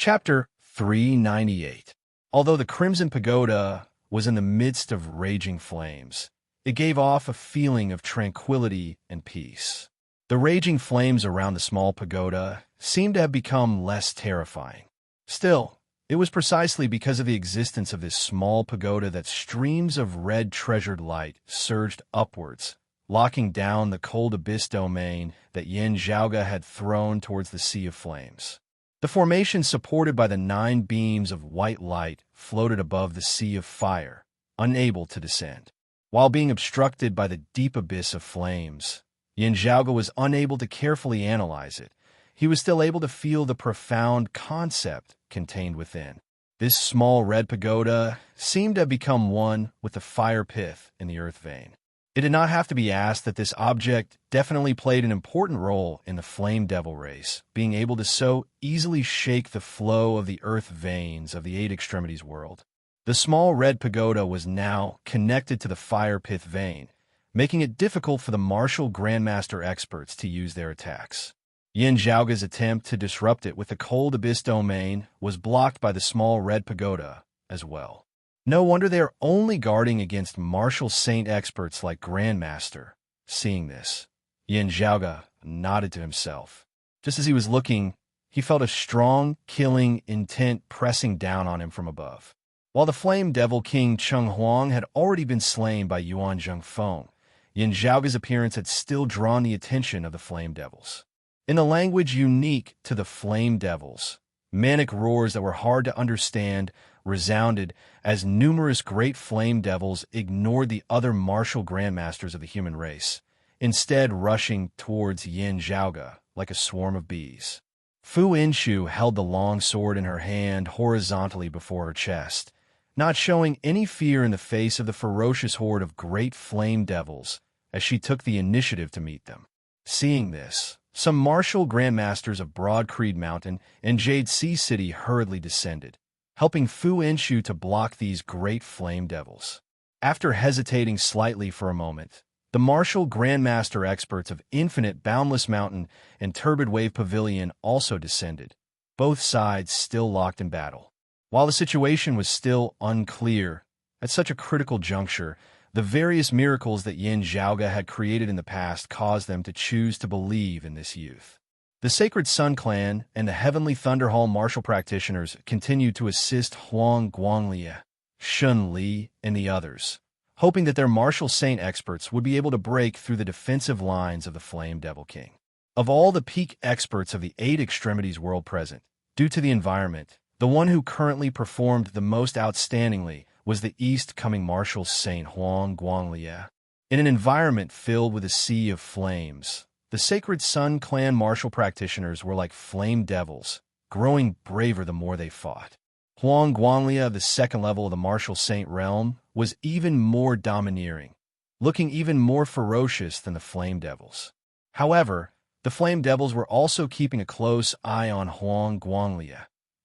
Chapter 398. Although the Crimson Pagoda was in the midst of raging flames, it gave off a feeling of tranquility and peace. The raging flames around the small pagoda seemed to have become less terrifying. Still, it was precisely because of the existence of this small pagoda that streams of red treasured light surged upwards, locking down the cold abyss domain that Yin Zhaoge had thrown towards the sea of flames. The formation supported by the 9 beams of white light floated above the sea of fire, unable to descend. While being obstructed by the deep abyss of flames, Yin Zhaoge was unable to carefully analyze it. He was still able to feel the profound concept contained within. This small red pagoda seemed to have become one with the fire pith in the earth vein. It did not have to be asked that this object definitely played an important role in the flame devil race, being able to so easily shake the flow of the earth veins of the 8 extremities world. The small red pagoda was now connected to the fire pith vein, making it difficult for the martial grandmaster experts to use their attacks. Yin Zhaoge's attempt to disrupt it with the cold abyss domain was blocked by the small red pagoda as well. No wonder they are only guarding against martial saint experts like Grandmaster. Seeing this, Yin Zhaoge nodded to himself. Just as he was looking, he felt a strong, killing intent pressing down on him from above. While the Flame Devil King Cheng Huang had already been slain by Yuan Zhengfeng, Yin Zhaoge's appearance had still drawn the attention of the Flame Devils. In a language unique to the Flame Devils, manic roars that were hard to understand resounded as numerous great flame devils ignored the other martial grandmasters of the human race, instead rushing towards Yin Zhaoge like a swarm of bees. Fu Inshu held the long sword in her hand horizontally before her chest, not showing any fear in the face of the ferocious horde of great flame devils as she took the initiative to meet them. Seeing this, some martial grandmasters of Broad Creed Mountain and Jade Sea City hurriedly descended, helping Fu Inshu to block these great flame devils. After hesitating slightly for a moment, the martial grandmaster experts of Infinite Boundless Mountain and Turbid Wave Pavilion also descended, both sides still locked in battle. While the situation was still unclear, at such a critical juncture, the various miracles that Yin Zhaoge had created in the past caused them to choose to believe in this youth. The Sacred Sun Clan and the Heavenly Thunder Hall martial practitioners continued to assist Huang Guanglie, Shun Li, and the others, hoping that their martial saint experts would be able to break through the defensive lines of the Flame Devil King. Of all the peak experts of the 8 extremities world present, due to the environment, the one who currently performed the most outstandingly was the East-coming martial saint Huang Guanglie. In an environment filled with a sea of flames, the Sacred Sun Clan martial practitioners were like flame devils, growing braver the more they fought. Huang Guanglie, the second level of the martial saint realm, was even more domineering, looking even more ferocious than the flame devils. However, the flame devils were also keeping a close eye on Huang Guanglie,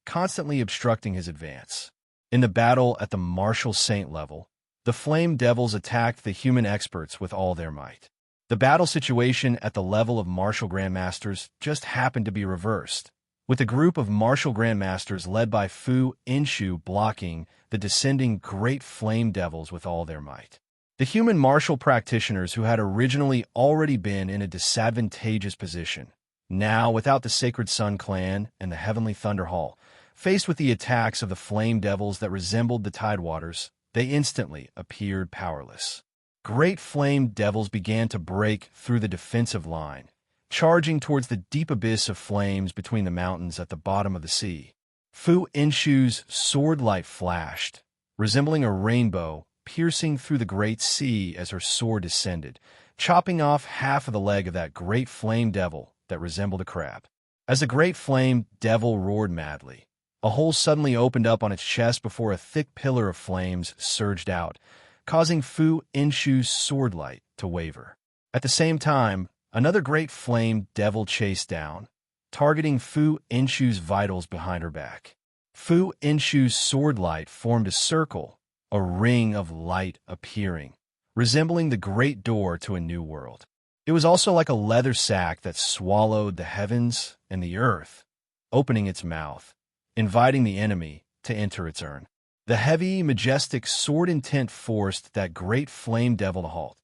constantly obstructing his advance. In the battle at the martial saint level, the flame devils attacked the human experts with all their might. The battle situation at the level of martial grandmasters just happened to be reversed, with a group of martial grandmasters led by Fu Inshu blocking the descending great flame devils with all their might. The human martial practitioners who had originally already been in a disadvantageous position, now without the Sacred Sun Clan and the Heavenly Thunder Hall, faced with the attacks of the flame devils that resembled the Tidewaters, they instantly appeared powerless. Great flame devils began to break through the defensive line, charging towards the deep abyss of flames between the mountains at the bottom of the sea. Fu Inshu's sword light flashed, resembling a rainbow piercing through the great sea as her sword descended, chopping off half of the leg of that great flame devil that resembled a crab. As the great flame devil roared madly, a hole suddenly opened up on its chest before a thick pillar of flames surged out, causing Fu Inshu's sword light to waver. At the same time, another great flame devil chased down, targeting Fu Inshu's vitals behind her back. Fu Inshu's sword light formed a circle, a ring of light appearing, resembling the great door to a new world. It was also like a leather sack that swallowed the heavens and the earth, opening its mouth, inviting the enemy to enter its urn. The heavy, majestic sword intent forced that great flame devil to halt,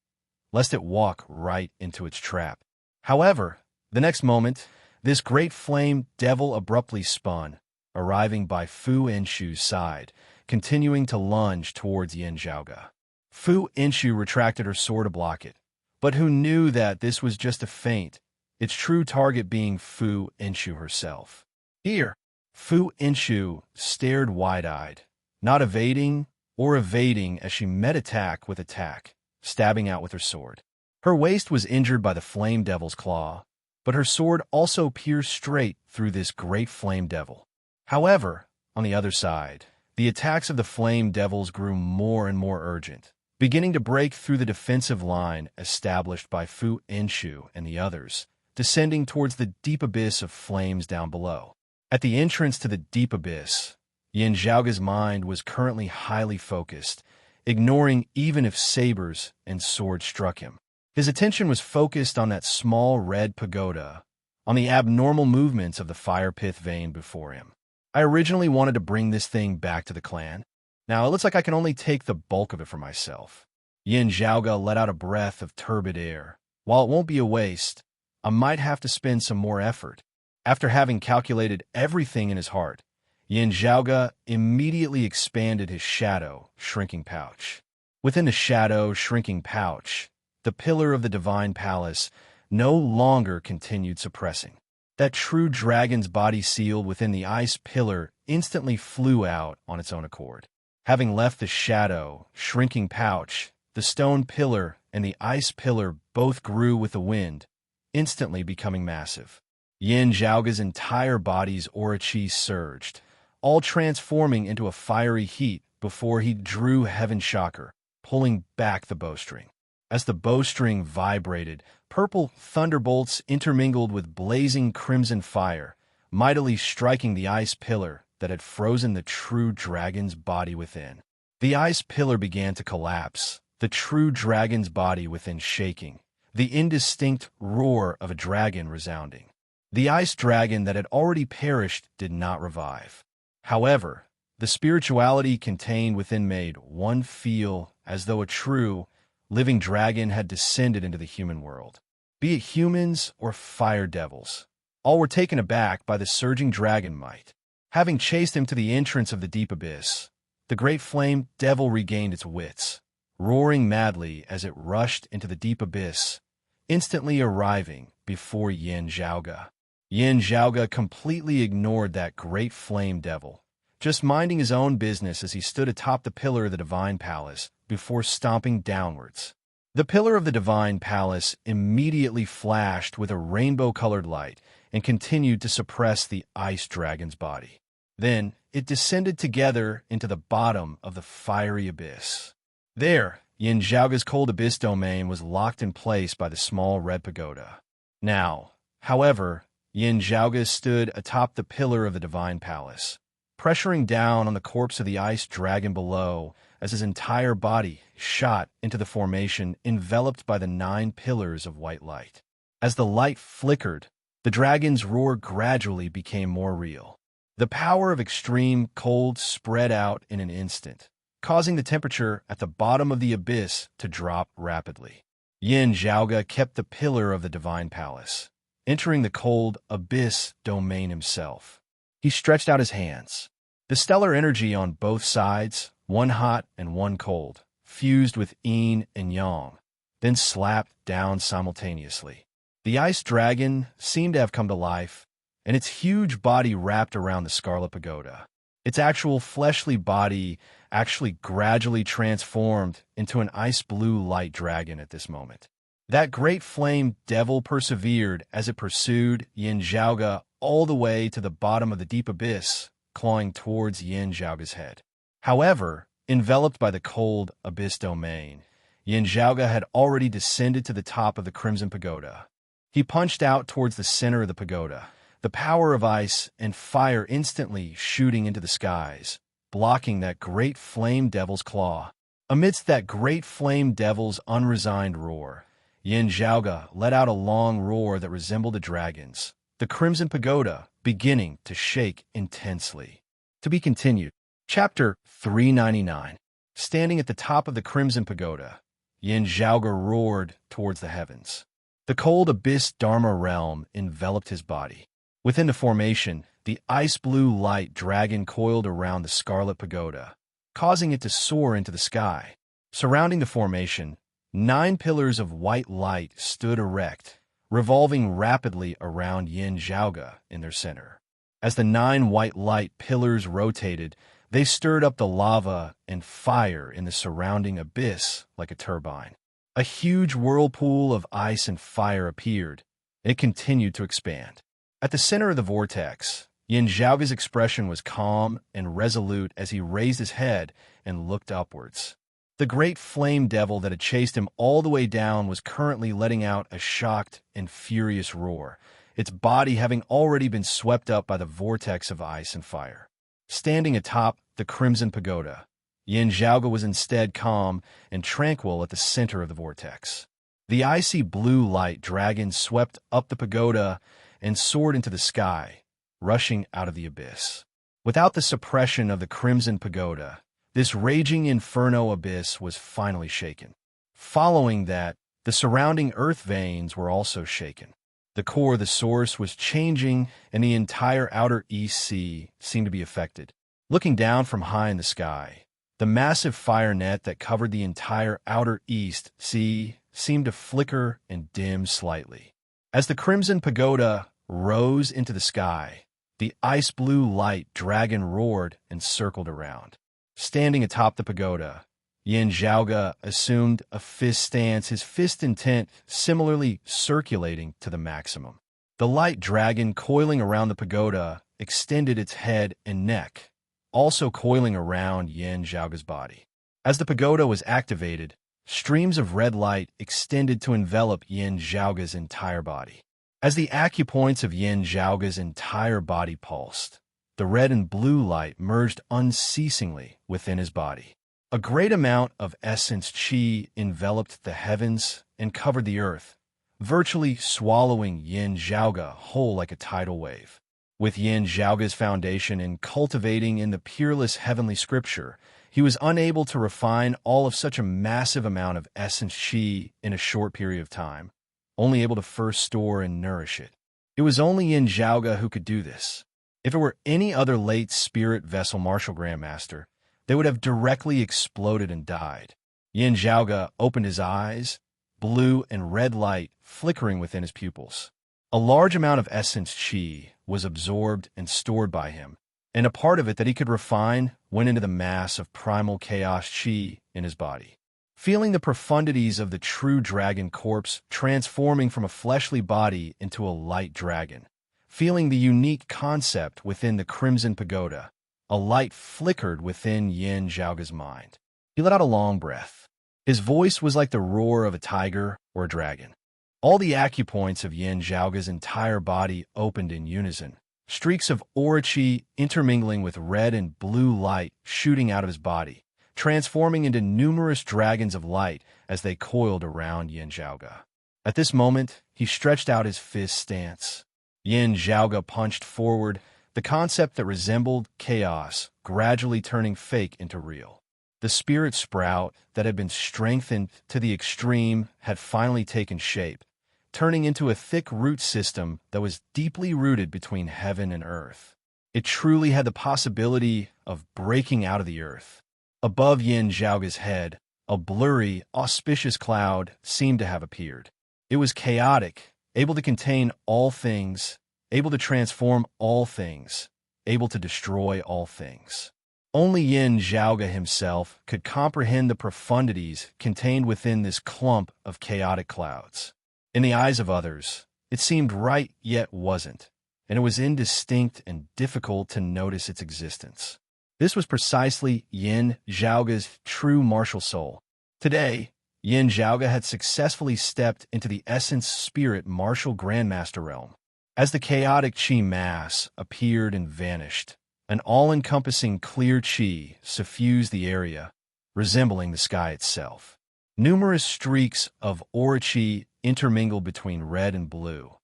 lest it walk right into its trap. However, the next moment, this great flame devil abruptly spun, arriving by Fu Inshu's side, continuing to lunge towards Yin Zhaoge. Fu Inshu retracted her sword to block it, but who knew that this was just a feint, its true target being Fu Inshu herself. Here, Fu Inshu stared wide-eyed, not evading or evading as she met attack with attack, stabbing out with her sword. Her waist was injured by the flame devil's claw, but her sword also pierced straight through this great flame devil. However, on the other side, the attacks of the flame devils grew more and more urgent, beginning to break through the defensive line established by Fu Inshu and the others, descending towards the deep abyss of flames down below. At the entrance to the deep abyss, Yin Zhaoge's mind was currently highly focused, ignoring even if sabers and swords struck him. His attention was focused on that small red pagoda, on the abnormal movements of the fire pith vein before him. I originally wanted to bring this thing back to the clan. Now it looks like I can only take the bulk of it for myself. Yin Zhaoge let out a breath of turbid air. While it won't be a waste, I might have to spend some more effort. After having calculated everything in his heart, Yin Zhaoge immediately expanded his shadow, shrinking pouch. Within the shadow, shrinking pouch, the pillar of the divine palace no longer continued suppressing. That true dragon's body sealed within the ice pillar instantly flew out on its own accord. Having left the shadow, shrinking pouch, the stone pillar and the ice pillar both grew with the wind, instantly becoming massive. Yin Zhaoge's entire body's aura chi surged, all transforming into a fiery heat before he drew Heaven Shocker, pulling back the bowstring. As the bowstring vibrated, purple thunderbolts intermingled with blazing crimson fire, mightily striking the ice pillar that had frozen the true dragon's body within. The ice pillar began to collapse, the true dragon's body within shaking, the indistinct roar of a dragon resounding. The ice dragon that had already perished did not revive. However, the spirituality contained within made one feel as though a true, living dragon had descended into the human world. Be it humans or fire devils, all were taken aback by the surging dragon might. Having chased him to the entrance of the deep abyss, the great flame devil regained its wits, roaring madly as it rushed into the deep abyss, instantly arriving before Yin Zhaoge. Yin Zhaoge completely ignored that great flame devil, just minding his own business as he stood atop the pillar of the divine palace before stomping downwards. The pillar of the divine palace immediately flashed with a rainbow-colored light and continued to suppress the ice dragon's body. Then it descended together into the bottom of the fiery abyss. There, Yin Zhaoge's cold abyss domain was locked in place by the small red pagoda. Now, however, Yin Zhaoge stood atop the pillar of the divine palace, pressuring down on the corpse of the ice dragon below as his entire body shot into the formation enveloped by the 9 pillars of white light. As the light flickered, the dragon's roar gradually became more real. The power of extreme cold spread out in an instant, causing the temperature at the bottom of the abyss to drop rapidly. Yin Zhaoge kept the pillar of the divine palace, entering the cold abyss domain himself. He stretched out his hands. The stellar energy on both sides, one hot and one cold, fused with yin and yang, then slapped down simultaneously. The ice dragon seemed to have come to life, and its huge body wrapped around the scarlet pagoda. Its actual fleshly body actually gradually transformed into an ice-blue light dragon at this moment. That great flame devil persevered as it pursued Yin Zhaoge all the way to the bottom of the deep abyss, clawing towards Yin Zhaoge's head. However, enveloped by the cold abyss domain, Yin Zhaoge had already descended to the top of the crimson pagoda. He punched out towards the center of the pagoda, the power of ice and fire instantly shooting into the skies, blocking that great flame devil's claw. Amidst that great flame devil's unresigned roar, Yin Zhaoge let out a long roar that resembled a dragon's, the crimson pagoda beginning to shake intensely. To be continued. Chapter 399. Standing at the top of the Crimson Pagoda, Yin Zhaoge roared towards the heavens. The cold abyss Dharma realm enveloped his body. Within the formation, the ice-blue light dragon coiled around the scarlet pagoda, causing it to soar into the sky. Surrounding the formation, 9 pillars of white light stood erect, revolving rapidly around Yin Zhaoge in their center. As the 9 white light pillars rotated, they stirred up the lava and fire in the surrounding abyss like a turbine. A huge whirlpool of ice and fire appeared, and it continued to expand. At the center of the vortex, Yin Zhaoge's expression was calm and resolute as he raised his head and looked upwards. The great flame devil that had chased him all the way down was currently letting out a shocked and furious roar, its body having already been swept up by the vortex of ice and fire. Standing atop the Crimson Pagoda, Yin Zhaoge was instead calm and tranquil at the center of the vortex. The icy blue light dragon swept up the pagoda and soared into the sky, rushing out of the abyss. Without the suppression of the Crimson Pagoda, this raging inferno abyss was finally shaken. Following that, the surrounding earth veins were also shaken. The core of the source was changing, and the entire outer East Sea seemed to be affected. Looking down from high in the sky, the massive fire net that covered the entire outer East Sea seemed to flicker and dim slightly. As the Crimson Pagoda rose into the sky, the ice-blue light dragon roared and circled around. Standing atop the pagoda, Yin Zhaoge assumed a fist stance, his fist intent similarly circulating to the maximum. The light dragon coiling around the pagoda extended its head and neck, also coiling around Yin Zhaoge's body. As the pagoda was activated, streams of red light extended to envelop Yin Zhaoge's entire body. As the acupoints of Yin Zhaoge's entire body pulsed, the red and blue light merged unceasingly within his body. A great amount of essence qi enveloped the heavens and covered the earth, virtually swallowing Yin Zhaoge whole like a tidal wave. With Yin Zhaoge's foundation in cultivating in the peerless heavenly scripture, he was unable to refine all of such a massive amount of essence qi in a short period of time, only able to first store and nourish it. It was only Yin Zhaoge who could do this. If it were any other late spirit vessel martial grandmaster, they would have directly exploded and died. Yin Zhaoge opened his eyes, blue and red light flickering within his pupils. A large amount of essence qi was absorbed and stored by him, and a part of it that he could refine went into the mass of primal chaos qi in his body. Feeling the profundities of the true dragon corpse transforming from a fleshly body into a light dragon, feeling the unique concept within the Crimson Pagoda, a light flickered within Yin Zhaoge's mind. He let out a long breath. His voice was like the roar of a tiger or a dragon. All the acupoints of Yin Zhaoge's entire body opened in unison, streaks of aura qi intermingling with red and blue light shooting out of his body, transforming into numerous dragons of light as they coiled around Yin Zhaoge. At this moment, he stretched out his fist stance. Yin Zhaoge punched forward, the concept that resembled chaos gradually turning fake into real. The spirit sprout that had been strengthened to the extreme had finally taken shape, turning into a thick root system that was deeply rooted between heaven and earth. It truly had the possibility of breaking out of the earth. Above Yin Zhaoge's head, a blurry, auspicious cloud seemed to have appeared. It was chaotic, able to contain all things, able to transform all things, able to destroy all things. Only Yin Zhaoge himself could comprehend the profundities contained within this clump of chaotic clouds. In the eyes of others, it seemed right yet wasn't, and it was indistinct and difficult to notice its existence. This was precisely Yin Zhaoge's true martial soul. Today, Yin Zhaoge had successfully stepped into the essence spirit martial grandmaster realm. As the chaotic qi mass appeared and vanished, an all-encompassing clear qi suffused the area, resembling the sky itself. Numerous streaks of aura qi intermingled between red and blue,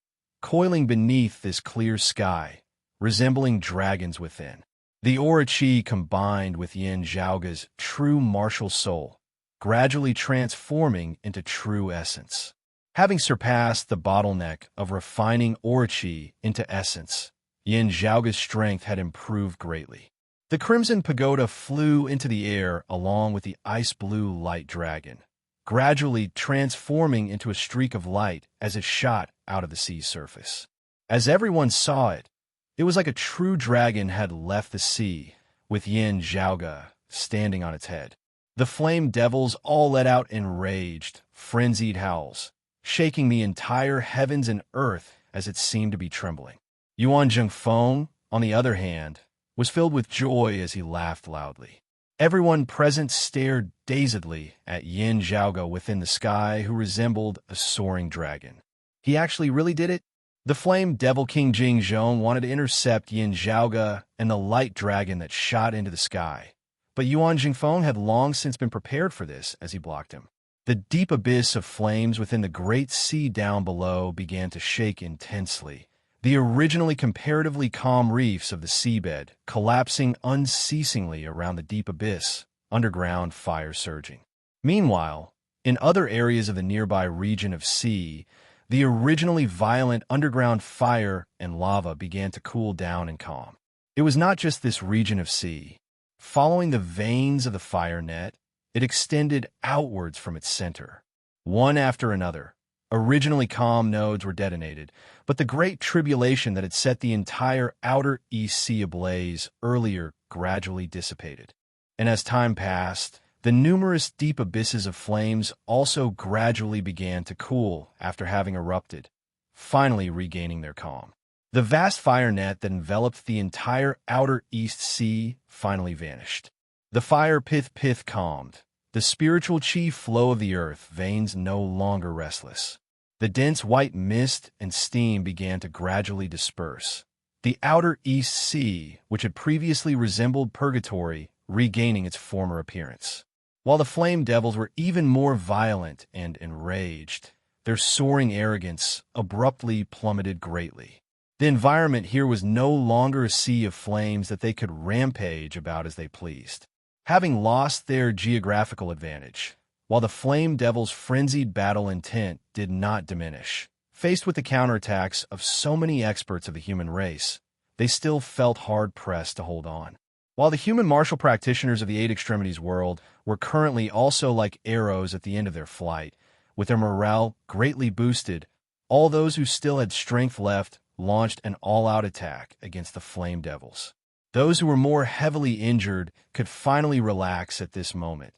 coiling beneath this clear sky, resembling dragons within. The aura chi combined with Yin Zhaoge's true martial soul, gradually transforming into true essence. Having surpassed the bottleneck of refining aura chi into essence, Yin Zhaoge's strength had improved greatly. The Crimson Pagoda flew into the air along with the ice-blue light dragon, gradually transforming into a streak of light as it shot out of the sea's surface. As everyone saw it, it was like a true dragon had left the sea, with Yin Zhaoge standing on its head. The flame devils all let out enraged, frenzied howls, shaking the entire heavens and earth as it seemed to be trembling. Yuan Zhengfeng, on the other hand, was filled with joy as he laughed loudly. Everyone present stared dazedly at Yin Zhaoge within the sky, who resembled a soaring dragon. He actually really did it? The flame devil King Jingzhong wanted to intercept Yin Zhaoge and the light dragon that shot into the sky, but Yuan Jingfeng had long since been prepared for this as he blocked him. The deep abyss of flames within the great sea down below began to shake intensely, the originally comparatively calm reefs of the seabed collapsing unceasingly around the deep abyss, underground fire surging. Meanwhile, in other areas of the nearby region of sea, the originally violent underground fire and lava began to cool down and calm. It was not just this region of sea. Following the veins of the fire net, it extended outwards from its center. One after another, originally calm nodes were detonated, but the great tribulation that had set the entire outer East Sea ablaze earlier gradually dissipated. And as time passed, the numerous deep abysses of flames also gradually began to cool after having erupted, finally regaining their calm. The vast fire net that enveloped the entire outer East Sea finally vanished. The fire pith calmed, the spiritual chi flow of the earth veins no longer restless. The dense white mist and steam began to gradually disperse. The outer East Sea, which had previously resembled purgatory, regaining its former appearance. While the flame devils were even more violent and enraged, their soaring arrogance abruptly plummeted greatly. The environment here was no longer a sea of flames that they could rampage about as they pleased. Having lost their geographical advantage, while the flame devils' frenzied battle intent did not diminish, faced with the counterattacks of so many experts of the human race, they still felt hard-pressed to hold on. While the human martial practitioners of the Eight Extremities world were currently also like arrows at the end of their flight, with their morale greatly boosted, all those who still had strength left launched an all-out attack against the Flame Devils. Those who were more heavily injured could finally relax at this moment,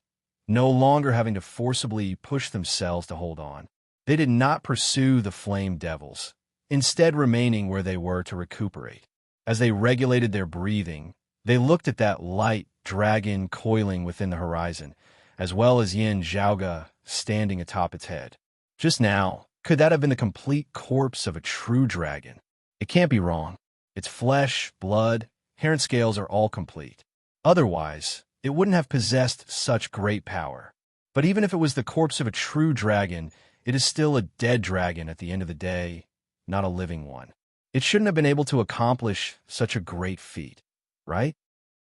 no longer having to forcibly push themselves to hold on. They did not pursue the Flame Devils, instead remaining where they were to recuperate. As they regulated their breathing, they looked at that light dragon coiling within the horizon, as well as Yin Zhaoge standing atop its head. Just now, could that have been the complete corpse of a true dragon? It can't be wrong. Its flesh, blood, hair and scales are all complete. Otherwise, it wouldn't have possessed such great power. But even if it was the corpse of a true dragon, it is still a dead dragon at the end of the day, not a living one. It shouldn't have been able to accomplish such a great feat. Right?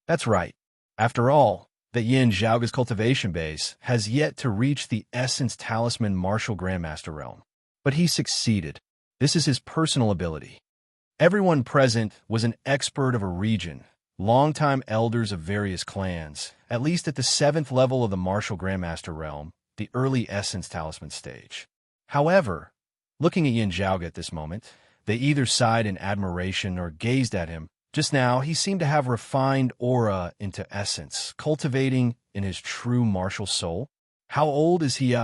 That's right. After all, the Yin Zhaoge's cultivation base has yet to reach the Essence Talisman Martial Grandmaster realm. But he succeeded. This is his personal ability. Everyone present was an expert of a region, longtime elders of various clans, at least at the 7th level of the Martial Grandmaster realm, the early Essence Talisman stage. However, looking at Yin Zhaoge at this moment, they either sighed in admiration or gazed at him. Just now, he seemed to have refined aura into essence, cultivating in his true martial soul. How old is he?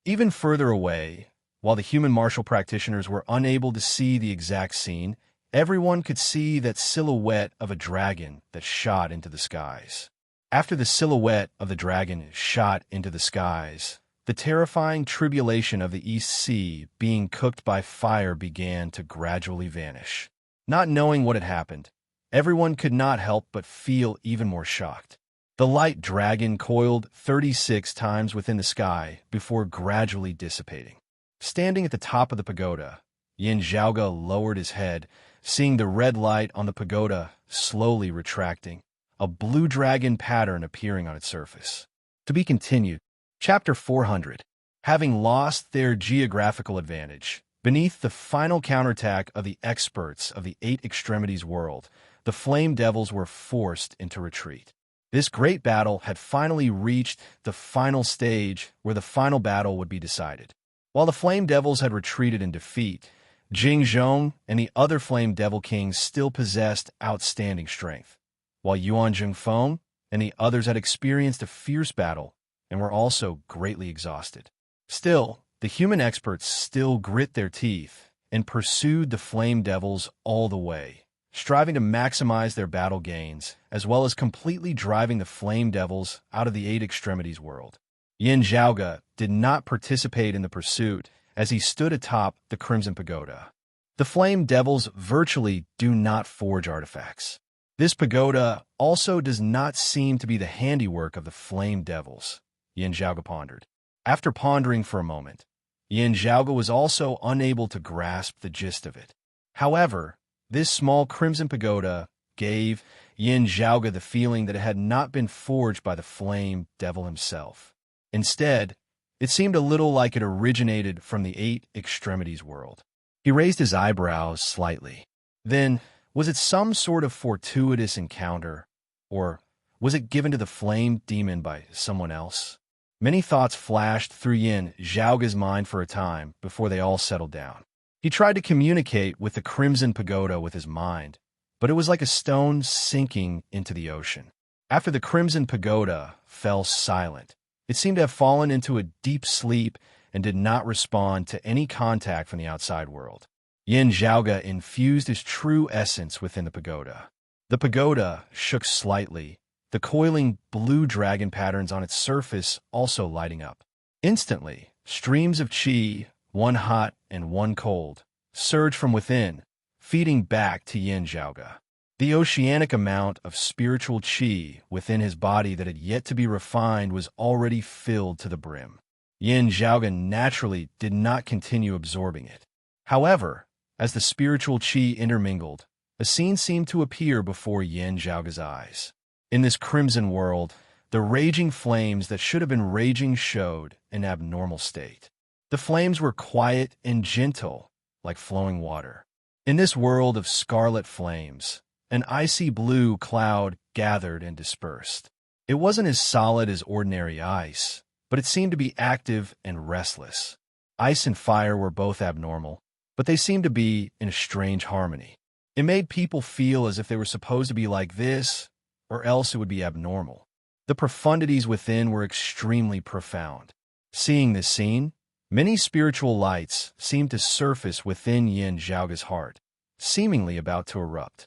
Even further away, while the human martial practitioners were unable to see the exact scene, everyone could see that silhouette of a dragon that shot into the skies. After the silhouette of the dragon shot into the skies, the terrifying tribulation of the East Sea being cooked by fire began to gradually vanish. Not knowing what had happened, everyone could not help but feel even more shocked. The light dragon coiled 36 times within the sky before gradually dissipating. Standing at the top of the pagoda, Yin Zhaoge lowered his head, seeing the red light on the pagoda slowly retracting. a blue dragon pattern appearing on its surface. To be continued. Chapter 400. Having lost their geographical advantage, beneath the final counterattack of the experts of the Eight Extremities world, the Flame Devils were forced into retreat. This great battle had finally reached the final stage where the final battle would be decided. While the Flame Devils had retreated in defeat, Jing Zhong and the other Flame Devil Kings still possessed outstanding strength, while Yuan Jingfeng and the others had experienced a fierce battle and were also greatly exhausted. Still, the human experts still grit their teeth and pursued the Flame Devils all the way, striving to maximize their battle gains, as well as completely driving the Flame Devils out of the Eight Extremities world. Yin Zhaoge did not participate in the pursuit as he stood atop the Crimson Pagoda. The Flame Devils virtually do not forge artifacts. This pagoda also does not seem to be the handiwork of the Flame Devils, Yin Zhaoge pondered. After pondering for a moment, Yin Zhaoge was also unable to grasp the gist of it. However, this small Crimson Pagoda gave Yin Zhaoge the feeling that it had not been forged by the Flame Devil himself. Instead, it seemed a little like it originated from the Eight Extremities world. He raised his eyebrows slightly. Then, was it some sort of fortuitous encounter, or was it given to the Flame Demon by someone else? Many thoughts flashed through Yin Zhaoge's mind for a time before they all settled down. He tried to communicate with the Crimson Pagoda with his mind, but it was like a stone sinking into the ocean. After the Crimson Pagoda fell silent, it seemed to have fallen into a deep sleep and did not respond to any contact from the outside world. Yin Zhaoge infused his true essence within the pagoda. The pagoda shook slightly, the coiling blue dragon patterns on its surface also lighting up. Instantly, streams of qi, one hot and one cold, surged from within, feeding back to Yin Zhaoge. The oceanic amount of spiritual qi within his body that had yet to be refined was already filled to the brim. Yin Zhaoge naturally did not continue absorbing it. However, as the spiritual qi intermingled, a scene seemed to appear before Yin Zhaoge's eyes. In this crimson world, the raging flames that should have been raging showed an abnormal state. The flames were quiet and gentle, like flowing water. In this world of scarlet flames, an icy blue cloud gathered and dispersed. It wasn't as solid as ordinary ice, but it seemed to be active and restless. Ice and fire were both abnormal, but they seemed to be in a strange harmony. It made people feel as if they were supposed to be like this, or else it would be abnormal. The profundities within were extremely profound. Seeing this scene, many spiritual lights seemed to surface within Yin Zhaoge's heart, seemingly about to erupt.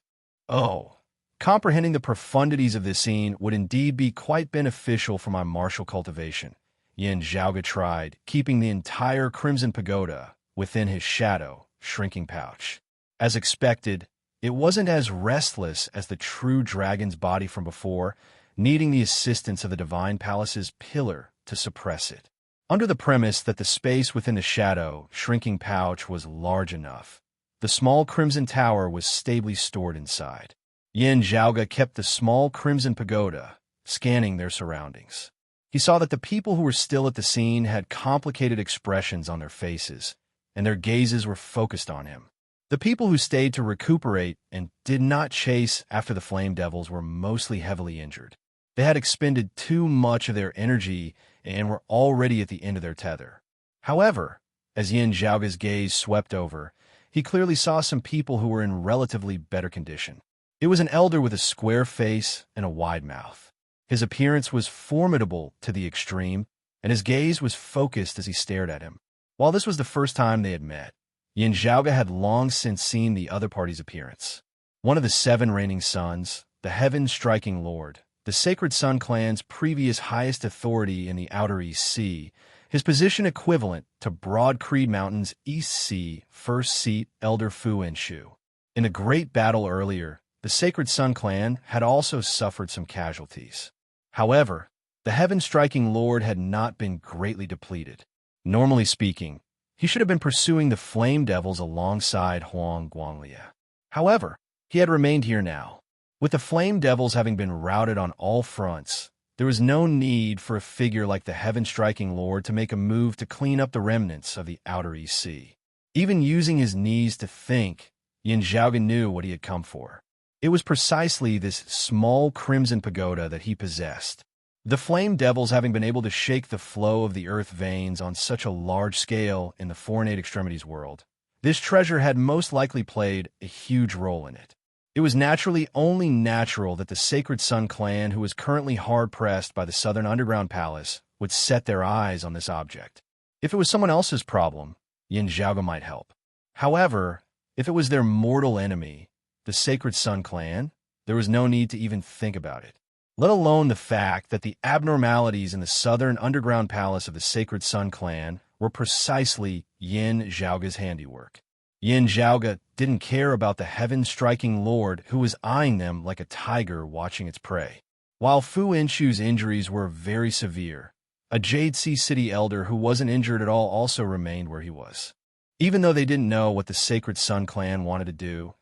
Oh, comprehending the profundities of this scene would indeed be quite beneficial for my martial cultivation. Yin Zhaoge tried, keeping the entire Crimson Pagoda within his shadow, shrinking pouch. As expected, it wasn't as restless as the true dragon's body from before, needing the assistance of the Divine Palace's pillar to suppress it. Under the premise that the space within the shadow, shrinking pouch was large enough, the small Crimson Tower was stably stored inside. Yin Zhaoge kept the small Crimson Pagoda, scanning their surroundings. He saw that the people who were still at the scene had complicated expressions on their faces, and their gazes were focused on him. The people who stayed to recuperate and did not chase after the Flame Devils were mostly heavily injured. They had expended too much of their energy and were already at the end of their tether. However, as Yin Zhaoge's gaze swept over, he clearly saw some people who were in relatively better condition. It was an elder with a square face and a wide mouth. His appearance was formidable to the extreme, and his gaze was focused as he stared at him. While this was the first time they had met, Yin Zhaoge had long since seen the other party's appearance. One of the 7 reigning suns, the heaven-striking lord, the Sacred Sun clan's previous highest authority in the Outer East Sea, his position equivalent to Broad Creed Mountain's East Sea first seat Elder Fu Enshu. In the great battle earlier, the Sacred Sun clan had also suffered some casualties. However, the heaven-striking lord had not been greatly depleted. Normally speaking, he should have been pursuing the Flame Devils alongside Huang Guanglia. However, he had remained here now. With the flame devils having been routed on all fronts, there was no need for a figure like the heaven-striking Lord to make a move to clean up the remnants of the Outer East Sea. Even using his knees to think, Yin Zhaoga knew what he had come for. It was precisely this small crimson pagoda that he possessed. The flame devils having been able to shake the flow of the earth veins on such a large scale in the foreign eight extremities world, this treasure had most likely played a huge role in it. It was naturally only natural that the Sacred Sun clan, who was currently hard-pressed by the Southern Underground Palace, would set their eyes on this object. If it was someone else's problem, Yin Zhaoga might help. However, if it was their mortal enemy, the Sacred Sun clan, there was no need to even think about it. Let alone the fact that the abnormalities in the Southern Underground Palace of the Sacred Sun clan were precisely Yin Zhaoga's handiwork. Yin Zhaoga didn't care about the heaven-striking Lord who was eyeing them like a tiger watching its prey. While Fu Inshu's injuries were very severe, a Jade Sea City elder who wasn't injured at all also remained where he was. Even though they didn't know what the Sacred Sun clan wanted to do,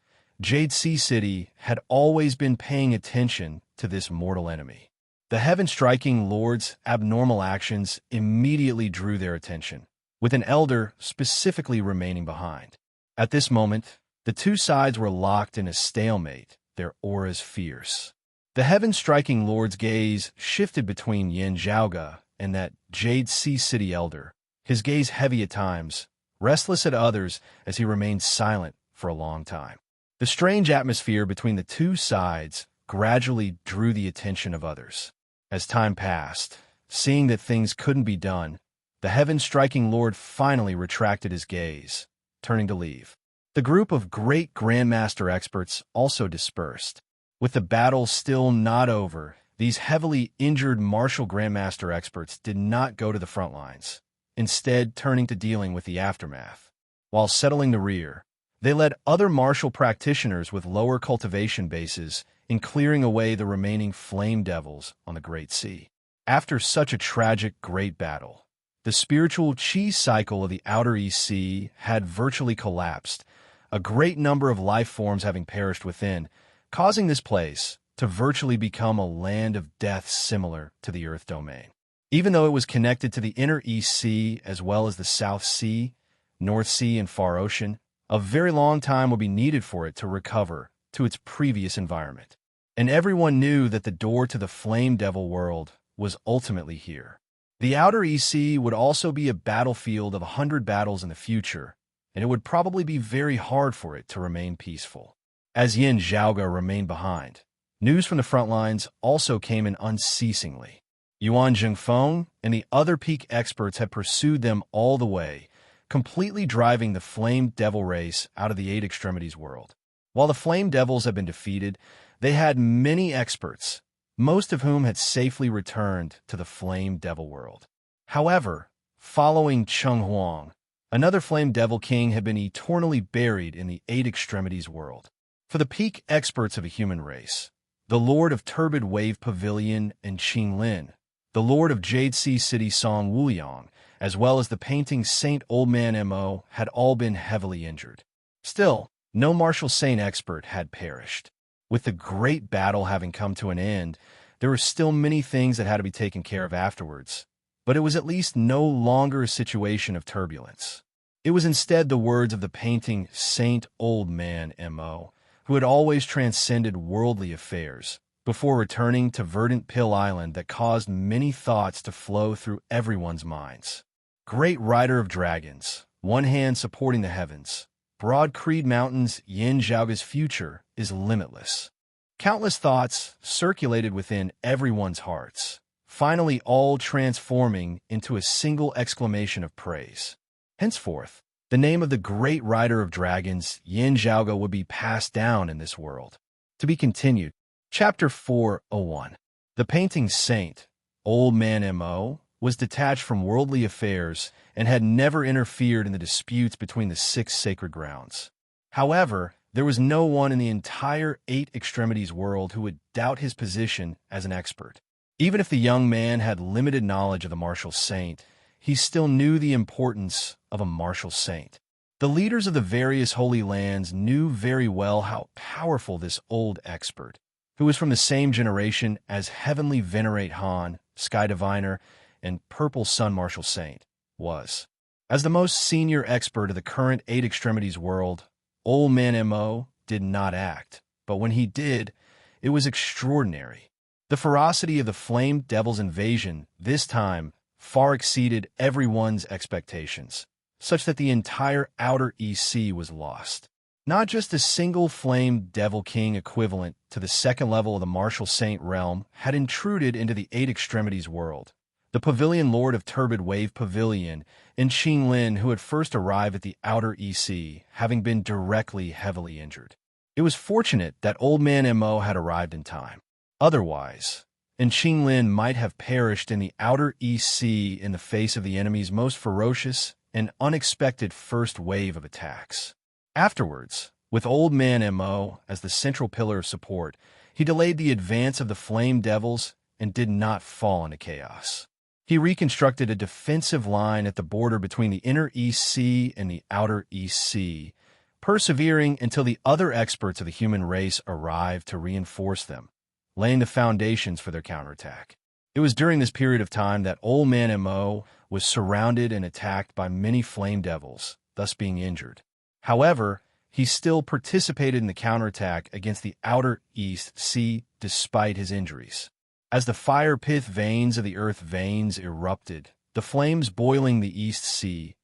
Jade Sea City had always been paying attention to this mortal enemy. The heaven-striking Lord's abnormal actions immediately drew their attention, with an elder specifically remaining behind. At this moment, the two sides were locked in a stalemate, their auras fierce. The heaven-striking Lord's gaze shifted between Yin Zhaoga and that Jade Sea City elder, his gaze heavy at times, restless at others as he remained silent for a long time. The strange atmosphere between the two sides gradually drew the attention of others. As time passed, seeing that things couldn't be done, the heaven-striking Lord finally retracted his gaze, turning to leave. The group of great Grandmaster experts also dispersed. With the battle still not over, these heavily injured martial Grandmaster experts did not go to the front lines, instead turning to dealing with the aftermath. While settling the rear, they led other martial practitioners with lower cultivation bases in clearing away the remaining flame devils on the Great Sea. After such a tragic great battle, the spiritual chi cycle of the Outer East Sea had virtually collapsed, a great number of life forms having perished within, causing this place to virtually become a land of death similar to the Earth domain. Even though it was connected to the inner East Sea as well as the South Sea, North Sea, and Far Ocean, a very long time would be needed for it to recover to its previous environment. And everyone knew that the door to the Flame Devil world was ultimately here. The Outer East Sea would also be a battlefield of 100 battles in the future, and it would probably be very hard for it to remain peaceful. As Yin Zhaoga remained behind, news from the front lines also came in unceasingly. Yuan Zhengfeng and the other peak experts had pursued them all the way, completely driving the Flame Devil race out of the Eight Extremities world. While the Flame Devils had been defeated, they had many experts, most of whom had safely returned to the Flame Devil world. However, following Cheng Huang, another Flame Devil king had been eternally buried in the Eight Extremities world. For the peak experts of a human race, the Lord of Turbid Wave Pavilion and Qing Lin, the Lord of Jade Sea City Song Wuyang, as well as the painting Saint Old Man Mo, had all been heavily injured. Still, no martial saint expert had perished. With the great battle having come to an end, there were still many things that had to be taken care of afterwards, but it was at least no longer a situation of turbulence. It was instead the words of the painting Saint Old Man Mo, who had always transcended worldly affairs, before returning to Verdant Pill Island, that caused many thoughts to flow through everyone's minds. Great Rider of Dragons, one hand supporting the heavens, Broad Creed Mountains, Yin Zhaoga's future is limitless. Countless thoughts circulated within everyone's hearts, finally all transforming into a single exclamation of praise. Henceforth, the name of the great Rider of Dragons, Yin Zhaoga, would be passed down in this world. To be continued. Chapter 401. The painting Saint, Old Man Mo, was detached from worldly affairs and had never interfered in the disputes between the 6 sacred grounds. However, there was no one in the entire Eight Extremities world who would doubt his position as an expert. Even if the young man had limited knowledge of the martial saint, he still knew the importance of a martial saint. The leaders of the various holy lands knew very well how powerful this old expert, who was from the same generation as Heavenly Venerate Han, Sky Diviner, and Purple Sun Martial Saint, was. As the most senior expert of the current Eight Extremities world, Old Man Mo did not act, but when he did, it was extraordinary. The ferocity of the Flame Devil's invasion this time far exceeded everyone's expectations, such that the entire outer EC was lost. Not just a single Flame Devil King equivalent to the second level of the Martial Saint realm had intruded into the Eight Extremities world. The Pavilion Lord of Turbid Wave Pavilion and Qing Lin, who had first arrived at the outer EC, having been directly heavily injured. It was fortunate that Old Man Mo had arrived in time. Otherwise, and Qing Lin might have perished in the outer EC in the face of the enemy's most ferocious and unexpected first wave of attacks. Afterwards, with Old Man Mo as the central pillar of support, he delayed the advance of the Flame Devils and did not fall into chaos. He reconstructed a defensive line at the border between the inner EC and the outer EC, persevering until the other experts of the human race arrived to reinforce them, laying the foundations for their counterattack. It was during this period of time that Old Man Mo was surrounded and attacked by many Flame Devils, thus being injured. However, he still participated in the counterattack against the outer East Sea despite his injuries. As the fire pith veins of the earth veins erupted, the flames boiling the East Sea,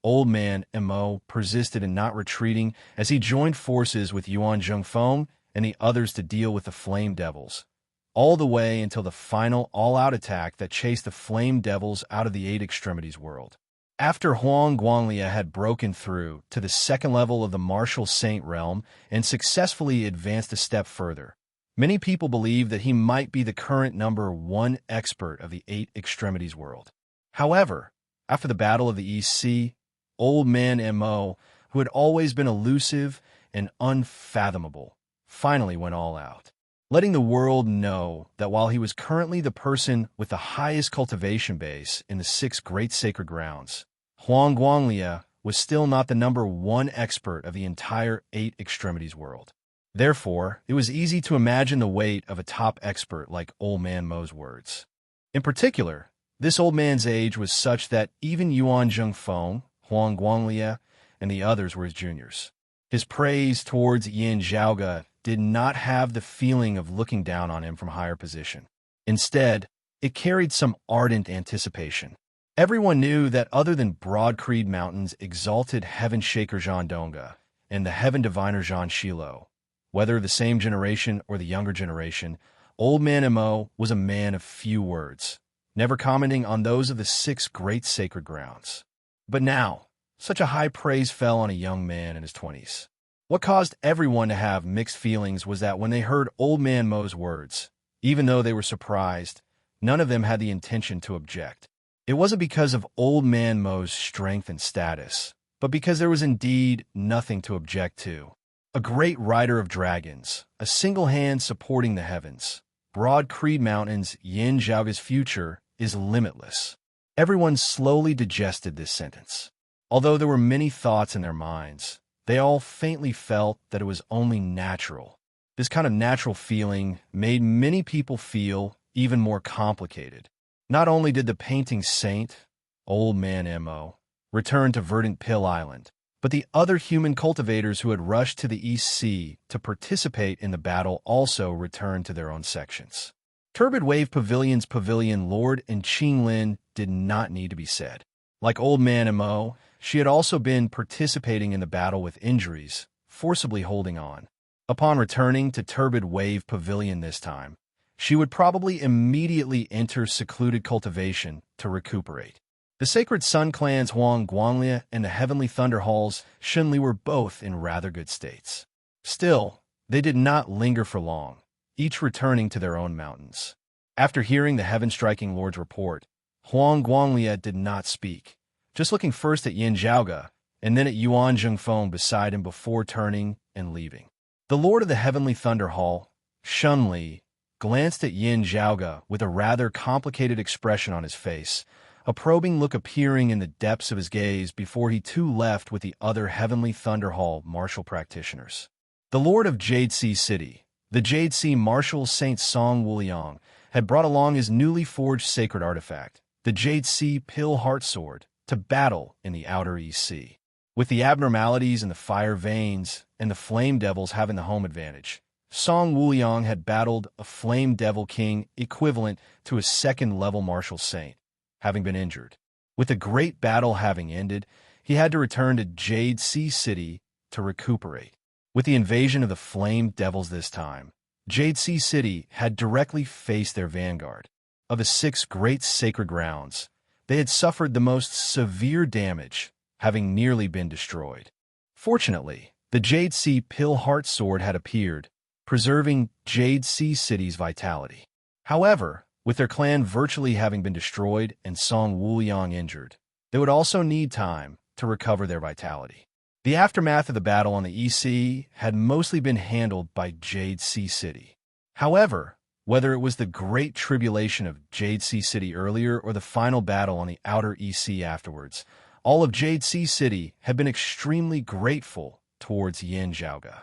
Old Man Mo persisted in not retreating as he joined forces with Yuan Zhongfeng and the others to deal with the Flame Devils, all the way until the final all-out attack that chased the Flame Devils out of the Eight Extremities world. After Huang Guanglia had broken through to the second level of the Martial Saint realm and successfully advanced a step further, many people believed that he might be the current #1 expert of the Eight Extremities world. However, after the Battle of the East Sea, Old Man Mo, who had always been elusive and unfathomable, finally went all out, letting the world know that while he was currently the person with the highest cultivation base in the 6 great sacred grounds, Huang Guanglia was still not the #1 expert of the entire Eight Extremities world. Therefore, it was easy to imagine the weight of a top expert like Old Man Mo's words. In particular, this old man's age was such that even Yuan Zhongfeng, Huang Guanglia, and the others were his juniors. His praise towards Yin Zhaoge did not have the feeling of looking down on him from a higher position. Instead, it carried some ardent anticipation. Everyone knew that other than Broad Creed Mountain's exalted Heaven Shaker Zhan Dongge and the Heaven Diviner Zhan Shilo, whether the same generation or the younger generation, Old Man Mo was a man of few words, never commenting on those of the 6 great sacred grounds. But now, such a high praise fell on a young man in his 20s. What caused everyone to have mixed feelings was that when they heard Old Man Mo's words, even though they were surprised, none of them had the intention to object. It wasn't because of Old Man Mo's strength and status, but because there was indeed nothing to object to. A great rider of dragons, a single hand supporting the heavens. Broad Creed Mountain's Yin Zhaoge's future is limitless. Everyone slowly digested this sentence. Although there were many thoughts in their minds, they all faintly felt that it was only natural. This kind of natural feeling made many people feel even more complicated. Not only did the painting saint, Old Man Mo, return to Verdant Pill Island, but the other human cultivators who had rushed to the East Sea to participate in the battle also returned to their own sections. Turbid Wave Pavilion's Pavilion Lord and Qing Lin did not need to be said. Like Old Man Mo, she had also been participating in the battle with injuries, forcibly holding on. Upon returning to Turbid Wave Pavilion this time, she would probably immediately enter secluded cultivation to recuperate. The Sacred Sun Clan's Huang Guanglia and the Heavenly Thunder Hall's Shunli were both in rather good states. Still, they did not linger for long, each returning to their own mountains. After hearing the Heaven-Striking Lord's report, Huang Guanglia did not speak, just looking first at Yin Zhaoge and then at Yuan Zhongfeng beside him before turning and leaving. The Lord of the Heavenly Thunder Hall, Shunli, glanced at Yin Zhaoge with a rather complicated expression on his face, a probing look appearing in the depths of his gaze before he too left with the other Heavenly Thunder Hall martial practitioners. The Lord of Jade Sea City, The Jade Sea Marshal Saint Song Wuliang had brought along his newly forged sacred artifact, the Jade Sea Pill Heart Sword, to battle in the Outer East Sea. With the abnormalities in the fire veins and the Flame Devils having the home advantage, Song Wuliang had battled a Flame Devil King equivalent to a second-level Martial Saint, having been injured. With the great battle having ended, he had to return to Jade Sea City to recuperate. With the invasion of the Flame Devils this time, Jade Sea City had directly faced their vanguard. Of the 6 great sacred grounds, they had suffered the most severe damage, having nearly been destroyed. Fortunately, the Jade Sea Pill Heart Sword had appeared, preserving Jade Sea City's vitality. However, with their clan virtually having been destroyed and Song Wuliang injured, they would also need time to recover their vitality. The aftermath of the battle on the East Sea had mostly been handled by Jade Sea City. However, whether it was the Great Tribulation of Jade Sea City earlier or the final battle on the Outer East Sea afterwards, all of Jade Sea City had been extremely grateful towards Yin Zhaoge.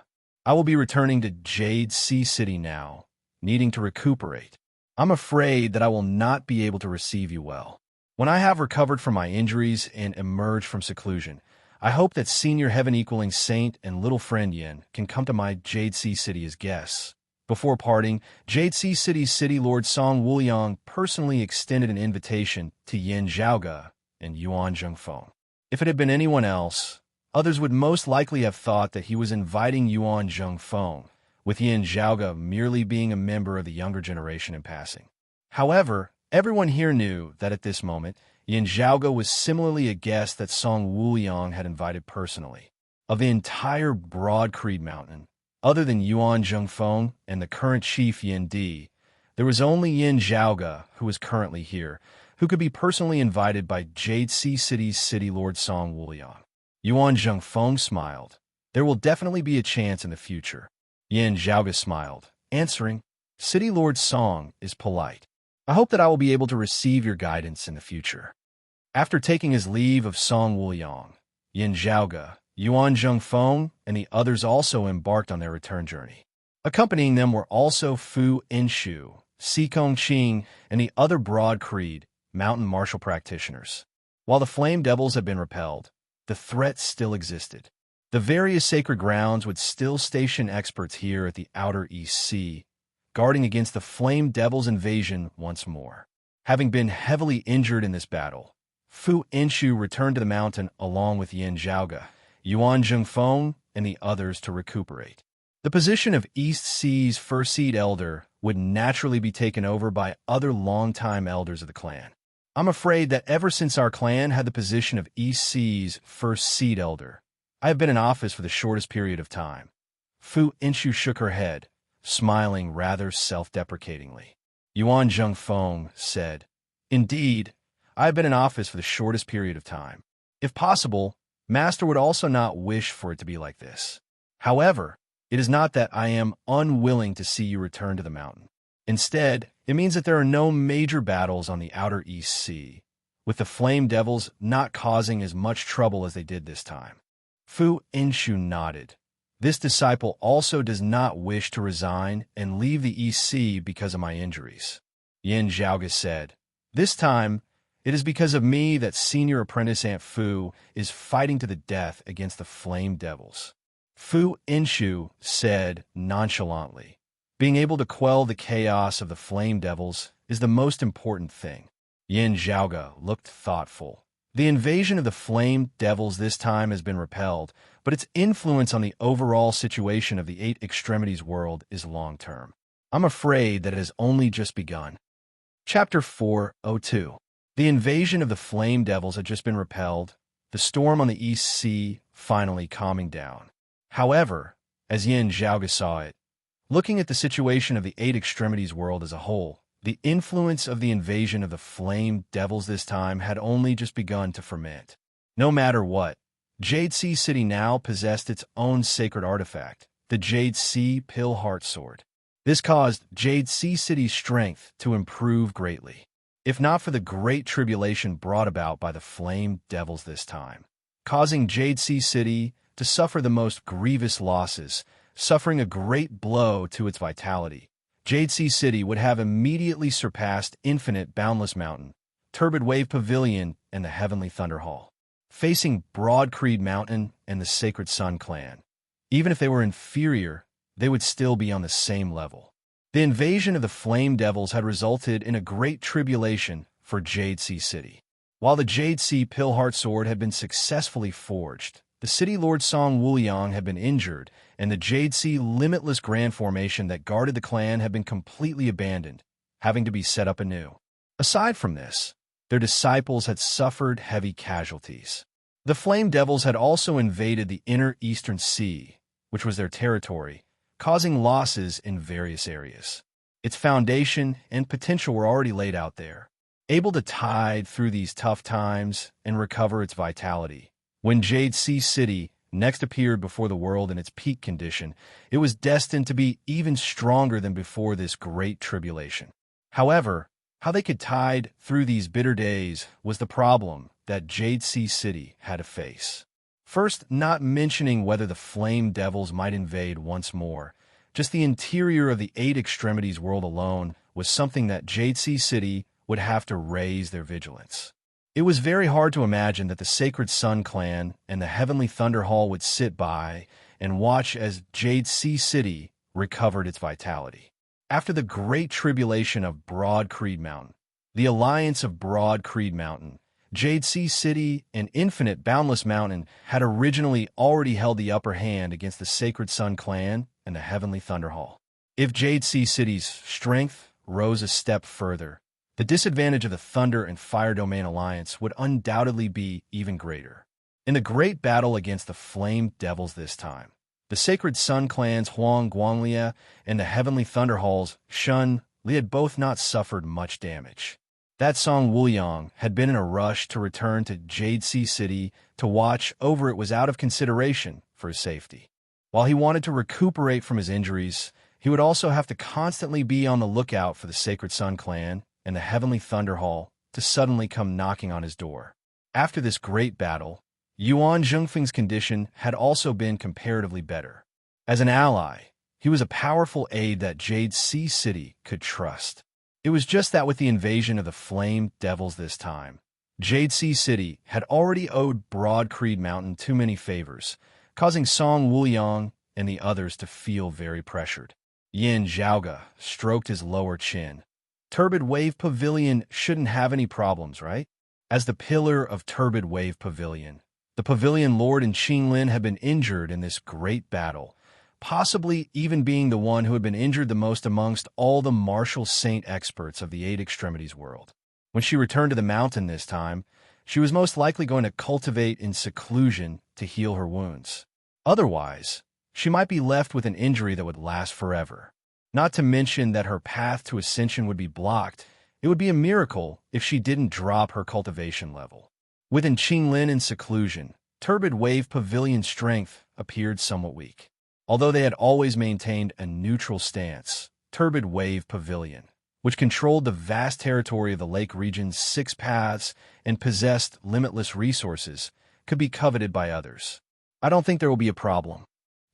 I will be returning to Jade Sea City now, needing to recuperate. I'm afraid that I will not be able to receive you well. When I have recovered from my injuries and emerged from seclusion, I hope that Senior Heaven-equaling Saint and Little Friend Yin can come to my Jade Sea City as guests. Before parting, Jade Sea City's City Lord Song Wuliang personally extended an invitation to Yin Zhaoge and Yuan Zhengfeng. If it had been anyone else, others would most likely have thought that he was inviting Yuan Zhengfeng, with Yin Zhaoge merely being a member of the younger generation in passing. However, everyone here knew that at this moment, Yin Zhaoge was similarly a guest that Song Wuliang had invited personally. Of the entire Broad Creed Mountain, other than Yuan Zhengfeng and the current chief Yin Di, there was only Yin Zhaoge, who was currently here, who could be personally invited by Jade Sea City's City Lord Song Wuliang. Yuan Zhengfeng smiled. There will definitely be a chance in the future. Yin Zhaoge smiled, answering, City Lord Song is polite. I hope that I will be able to receive your guidance in the future. After taking his leave of Song Wuliang, Yin Zhaoge, Yuan Zhengfeng, and the others also embarked on their return journey. Accompanying them were also Fu Inshu, Si Kongqing, and the other Broad Creed mountain martial practitioners. While the Flame Devils had been repelled, the threat still existed. The various sacred grounds would still station experts here at the Outer East Sea, guarding against the Flame Devils' invasion once more. Having been heavily injured in this battle, Fu Inshu returned to the mountain along with Yin Zhaoge, Yuan Zhengfeng, and the others to recuperate. The position of East Sea's First Seed Elder would naturally be taken over by other longtime elders of the clan. I'm afraid that ever since our clan had the position of East Sea's First Seed Elder, I have been in office for the shortest period of time. Fu Inshu shook her head, smiling rather self-deprecatingly. Yuan Zhengfeng said, Indeed, I have been in office for the shortest period of time. If possible, Master would also not wish for it to be like this. However, it is not that I am unwilling to see you return to the mountain. Instead, it means that there are no major battles on the Outer East Sea, with the Flame Devils not causing as much trouble as they did this time. Fu Inshu nodded. This disciple also does not wish to resign and leave the East Sea because of my injuries. Yin Zhaoge said, This time, it is because of me that Senior Apprentice Aunt Fu is fighting to the death against the Flame Devils. Fu Inshu said nonchalantly, Being able to quell the chaos of the Flame Devils is the most important thing. Yin Zhaoge looked thoughtful. The invasion of the Flame Devils this time has been repelled, but its influence on the overall situation of the Eight Extremities world is long-term. I'm afraid that it has only just begun. Chapter 402. The invasion of the Flame Devils had just been repelled, the storm on the East Sea finally calming down. However, as Yin Zhaoge saw it, looking at the situation of the Eight Extremities world as a whole, the influence of the invasion of the Flame Devils this time had only just begun to ferment. No matter what, Jade Sea City now possessed its own sacred artifact, the Jade Sea Pill Heart Sword. This caused Jade Sea City's strength to improve greatly, if not for the great tribulation brought about by the Flame Devils this time, causing Jade Sea City to suffer the most grievous losses. suffering a great blow to its vitality. Jade Sea City would have immediately surpassed Infinite Boundless Mountain, Turbid Wave Pavilion, and the Heavenly Thunder Hall, facing Broad Creed Mountain and the Sacred Sun Clan. Even if they were inferior, they would still be on the same level. The invasion of the Flame Devils had resulted in a great tribulation for Jade Sea City. While the Jade Sea Pillheart Sword had been successfully forged, the City Lord Song Wuliang had been injured, and the Jade Sea Limitless Grand Formation that guarded the clan had been completely abandoned, having to be set up anew. Aside from this, their disciples had suffered heavy casualties. The Flame Devils had also invaded the inner Eastern Sea, which was their territory, causing losses in various areas. Its foundation and potential were already laid out there, able to tide through these tough times and recover its vitality. When Jade Sea City next appeared before the world in its peak condition, it was destined to be even stronger than before this great tribulation. However, how they could tide through these bitter days was the problem that Jade Sea City had to face. First, not mentioning whether the Flame Devils might invade once more, just the interior of the Eight Extremities world alone was something that Jade Sea City would have to raise their vigilance. It was very hard to imagine that the Sacred Sun Clan and the Heavenly Thunder Hall would sit by and watch as Jade Sea City recovered its vitality. After the great tribulation of Broad Creed Mountain, the alliance of Broad Creed Mountain, Jade Sea City, and Infinite Boundless Mountain had originally already held the upper hand against the Sacred Sun Clan and the Heavenly Thunder Hall. If Jade Sea City's strength rose a step further, the disadvantage of the Thunder and Fire Domain Alliance would undoubtedly be even greater. In the great battle against the Flame Devils this time, the Sacred Sun Clans Huang Guanglia and the Heavenly Thunder Halls Shun Li had both not suffered much damage. That Song Wuliang had been in a rush to return to Jade Sea City to watch over it was out of consideration for his safety. While he wanted to recuperate from his injuries, he would also have to constantly be on the lookout for the Sacred Sun Clan and the Heavenly Thunder Hall to suddenly come knocking on his door. After this great battle, Yuan Zhengfeng's condition had also been comparatively better. As an ally, he was a powerful aide that Jade Sea City could trust. It was just that with the invasion of the Flame Devils this time, Jade Sea City had already owed Broad Creed Mountain too many favors, causing Song Wuliang and the others to feel very pressured. Yin Zhaoge stroked his lower chin. Turbid Wave Pavilion shouldn't have any problems, right? As the pillar of Turbid Wave Pavilion, the Pavilion Lord and Qinglin had been injured in this great battle, possibly even being the one who had been injured the most amongst all the martial saint experts of the Eight Extremities world. When she returned to the mountain this time, she was most likely going to cultivate in seclusion to heal her wounds. Otherwise, she might be left with an injury that would last forever. Not to mention that her path to ascension would be blocked. It would be a miracle if she didn't drop her cultivation level. Within Qinglin in seclusion, Turbid Wave Pavilion strength appeared somewhat weak. Although they had always maintained a neutral stance, Turbid Wave Pavilion, which controlled the vast territory of the lake region's 6 paths and possessed limitless resources, could be coveted by others. I don't think there will be a problem,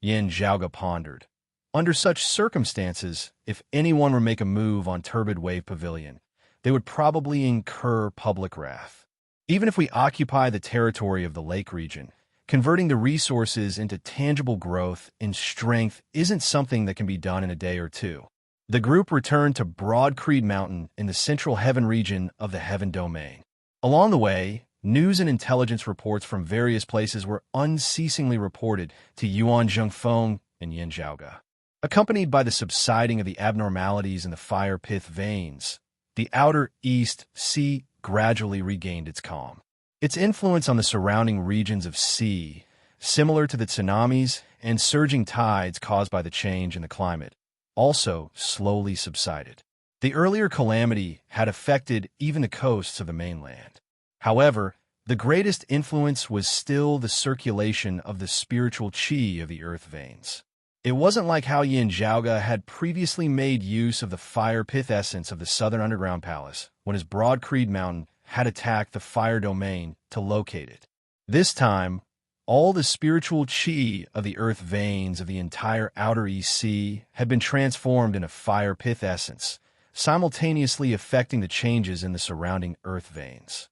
Yin Zhaoge pondered. Under such circumstances, if anyone were to make a move on Turbid Wave Pavilion, they would probably incur public wrath. Even if we occupy the territory of the lake region, converting the resources into tangible growth and strength isn't something that can be done in a day or two. The group returned to Broad Creed Mountain in the central heaven region of the Heaven Domain. Along the way, news and intelligence reports from various places were unceasingly reported to Yuan Zhengfeng and Yin Zhaoge. Accompanied by the subsiding of the abnormalities in the fire pith veins, the outer East Sea gradually regained its calm. Its influence on the surrounding regions of sea, similar to the tsunamis and surging tides caused by the change in the climate, also slowly subsided. The earlier calamity had affected even the coasts of the mainland. However, the greatest influence was still the circulation of the spiritual qi of the earth veins. It wasn't like how Yin Zhaoge had previously made use of the fire pith essence of the Southern Underground Palace when his Broad Creed Mountain had attacked the fire domain to locate it. This time, All the spiritual chi of the earth veins of the entire outer East Sea had been transformed into fire pith essence, simultaneously affecting the changes in the surrounding earth veins.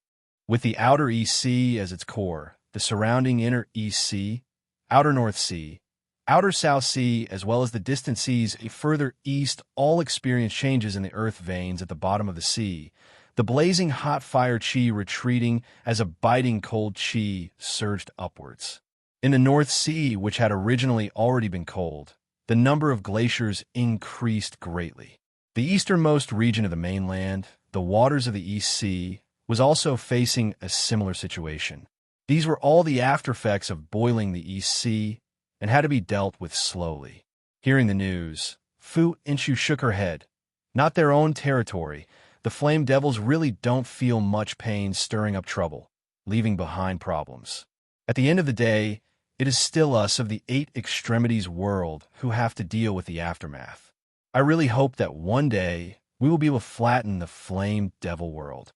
With the outer East Sea as its core, the surrounding inner East Sea, outer North Sea, outer South Sea, as well as the distant seas further east all experienced changes in the earth veins at the bottom of the sea, the blazing hot fire chi retreating as a biting cold chi surged upwards. In the North Sea, which had originally already been cold, the number of glaciers increased greatly. The easternmost region of the mainland, the waters of the East Sea, was also facing a similar situation. These were all the aftereffects of boiling the East Sea and had to be dealt with slowly. Hearing the news, Fu Inshu shook her head. Not their own territory, the flame devils really don't feel much pain stirring up trouble, leaving behind problems. At the end of the day, it is still us of the 8 extremities world who have to deal with the aftermath. I really hope that one day we will be able to flatten the flame devil world.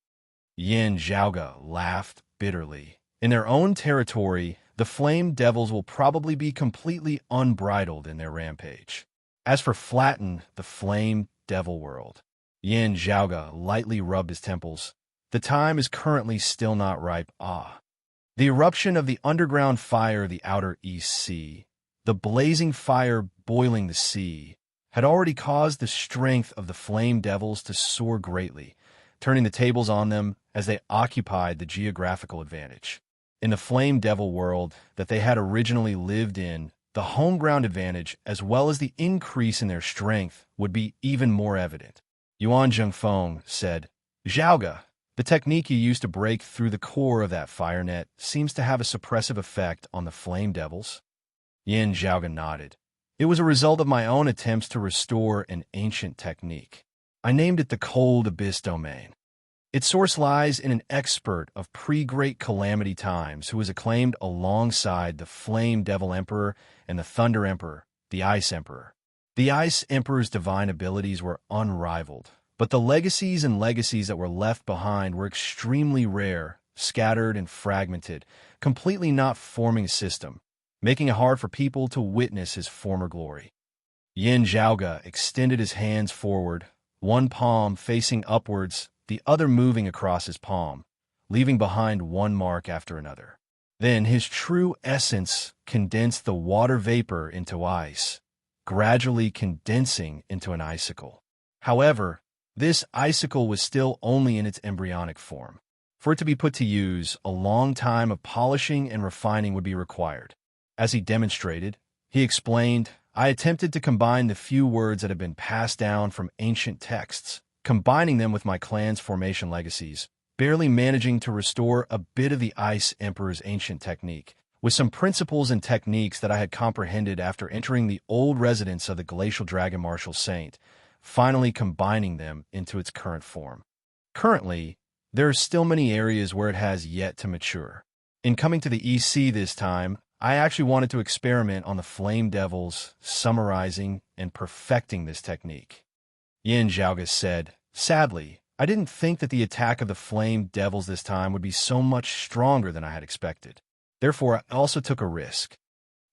Yin Zhaoge laughed bitterly. In their own territory, the flame devils will probably be completely unbridled in their rampage. As for flatten the flame devil world, Yin Zhaoge lightly rubbed his temples. The time is currently still not ripe. The eruption of the underground fire of the outer East Sea, the blazing fire boiling the sea, had already caused the strength of the flame devils to soar greatly, turning the tables on them as they occupied the geographical advantage. In the flame devil world that they had originally lived in, the home ground advantage as well as the increase in their strength would be even more evident. Yuan Zhengfeng said, "Zhaoge, the technique you used to break through the core of that fire net seems to have a suppressive effect on the flame devils." Yin Zhaoge nodded. "It was a result of my own attempts to restore an ancient technique. I named it the Cold Abyss Domain. Its source lies in an expert of pre-Great Calamity times who was acclaimed alongside the Flame Devil Emperor and the Thunder Emperor, the Ice Emperor. The Ice Emperor's divine abilities were unrivaled, but the legacies that were left behind were extremely rare, scattered and fragmented, completely not forming a system, making it hard for people to witness his former glory." Yin Zhaoge extended his hands forward, one palm facing upwards, the other moving across his palm, leaving behind one mark after another. Then his true essence condensed the water vapor into ice, gradually condensing into an icicle. However, this icicle was still only in its embryonic form. For it to be put to use, a long time of polishing and refining would be required. As he demonstrated, he explained, "I attempted to combine the few words that had been passed down from ancient texts, combining them with my clan's formation legacies, barely managing to restore a bit of the Ice Emperor's ancient technique, with some principles and techniques that I had comprehended after entering the old residence of the Glacial Dragon Martial Saint, finally combining them into its current form. Currently, there are still many areas where it has yet to mature. In coming to the EC this time, I actually wanted to experiment on the Flame Devils, summarizing and perfecting this technique." Yin Zhaoge said, "Sadly, I didn't think that the attack of the Flame Devils this time would be so much stronger than I had expected. Therefore, I also took a risk."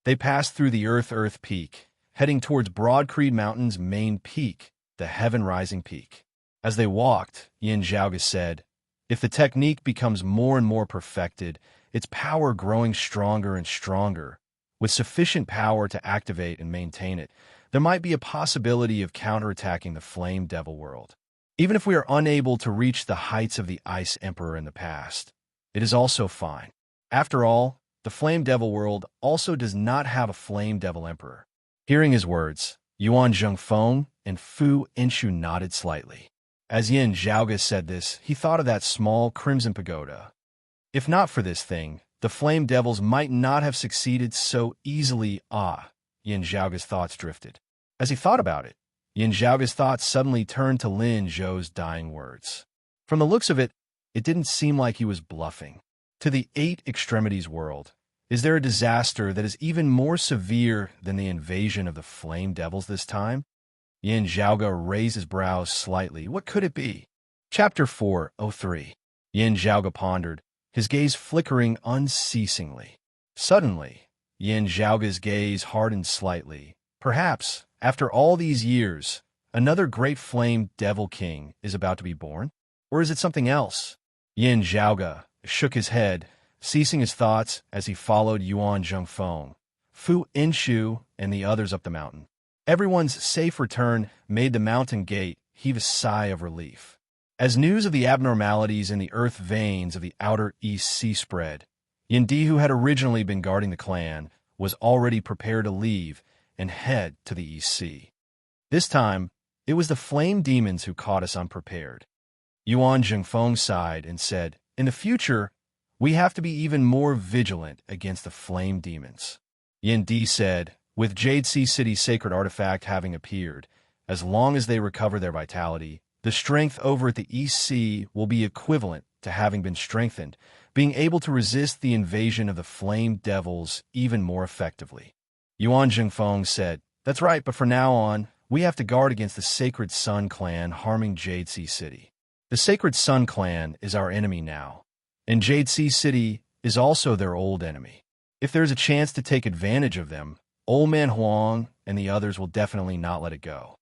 They passed through the Earth Peak, heading towards Broad Creed Mountain's main peak, the Heaven Rising Peak. As they walked, Yin Zhaoge said, "If the technique becomes more and more perfected, its power growing stronger and stronger, with sufficient power to activate and maintain it, there might be a possibility of counterattacking the Flame Devil world. Even if we are unable to reach the heights of the Ice Emperor in the past, it is also fine. After all, the Flame Devil world also does not have a Flame Devil Emperor." Hearing his words, Yuan Zhengfeng and Fu Inshu nodded slightly. As Yin Zhaoge said this, he thought of that small crimson pagoda. If not for this thing, the Flame Devils might not have succeeded so easily. Yin Zhaoge's thoughts drifted. As he thought about it, Yin Zhaoge's thoughts suddenly turned to Lin Zhou's dying words. From the looks of it, it didn't seem like he was bluffing. To the 8 extremities world, is there a disaster that is even more severe than the invasion of the Flame Devils this time? Yin Zhaoge raised his brows slightly. What could it be? Chapter 4:03. Yin Zhaoge pondered, his gaze flickering unceasingly. Suddenly, Yin Zhaoga's gaze hardened slightly. Perhaps, after all these years, another great flame devil king is about to be born? Or is it something else? Yin Zhaoga shook his head, ceasing his thoughts as he followed Yuan Zhengfeng, Fu Inshu, and the others up the mountain. Everyone's safe return made the mountain gate heave a sigh of relief. As news of the abnormalities in the earth veins of the outer East Sea spread, Yindi, who had originally been guarding the clan, was already prepared to leave and head to the East Sea. This time, it was the flame demons who caught us unprepared. Yuan Zhengfeng sighed and said, "In the future, we have to be even more vigilant against the flame demons." Yindi said, "With Jade Sea City's sacred artifact having appeared, as long as they recover their vitality, the strength over at the East Sea will be equivalent to having been strengthened, being able to resist the invasion of the flame devils even more effectively." Yuan Zhengfeng said, "That's right, but from now on, we have to guard against the Sacred Sun clan harming Jade Sea City. The Sacred Sun clan is our enemy now, and Jade Sea City is also their old enemy. If there's a chance to take advantage of them, Old Man Huang and the others will definitely not let it go."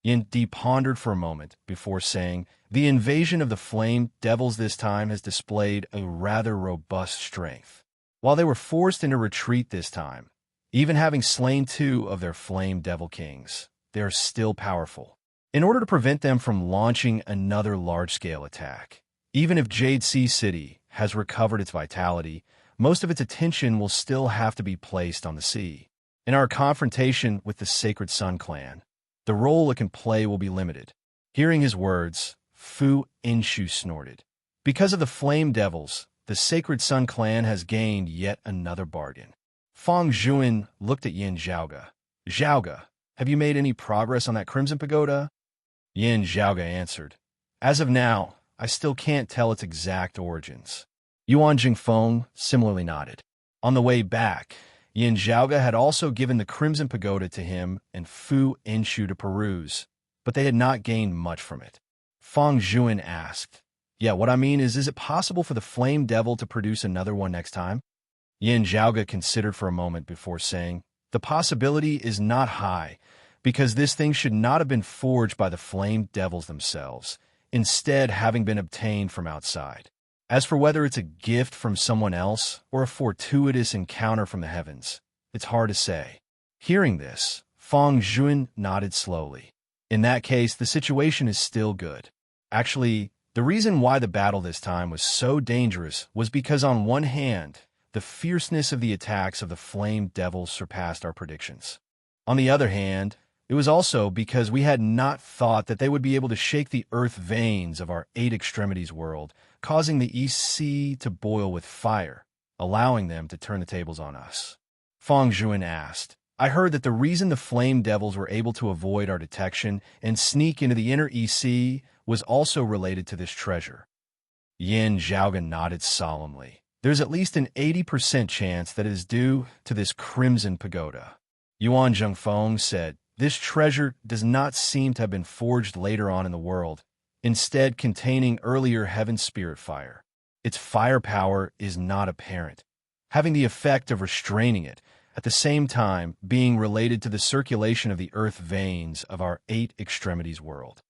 Yin Di pondered for a moment before saying, "The invasion of the flame devils this time has displayed a rather robust strength. While they were forced into retreat this time, even having slain 2 of their flame devil kings, they are still powerful. In order to prevent them from launching another large-scale attack, even if Jade Sea City has recovered its vitality, most of its attention will still have to be placed on the sea. In our confrontation with the Sacred Sun clan, the role it can play will be limited." Hearing his words, Fu Inshu snorted. Because of the flame devils, the Sacred Sun clan has gained yet another bargain. Fang Zhuan looked at Yin Zhaoga. "Zhaoga, have you made any progress on that Crimson Pagoda?" Yin Zhaoga answered, "As of now, I still can't tell its exact origins." Yuan Jingfeng similarly nodded. On the way back, Yin Zhaoga had also given the Crimson Pagoda to him and Fu Inshu to peruse, but they had not gained much from it. Fang Zhuan asked, "Yeah, what I mean is it possible for the Flame Devil to produce another one next time?" Yin Zhaoga considered for a moment before saying, "The possibility is not high, because this thing should not have been forged by the Flame Devils themselves, instead having been obtained from outside. As for whether it's a gift from someone else or a fortuitous encounter from the heavens, it's hard to say." Hearing this, Fang Zhuan nodded slowly. "In that case, the situation is still good. Actually, the reason why the battle this time was so dangerous was because on one hand, the fierceness of the attacks of the Flame Devils surpassed our predictions. On the other hand, it was also because we had not thought that they would be able to shake the earth veins of our 8 extremities world, causing the East Sea to boil with fire, allowing them to turn the tables on us." Fang Zhuan asked, "I heard that the reason the Flame Devils were able to avoid our detection and sneak into the inner East Sea was also related to this treasure." Yin Zhaoga nodded solemnly. "There's at least an 80% chance that it is due to this Crimson Pagoda." Yuan Zhengfeng said, "This treasure does not seem to have been forged later on in the world, instead containing earlier heaven spirit fire. Its firepower is not apparent, having the effect of restraining it, at the same time being related to the circulation of the earth veins of our 8 extremities world.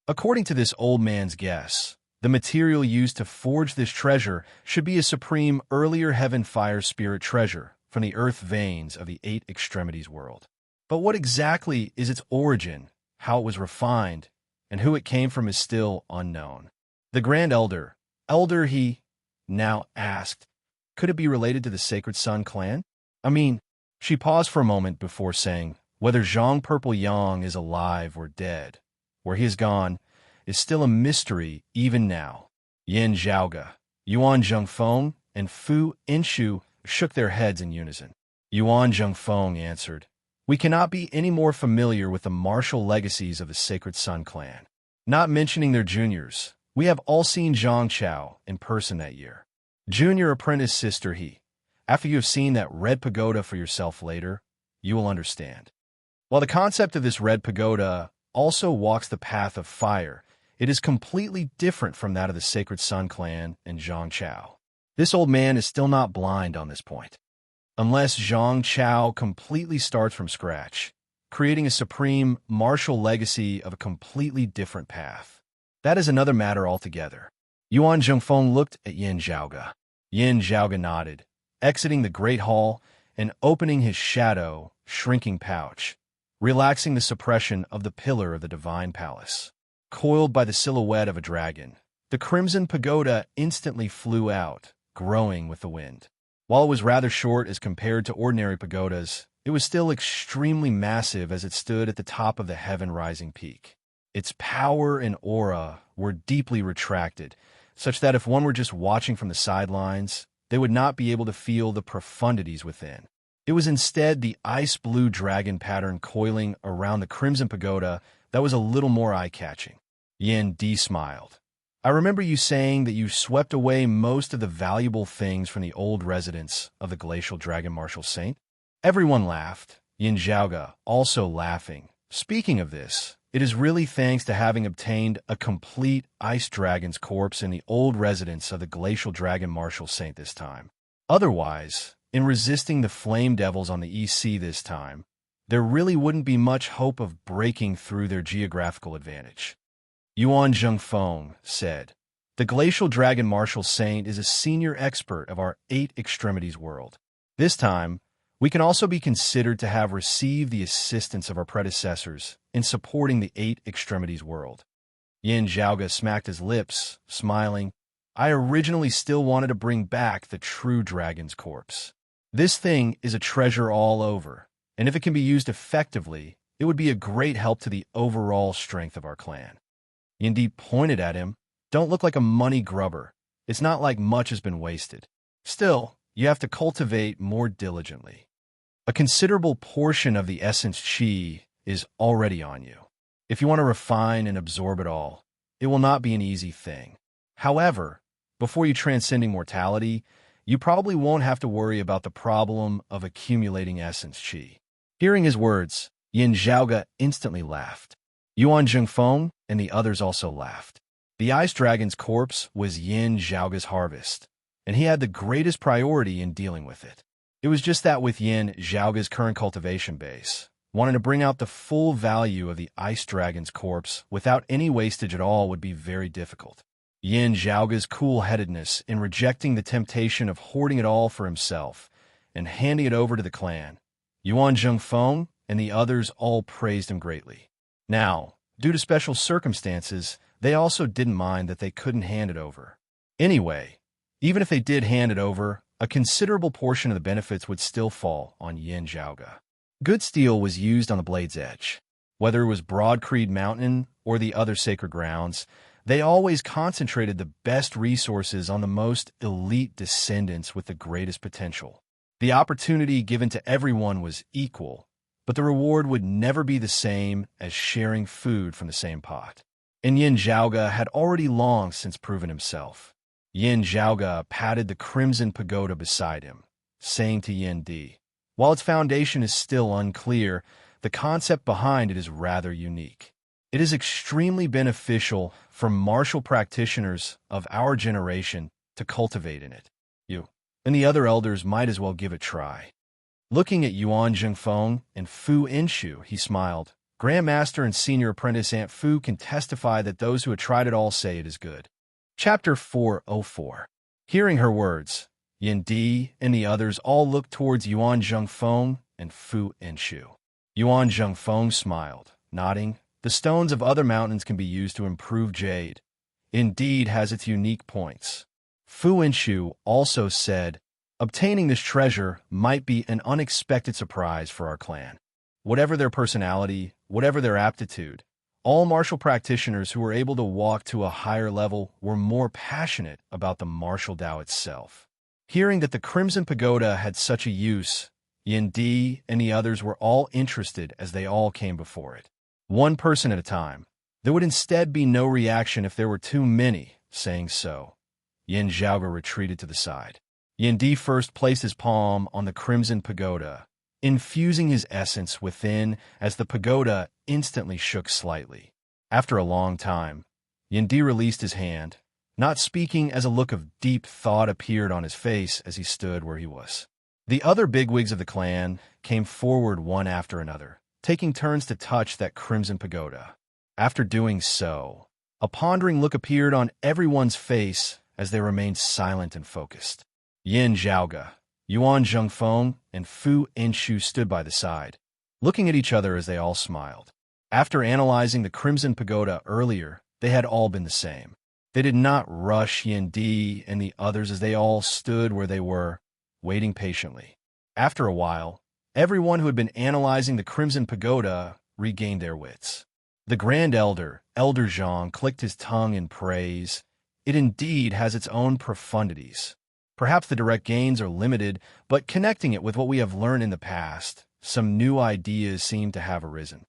According to this old man's guess, the material used to forge this treasure should be a supreme earlier heaven fire spirit treasure from the earth veins of the 8 extremities world. But what exactly is its origin, how it was refined, and who it came from is still unknown. The Grand Elder, he now asked, could it be related to the Sacred Sun clan? I mean," she paused for a moment before saying, "whether Zhang Purple Yang is alive or dead, where he has gone, is still a mystery even now." Yin Zhaoga, Yuan Zhengfeng, and Fu Inshu shook their heads in unison. Yuan Zhengfeng answered, "We cannot be any more familiar with the martial legacies of the Sacred Sun clan. Not mentioning their juniors, we have all seen Zhang Chao in person that year. Junior apprentice sister he. After you have seen that red pagoda for yourself later, you will understand. While the concept of this red pagoda also walks the path of fire, it is completely different from that of the Sacred Sun clan and Zhang Chao. This old man is still not blind on this point." unless Zhang Chao completely starts from scratch, creating a supreme martial legacy of a completely different path. That is another matter altogether. Yuan Zhengfeng looked at Yin Zhaoge. Yin Zhaoge nodded, exiting the great hall and opening his shadow, shrinking pouch, relaxing the suppression of the pillar of the divine palace. Coiled by the silhouette of a dragon, the crimson pagoda instantly flew out, growing with the wind. While it was rather short as compared to ordinary pagodas, it was still extremely massive as it stood at the top of the heaven-rising peak. Its power and aura were deeply retracted, such that if one were just watching from the sidelines, they would not be able to feel the profundities within. It was instead the ice-blue dragon pattern coiling around the crimson pagoda that was a little more eye-catching. Yin Di smiled. I remember you saying that you swept away most of the valuable things from the old residence of the glacial dragon martial saint. Everyone laughed, Yin Zhaoge also laughing. Speaking of this, it is really thanks to having obtained a complete ice dragon's corpse in the old residence of the glacial dragon martial saint this time. Otherwise, in resisting the flame devils on the EC this time, there really wouldn't be much hope of breaking through their geographical advantage. Yuan Zhengfeng said, "The glacial dragon martial saint is a senior expert of our 8 extremities world. This time, we can also be considered to have received the assistance of our predecessors in supporting the 8 extremities world." Yin Zhaoge smacked his lips, smiling. I originally still wanted to bring back the true dragon's corpse. This thing is a treasure all over, and if it can be used effectively, it would be a great help to the overall strength of our clan. Yindi pointed at him. Don't look like a money grubber. It's not like much has been wasted. Still, you have to cultivate more diligently. A considerable portion of the essence chi is already on you. If you want to refine and absorb it all, it will not be an easy thing. However, before you transcend immortality, you probably won't have to worry about the problem of accumulating essence chi. Hearing his words, Yin Zhaoge instantly laughed. Yuan Zhengfeng and the others also laughed. The ice dragon's corpse was Yin Zhaoge's harvest, and he had the greatest priority in dealing with it. It was just that with Yin Zhaoge's current cultivation base, wanting to bring out the full value of the ice dragon's corpse without any wastage at all would be very difficult. Yin Zhaoge's cool-headedness in rejecting the temptation of hoarding it all for himself and handing it over to the clan, Yuan Zhengfeng and the others all praised him greatly. Now, due to special circumstances, they also didn't mind that they couldn't hand it over. Anyway, even if they did hand it over, a considerable portion of the benefits would still fall on Yin Zhaoge. Good steel was used on the blade's edge. Whether it was Broad Creed Mountain or the other sacred grounds, they always concentrated the best resources on the most elite descendants with the greatest potential. The opportunity given to everyone was equal, but the reward would never be the same as sharing food from the same pot. And Yin Zhaoge had already long since proven himself. Yin Zhaoge patted the crimson pagoda beside him, saying to Yin Di, "While its foundation is still unclear, the concept behind it is rather unique. It is extremely beneficial for martial practitioners of our generation to cultivate in it. You and the other elders might as well give it a try." Looking at Yuan Zhengfeng and Fu Inshu, he smiled. Grandmaster and Senior Apprentice Aunt Fu can testify that those who have tried it all say it is good. Chapter 404. Hearing her words, Yin Di and the others all looked towards Yuan Zhengfeng and Fu Inshu. Yuan Zhengfeng smiled, nodding. The stones of other mountains can be used to improve jade. Indeed has its unique points. Fu Inshu also said, obtaining this treasure might be an unexpected surprise for our clan. Whatever their personality, whatever their aptitude, all martial practitioners who were able to walk to a higher level were more passionate about the martial Tao itself. Hearing that the Crimson Pagoda had such a use, Yin Di and the others were all interested as they all came before it. One person at a time. There would instead be no reaction if there were too many saying so. Yin Zhaoge retreated to the side. Yin Di first placed his palm on the Crimson Pagoda, infusing his essence within as the pagoda instantly shook slightly. After a long time, Yin Di released his hand, not speaking as a look of deep thought appeared on his face as he stood where he was. The other bigwigs of the clan came forward one after another, taking turns to touch that crimson pagoda. After doing so, a pondering look appeared on everyone's face as they remained silent and focused. Yin Zhaoge, Yuan Zhengfeng, and Fu Inshu stood by the side, looking at each other as they all smiled. After analyzing the crimson pagoda earlier, they had all been the same. They did not rush Yin Di and the others as they all stood where they were, waiting patiently. After a while, everyone who had been analyzing the crimson pagoda regained their wits. The Grand Elder, Elder Zhang, clicked his tongue in praise. It indeed has its own profundities. Perhaps the direct gains are limited, but connecting it with what we have learned in the past, some new ideas seem to have arisen.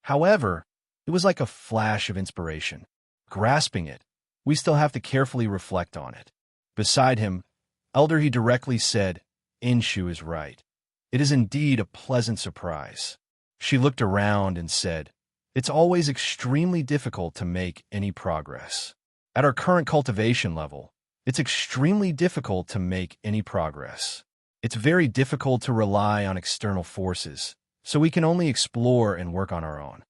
However, it was like a flash of inspiration. Grasping it, we still have to carefully reflect on it. Beside him, Elder He directly said, Inshu is right. It is indeed a pleasant surprise. She looked around and said, it's always extremely difficult to make any progress. At our current cultivation level, it's extremely difficult to make any progress. It's very difficult to rely on external forces, so we can only explore and work on our own.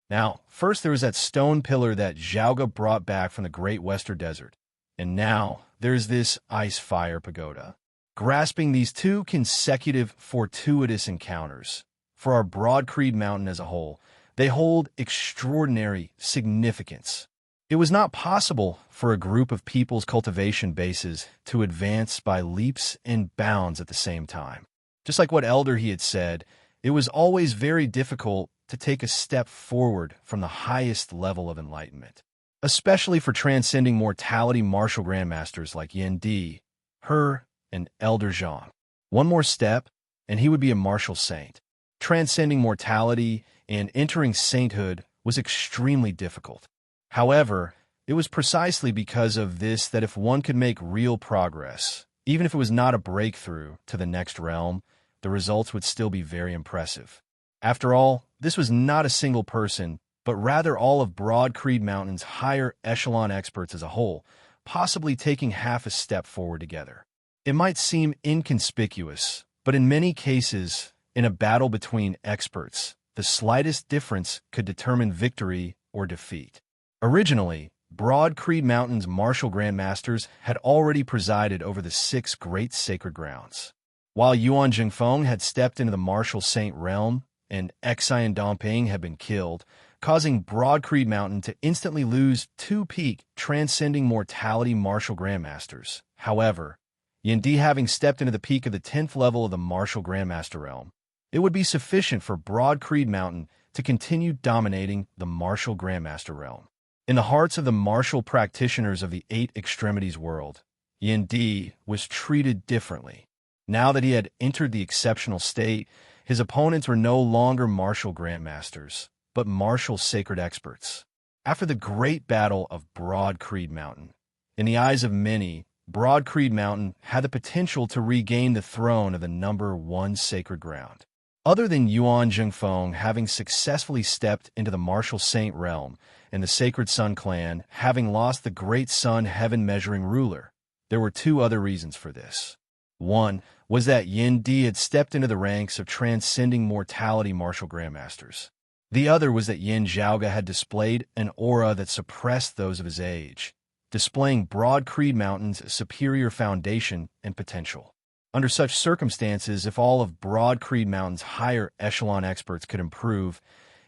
Now, first there was that stone pillar that Zhaoge brought back from the Great Western Desert, and now there's this ice-fire pagoda. Grasping these two consecutive fortuitous encounters, for our Broad Creed Mountain as a whole, they hold extraordinary significance. It was not possible for a group of people's cultivation bases to advance by leaps and bounds at the same time. Just like what Elder He had said, it was always very difficult to take a step forward from the highest level of enlightenment, especially for transcending mortality martial grandmasters like Yin Di, Her, and Elder Zhang. One more step, and he would be a martial saint. Transcending mortality and entering sainthood was extremely difficult. However, it was precisely because of this that if one could make real progress, even if it was not a breakthrough to the next realm, the results would still be very impressive. After all, this was not a single person, but rather all of Broad Creed Mountain's higher echelon experts as a whole, possibly taking half a step forward together. It might seem inconspicuous, but in many cases, in a battle between experts, the slightest difference could determine victory or defeat. Originally, Broad Creed Mountain's martial grandmasters had already presided over the 6 great sacred grounds. While Yuan Zhengfeng had stepped into the martial saint realm, and Xian Dongping had been killed, causing Broad Creed Mountain to instantly lose 2 peak transcending mortality martial grandmasters. However, Yin Di having stepped into the peak of the 10th level of the martial grandmaster realm, it would be sufficient for Broad Creed Mountain to continue dominating the martial grandmaster realm. In the hearts of the martial practitioners of the 8 extremities world, Yin Di was treated differently. Now that he had entered the exceptional state, his opponents were no longer martial grandmasters, but martial sacred experts. After the great battle of Broad Creed Mountain, in the eyes of many, Broad Creed Mountain had the potential to regain the throne of the number 1 sacred ground. Other than Yuan Zhengfeng having successfully stepped into the martial saint realm and the Sacred Sun clan having lost the great sun heaven-measuring ruler, there were 2 other reasons for this. One was that Yin Di had stepped into the ranks of transcending mortality martial grandmasters. The other was that Yin Zhaoge had displayed an aura that suppressed those of his age, displaying Broad Creed Mountain's superior foundation and potential. Under such circumstances, if all of Broad Creed Mountain's higher echelon experts could improve,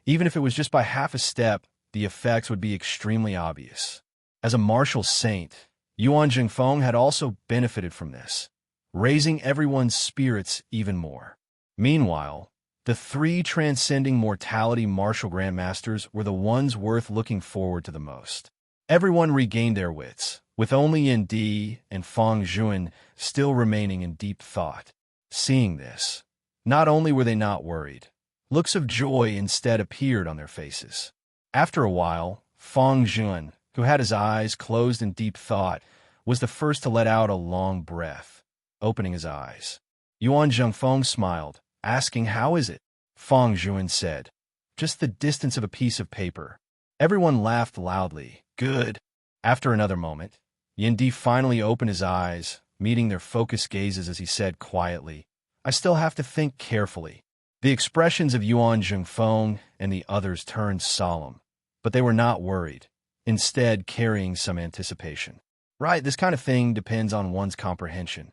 even if it was just by half a step, the effects would be extremely obvious. As a martial saint, Yuan Zhengfeng had also benefited from this, raising everyone's spirits even more. Meanwhile, the 3 transcending mortality martial grandmasters were the ones worth looking forward to the most. Everyone regained their wits, with only Yin Di and Fang Zhuan still remaining in deep thought. Seeing this, not only were they not worried, looks of joy instead appeared on their faces. After a while, Fang Zhuan, who had his eyes closed in deep thought, was the first to let out a long breath, opening his eyes. Yuan Zhengfeng smiled, asking, "How is it?" Fang Zhuan said, "Just the distance of a piece of paper." Everyone laughed loudly. "Good." After another moment, Yin Di finally opened his eyes, meeting their focused gazes as he said quietly, I still have to think carefully. The expressions of Yuan Zhengfeng and the others turned solemn, but they were not worried, instead carrying some anticipation. Right, this kind of thing depends on one's comprehension.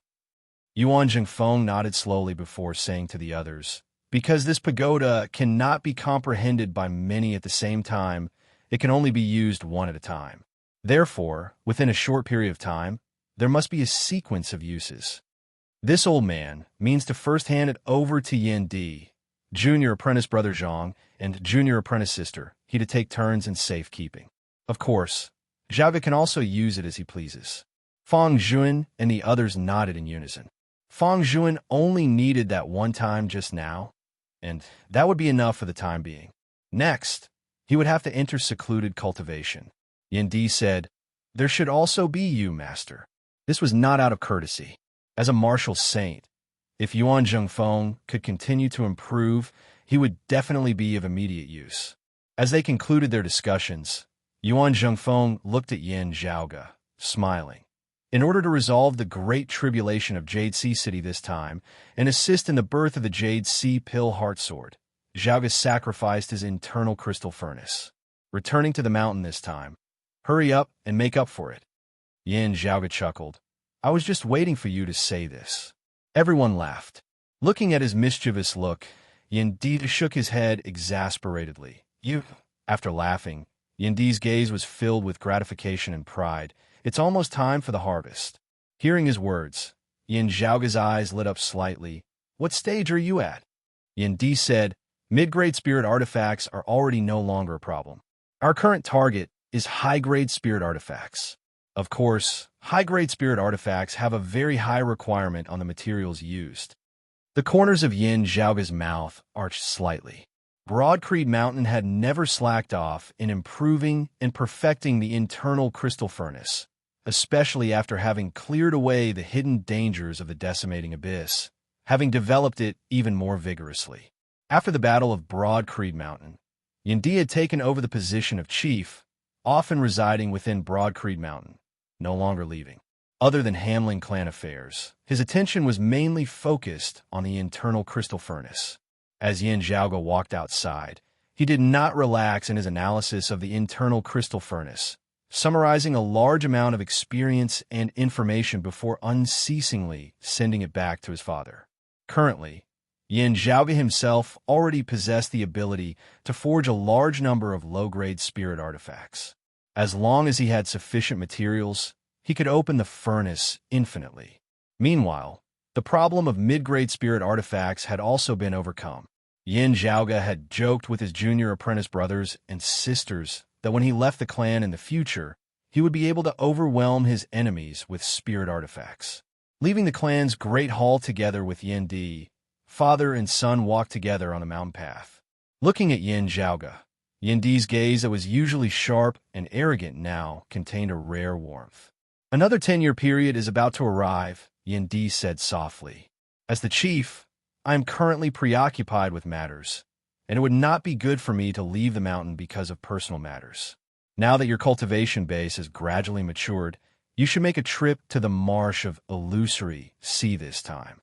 Yuan Zhengfeng nodded slowly before saying to the others, because this pagoda cannot be comprehended by many at the same time, it can only be used one at a time. Therefore, within a short period of time, there must be a sequence of uses. This old man means to first hand it over to Yin Di, junior apprentice brother Zhang, and junior apprentice sister, he to take turns in safekeeping. Of course, Zhao Ge can also use it as he pleases. Fang Zhuan and the others nodded in unison. Fang Zhuan only needed that one time just now, and that would be enough for the time being. Next, he would have to enter secluded cultivation. Yin Di said, "There should also be you, master." This was not out of courtesy. As a martial saint, if Yuan Zhengfeng could continue to improve, he would definitely be of immediate use. As they concluded their discussions, Yuan Zhengfeng looked at Yin Zhaoge, smiling. In order to resolve the great tribulation of Jade Sea City this time and assist in the birth of the Jade Sea Pill Heart Sword, Zhao Ge sacrificed his internal crystal furnace. Returning to the mountain this time, hurry up and make up for it. Yin Zhaoge chuckled. I was just waiting for you to say this. Everyone laughed. Looking at his mischievous look, Yin Di shook his head exasperatedly. You... After laughing, Yin Di's gaze was filled with gratification and pride. It's almost time for the harvest. Hearing his words, Yin Zhaoge's eyes lit up slightly. What stage are you at? Yin Di said, mid-grade spirit artifacts are already no longer a problem. Our current target is high-grade spirit artifacts. Of course, high-grade spirit artifacts have a very high requirement on the materials used. The corners of Yin Zhaoge's mouth arched slightly. Broadcreed Mountain had never slacked off in improving and perfecting the internal crystal furnace, especially after having cleared away the hidden dangers of the decimating abyss, having developed it even more vigorously. After the Battle of Broadcreed Mountain, Yin Di had taken over the position of chief, often residing within Broadcreed Mountain, no longer leaving. Other than handling clan affairs, his attention was mainly focused on the internal crystal furnace. As Yin Zhaoge walked outside, he did not relax in his analysis of the internal crystal furnace, summarizing a large amount of experience and information before unceasingly sending it back to his father. Currently, Yin Zhaoge himself already possessed the ability to forge a large number of low-grade spirit artifacts. As long as he had sufficient materials, he could open the furnace infinitely. Meanwhile, the problem of mid-grade spirit artifacts had also been overcome. Yin Zhaoge had joked with his junior apprentice brothers and sisters that when he left the clan in the future, he would be able to overwhelm his enemies with spirit artifacts. Leaving the clan's great hall together with Yin Di, father and son walked together on the mountain path. Looking at Yin Zhaoge, Yin Di's gaze that was usually sharp and arrogant now contained a rare warmth. Another 10-year period is about to arrive, Yin Di said softly. As the chief, I am currently preoccupied with matters, and it would not be good for me to leave the mountain because of personal matters. Now that your cultivation base has gradually matured, you should make a trip to the marsh of illusory sea this time.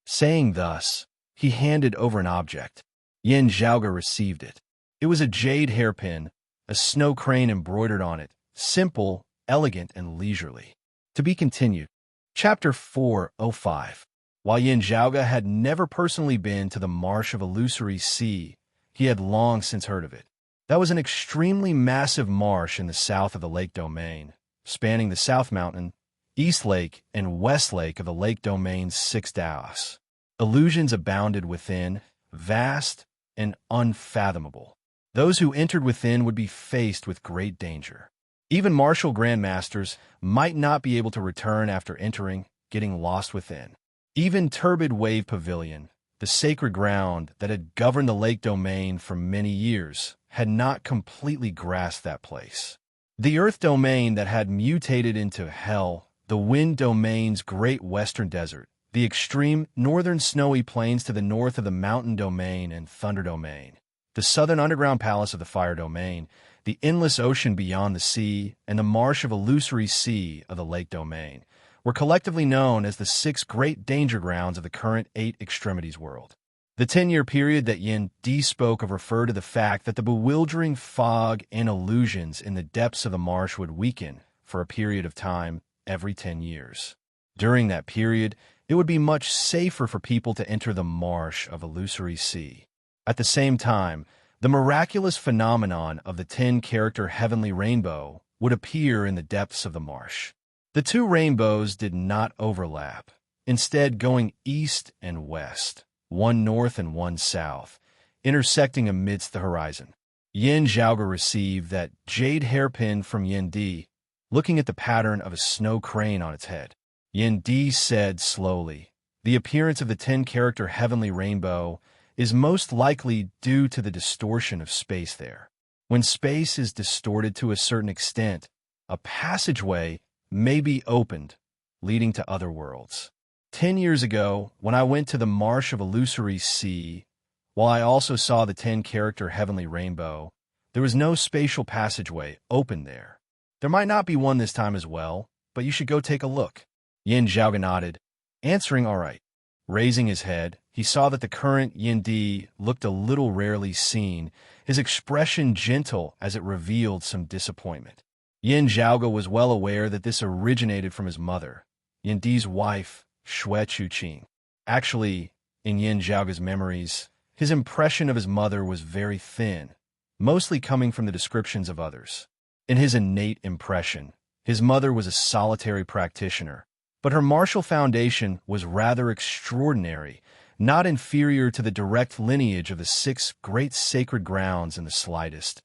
Saying thus, he handed over an object. Yin Zhaoge received it. It was a jade hairpin, a snow crane embroidered on it, simple, elegant, and leisurely. To be continued. Chapter 405. While Yin Zhaoge had never personally been to the Marsh of Illusory Sea, he had long since heard of it. That was an extremely massive marsh in the south of the lake domain, spanning the South Mountain, East Lake, and West Lake of the lake domain's 6 daos. Illusions abounded within, vast and unfathomable. Those who entered within would be faced with great danger. Even martial grandmasters might not be able to return after entering, getting lost within. Even Turbid Wave Pavilion, the sacred ground that had governed the lake domain for many years, had not completely grasped that place. The earth domain that had mutated into hell, the wind domain's great western desert, the extreme northern snowy plains to the north of the mountain domain and thunder domain, the southern underground palace of the fire domain, the endless ocean beyond the sea, and the marsh of illusory sea of the lake domain, were collectively known as the 6 great danger grounds of the current 8 extremities world. The 10-year period that Yin Di spoke of referred to the fact that the bewildering fog and illusions in the depths of the marsh would weaken for a period of time every 10 years. During that period, it would be much safer for people to enter the marsh of illusory sea. At the same time, the miraculous phenomenon of the 10-character heavenly rainbow would appear in the depths of the marsh. The 2 rainbows did not overlap, instead going east and west, one north and one south, intersecting amidst the horizon. Yin Zhaoge received that jade hairpin from Yin Di, looking at the pattern of a snow crane on its head. Yin Di said slowly, "The appearance of the 10-character heavenly rainbow is most likely due to the distortion of space there. When space is distorted to a certain extent, a passageway may be opened, leading to other worlds. 10 years ago, when I went to the Marsh of Illusory Sea, while I also saw the 10-character heavenly rainbow, there was no spatial passageway open there. There might not be one this time as well, but you should go take a look." Yin Zhaoge nodded, answering all right. Raising his head, he saw that the current Yin Di looked a little rarely seen, his expression gentle as it revealed some disappointment. Yin Zhaoge was well aware that this originated from his mother, Yin Di's wife, Shui Chuqing. Actually, in Yin Zhaoge's memories, his impression of his mother was very thin, mostly coming from the descriptions of others. In his innate impression, his mother was a solitary practitioner, but her martial foundation was rather extraordinary, not inferior to the direct lineage of the 6 great sacred grounds in the slightest,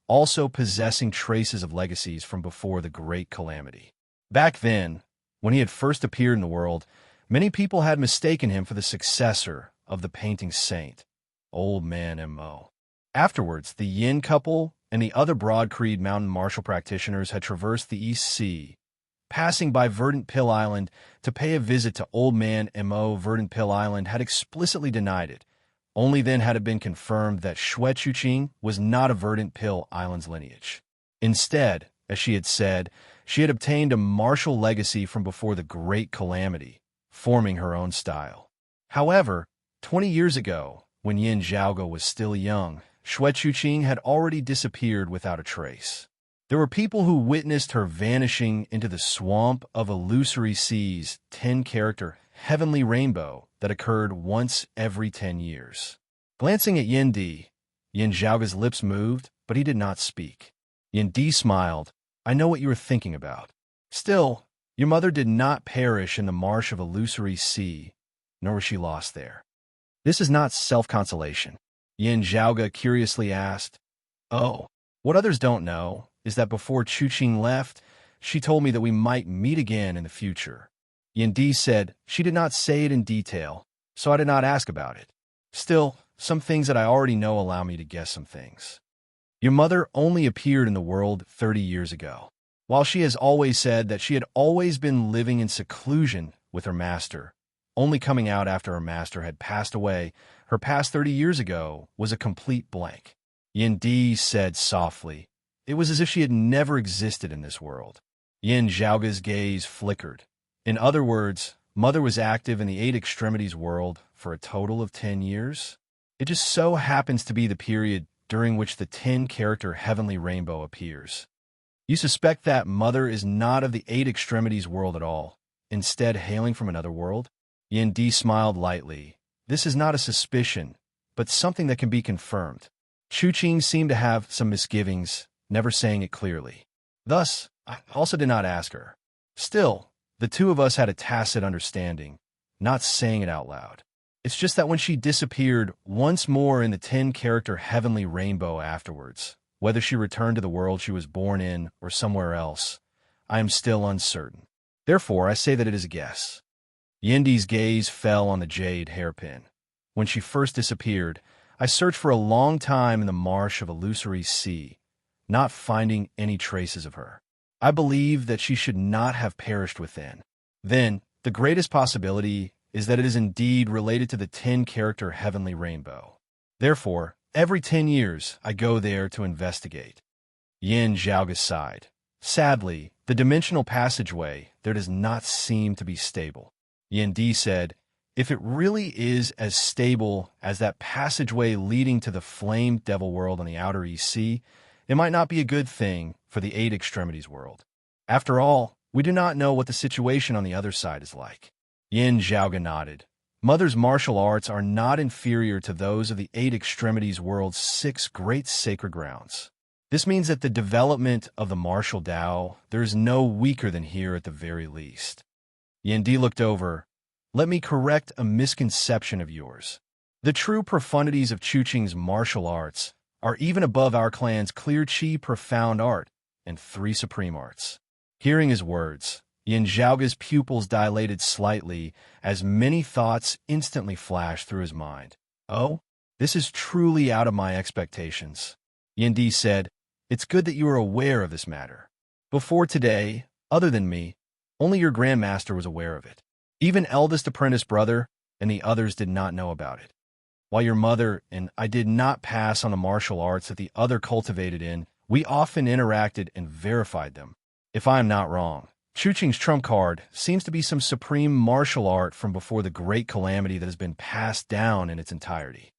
also possessing traces of legacies from before the Great Calamity. Back then, when he had first appeared in the world, many people had mistaken him for the successor of the painting saint, Old Man Mo. Afterwards, the Yin couple and the other Broad Creed mountain martial practitioners had traversed the East Sea, passing by Verdant Pill Island to pay a visit to Old Man Mo. Verdant Pill Island had explicitly denied it. Only then had it been confirmed that Shui Chuqing was not of Verdant Pill Island's lineage. Instead, as she had said, she had obtained a martial legacy from before the Great Calamity, forming her own style. However, 20 years ago, when Yin Zhaoge was still young, Shui Chuqing had already disappeared without a trace. There were people who witnessed her vanishing into the swamp of Illusory Sea's 10-character heavenly rainbow that occurred once every 10 years. Glancing at Yin Di, Yin Zhaoge's lips moved, but he did not speak. Yin Di smiled. "I know what you are thinking about. Still, your mother did not perish in the marsh of Illusory Sea, nor was she lost there. This is not self-consolation." Yin Zhaoge curiously asked, "Oh, what others don't know is that before Chuqing left, she told me that we might meet again in the future." Yin Di said she did not say it in detail, so I did not ask about it. Still, some things that I already know allow me to guess some things. Your mother only appeared in the world 30 years ago. While she has always said that she had always been living in seclusion with her master, only coming out after her master had passed away, her past 30 years ago was a complete blank. Yin Di said softly, it was as if she had never existed in this world. Yin Zhaoge's gaze flickered. In other words, Mother was active in the 8 extremities world for a total of 10 years? It just so happens to be the period during which the 10-character heavenly rainbow appears. You suspect that Mother is not of the 8 extremities world at all, instead hailing from another world? Yin Di smiled lightly. This is not a suspicion, but something that can be confirmed. Chuqing seemed to have some misgivings, never saying it clearly. Thus, I also did not ask her. Still, the two of us had a tacit understanding, not saying it out loud. It's just that when she disappeared once more in the 10-character heavenly rainbow afterwards, whether she returned to the world she was born in or somewhere else, I am still uncertain. Therefore, I say that it is a guess. Yin Di's gaze fell on the jade hairpin. When she first disappeared, I searched for a long time in the marsh of Illusory Sea, not finding any traces of her. I believe that she should not have perished within. Then, the greatest possibility is that it is indeed related to the 10-character heavenly rainbow. Therefore, every 10 years, I go there to investigate. Yin Zhaoge sighed. Sadly, The dimensional passageway there does not seem to be stable. Yin Di said, if it really is as stable as that passageway leading to the flame devil world on the outer East Sea, it might not be a good thing for the Eight Extremities world. After all, we do not know what the situation on the other side is like. Yin Zhaoga nodded. Mother's martial arts are not inferior to those of the Eight Extremities world's 6 great sacred grounds. This means that the development of the martial Dao, there is no weaker than here at the very least. Yin Di looked over. Let me correct a misconception of yours. The true profundities of Chuqing's martial arts are even above our clan's clear chi profound art and 3 supreme arts. Hearing his words, Yin Zhaoga's pupils dilated slightly as many thoughts instantly flashed through his mind. Oh, this is truly out of my expectations. Yin Di said, it's good that you are aware of this matter. Before today, other than me, only your grandmaster was aware of it. Even eldest apprentice brother and the others did not know about it. While your mother and I did not pass on the martial arts that the other cultivated in, we often interacted and verified them. If I am not wrong, Chuqing's trump card seems to be some supreme martial art from before the Great Calamity that has been passed down in its entirety.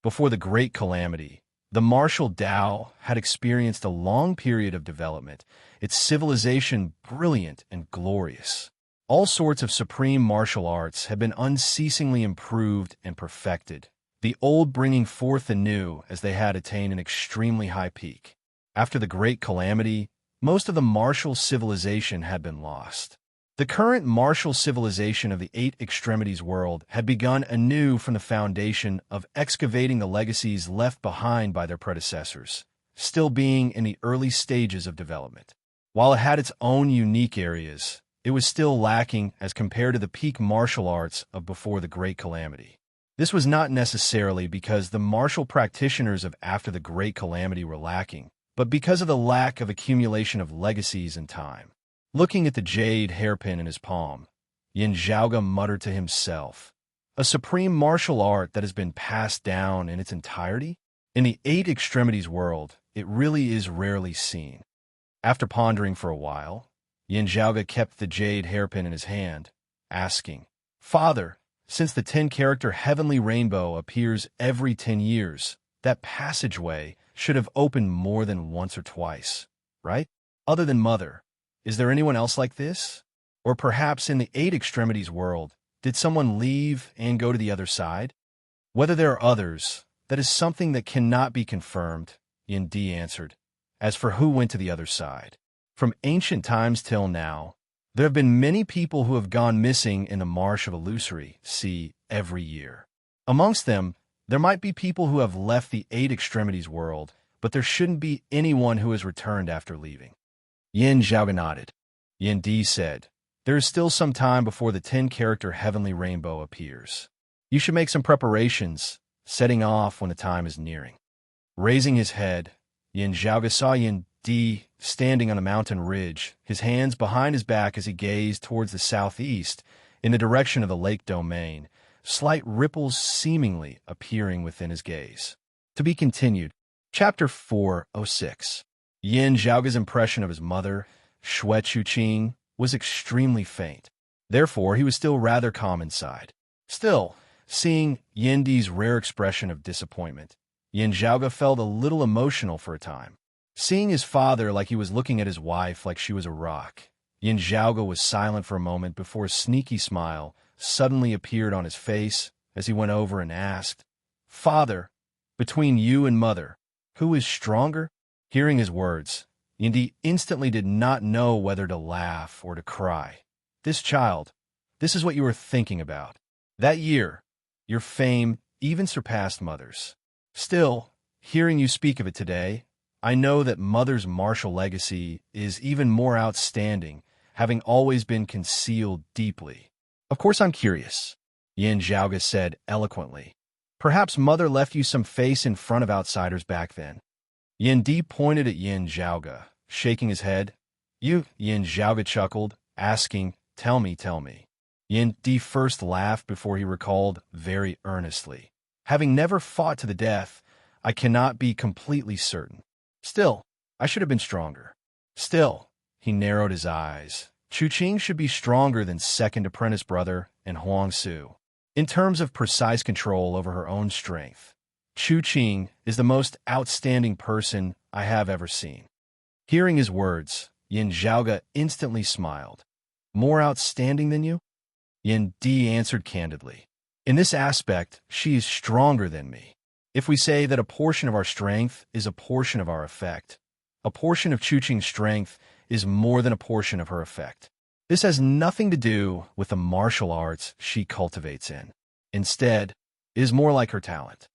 Before the Great Calamity, the martial Dao had experienced a long period of development, its civilization brilliant and glorious. All sorts of supreme martial arts have been unceasingly improved and perfected, the old bringing forth the new as they had attained an extremely high peak. After the Great Calamity, most of the martial civilization had been lost. The current martial civilization of the Eight Extremities world had begun anew from the foundation of excavating the legacies left behind by their predecessors, still being in the early stages of development. While it had its own unique areas, it was still lacking as compared to the peak martial arts of before the Great Calamity. This was not necessarily because the martial practitioners of after the Great Calamity were lacking, but because of the lack of accumulation of legacies and time. Looking at the jade hairpin in his palm, Yin Zhaoga muttered to himself, a supreme martial art that has been passed down in its entirety? In the Eight Extremities world, it really is rarely seen. After pondering for a while, Yin Zhaoga kept the jade hairpin in his hand, asking, Father, since the 10-character heavenly rainbow appears every 10 years, that passageway should have opened more than once or twice, right? Other than Mother, is there anyone else like this? Or perhaps in the Eight Extremities world, did someone leave and go to the other side? Whether there are others, that is something that cannot be confirmed, Yin Di answered. As for who went to the other side, from ancient times till now, there have been many people who have gone missing in the Marsh of Illusory Sea every year. Amongst them, there might be people who have left the Eight Extremities world, but there shouldn't be anyone who has returned after leaving. Yin Zhaoga nodded. Yin Di said, there is still some time before the 10-character heavenly rainbow appears. You should make some preparations, setting off when the time is nearing. Raising his head, Yin Zhaoga saw Yin Di standing on a mountain ridge, his hands behind his back as he gazed towards the southeast in the direction of the lake domain, slight ripples seemingly appearing within his gaze. To be continued. Chapter 406. Yin Zhaoga's impression of his mother, Shui Chuqing, was extremely faint. Therefore, he was still rather calm inside. Still, seeing Yin Di's rare expression of disappointment, Yin Zhaoga felt a little emotional for a time. Seeing his father like he was looking at his wife like she was a rock, Yin Zhaoga was silent for a moment before a sneaky smile suddenly appeared on his face as he went over and asked, Father, between you and Mother, who is stronger? Hearing his words, Yin Di instantly did not know whether to laugh or to cry. This child, this is what you were thinking about. That year, your fame even surpassed Mother's. Still, hearing you speak of it today, I know that Mother's martial legacy is even more outstanding, having always been concealed deeply. Of course I'm curious, Yin Zhaoga said eloquently. Perhaps Mother left you some face in front of outsiders back then. Yin Di pointed at Yin Zhaoga, shaking his head. You, Yin Zhaoga chuckled, asking, Tell me. Yin Di first laughed before he recalled very earnestly. Having never fought to the death, I cannot be completely certain. Still, I should have been stronger. Still, he narrowed his eyes. Chu Qing should be stronger than second apprentice brother and Huang Su. In terms of precise control over her own strength, Chu Qing is the most outstanding person I have ever seen. Hearing his words, Yin Zhaoge instantly smiled. More outstanding than you? Yin Di answered candidly. In this aspect, she is stronger than me. If we say that a portion of our strength is a portion of our effect, a portion of Chu Qing's strength is more than a portion of her effect. This has nothing to do with the martial arts she cultivates in. Instead, it is more like her talent.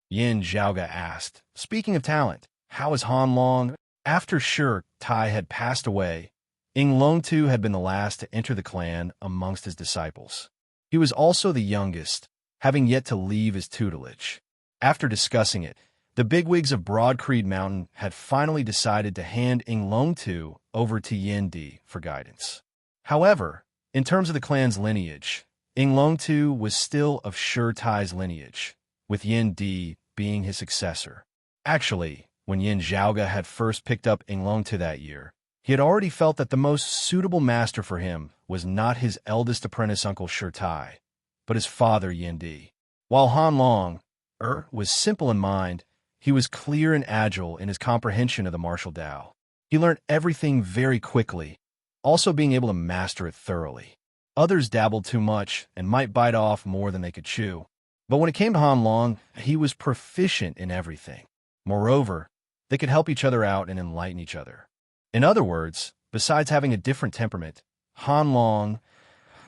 Yin Zhaoge asked, speaking of talent, how is Han Long? After Shi Tai had passed away, Ing Longtu had been the last to enter the clan amongst his disciples. He was also the youngest, having yet to leave his tutelage. After discussing it, the bigwigs of Broad Creed Mountain had finally decided to hand Ing Longtu over to Yin Di for guidance. However, in terms of the clan's lineage, Ing Longtu was still of Shi Tai's lineage, with Yin Di being his successor. Actually, when Yin Zhaoge had first picked up Ing Longtu that year, he had already felt that the most suitable master for him was not his eldest apprentice uncle Shi Tai, but his father Yin Di. While Han Long was simple in mind, he was clear and agile in his comprehension of the martial Tao. He learned everything very quickly, also being able to master it thoroughly. Others dabbled too much and might bite off more than they could chew. But when it came to Han Long, he was proficient in everything. Moreover, they could help each other out and enlighten each other. In other words, besides having a different temperament, Han Long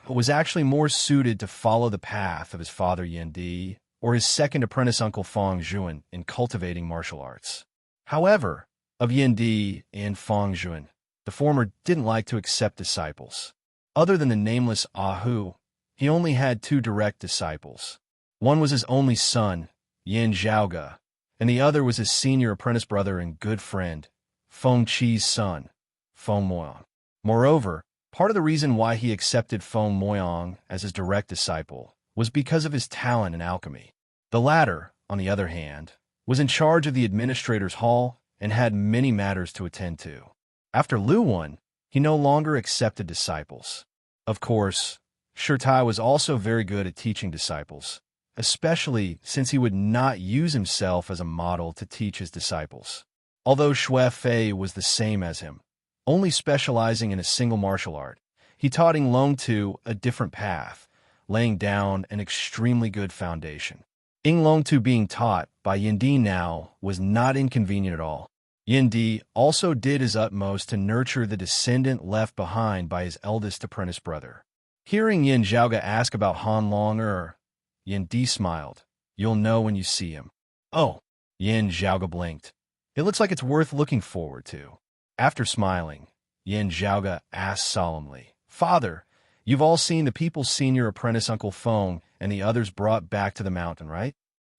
was actually more suited to follow the path of his father Yin Di or his second apprentice uncle Fang Zhuan in cultivating martial arts. However, of Yin Di and Fang Zhuan, the former didn't like to accept disciples. Other than the nameless Ahu, he only had two direct disciples. One was his only son, Yin Zhaoge, and the other was his senior apprentice brother and good friend, Feng Qi's son, Feng Moyang. Moreover, part of the reason why he accepted Feng Moyang as his direct disciple was because of his talent in alchemy. The latter, on the other hand, was in charge of the administrator's hall and had many matters to attend to. After Luwan, he no longer accepted disciples. Of course, Shi Tai was also very good at teaching disciples, especially since he would not use himself as a model to teach his disciples. Although Xue Fei was the same as him, only specializing in a single martial art, he taught Ing Longtu a different path, laying down an extremely good foundation. Ing Longtu being taught by Yin Di now was not inconvenient at all. Yin Di also did his utmost to nurture the descendant left behind by his eldest apprentice brother. Hearing Yin Zhaoge ask about Han Long Yin Di smiled. You'll know when you see him. Oh, Yin Zhaoge blinked. It looks like it's worth looking forward to. After smiling, Yin Zhaoge asked solemnly, Father, you've all seen the people's senior apprentice Uncle Feng and the others brought back to the mountain, right?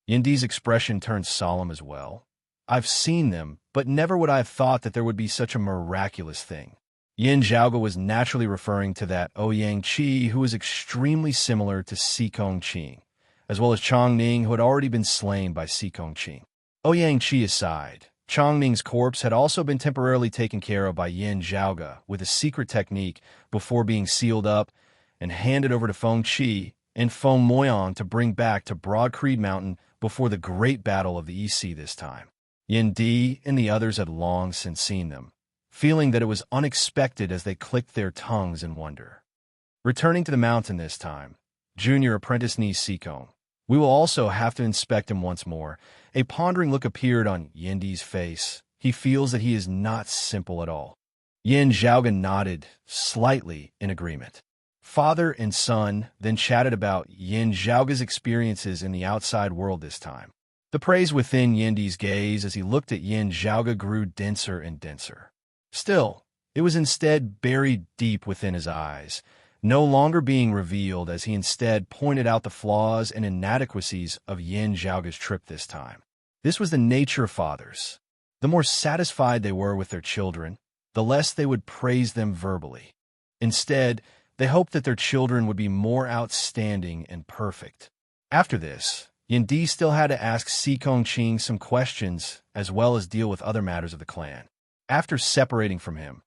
Yin Di's expression turned solemn as well. I've seen them, but never would I have thought that there would be such a miraculous thing. Yin Zhaoge was naturally referring to that Ouyang Qi who was extremely similar to Sikong Qing, as well as Chong Ning who had already been slain by Sikong Qing. Ouyang Qi aside, Chong Ning's corpse had also been temporarily taken care of by Yin Zhaoge with a secret technique before being sealed up and handed over to Feng Qi and Feng Moyang to bring back to Broad Creed Mountain before the great battle of the EC this time. Yin Di and the others had long since seen them, feeling that it was unexpected as they clicked their tongues in wonder. Returning to the mountain this time, Junior Apprentice Ni Sikong. We will also have to inspect him once more. A pondering look appeared on Yin Di's face. He feels that he is not simple at all. Yin Zhaoge nodded, slightly in agreement. Father and son then chatted about Yin Zhaoge's experiences in the outside world this time. The praise within Yin Di's gaze as he looked at Yin Zhaoge grew denser and denser. Still, it was instead buried deep within his eyes, no longer being revealed as he instead pointed out the flaws and inadequacies of Yin Zhaoge's trip this time. This was the nature of fathers. The more satisfied they were with their children, the less they would praise them verbally. Instead, they hoped that their children would be more outstanding and perfect. After this, Yin Di still had to ask Sikong Qing some questions as well as deal with other matters of the clan. After separating from him,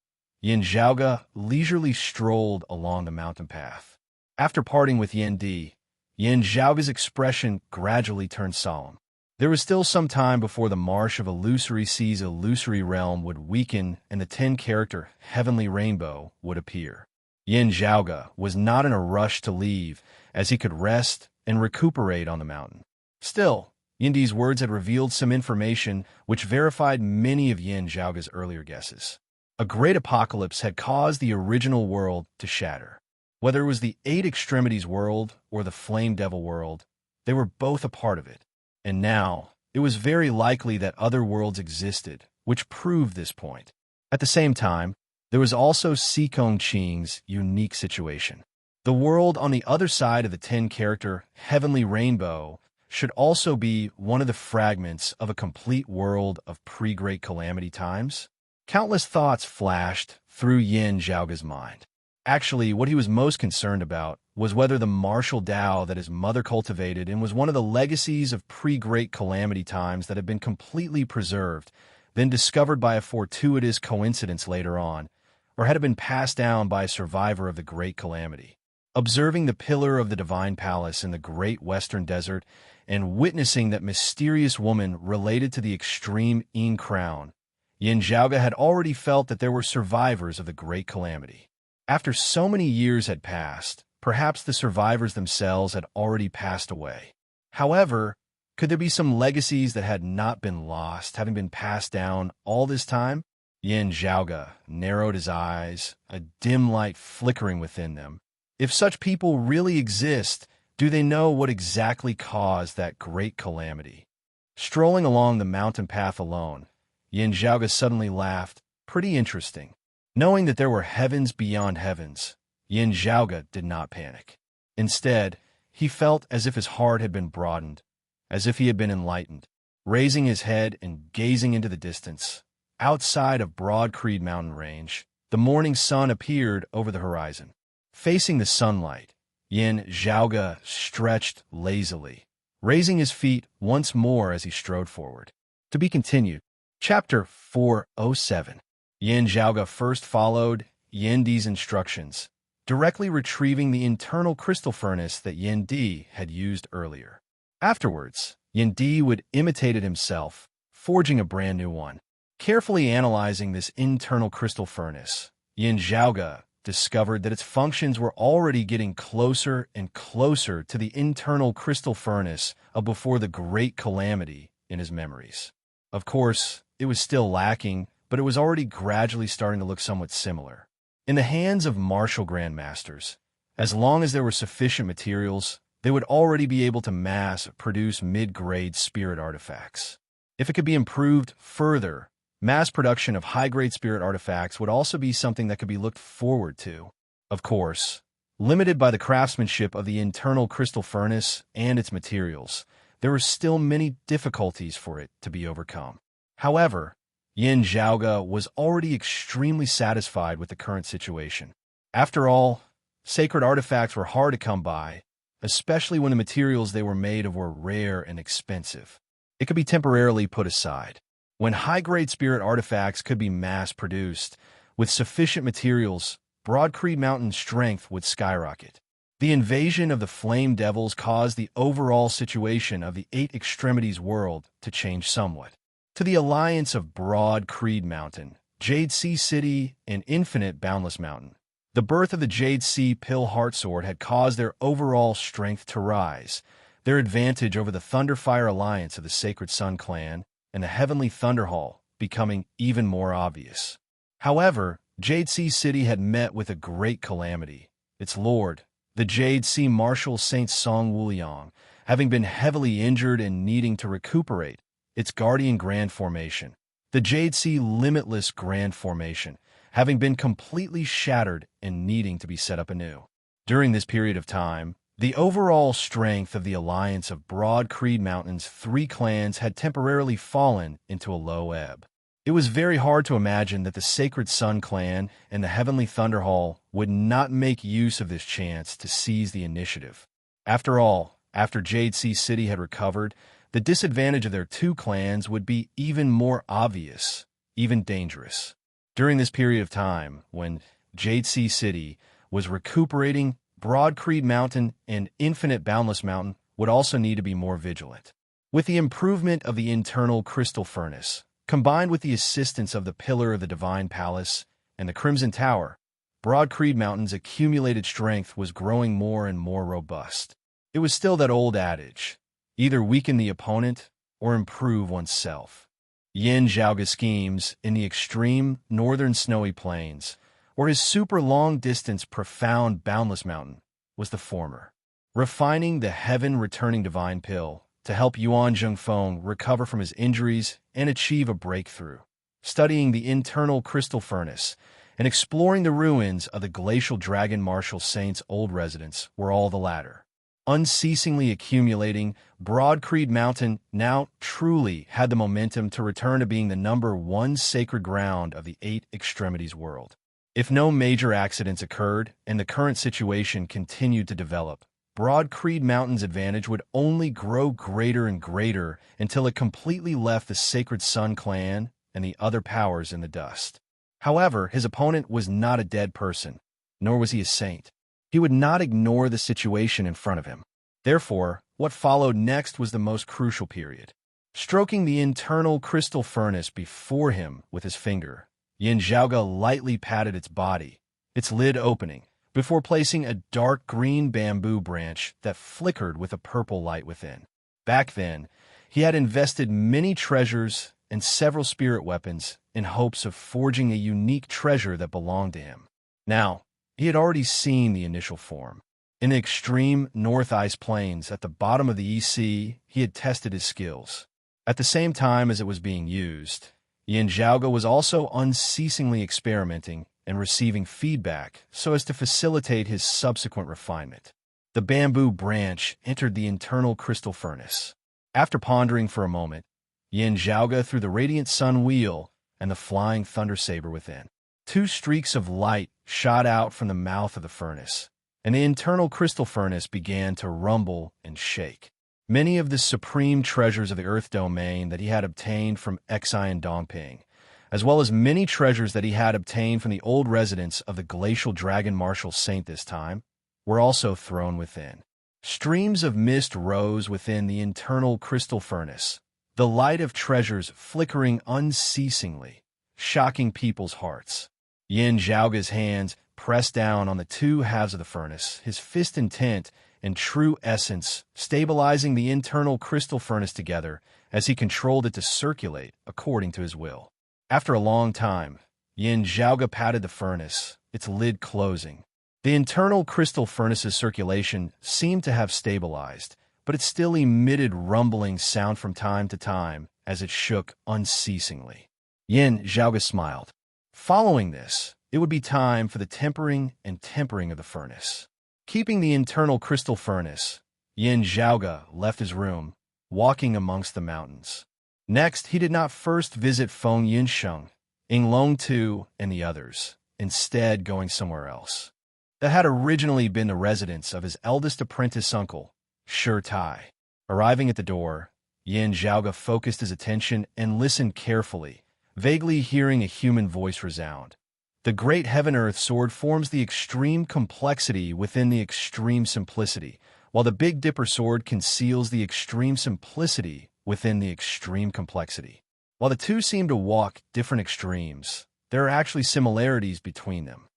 Yin Zhaoge leisurely strolled along the mountain path. After parting with Yin Di, Yin Zhaoge's expression gradually turned solemn. There was still some time before the Marsh of Illusory Sea's illusory realm would weaken and the 10-character Heavenly Rainbow would appear. Yin Zhaoge was not in a rush to leave, as he could rest and recuperate on the mountain. Still, Yin Di's words had revealed some information which verified many of Yin Zhaoge's earlier guesses. A great apocalypse had caused the original world to shatter. Whether it was the Eight Extremities world or the Flame Devil world, they were both a part of it. And now, it was very likely that other worlds existed, which proved this point. At the same time, there was also Si Kong Qing's unique situation. The world on the other side of the 10-character Heavenly Rainbow should also be one of the fragments of a complete world of pre-Great Calamity times. Countless thoughts flashed through Yin Zhaoge's mind. Actually, what he was most concerned about was whether the martial Dao that his mother cultivated and was one of the legacies of pre-Great Calamity times that had been completely preserved, then discovered by a fortuitous coincidence later on, or had it been passed down by a survivor of the Great Calamity. Observing the pillar of the Divine Palace in the Great Western Desert and witnessing that mysterious woman related to the extreme Yin Crown, Yin Zhaoge had already felt that there were survivors of the Great Calamity. After so many years had passed, perhaps the survivors themselves had already passed away. However, could there be some legacies that had not been lost, having been passed down all this time? Yin Zhaoge narrowed his eyes, a dim light flickering within them. If such people really exist, do they know what exactly caused that great calamity? Strolling along the mountain path alone, Yin Zhaoge suddenly laughed. Pretty interesting. Knowing that there were heavens beyond heavens, Yin Zhaoge did not panic. Instead, he felt as if his heart had been broadened, as if he had been enlightened. Raising his head and gazing into the distance, outside of Broad Creed mountain range, the morning sun appeared over the horizon. Facing the sunlight, Yin Zhaoge stretched lazily, raising his feet once more as he strode forward. To be continued. Chapter 407. Yin Zhaoge first followed Yin Di's instructions, directly retrieving the internal crystal furnace that Yin Di had used earlier. Afterwards, Yin Di would imitate it himself, forging a brand new one. Carefully analyzing this internal crystal furnace, Yin Zhaoge discovered that its functions were already getting closer and closer to the internal crystal furnace of before the Great Calamity in his memories. Of course, it was still lacking, but it was already gradually starting to look somewhat similar. In the hands of martial grandmasters, as long as there were sufficient materials, they would already be able to mass-produce mid-grade spirit artifacts. If it could be improved further, mass production of high-grade spirit artifacts would also be something that could be looked forward to. Of course, limited by the craftsmanship of the internal crystal furnace and its materials, there were still many difficulties for it to be overcome. However, Yin Zhaoge was already extremely satisfied with the current situation. After all, sacred artifacts were hard to come by, especially when the materials they were made of were rare and expensive. It could be temporarily put aside. When high-grade spirit artifacts could be mass-produced, with sufficient materials, Broad Creed Mountain's strength would skyrocket. The invasion of the Flame Devils caused the overall situation of the Eight Extremities world to change somewhat. To the alliance of Broad Creed Mountain, Jade Sea City, and Infinite Boundless Mountain, the birth of the Jade Sea Pill Heartsword had caused their overall strength to rise, their advantage over the Thunderfire Alliance of the Sacred Sun Clan and the Heavenly Thunderhall becoming even more obvious. However, Jade Sea City had met with a great calamity. Its lord, the Jade Sea Marshal Saint Song Wuliang, having been heavily injured and needing to recuperate, its Guardian Grand Formation, the Jade Sea Limitless Grand Formation, having been completely shattered and needing to be set up anew. During this period of time, the overall strength of the alliance of Broad Creed Mountain's three clans had temporarily fallen into a low ebb. It was very hard to imagine that the Sacred Sun Clan and the Heavenly Thunderhall would not make use of this chance to seize the initiative. After all, after Jade Sea City had recovered, the disadvantage of their two clans would be even more obvious, even dangerous. During this period of time, when Jade City was recuperating, Broad Creed Mountain and Infinite Boundless Mountain would also need to be more vigilant. With the improvement of the internal crystal furnace, combined with the assistance of the Pillar of the Divine Palace and the Crimson Tower, Broad Creed Mountain's accumulated strength was growing more and more robust. It was still that old adage, either weaken the opponent or improve oneself. Yin Zhaoga's schemes in the extreme northern snowy plains, or his super long-distance profound boundless mountain, was the former. Refining the heaven-returning divine pill to help Yuan Zhengfeng recover from his injuries and achieve a breakthrough. Studying the internal crystal furnace and exploring the ruins of the glacial dragon martial saint's old residence were all the latter. Unceasingly accumulating, Broad Creed Mountain now truly had the momentum to return to being the #1 sacred ground of the Eight Extremities world. If no major accidents occurred and the current situation continued to develop, Broad Creed Mountain's advantage would only grow greater and greater until it completely left the Sacred Sun clan and the other powers in the dust. However, his opponent was not a dead person, nor was he a saint. He would not ignore the situation in front of him. Therefore, what followed next was the most crucial period. Stroking the internal crystal furnace before him with his finger, Yin Zhaoga lightly patted its body, its lid opening, before placing a dark green bamboo branch that flickered with a purple light within. Back then, he had invested many treasures and several spirit weapons in hopes of forging a unique treasure that belonged to him. Now, he had already seen the initial form. In the extreme North Ice Plains at the bottom of the EC, he had tested his skills. At the same time as it was being used, Yin Zhaoga was also unceasingly experimenting and receiving feedback so as to facilitate his subsequent refinement. The bamboo branch entered the internal crystal furnace. After pondering for a moment, Yin Zhaoga threw the radiant sun wheel and the flying thunder saber within. 2 streaks of light shot out from the mouth of the furnace, and the internal crystal furnace began to rumble and shake. Many of the supreme treasures of the Earth domain that he had obtained from Xian Dongping, as well as many treasures that he had obtained from the old residence of the glacial dragon martial saint this time, were also thrown within. Streams of mist rose within the internal crystal furnace, the light of treasures flickering unceasingly, shocking people's hearts. Yin Zhaoga's hands pressed down on the 2 halves of the furnace, his fist intent and true essence stabilizing the internal crystal furnace together as he controlled it to circulate according to his will. After a long time, Yin Zhaoga patted the furnace, its lid closing. The internal crystal furnace's circulation seemed to have stabilized, but it still emitted rumbling sound from time to time as it shook unceasingly. Yin Zhaoga smiled. Following this, it would be time for the tempering of the furnace. Keeping the internal crystal furnace, Yin Zhaoga left his room, walking amongst the mountains. Next, he did not first visit Feng Yinsheng, Yinglong Tu, and the others, instead going somewhere else. That had originally been the residence of his eldest apprentice uncle, Shi Tai. Arriving at the door, Yin Zhaoga focused his attention and listened carefully, vaguely hearing a human voice resound. The great heaven-earth sword forms the extreme complexity within the extreme simplicity, while the Big Dipper sword conceals the extreme simplicity within the extreme complexity. While the 2 seem to walk different extremes, there are actually similarities between them.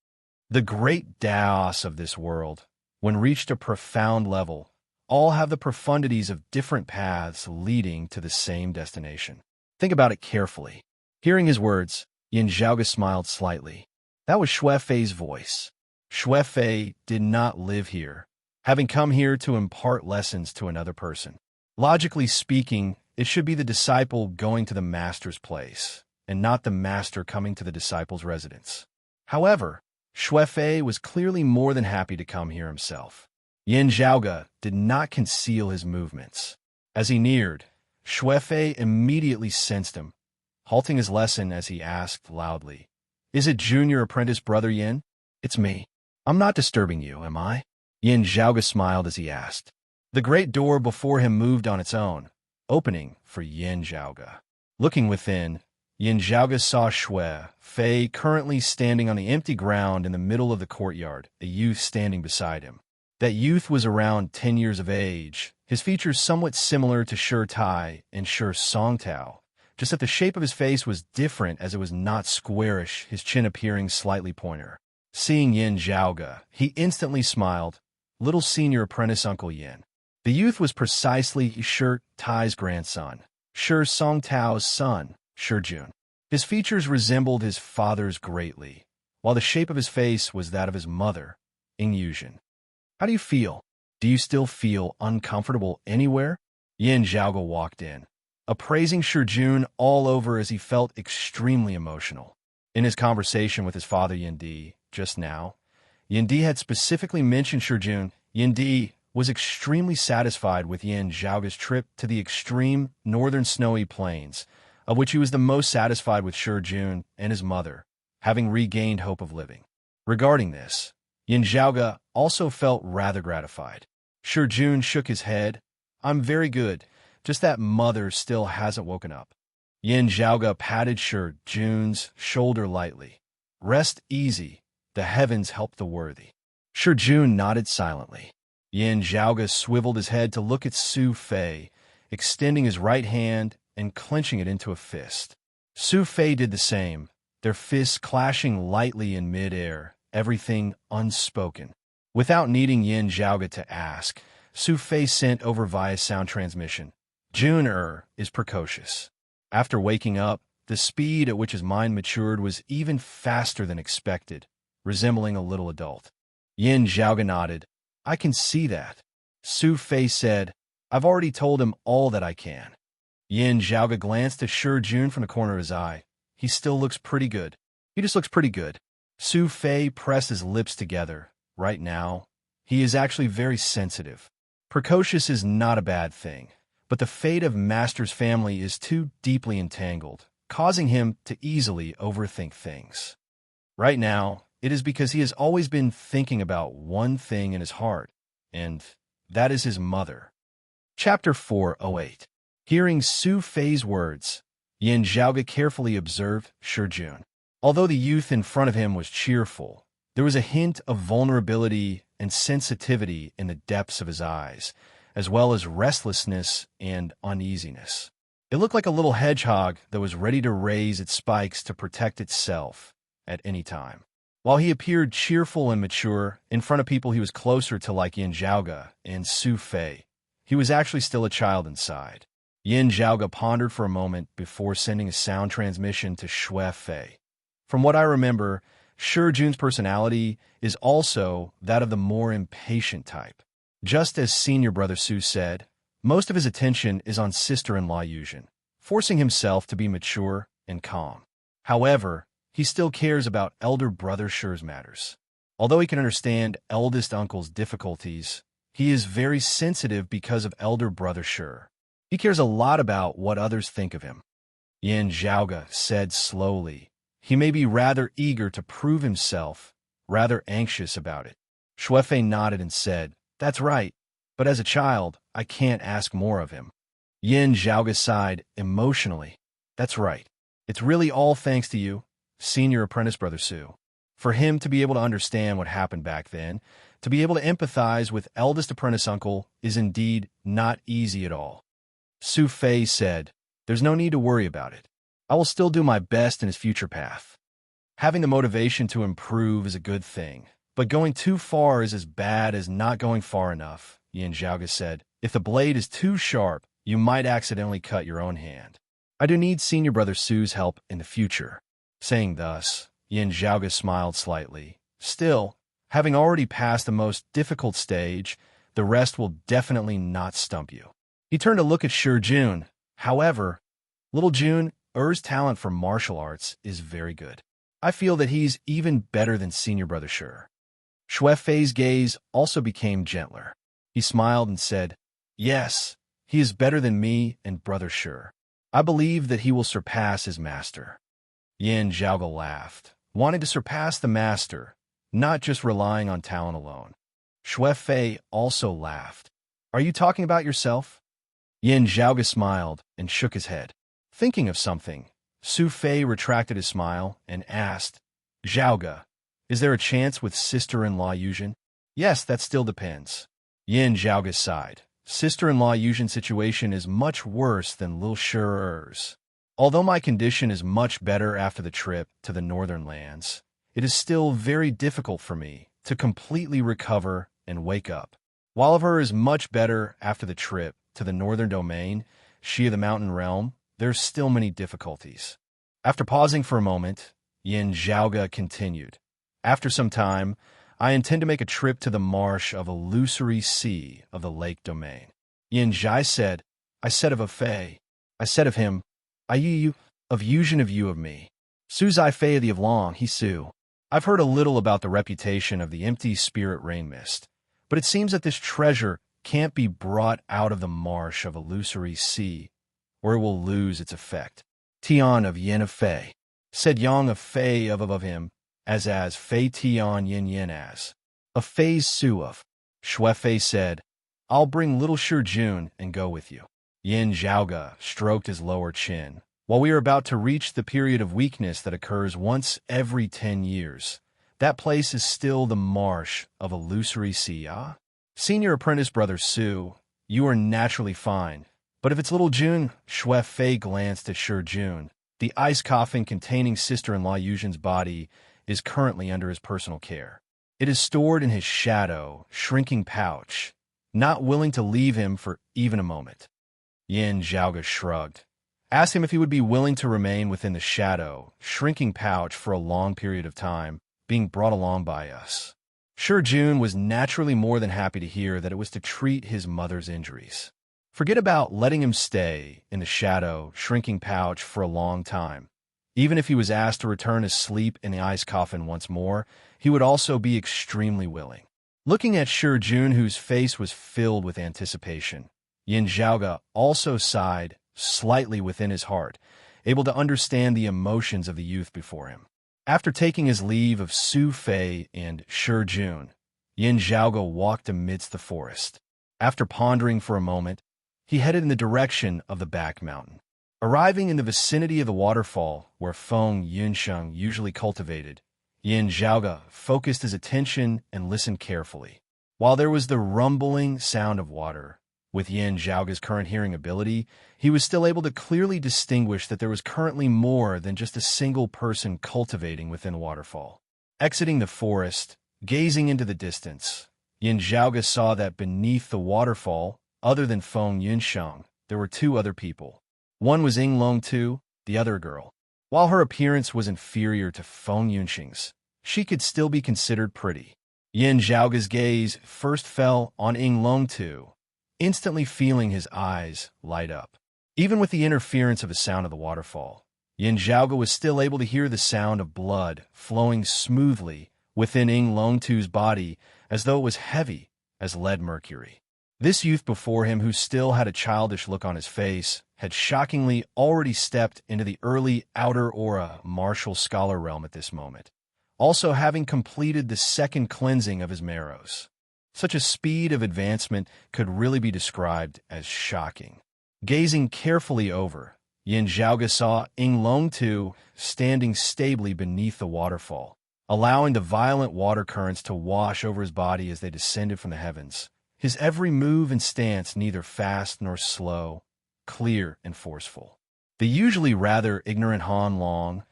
The great Daos of this world, when reached a profound level, all have the profundities of different paths leading to the same destination. Think about it carefully. Hearing his words, Yin Zhaoga smiled slightly. That was Xue Fei's voice. Xue Fei did not live here, having come here to impart lessons to another person. Logically speaking, it should be the disciple going to the master's place, and not the master coming to the disciple's residence. However, Xue Fei was clearly more than happy to come here himself. Yin Zhaoga did not conceal his movements. As he neared, Xue Fei immediately sensed him, halting his lesson as he asked loudly, "Is it junior apprentice Brother Yin?" "It's me. I'm not disturbing you, am I?" Yin Zhaoga smiled as he asked. The great door before him moved on its own, opening for Yin Zhaoga. Looking within, Yin Zhaoge saw Shui Fei currently standing on the empty ground in the middle of the courtyard, a youth standing beside him. That youth was around 10 years of age, his features somewhat similar to Shi Tai and Shi Songtao, just that the shape of his face was different as it was not squarish, his chin appearing slightly pointer. Seeing Yin Zhaoge, he instantly smiled. Little senior apprentice Uncle Yin. The youth was precisely Shi Tai's grandson, Shi Songtao's son, Shi Jun. His features resembled his father's greatly, while the shape of his face was that of his mother, Yin Yuzhen. How do you feel? Do you still feel uncomfortable anywhere? Yin Zhaoge walked in, appraising Shi Jun all over as he felt extremely emotional. In his conversation with his father Yin Di just now, Yin Di had specifically mentioned Shi Jun. Yin Di was extremely satisfied with Yin Zhaoge's trip to the extreme northern snowy plains, of which he was the most satisfied with Shi Jun and his mother, having regained hope of living. Regarding this, Yin Zhaoge also felt rather gratified. Shi Jun shook his head. I'm very good, just that mother still hasn't woken up. Yin Zhaoge patted Shi Jun's shoulder lightly. Rest easy, the heavens help the worthy. Shi Jun nodded silently. Yin Zhaoge swiveled his head to look at Su Fei, extending his right hand and clenching it into a fist. Su Fei did the same, their fists clashing lightly in mid-air, everything unspoken. Without needing Yin Zhaoge to ask, Su Fei sent over via sound transmission. Jun is precocious. After waking up, the speed at which his mind matured was even faster than expected, resembling a little adult. Yin Zhaoge nodded. I can see that. Su Fei said, I've already told him all that I can. Yin Zhaoge glanced at Shi Jun from the corner of his eye. He still looks pretty good. He just looks pretty good. Su Fei pressed his lips together. Right now, he is actually very sensitive. Precocious is not a bad thing, but the fate of Master's family is too deeply entangled, causing him to easily overthink things. Right now, it is because he has always been thinking about one thing in his heart, and that is his mother. Chapter 408. Hearing Su Fei's words, Yin Zhaoge carefully observed Shi Jun. Although the youth in front of him was cheerful, there was a hint of vulnerability and sensitivity in the depths of his eyes, as well as restlessness and uneasiness. It looked like a little hedgehog that was ready to raise its spikes to protect itself at any time. While he appeared cheerful and mature, in front of people he was closer to like Yin Zhaoge and Su Fei. He was actually still a child inside. Yin Zhaoge pondered for a moment before sending a sound transmission to Shui Fei. From what I remember, Shi Jun's personality is also that of the more impatient type. Just as senior brother Su said, most of his attention is on sister-in-law Yuzhen, forcing himself to be mature and calm. However, he still cares about elder brother Shi's matters. Although he can understand eldest uncle's difficulties, he is very sensitive because of elder brother Shi. He cares a lot about what others think of him. Yin Zhaoge said slowly. He may be rather eager to prove himself, rather anxious about it. Shui Fei nodded and said, That's right, but as a child, I can't ask more of him. Yin Zhaoge sighed emotionally. That's right. It's really all thanks to you, senior apprentice brother Su. For him to be able to understand what happened back then, to be able to empathize with eldest apprentice uncle is indeed not easy at all. Su Fei said, There's no need to worry about it. I will still do my best in his future path. Having the motivation to improve is a good thing, but going too far is as bad as not going far enough, Yin Zhaoge said. If the blade is too sharp, you might accidentally cut your own hand. I do need senior brother Su's help in the future. Saying thus, Yin Zhaoge smiled slightly. Still, having already passed the most difficult stage, the rest will definitely not stump you. He turned to look at Shi Jun. However, little Jun, talent for martial arts is very good. I feel that he's even better than senior brother Shi. Shui Fei's gaze also became gentler. He smiled and said, Yes, he is better than me and brother Shi. I believe that he will surpass his master. Yin Zhaoge laughed, wanting to surpass the master, not just relying on talent alone. Shui Fei also laughed. Are you talking about yourself? Yin Zhaoge smiled and shook his head. Thinking of something, Su Fei retracted his smile and asked, Zhaoge, is there a chance with sister-in-law Yuzhen? Yes, that still depends. Yin Zhaoge sighed. Sister-in-law Yuzhen's situation is much worse than Lil Shur's. Although my condition is much better after the trip to the northern lands, it is still very difficult for me to completely recover and wake up. While of her is much better after the trip to the northern domain, she of the mountain realm, there's still many difficulties. After pausing for a moment, Yin Zhaoge continued. After some time, I intend to make a trip to the marsh of illusory sea of the lake domain. Yin Zhai said, I said of a Fei. I said of him, I you of Yuzhen of you of me. Su Zai Fei of the Avlong, he Su. I've heard a little about the reputation of the empty spirit rain mist, but it seems that this treasure can't be brought out of the marsh of illusory sea, or it will lose its effect. Tian of Yin of Fei, said Yang of Fei of him, as Fei Tian Yin as. Of Fei's Su of. Shui Fei said, I'll bring little Jun and go with you. Yin Zhaoge stroked his lower chin. While we are about to reach the period of weakness that occurs once every 10 years, that place is still the marsh of illusory sea, ah? Senior apprentice brother Su, you are naturally fine, but if it's little Jun, Shui Fei glanced at Jun. The ice coffin containing sister-in-law Yuzhen's body is currently under his personal care. It is stored in his shadow, shrinking pouch, not willing to leave him for even a moment. Yin Zhaoge shrugged, asked him if he would be willing to remain within the shadow, shrinking pouch for a long period of time, being brought along by us. Jun was naturally more than happy to hear that it was to treat his mother's injuries. Forget about letting him stay in the shadow, shrinking pouch for a long time. Even if he was asked to return to sleep in the ice coffin once more, he would also be extremely willing. Looking at Jun, whose face was filled with anticipation, Yin Zhaoge also sighed slightly within his heart, able to understand the emotions of the youth before him. After taking his leave of Su Fei and Jun, Yin Zhaoge walked amidst the forest. After pondering for a moment, he headed in the direction of the back mountain. Arriving in the vicinity of the waterfall where Feng Yunsheng usually cultivated, Yin Zhaoge focused his attention and listened carefully. While there was the rumbling sound of water, with Yin Zhaoge's current hearing ability, he was still able to clearly distinguish that there was currently more than just a single person cultivating within the waterfall. Exiting the forest, gazing into the distance, Yin Zhaoge saw that beneath the waterfall, other than Feng Yunsheng, there were two other people. One was Ying Longtu, the other girl. While her appearance was inferior to Feng Yunsheng's, she could still be considered pretty. Yin Zhaoge's gaze first fell on Ying Longtu, instantly feeling his eyes light up. Even with the interference of the sound of the waterfall, Yin Zhaoge was still able to hear the sound of blood flowing smoothly within Ying Longtu's body as though it was heavy as lead mercury. This youth before him, who still had a childish look on his face, had shockingly already stepped into the early outer aura martial scholar realm at this moment, also having completed the second cleansing of his marrows. Such a speed of advancement could really be described as shocking. Gazing carefully over, Yin Zhaoge saw Ying Longtu standing stably beneath the waterfall, allowing the violent water currents to wash over his body as they descended from the heavens. His every move and stance neither fast nor slow, clear and forceful. The usually rather ignorant Han Long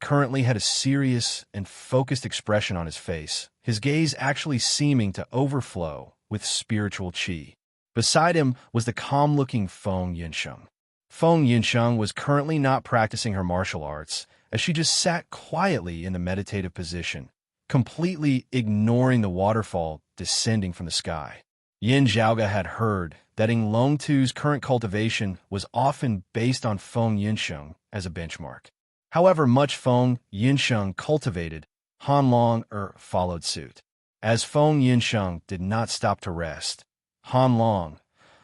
currently had a serious and focused expression on his face, his gaze actually seeming to overflow with spiritual qi. Beside him was the calm-looking Feng Yunsheng. Feng Yunsheng was currently not practicing her martial arts, as she just sat quietly in the meditative position, completely ignoring the waterfall descending from the sky. Yin Zhaoge had heard that Ying Longtu's current cultivation was often based on Feng Yunsheng as a benchmark. However much Feng Yunsheng cultivated, Han Long followed suit. As Feng Yunsheng did not stop to rest, Han Long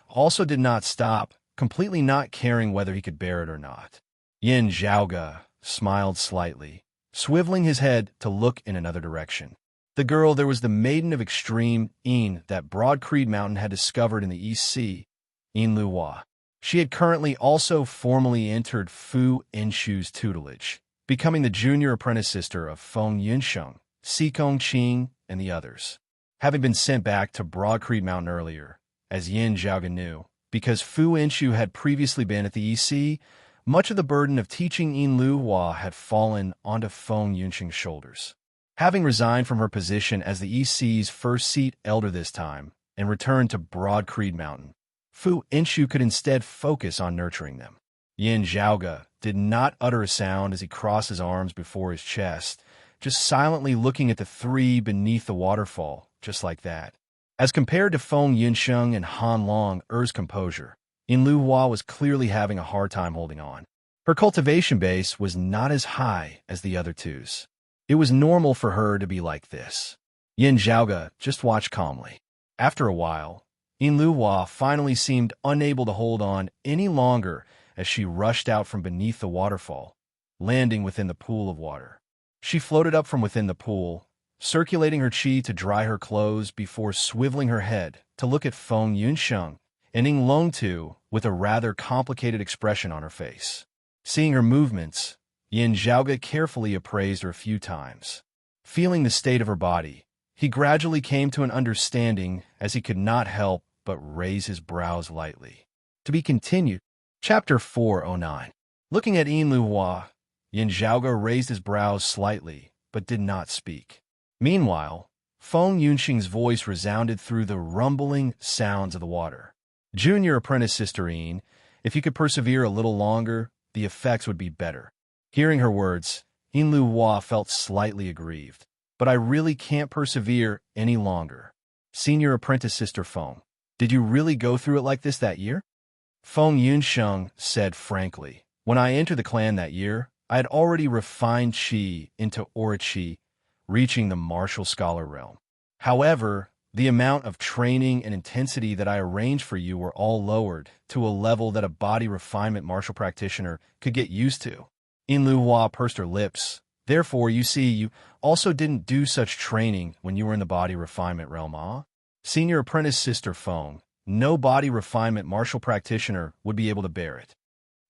also did not stop, completely not caring whether he could bear it or not. Yin Zhaoge smiled slightly, swiveling his head to look in another direction. The girl, there was the maiden of extreme Yin that Broad Creed Mountain had discovered in the East Sea, Yin Luhua. She had currently also formally entered Fu Enshu's tutelage, becoming the junior apprentice sister of Feng Yunsheng, Si Qing, and the others. Having been sent back to Broad Creek Mountain earlier, as Yin Zhaoga knew, because Fu Enshu had previously been at the EC, much of the burden of teaching Yin Luhua had fallen onto Feng Yunsheng's shoulders. Having resigned from her position as the EC's first seat elder this time, and returned to Broad Creek Mountain, Fu Enshu could instead focus on nurturing them. Yin Zhaoga did not utter a sound as he crossed his arms before his chest, just silently looking at the three beneath the waterfall, just like that. As compared to Feng Yunsheng and Han Long Er's composure, Yin Luhua was clearly having a hard time holding on. Her cultivation base was not as high as the other two's. It was normal for her to be like this. Yin Zhaoga just watched calmly. After a while, Yin Luhua finally seemed unable to hold on any longer as she rushed out from beneath the waterfall, landing within the pool of water. She floated up from within the pool, circulating her chi to dry her clothes before swiveling her head to look at Feng Yunsheng and Yin Longtu with a rather complicated expression on her face. Seeing her movements, Yin Zhaoga carefully appraised her a few times. Feeling the state of her body, he gradually came to an understanding as he could not help but raise his brows lightly. To be continued. Chapter 409. Looking at Yin Luhua, Yin Zhaoga raised his brows slightly, but did not speak. Meanwhile, Feng Yunsheng's voice resounded through the rumbling sounds of the water. Junior apprentice Sister Yin, if you could persevere a little longer, the effects would be better. Hearing her words, Yin Luhua felt slightly aggrieved. But I really can't persevere any longer. Senior apprentice Sister Feng, did you really go through it like this that year? Feng Yunsheng said frankly, when I entered the clan that year, I had already refined Qi into Aura Qi, reaching the martial scholar realm. However, the amount of training and intensity that I arranged for you were all lowered to a level that a body refinement martial practitioner could get used to. Yin Luhua pursed her lips. Therefore, you see, you also didn't do such training when you were in the body refinement realm, ah? Senior apprentice Sister Feng, no body refinement martial practitioner would be able to bear it.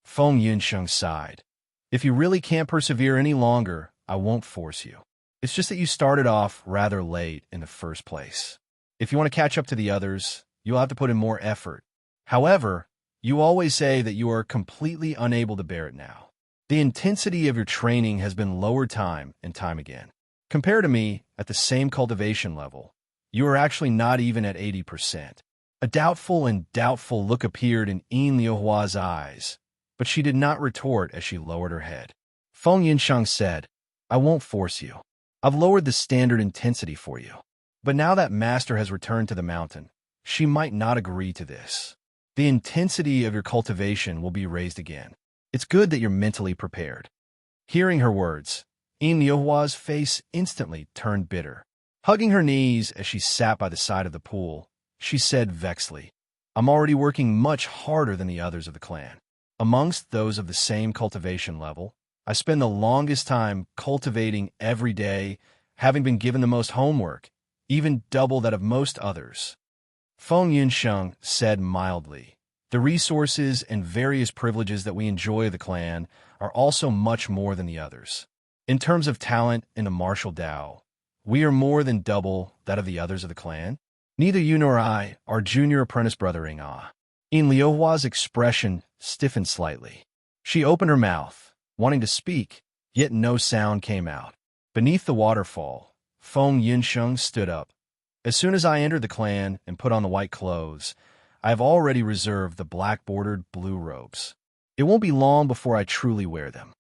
Feng Yunsheng sighed. If you really can't persevere any longer, I won't force you. It's just that you started off rather late in the first place. If you want to catch up to the others, you'll have to put in more effort. However, you always say that you are completely unable to bear it now. The intensity of your training has been lowered time and time again. Compared to me, at the same cultivation level, you are actually not even at 80%. A doubtful look appeared in Yin Luhua's eyes, but she did not retort as she lowered her head. Feng Yunsheng said, I won't force you. I've lowered the standard intensity for you. But now that Master has returned to the mountain, she might not agree to this. The intensity of your cultivation will be raised again. It's good that you're mentally prepared. Hearing her words, Yin Luhua's face instantly turned bitter. Hugging her knees as she sat by the side of the pool, she said vexedly, I'm already working much harder than the others of the clan. Amongst those of the same cultivation level, I spend the longest time cultivating every day, having been given the most homework, even double that of most others. Feng Yunsheng said mildly, the resources and various privileges that we enjoy the clan are also much more than the others. In terms of talent in the martial Dao, we are more than double that of the others of the clan. Neither you nor I are junior apprentice brothering, ah. Yin Luhua's expression stiffened slightly. She opened her mouth, wanting to speak, yet no sound came out. Beneath the waterfall, Feng Yunsheng stood up. As soon as I entered the clan and put on the white clothes, I have already reserved the black-bordered blue robes. It won't be long before I truly wear them.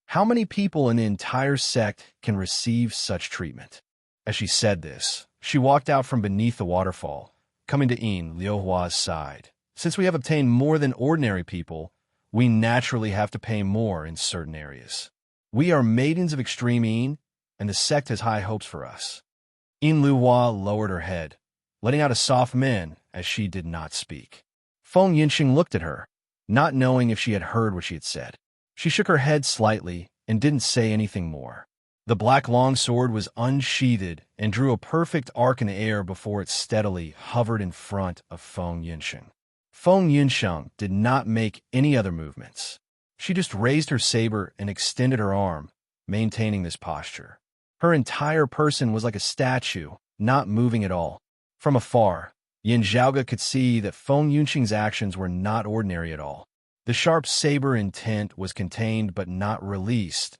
How many people in the entire sect can receive such treatment? As she said this, she walked out from beneath the waterfall, coming to Yin Luhua's side. Since we have obtained more than ordinary people, we naturally have to pay more in certain areas. We are maidens of extreme Yin, and the sect has high hopes for us. Yin Luhua lowered her head, letting out a soft min as she did not speak. Feng Yunsheng looked at her, not knowing if she had heard what she had said. She shook her head slightly and didn't say anything more. The black longsword was unsheathed and drew a perfect arc in the air before it steadily hovered in front of Feng Yunsheng. Feng Yunsheng did not make any other movements. She just raised her saber and extended her arm, maintaining this posture. Her entire person was like a statue, not moving at all. From afar, Yin Zhaoge could see that Feng Yunsheng's actions were not ordinary at all. The sharp saber intent was contained but not released,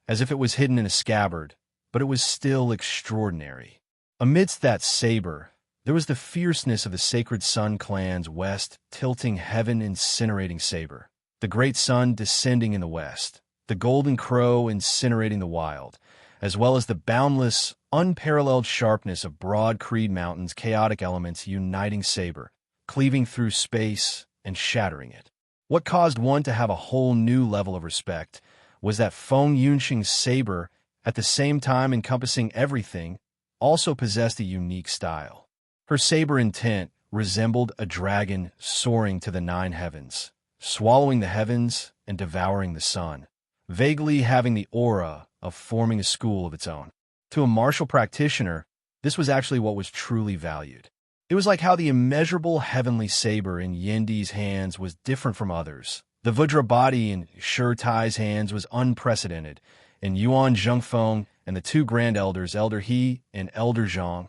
as if it was hidden in a scabbard, but it was still extraordinary. Amidst that saber, there was the fierceness of the Sacred Sun clan's west tilting heaven incinerating saber, the great sun descending in the west, the golden crow incinerating the wild, as well as the boundless, unparalleled sharpness of Broad Creed Mountain's chaotic elements uniting saber, cleaving through space and shattering it. What caused one to have a whole new level of respect was that Feng Yunsheng's saber, at the same time encompassing everything, also possessed a unique style. Her saber intent resembled a dragon soaring to the nine heavens, swallowing the heavens and devouring the sun, vaguely having the aura of forming a school of its own. To a martial practitioner, this was actually what was truly valued. It was like how the immeasurable heavenly saber in Yendi's hands was different from others. The Vajrabhati in Shi Tai's hands was unprecedented, and Yuan Zhengfeng and the two grand elders, Elder He and Elder Zhang,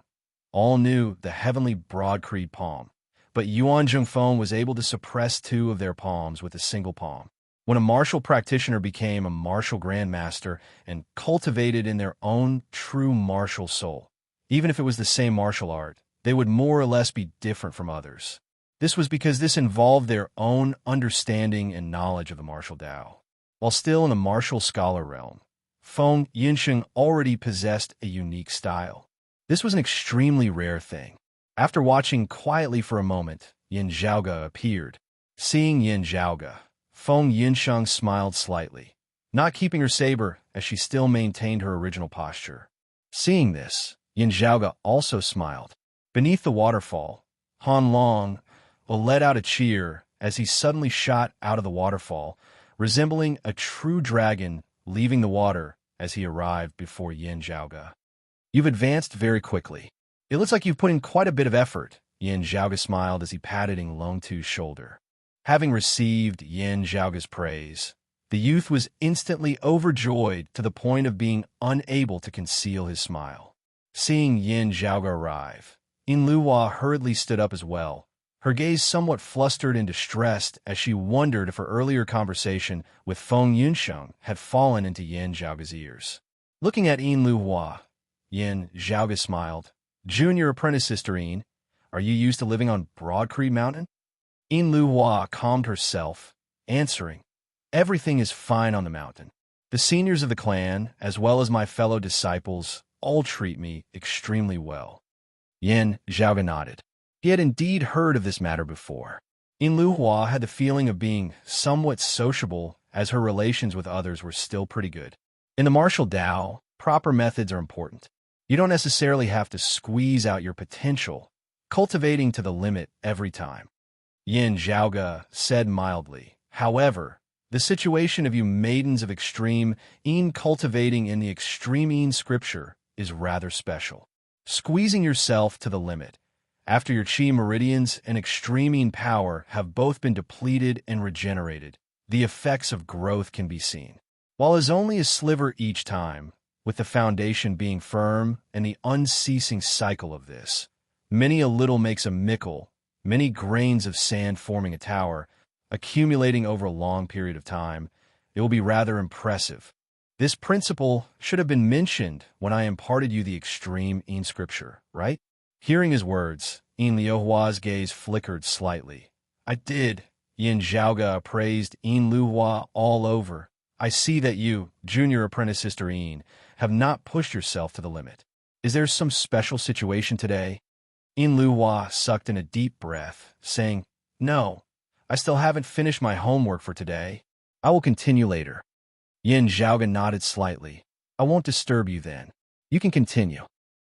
all knew the heavenly broad creed palm. But Yuan Zhengfeng was able to suppress two of their palms with a single palm. When a martial practitioner became a martial grandmaster and cultivated in their own true martial soul, even if it was the same martial art, they would more or less be different from others. This was because this involved their own understanding and knowledge of the martial Tao. While still in the martial scholar realm, Feng Yunsheng already possessed a unique style. This was an extremely rare thing. After watching quietly for a moment, Yin Zhaoge appeared. Seeing Yin Zhaoge, Feng Yunsheng smiled slightly, not keeping her saber as she still maintained her original posture. Seeing this, Yin Zhaoge also smiled. Beneath the waterfall, Han Long let out a cheer as he suddenly shot out of the waterfall, resembling a true dragon leaving the water as he arrived before Yin Zhaoge. You've advanced very quickly. It looks like you've put in quite a bit of effort, Yin Zhaoge smiled as he patted Yin Longtu's shoulder. Having received Yin Zhaoge's praise, the youth was instantly overjoyed to the point of being unable to conceal his smile. Seeing Yin Zhaoge arrive, Yin Luhua hurriedly stood up as well, her gaze somewhat flustered and distressed as she wondered if her earlier conversation with Feng Yunsheng had fallen into Yin Zhaoge's ears. Looking at Yin Luhua, Yin Zhaoge smiled. Junior apprentice Sister Yin, are you used to living on Broad Creed Mountain? Yin Luhua calmed herself, answering, everything is fine on the mountain. The seniors of the clan, as well as my fellow disciples, all treat me extremely well. Yin Zhaoge nodded. He had indeed heard of this matter before. Yin Luhua had the feeling of being somewhat sociable as her relations with others were still pretty good. In the martial Tao, proper methods are important. You don't necessarily have to squeeze out your potential, cultivating to the limit every time. Yin Zhaoge said mildly. However, the situation of you maidens of extreme Yin cultivating in the extreme Yin scripture is rather special. Squeezing yourself to the limit, after your chi meridians and extreme Yin power have both been depleted and regenerated, the effects of growth can be seen. While as only a sliver each time, with the foundation being firm and the unceasing cycle of this, many a little makes a mickle, many grains of sand forming a tower, accumulating over a long period of time, it will be rather impressive. This principle should have been mentioned when I imparted you the extreme Yin scripture, right? Hearing his words, Yin Luhua's gaze flickered slightly. I did. Yin Zhaoge praised Yin Luhua all over. I see that you, junior apprentice Sister Yin, have not pushed yourself to the limit. Is there some special situation today? Yin Luhua sucked in a deep breath, saying, no, I still haven't finished my homework for today. I will continue later. Yin Zhaoge nodded slightly. I won't disturb you then. You can continue.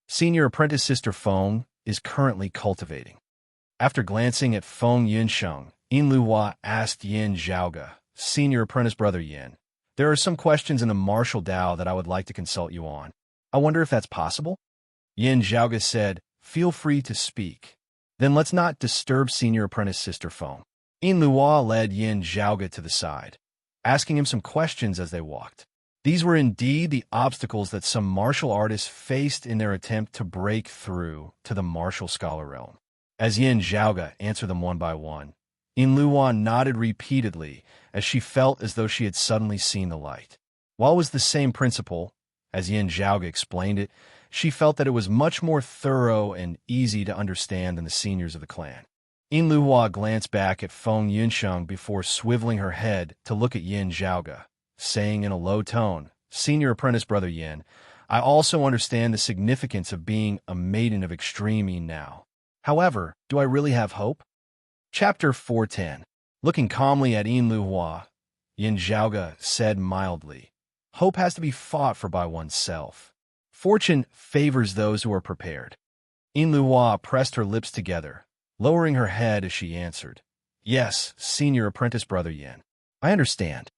Senior apprentice Sister Feng is currently cultivating. After glancing at Feng Yunsheng, Yin Luhua asked Yin Zhaoge, Senior apprentice brother Yin, there are some questions in the martial Tao that I would like to consult you on. I wonder if that's possible? Yin Zhaoge said, feel free to speak. Then let's not disturb Senior Apprentice Sister Feng. Yin Luo led Yin Zhaoga to the side, asking him some questions as they walked. These were indeed the obstacles that some martial artists faced in their attempt to break through to the martial scholar realm. As Yin Zhaoga answered them one by one, Yin Luo nodded repeatedly as she felt as though she had suddenly seen the light. While it was the same principle, as Yin Zhaoga explained it, she felt that it was much more thorough and easy to understand than the seniors of the clan. Yin Luo glanced back at Feng Yunsheng before swiveling her head to look at Yin Zhaoga, saying in a low tone, "Senior Apprentice Brother Yin, I also understand the significance of being a maiden of extreme Yin now. However, do I really have hope?" Chapter 410. Looking calmly at Yin Luo, Yin Zhaoga said mildly, "Hope has to be fought for by oneself. Fortune favors those who are prepared." Yin Luo pressed her lips together, lowering her head as she answered, "Yes, Senior Apprentice Brother Yin, I understand."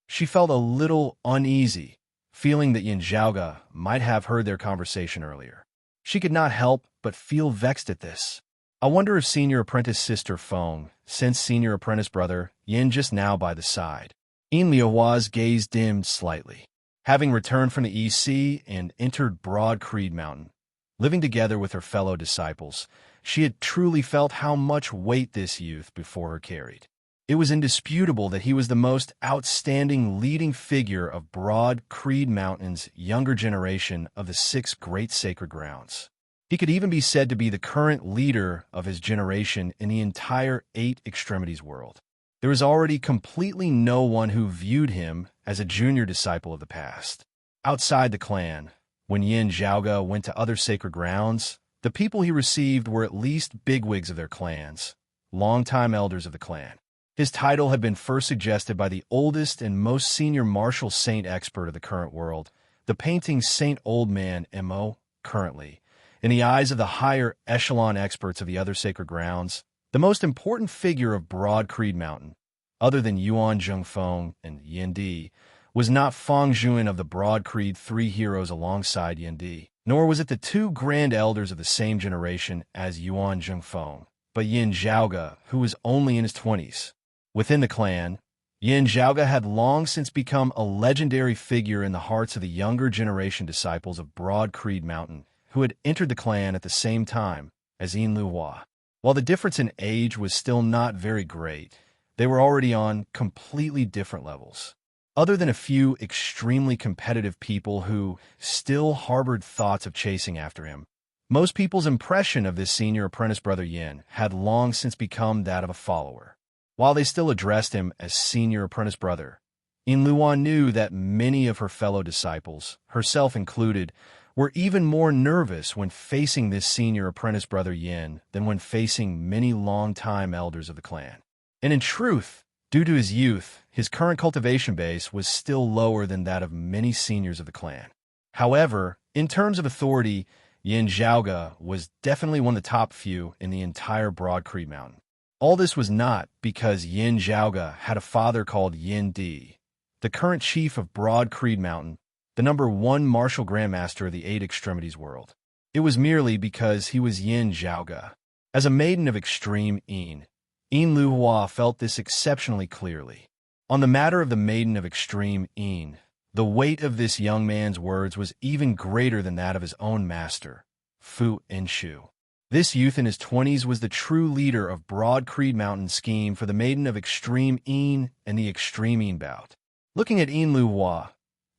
She felt a little uneasy, feeling that Yin Zhaoga might have heard their conversation earlier. She could not help but feel vexed at this. I wonder if Senior Apprentice Sister Feng sensed Senior Apprentice Brother Yin just now by the side. Yin Luo's gaze dimmed slightly. Having returned from the EC and entered Broad Creed Mountain, living together with her fellow disciples, she had truly felt how much weight this youth before her carried. It was indisputable that he was the most outstanding leading figure of Broad Creed Mountain's younger generation of the 6 great sacred grounds. He could even be said to be the current leader of his generation in the entire 8 Extremities world. There was already completely no one who viewed him as a junior disciple of the past. Outside the clan, when Yin Zhaoga went to other sacred grounds, the people he received were at least bigwigs of their clans, longtime elders of the clan. His title had been first suggested by the oldest and most senior martial saint expert of the current world, the painting Saint Old Man Mo, currently, in the eyes of the higher echelon experts of the other sacred grounds, the most important figure of Broad Creed Mountain, other than Yuan Zhengfeng and Yin Di, was not Feng Zhuan of the Broad Creed 3 heroes alongside Yin Di, nor was it the 2 grand elders of the same generation as Yuan Zhengfeng, but Yin Zhaoga, who was only in his 20s. Within the clan, Yin Zhaoga had long since become a legendary figure in the hearts of the younger generation disciples of Broad Creed Mountain, who had entered the clan at the same time as Yin Luo. While the difference in age was still not very great, they were already on completely different levels. Other than a few extremely competitive people who still harbored thoughts of chasing after him, most people's impression of this Senior Apprentice Brother Yin had long since become that of a follower. While they still addressed him as Senior Apprentice Brother, Yin Luo knew that many of her fellow disciples, herself included, were even more nervous when facing this Senior Apprentice Brother Yin than when facing many long-time elders of the clan. And in truth, due to his youth, his current cultivation base was still lower than that of many seniors of the clan. However, in terms of authority, Yin Zhaoga was definitely one of the top few in the entire Broad Creed Mountain. All this was not because Yin Zhaoga had a father called Yin Di, the current chief of Broad Creed Mountain, the #1 martial grandmaster of the 8 Extremities world. It was merely because he was Yin Zhaoga. As a maiden of extreme Yin Luo felt this exceptionally clearly. On the matter of the maiden of extreme Yin, the weight of this young man's words was even greater than that of his own master, Fu Enshu. This youth in his 20s was the true leader of Broad Creed Mountain's scheme for the maiden of extreme Yin and the extreme Yin bout. Looking at Yin Luo,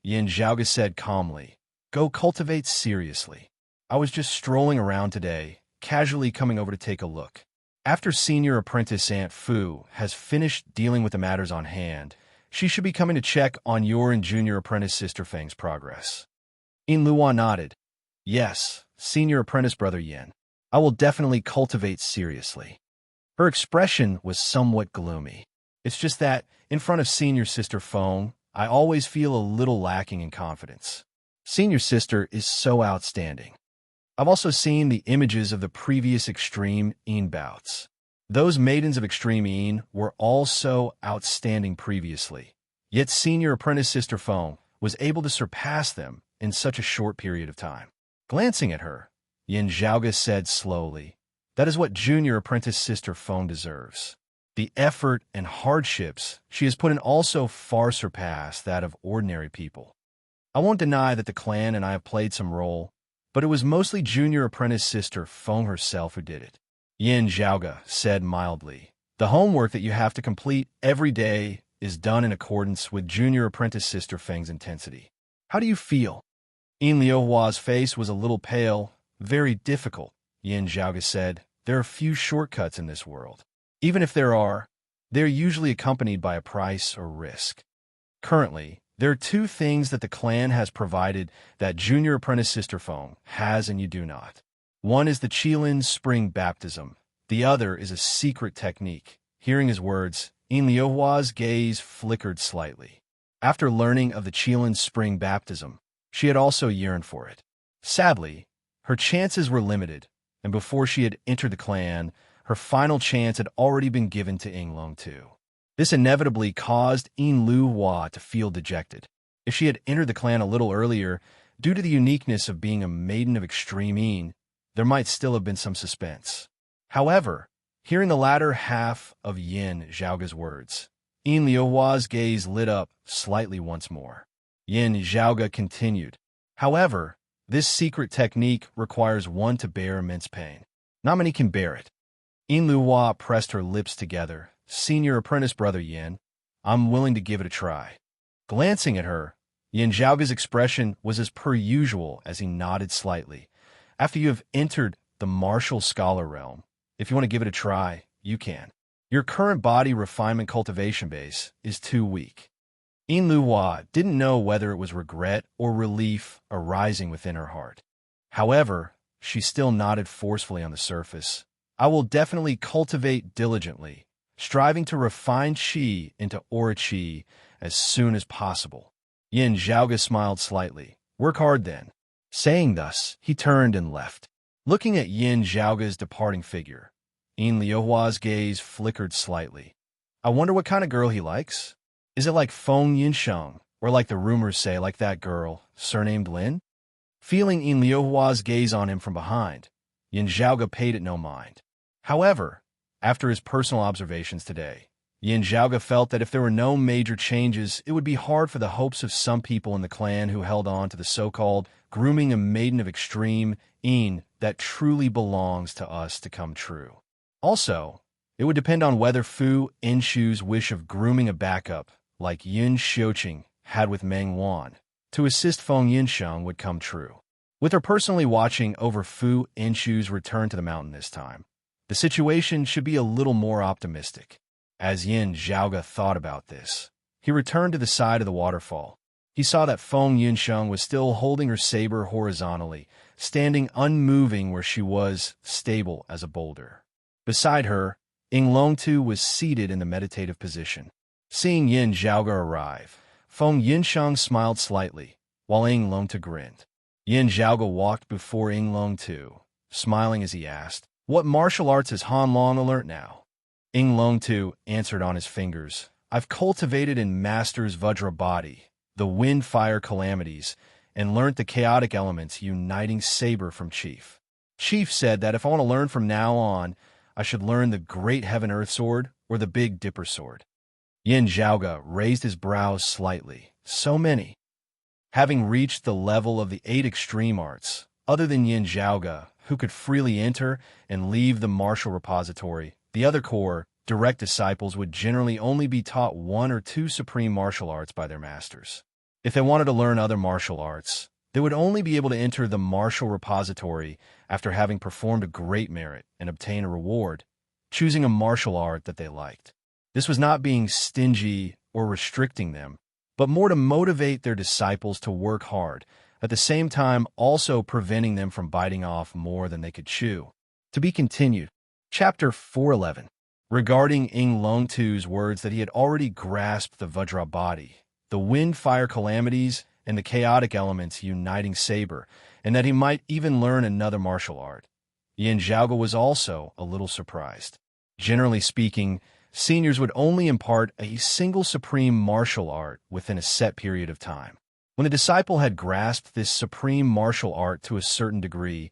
Yin Zhaoga said calmly, "Go cultivate seriously. I was just strolling around today, casually coming over to take a look. After Senior Apprentice Aunt Fu has finished dealing with the matters on hand, she should be coming to check on your and Junior Apprentice Sister Feng's progress." Yin Luo nodded. "Yes, Senior Apprentice Brother Yin. I will definitely cultivate seriously." Her expression was somewhat gloomy. "It's just that, in front of Senior Sister Feng, I always feel a little lacking in confidence. Senior Sister is so outstanding. I've also seen the images of the previous extreme Yin bouts. Those maidens of extreme Yin were all so outstanding previously, yet Senior Apprentice Sister Feng was able to surpass them in such a short period of time." Glancing at her, Yin Zhaoga said slowly, That is what junior apprentice Sister Feng deserves. The effort and hardships she has put in also far surpass that of ordinary people. I won't deny that the clan and I have played some role, but it was mostly junior apprentice Sister Feng herself who did it. Yin Zhaoge said mildly, "The homework that you have to complete every day is done in accordance with junior apprentice Sister Feng's intensity. How do you feel?" Yin Liuhua's face was a little pale. "Very difficult," Yin Zhaoge said. "There are few shortcuts in this world. Even if there are, they are usually accompanied by a price or risk. Currently, there are two things that the clan has provided that junior apprentice Sister Feng has and you do not. One is the Qilin spring baptism. The other is a secret technique." Hearing his words, Yin Liuhua's gaze flickered slightly. After learning of the Qilin spring baptism, she had also yearned for it. Sadly, her chances were limited, and before she had entered the clan, her final chance had already been given to Yinglong Tu. This inevitably caused Yin Liuhua to feel dejected. If she had entered the clan a little earlier, due to the uniqueness of being a maiden of extreme Yin, there might still have been some suspense. However, hearing the latter half of Yin Zhaoge's words, Yin Liuhua's gaze lit up slightly once more. Yin Zhaoge continued, "However, this secret technique requires one to bear immense pain. Not many can bear it." Yin Liuhua pressed her lips together. "Senior apprentice brother Yin, I'm willing to give it a try." Glancing at her, Yin Zhaoge's expression was as per usual as he nodded slightly. "After you have entered the martial scholar realm, if you want to give it a try, you can. Your current body refinement cultivation base is too weak." Yin Liuhua didn't know whether it was regret or relief arising within her heart. However, she still nodded forcefully on the surface. "I will definitely cultivate diligently, striving to refine qi into aura qi as soon as possible." Yin Zhaoge smiled slightly. "Work hard then." Saying thus, he turned and left. Looking at Yin Zhaoge's departing figure, Yin Liuhua's gaze flickered slightly. "I wonder what kind of girl he likes. Is it like Feng Yinsheng, or like the rumors say, like that girl, surnamed Lin?" Feeling Yin Liuhua's gaze on him from behind, Yin Zhaoge paid it no mind. However, after his personal observations today, Yin Zhaoge felt that if there were no major changes, it would be hard for the hopes of some people in the clan who held on to the so-called grooming a maiden of extreme Yin that truly belongs to us to come true. Also, it would depend on whether Fu Enshu's wish of grooming a backup, like Yin Xiuqing had with Meng Wan, to assist Feng Yinsheng would come true. With her personally watching over Fu Enshu's return to the mountain this time, the situation should be a little more optimistic. As Yin Zhaoge thought about this, he returned to the side of the waterfall. He saw that Feng Yinsheng was still holding her saber horizontally, standing unmoving where she was, stable as a boulder. Beside her, Yinglong Tu was seated in the meditative position. Seeing Yin Zhaoge arrive, Feng Yinsheng smiled slightly, while Yinglong Tu grinned. Yin Zhaoge walked before Yinglong Tu, smiling as he asked, "What martial arts is Han Long alert now?" Yinglong Tu answered on his fingers, "I've cultivated and mastered Vajra body, the wind-fire calamities, and learnt the chaotic elements uniting saber from Chief. Chief said that if I want to learn from now on, I should learn the Great Heaven-Earth Sword or the Big Dipper Sword." Yin Zhaoge raised his brows slightly. So many. Having reached the level of the 8 extreme arts, other than Yin Zhaoge, who could freely enter and leave the martial repository, the other core, direct disciples would generally only be taught 1 or 2 supreme martial arts by their masters. If they wanted to learn other martial arts, they would only be able to enter the martial repository after having performed a great merit and obtain a reward, choosing a martial art that they liked. This was not being stingy or restricting them, but more to motivate their disciples to work hard, at the same time also preventing them from biting off more than they could chew. To be continued. Chapter 411. Regarding Yinglong Tu's words that he had already grasped the Vajra body, the wind-fire calamities, and the chaotic elements uniting saber, and that he might even learn another martial art, Yin Zhaoge was also a little surprised. Generally speaking, seniors would only impart a single supreme martial art within a set period of time. When the disciple had grasped this supreme martial art to a certain degree,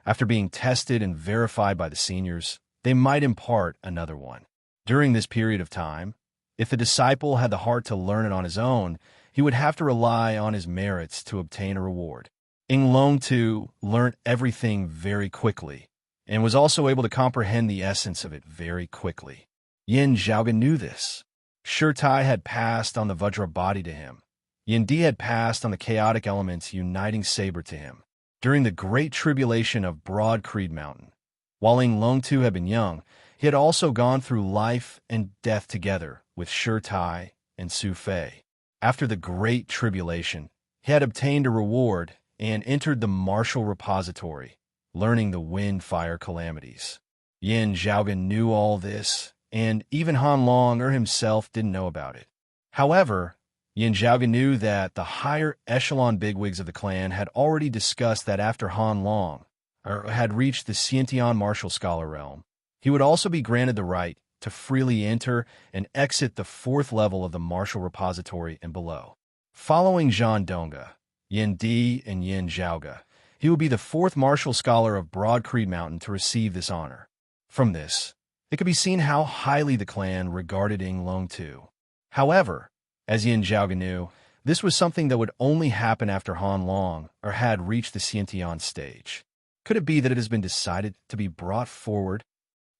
After being tested and verified by the seniors, they might impart another one. During this period of time, if the disciple had the heart to learn it on his own, he would have to rely on his merits to obtain a reward. Ing Long Tu learnt everything very quickly, and was also able to comprehend the essence of it very quickly. Yin Zhaogan knew this. Shurtai had passed on the Vajra body to him. Yin Di had passed on the chaotic elements uniting saber to him. During the great tribulation of Broad Creed Mountain, while Ing Long Tu had been young, he had also gone through life and death together with Shurtai and Su Fei. After the great tribulation, he had obtained a reward and entered the martial repository, learning the wind-fire calamities. Yin Zhaogan knew all this, and even Han Long himself didn't know about it. However, Yin Zhaogan knew that the higher echelon bigwigs of the clan had already discussed that after Han Long had reached the Xiantian martial scholar realm, he would also be granted the right to freely enter and exit the 4th level of the martial repository and below. Following Zhan Donga, Yin Di, and Yin Zhaoga, he would be the 4th martial scholar of Broad Creed Mountain to receive this honor. From this, it could be seen how highly the clan regarded Ing Long Tu. However, as Yin Zhaoga knew, this was something that would only happen after Han Long had reached the Xiantian stage. Could it be that it has been decided to be brought forward?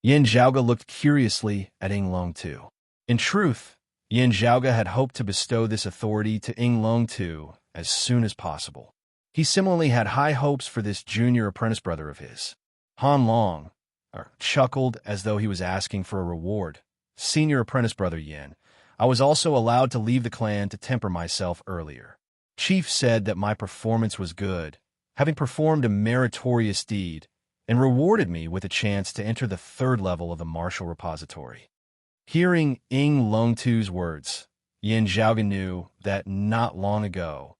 Yin Zhaoga looked curiously at Ing Long Tu. In truth, Yin Zhaoga had hoped to bestow this authority to Ing Long Tu as soon as possible. He similarly had high hopes for this junior apprentice brother of his. Han Long chuckled as though he was asking for a reward. Senior apprentice brother Yin, I was also allowed to leave the clan to temper myself earlier. Chief said that my performance was good, having performed a meritorious deed, and rewarded me with a chance to enter the 3rd level of the martial repository. Hearing Ing Long Tu's words, Yin Zhaogan knew that not long ago,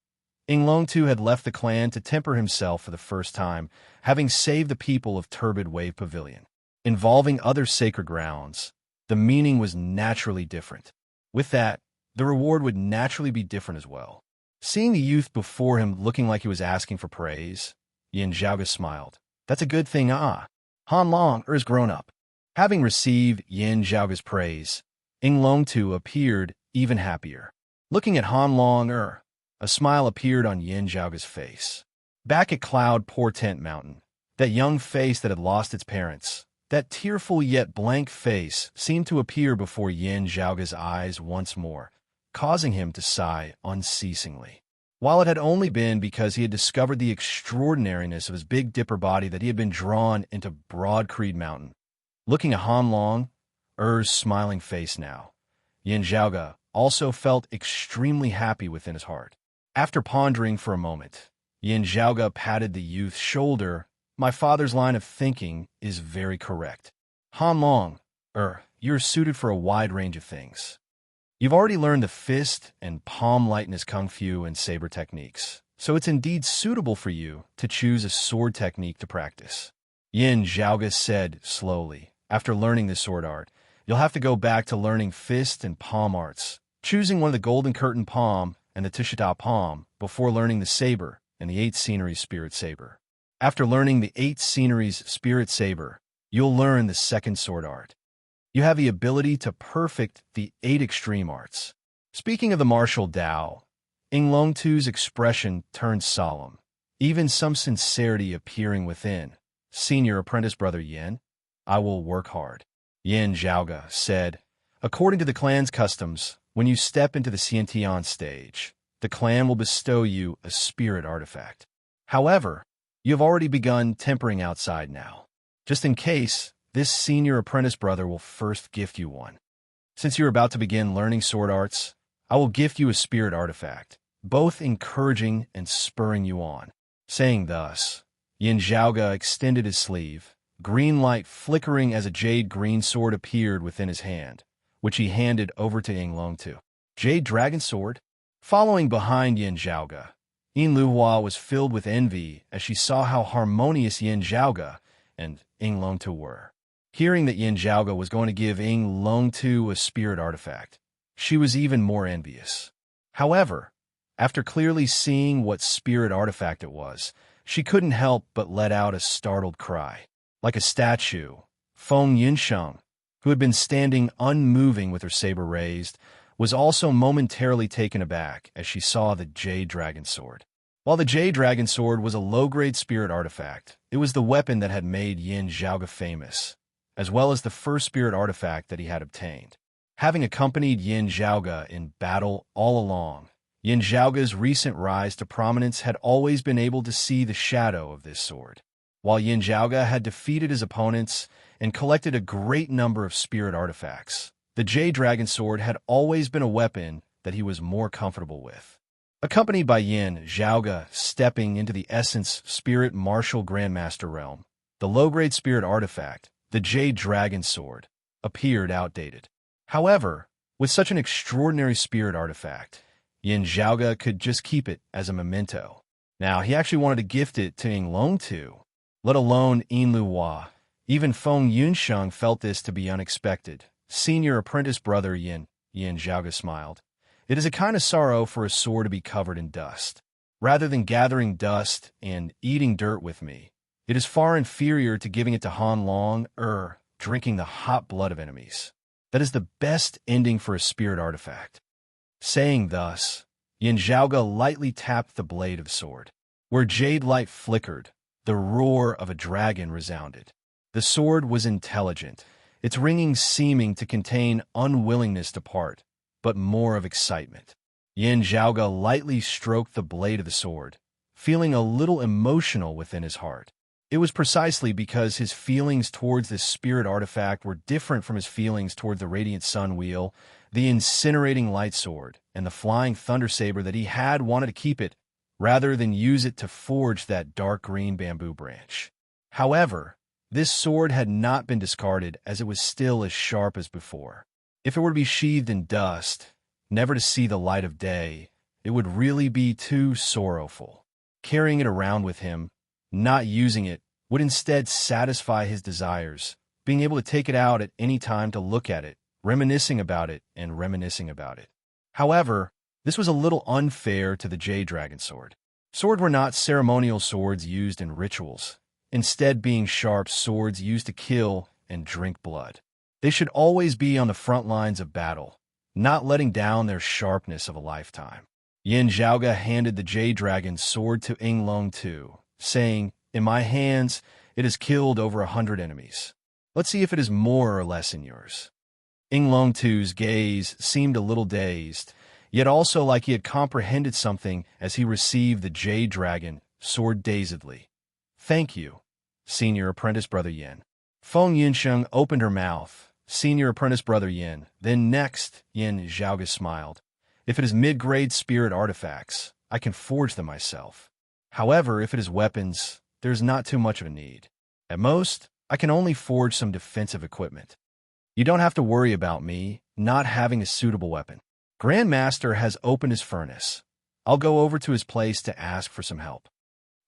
Ing Long Tu had left the clan to temper himself for the first time, having saved the people of Turbid Wave Pavilion. Involving other sacred grounds, the meaning was naturally different. With that, the reward would naturally be different as well. Seeing the youth before him looking like he was asking for praise, Yin Zhaoga smiled. That's a good thing, Han Long is grown up. Having received Yin Zhaoga's praise, Ing Long Tu appeared even happier. Looking at Han Long a smile appeared on Yin Zhaoga's face. Back at Cloud Portent Mountain, that young face that had lost its parents, that tearful yet blank face seemed to appear before Yin Zhaoga's eyes once more, causing him to sigh unceasingly. While it had only been because he had discovered the extraordinariness of his Big Dipper body that he had been drawn into Broad Creed Mountain. Looking at Han Long, smiling face now, Yin Zhaoga also felt extremely happy within his heart. After pondering for a moment, Yin Zhaoga patted the youth's shoulder. My father's line of thinking is very correct. Han Long, you're suited for a wide range of things. You've already learned the fist and palm lightness kung fu and saber techniques, so it's indeed suitable for you to choose a sword technique to practice. Yin Zhaoga said slowly, after learning the sword art, you'll have to go back to learning fist and palm arts, choosing one of the Golden Curtain palm and the Tishita palm before learning the saber and the 8 sceneries spirit saber. After learning the 8 sceneries spirit saber, you'll learn the 2nd sword art. You have the ability to perfect the 8 extreme arts. Speaking of the martial Tao, Ing Long Tu's expression turned solemn, even some sincerity appearing within. Senior apprentice brother Yin, I will work hard. Yin Zhaoga said, according to the clan's customs, when you step into the Xiantian stage, the clan will bestow you a spirit artifact. However, you have already begun tempering outside now. Just in case, this senior apprentice brother will first gift you one. Since you're about to begin learning sword arts, I will gift you a spirit artifact, both encouraging and spurring you on. Saying thus, Yin Zhaoga extended his sleeve, green light flickering as a jade green sword appeared within his hand, which he handed over to Ing Long Tu. Jade Dragon Sword? Following behind Yin Zhaoga, Yin Luhua was filled with envy as she saw how harmonious Yin Zhaoga and Ing Long Tu were. Hearing that Yin Zhaoga was going to give Ing Long Tu a spirit artifact, she was even more envious. However, after clearly seeing what spirit artifact it was, She couldn't help but let out a startled cry. Like a statue, Feng Yunsheng, who had been standing unmoving with her saber raised, was also momentarily taken aback as she saw the Jade Dragon Sword. While the Jade Dragon Sword was a low-grade spirit artifact, it was the weapon that had made Yin Zhaoge famous, as well as the first spirit artifact that he had obtained. Having accompanied Yin Zhaoge in battle all along, Yin Zhaoge's recent rise to prominence had always been able to see the shadow of this sword. While Yin Zhaoge had defeated his opponents and collected a great number of spirit artifacts, the Jade Dragon Sword had always been a weapon that he was more comfortable with. Accompanied by Yin Zhaoge stepping into the Essence Spirit Martial Grandmaster realm, the low-grade spirit artifact, the Jade Dragon Sword, appeared outdated. However, with such an extraordinary spirit artifact, Yin Zhaoge could just keep it as a memento. Now, he actually wanted to gift it to Yinglong too, let alone Yin Luhua. Even Feng Yunsheng felt this to be unexpected. Senior apprentice brother Yin Zhaoge smiled. It is a kind of sorrow for a sword to be covered in dust. Rather than gathering dust and eating dirt with me, it is far inferior to giving it to Han Long or drinking the hot blood of enemies. That is the best ending for a spirit artifact. Saying thus, Yin Zhaoge lightly tapped the blade of the sword. Where jade light flickered, the roar of a dragon resounded. The sword was intelligent, its ringing seeming to contain unwillingness to part, but more of excitement. Yin Zhaoge lightly stroked the blade of the sword, feeling a little emotional within his heart. It was precisely because his feelings towards this spirit artifact were different from his feelings toward the Radiant Sun Wheel, the incinerating light sword, and the flying thunder saber that he had wanted to keep it, rather than use it to forge that dark green bamboo branch. However, this sword had not been discarded as it was still as sharp as before. If it were to be sheathed in dust, never to see the light of day, it would really be too sorrowful. Carrying it around with him, not using it, would instead satisfy his desires, being able to take it out at any time to look at it, reminiscing about it and reminiscing about it. However, this was a little unfair to the Jade Dragon Sword. Swords were not ceremonial swords used in rituals, instead being sharp swords used to kill and drink blood. They should always be on the front lines of battle, not letting down their sharpness of a lifetime. Yin Zhaoge handed the Jade Dragon Sword to Yinglong Tu, saying, "In my hands, it has killed over 100 enemies. Let's see if it is more or less in yours." Yinglong Tu's gaze seemed a little dazed, yet also like he had comprehended something as he received the Jade Dragon Sword dazedly. "Thank you, Senior Apprentice Brother Yin." Feng Yunsheng opened her mouth. Senior Apprentice Brother Yin. Then next, Yin Zhaoge smiled. "If it is mid-grade spirit artifacts, I can forge them myself. However, if it is weapons, there is not too much of a need. At most, I can only forge some defensive equipment. You don't have to worry about me not having a suitable weapon. Grandmaster has opened his furnace. I'll go over to his place to ask for some help."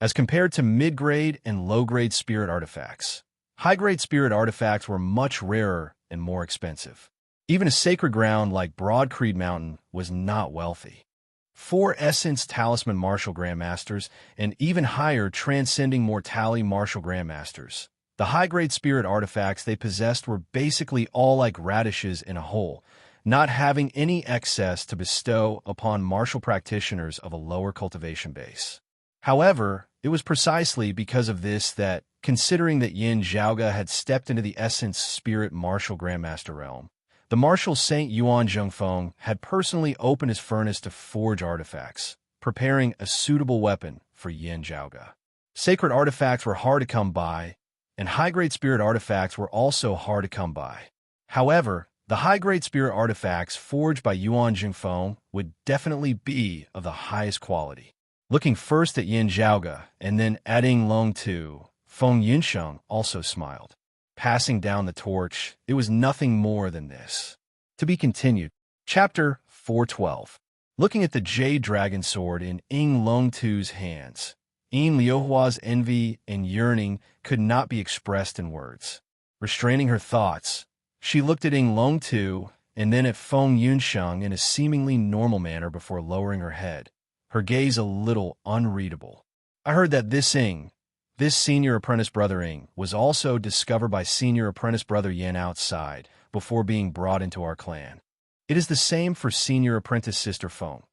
As compared to mid-grade and low-grade spirit artifacts, high-grade spirit artifacts were much rarer and more expensive. Even a sacred ground like Broad Creed Mountain was not wealthy. 4 Essence Talisman Martial Grandmasters and even higher Transcending Mortality Martial Grandmasters. The high-grade spirit artifacts they possessed were basically all like radishes in a hole, not having any excess to bestow upon martial practitioners of a lower cultivation base. However, it was precisely because of this that, considering that Yin Zhaoge had stepped into the Essence Spirit Martial Grandmaster realm, the Martial Saint Yuan Zhengfeng had personally opened his furnace to forge artifacts, preparing a suitable weapon for Yin Zhaoge. Sacred artifacts were hard to come by, and high-grade spirit artifacts were also hard to come by. However, the high-grade spirit artifacts forged by Yuan Zhengfeng would definitely be of the highest quality. Looking first at Yin Zhaoge and then at Yinglong Tu, Feng Yunsheng also smiled. Passing down the torch, it was nothing more than this. To be continued. Chapter 412. Looking at the Jade Dragon Sword in Yinglong Tu's hands, Yin Liuhua's envy and yearning could not be expressed in words. Restraining her thoughts, she looked at Yinglong Tu and then at Feng Yunsheng in a seemingly normal manner before lowering her head, her gaze a little unreadable. I heard that this senior apprentice brother Ing, was also discovered by senior apprentice brother Yin outside before being brought into our clan. It is the same for senior apprentice sister Feng.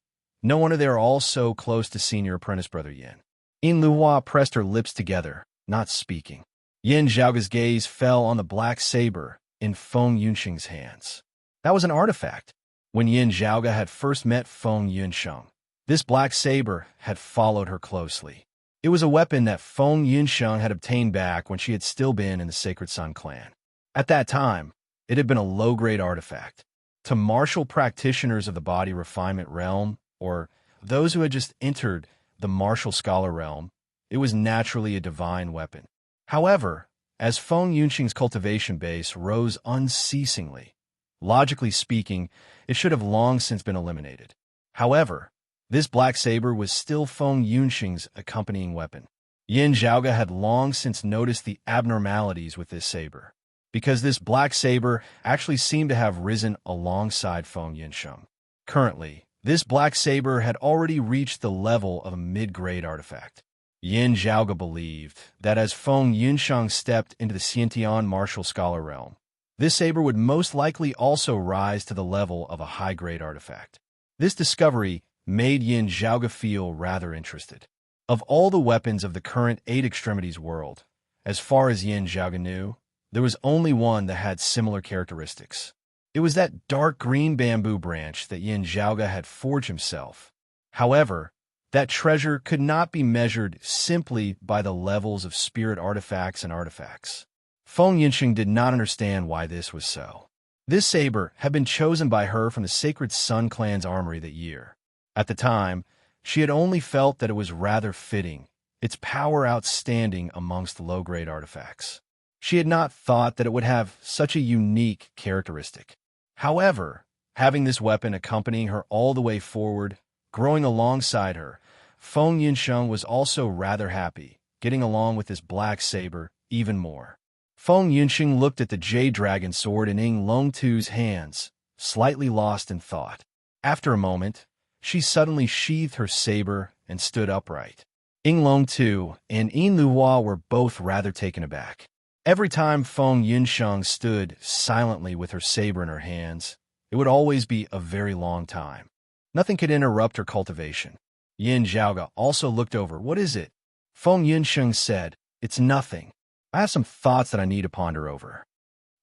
No wonder they are all so close to senior apprentice brother Yin. Yin Luhua pressed her lips together, not speaking. Yin Zhaoga's gaze fell on the black saber in Feng Yunxing's hands. That was an artifact. When Yin Zhaoga had first met Feng Yunsheng, this black saber had followed her closely. It was a weapon that Feng Yunsheng had obtained back when she had still been in the Sacred Sun clan. At that time, it had been a low-grade artifact. To martial practitioners of the body refinement realm, or those who had just entered the martial scholar realm, it was naturally a divine weapon. However, as Feng Yunxing's cultivation base rose unceasingly, logically speaking, it should have long since been eliminated. However, this black saber was still Feng Yunxing's accompanying weapon. Yin Zhaoga had long since noticed the abnormalities with this saber, because this black saber actually seemed to have risen alongside Feng Yunsheng. Currently, this black saber had already reached the level of a mid-grade artifact. Yin Zhaoga believed that as Feng Yunsheng stepped into the Xiantian martial scholar realm, this saber would most likely also rise to the level of a high-grade artifact. This discovery made Yin Zhaoga feel rather interested. Of all the weapons of the current Eight Extremities world, as far as Yin Zhaoga knew, there was only one that had similar characteristics. It was that dark green bamboo branch that Yin Zhaoga had forged himself. However, that treasure could not be measured simply by the levels of spirit artifacts and artifacts. Feng Yunxing did not understand why this was so. This saber had been chosen by her from the Sacred Sun clan's armory that year. At the time, she had only felt that it was rather fitting, its power outstanding amongst low-grade artifacts. She had not thought that it would have such a unique characteristic. However, having this weapon accompanying her all the way forward, growing alongside her, Feng Yunsheng was also rather happy, getting along with this black saber even more. Feng Yunxing looked at the Jade Dragon sword in Ing Longtu's hands, slightly lost in thought. After a moment, she suddenly sheathed her saber and stood upright. Ing Longtu and Yin Luhua were both rather taken aback. Every time Feng Yunsheng stood silently with her saber in her hands, it would always be a very long time. Nothing could interrupt her cultivation. Yin Zhaoga also looked over. What is it? Feng Yunsheng said, It's nothing. I have some thoughts that I need to ponder over.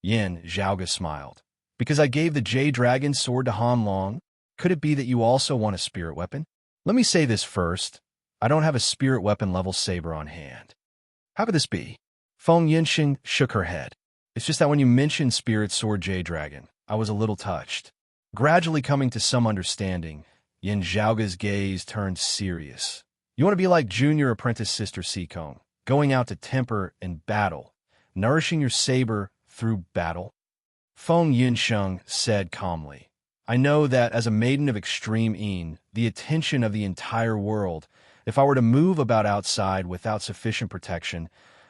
Yin Zhaoga smiled. Because I gave the Jade Dragon sword to Han Long, could it be that you also want a spirit weapon? Let me say this first. I don't have a spirit weapon level saber on hand. How could this be? Feng Yunxing shook her head. It's just that when you mentioned spirit sword Jade Dragon, I was a little touched. Gradually coming to some understanding, Yin Zhaoga's gaze turned serious. You want to be like junior apprentice sister Sikong, going out to temper and battle, nourishing your saber through battle? Feng Yunsheng said calmly. I know that as a maiden of extreme Yin, the attention of the entire world, if I were to move about outside without sufficient protection,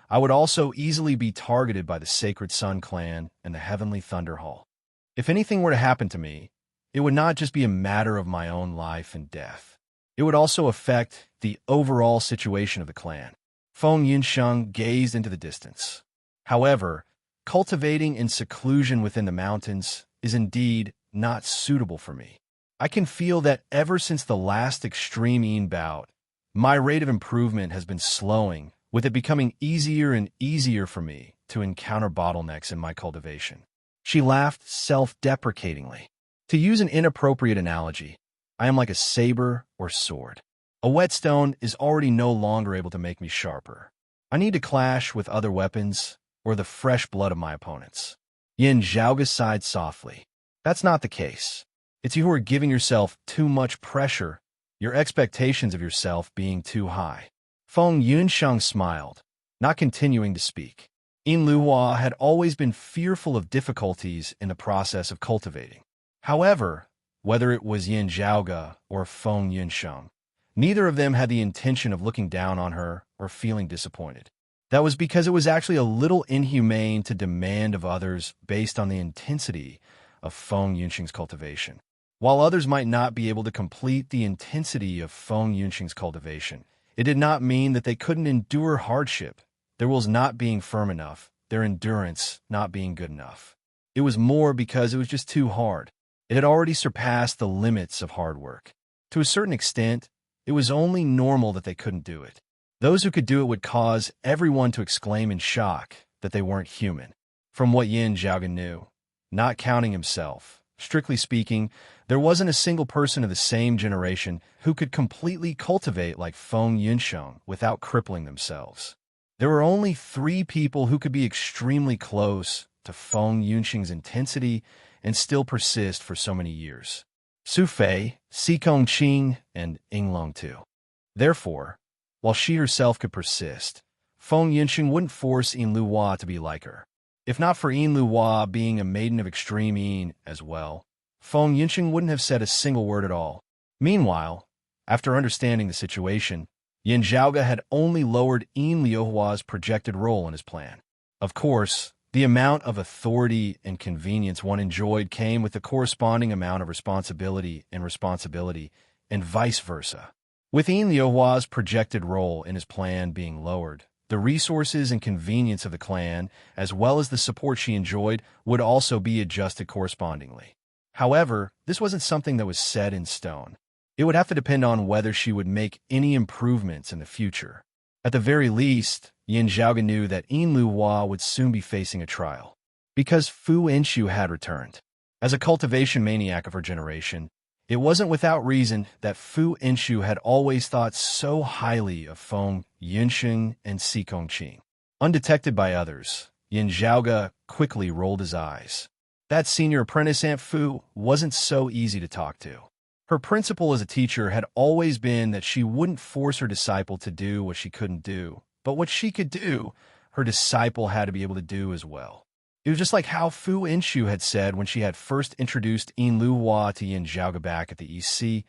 I would also easily be targeted by the Sacred Sun clan and the Heavenly Thunder Hall. If anything were to happen to me, it would not just be a matter of my own life and death. It would also affect the overall situation of the clan. Feng Yunsheng gazed into the distance. However, cultivating in seclusion within the mountains is indeed not suitable for me. I can feel that ever since the last extreme Yin bout, my rate of improvement has been slowing, with it becoming easier and easier for me to encounter bottlenecks in my cultivation. She laughed self-deprecatingly. To use an inappropriate analogy, I am like a saber or sword. A whetstone is already no longer able to make me sharper. I need to clash with other weapons or the fresh blood of my opponents. Yin Zhaoga sighed softly. That's not the case. It's you who are giving yourself too much pressure, your expectations of yourself being too high. Feng Yunsheng smiled, not continuing to speak. Yin Luhua had always been fearful of difficulties in the process of cultivating. However, whether it was Yin Zhaoga or Feng Yunsheng, neither of them had the intention of looking down on her or feeling disappointed. That was because it was actually a little inhumane to demand of others based on the intensity of Feng Yunxing's cultivation. While others might not be able to complete the intensity of Feng Yunxing's cultivation, It did not mean that they couldn't endure hardship, their wills not being firm enough, their endurance not being good enough. It was more because it was just too hard. It had already surpassed the limits of hard work. To a certain extent, it was only normal that they couldn't do it. Those who could do it would cause everyone to exclaim in shock that they weren't human. From what Yin Zhaoga knew, not counting himself, strictly speaking, there wasn't a single person of the same generation who could completely cultivate like Feng Yunsheng without crippling themselves. There were only 3 people who could be extremely close to Feng Yunsheng's intensity and still persist for so many years. Su Fei, Si Kongqing, and Ying Long Tu. Therefore, while she herself could persist, Feng Yunsheng wouldn't force Yin Luhua to be like her. If not for Yin Luhua being a maiden of extreme Yin as well, Feng Yunsheng wouldn't have said a single word at all. Meanwhile, after understanding the situation, Yin Zhaoga had only lowered Yin Luhua's projected role in his plan. Of course, the amount of authority and convenience one enjoyed came with the corresponding amount of responsibility, and vice versa. With Yin Luhua's projected role in his plan being lowered, the resources and convenience of the clan, as well as the support she enjoyed, would also be adjusted correspondingly. However, this wasn't something that was set in stone. It would have to depend on whether she would make any improvements in the future. At the very least, Yin Zhaoga knew that Yin Luhua would soon be facing a trial, because Fu Inshu had returned. As a cultivation maniac of her generation, it wasn't without reason that Fu Inshu had always thought so highly of Feng Yunsheng and Si Kongqing. Undetected by others, Yin Zhaoga quickly rolled his eyes. That senior apprentice Aunt Fu wasn't so easy to talk to. Her principle as a teacher had always been that she wouldn't force her disciple to do what she couldn't do, but what she could do, her disciple had to be able to do as well. It was just like how Fu Inshu had said when she had first introduced Yin Luhua to Yin Zhaoga back at the EC,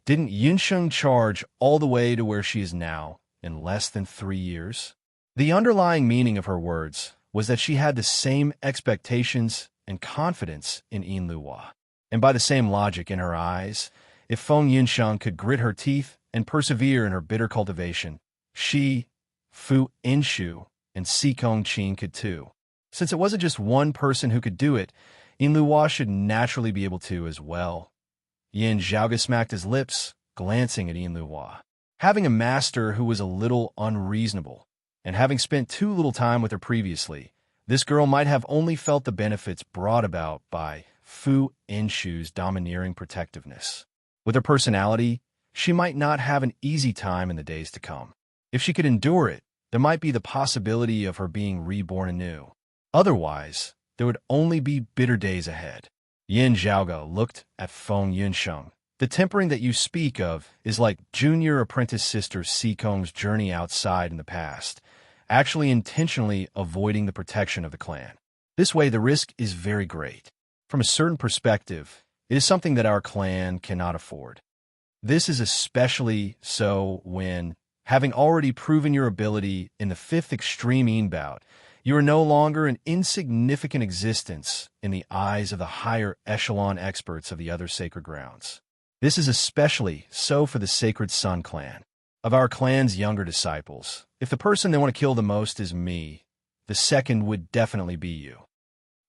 didn't Yunsheng charge all the way to where she is now in less than 3 years? The underlying meaning of her words was that she had the same expectations and confidence in Yin Luhua. And by the same logic in her eyes, if Feng Yunsheng could grit her teeth and persevere in her bitter cultivation, she, Fu Inshu, and Si Kongqing could too. Since it wasn't just one person who could do it, Yin Luhua should naturally be able to as well. Yin Zhaoga smacked his lips, glancing at Yin Luhua. Having a master who was a little unreasonable, and having spent too little time with her previously, this girl might have only felt the benefits brought about by Fu Inshu's domineering protectiveness. With her personality, she might not have an easy time in the days to come. If she could endure it, there might be the possibility of her being reborn anew. Otherwise, there would only be bitter days ahead. Yin Zhaoga looked at Feng Yunsheng. The tempering that you speak of is like junior apprentice sister Si Kong's journey outside in the past, actually intentionally avoiding the protection of the clan. This way, the risk is very great. From a certain perspective, it is something that our clan cannot afford. This is especially so when, having already proven your ability in the 5th extreme Yin bout, you are no longer an insignificant existence in the eyes of the higher echelon experts of the other sacred grounds. This is especially so for the Sacred Sun clan. Of our clan's younger disciples, if the person they want to kill the most is me, the second would definitely be you.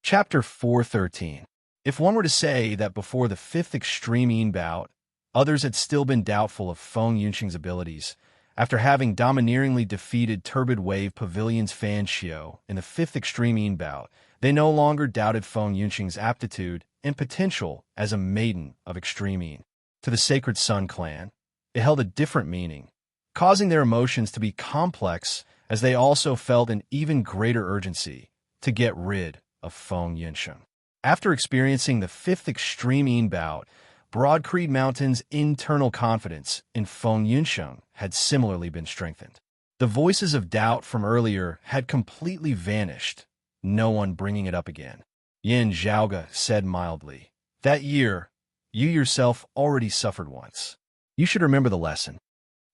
Chapter 413. If one were to say that before the 5th extreme Yin bout, others had still been doubtful of Feng Yunsheng's abilities, after having domineeringly defeated Turbid Wave Pavilion's Fan Xiao in the 5th extreme Yin bout, they no longer doubted Feng Yunsheng's aptitude and potential as a maiden of extreme Yin. To the Sacred Sun clan, it held a different meaning, causing their emotions to be complex as they also felt an even greater urgency to get rid of Feng Yunsheng. After experiencing the 5th extreme Yin bout, Broad Creed Mountain's internal confidence in Feng Yunsheng had similarly been strengthened. The voices of doubt from earlier had completely vanished, no one bringing it up again. Yin Zhaoga said mildly, "That year, you yourself already suffered once. You should remember the lesson."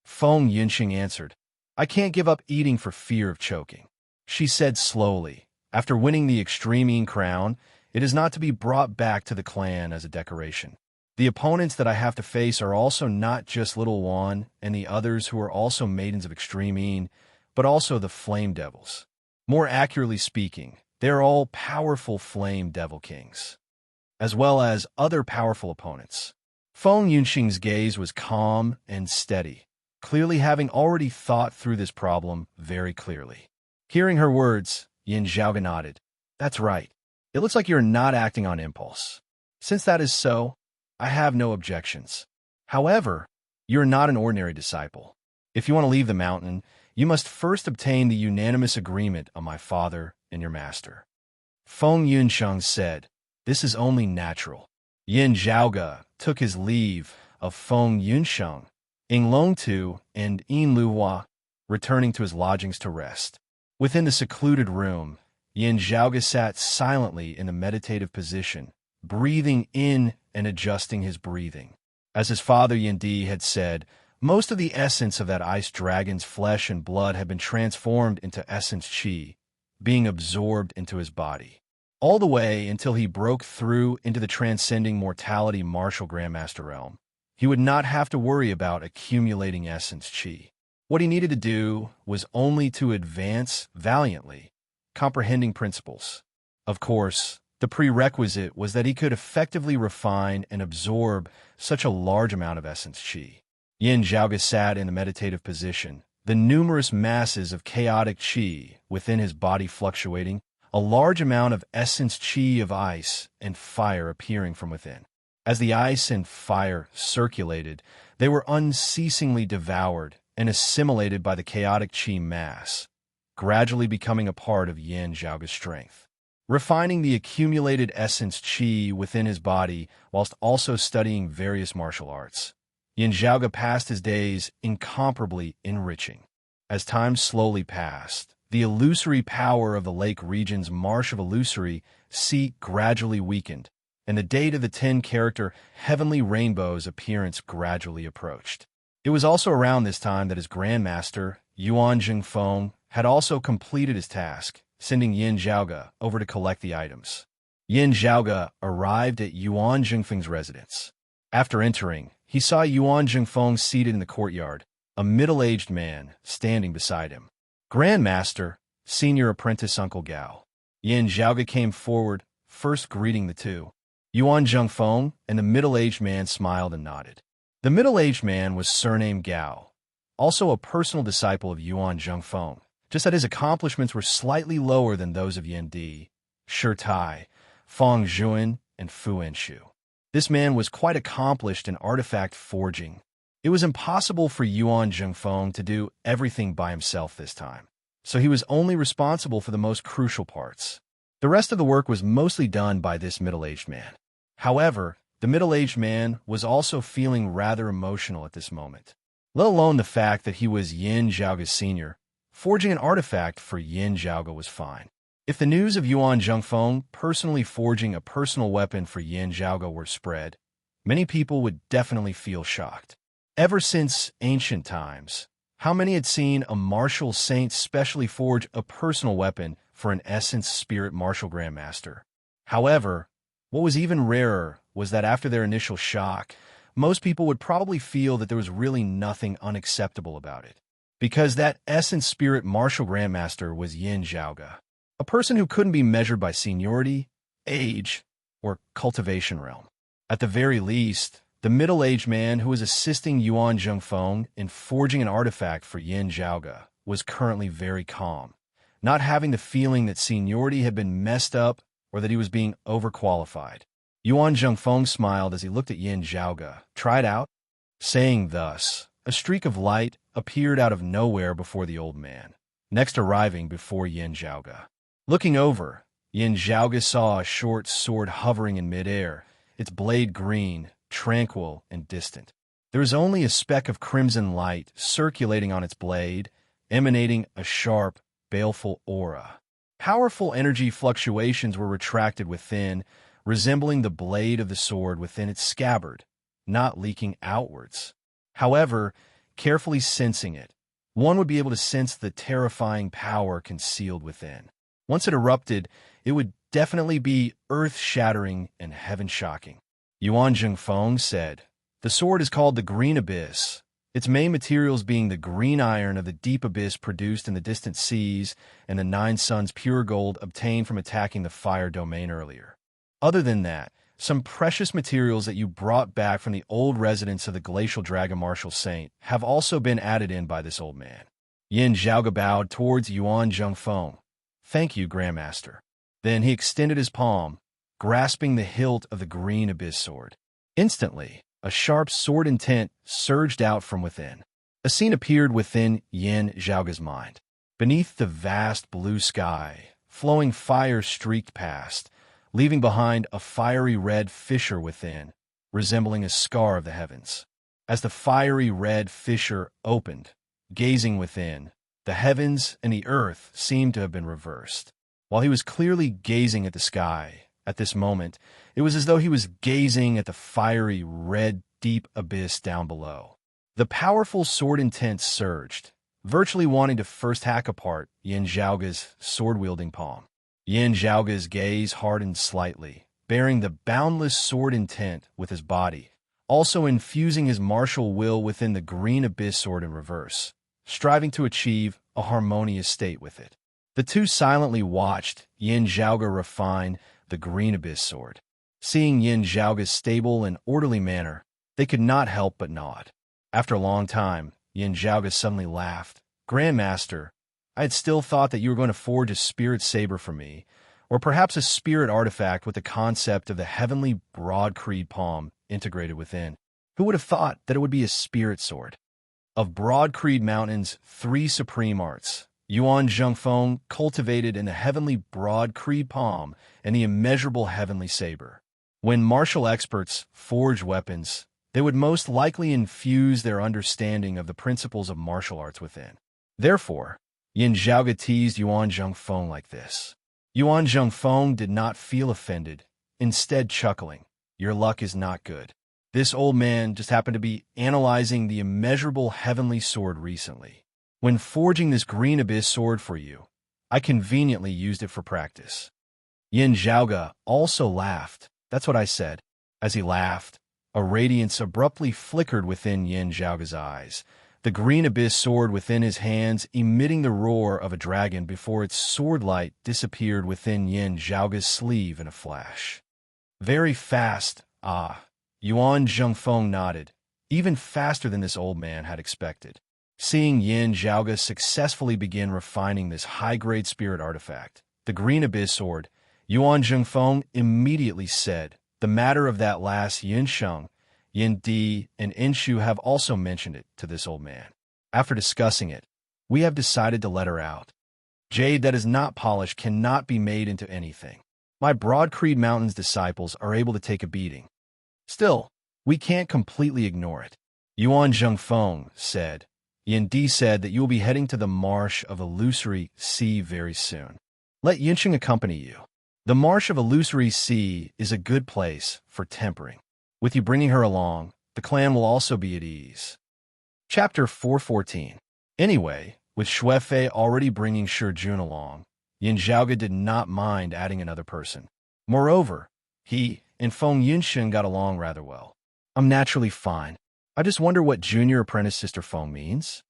Feng Yunsheng answered, "I can't give up eating for fear of choking." She said slowly, "After winning the Extreme Yin crown, it is not to be brought back to the clan as a decoration. The opponents that I have to face are also not just Little Juan and the others who are also maidens of extreme, but also the flame devils. More accurately speaking, they're all powerful flame devil kings, as well as other powerful opponents. Feng Yunxing's gaze was calm and steady, clearly having already thought through this problem very clearly. Hearing her words, Yin Zhaoga nodded. That's right. It looks like you're not acting on impulse. Since that is so, I have no objections. However, you're not an ordinary disciple. If you want to leave the mountain, you must first obtain the unanimous agreement of my father and your master. Feng Yunsheng said, this is only natural. Yin Zhaoga took his leave of Feng Yunsheng, Ing Longtu, and Yin Luhua, returning to his lodgings to rest. Within the secluded room, Yin Zhaoga sat silently in a meditative position, breathing in and adjusting his breathing. As his father Yin Di had said, most of the essence of that ice dragon's flesh and blood had been transformed into essence qi, being absorbed into his body, all the way until he broke through into the transcending mortality martial grandmaster realm. He would not have to worry about accumulating essence qi. What he needed to do was only to advance valiantly, comprehending principles. Of course, the prerequisite was that he could effectively refine and absorb such a large amount of essence qi. Yin Zhaoga sat in the meditative position, the numerous masses of chaotic qi within his body fluctuating, a large amount of essence qi of ice and fire appearing from within. As the ice and fire circulated, they were unceasingly devoured and assimilated by the chaotic qi mass, gradually becoming a part of Yin Zhaoga's strength. Refining the accumulated essence qi within his body whilst also studying various martial arts, Yin Zhaoga passed his days incomparably enriching. As time slowly passed, the illusory power of the lake region's marsh of illusory sea gradually weakened, and the date of the 10-character Heavenly Rainbow's appearance gradually approached. It was also around this time that his grandmaster, Yuan Jingfeng, had also completed his task, sending Yin Zhaoga over to collect the items. Yin Zhaoga arrived at Yuan Jingfeng's residence. After entering, he saw Yuan Jingfeng seated in the courtyard, a middle-aged man standing beside him. Grandmaster, Senior Apprentice Uncle Gao. Yin Zhaoga came forward, first greeting the two. Yuan Jingfeng and the middle-aged man smiled and nodded. The middle-aged man was surnamed Gao, also a personal disciple of Yuan Jingfeng, just that his accomplishments were slightly lower than those of Yin Di, Shi Tai, Feng Zhuan, and Fu Enshu. This man was quite accomplished in artifact forging. It was impossible for Yuan Jingfeng to do everything by himself this time, so he was only responsible for the most crucial parts. The rest of the work was mostly done by this middle-aged man. However, the middle-aged man was also feeling rather emotional at this moment, let alone the fact that he was Yin Zhaoga's senior. Forging an artifact for Yin Zhaoga was fine. If the news of Yuan Jingfeng personally forging a personal weapon for Yin Zhaoga were spread, many people would definitely feel shocked. Ever since ancient times, how many had seen a martial saint specially forge a personal weapon for an essence spirit martial grandmaster? However, what was even rarer was that after their initial shock, most people would probably feel that there was really nothing unacceptable about it, because that essence spirit martial grandmaster was Yin Zhaoga, a person who couldn't be measured by seniority, age, or cultivation realm. At the very least, the middle-aged man who was assisting Yuan Jingfeng in forging an artifact for Yin Zhaoga was currently very calm, not having the feeling that seniority had been messed up or that he was being overqualified. Yuan Jingfeng smiled as he looked at Yin Zhaoga, tried out, saying thus, a streak of light appeared out of nowhere before the old man, next arriving before Yin Zhaoga. Looking over, Yin Zhaoga saw a short sword hovering in midair, its blade green, tranquil, and distant. There was only a speck of crimson light circulating on its blade, emanating a sharp, baleful aura. Powerful energy fluctuations were retracted within, resembling the blade of the sword within its scabbard, not leaking outwards. However, carefully sensing it, one would be able to sense the terrifying power concealed within. Once it erupted, it would definitely be earth-shattering and heaven-shocking. Yuan Zhengfeng said, "The sword is called the Green Abyss, its main materials being the green iron of the deep abyss produced in the distant seas and the 9 suns pure gold obtained from attacking the fire domain earlier. Other than that, some precious materials that you brought back from the old residence of the glacial dragon Martial Saint have also been added in by this old man." Yin Zhaoge bowed towards Yuan Zhengfeng. "Thank you, Grandmaster." Then he extended his palm, grasping the hilt of the green abyss sword. Instantly, a sharp sword intent surged out from within. A scene appeared within Yin Zhaoge's mind. Beneath the vast blue sky, flowing fire streaked past, leaving behind a fiery red fissure within, resembling a scar of the heavens. As the fiery red fissure opened, gazing within, the heavens and the earth seemed to have been reversed. While he was clearly gazing at the sky, at this moment, it was as though he was gazing at the fiery red deep abyss down below. The powerful sword intent surged, virtually wanting to first hack apart Yin Zhaoge's sword-wielding palm. Yin Zhaoge's gaze hardened slightly, bearing the boundless sword intent with his body, also infusing his martial will within the green abyss sword in reverse, striving to achieve a harmonious state with it. The two silently watched Yin Zhaoge refine the green abyss sword. Seeing Yin Zhaoge's stable and orderly manner, they could not help but nod. After a long time, Yin Zhaoge suddenly laughed. "Grandmaster, I had still thought that you were going to forge a spirit saber for me, or perhaps a spirit artifact with the concept of the heavenly broad-creed palm integrated within. Who would have thought that it would be a spirit sword?" Of Broad-Creed Mountain's 3 supreme arts, Yuan Zhengfeng cultivated in the heavenly broad-creed palm and the immeasurable heavenly saber. When martial experts forge weapons, they would most likely infuse their understanding of the principles of martial arts within. Therefore, Yin Zhaoge teased Yuan Zhengfeng like this. Yuan Zhengfeng did not feel offended, instead chuckling, "Your luck is not good. This old man just happened to be analyzing the immeasurable heavenly sword recently. When forging this green abyss sword for you, I conveniently used it for practice." Yin Zhaoge also laughed. "That's what I said." As he laughed, a radiance abruptly flickered within Yin Zhaoge's eyes, the green abyss sword within his hands emitting the roar of a dragon before its sword light disappeared within Yin Zhaoge's sleeve in a flash. "Very fast, ah." Yuan Zhengfeng nodded, even faster than this old man had expected. Seeing Yin Zhaoge successfully begin refining this high-grade spirit artifact, the green abyss sword, Yuan Zhengfeng immediately said, "The matter of that last Yin Sheng, Yin Di, and Inshu have also mentioned it to this old man. After discussing it, we have decided to let her out. Jade that is not polished cannot be made into anything. My Broad-Creed Mountain's disciples are able to take a beating. Still, we can't completely ignore it." Yuan Zhengfeng said, "Yin Di said that you will be heading to the Marsh of Illusory Sea very soon. Let Yinsheng accompany you. The Marsh of Illusory Sea is a good place for tempering. With you bringing her along, the clan will also be at ease." Chapter 414. Anyway, with Xuefei already bringing Shijun along, Yin Zhaoge did not mind adding another person. Moreover, he and Feng Yinsheng got along rather well. "I'm naturally fine. I just wonder what junior apprentice Sister Feng means,"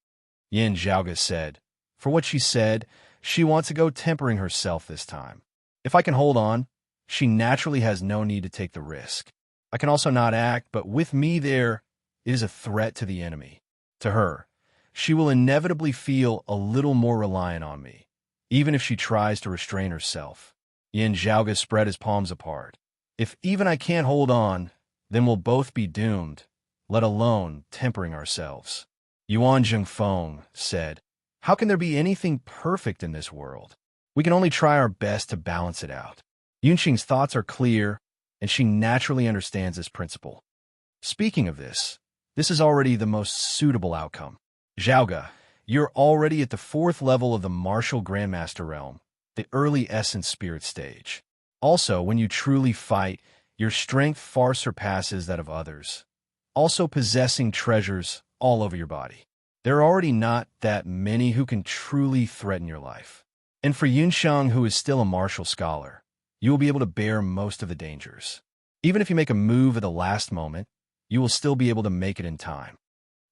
Yin Zhaoge said. For what she said, she wants to go tempering herself this time. If I can hold on, she naturally has no need to take the risk. I can also not act, but with me there, it is a threat to the enemy. To her, she will inevitably feel a little more reliant on me, even if she tries to restrain herself. Yin Zhaoge spread his palms apart. "If even I can't hold on, then we'll both be doomed, let alone tempering ourselves." Yuan Zhengfeng said, "How can there be anything perfect in this world? We can only try our best to balance it out." Yunqing's thoughts are clear, and she naturally understands this principle. Speaking of this is already the most suitable outcome. Zhaoge, you're already at the 4th level of the martial grandmaster realm, the early essence spirit stage. Also, when you truly fight, your strength far surpasses that of others, also possessing treasures all over your body. There are already not that many who can truly threaten your life. And for Yunsheng, who is still a martial scholar, you will be able to bear most of the dangers. Even if you make a move at the last moment, you will still be able to make it in time.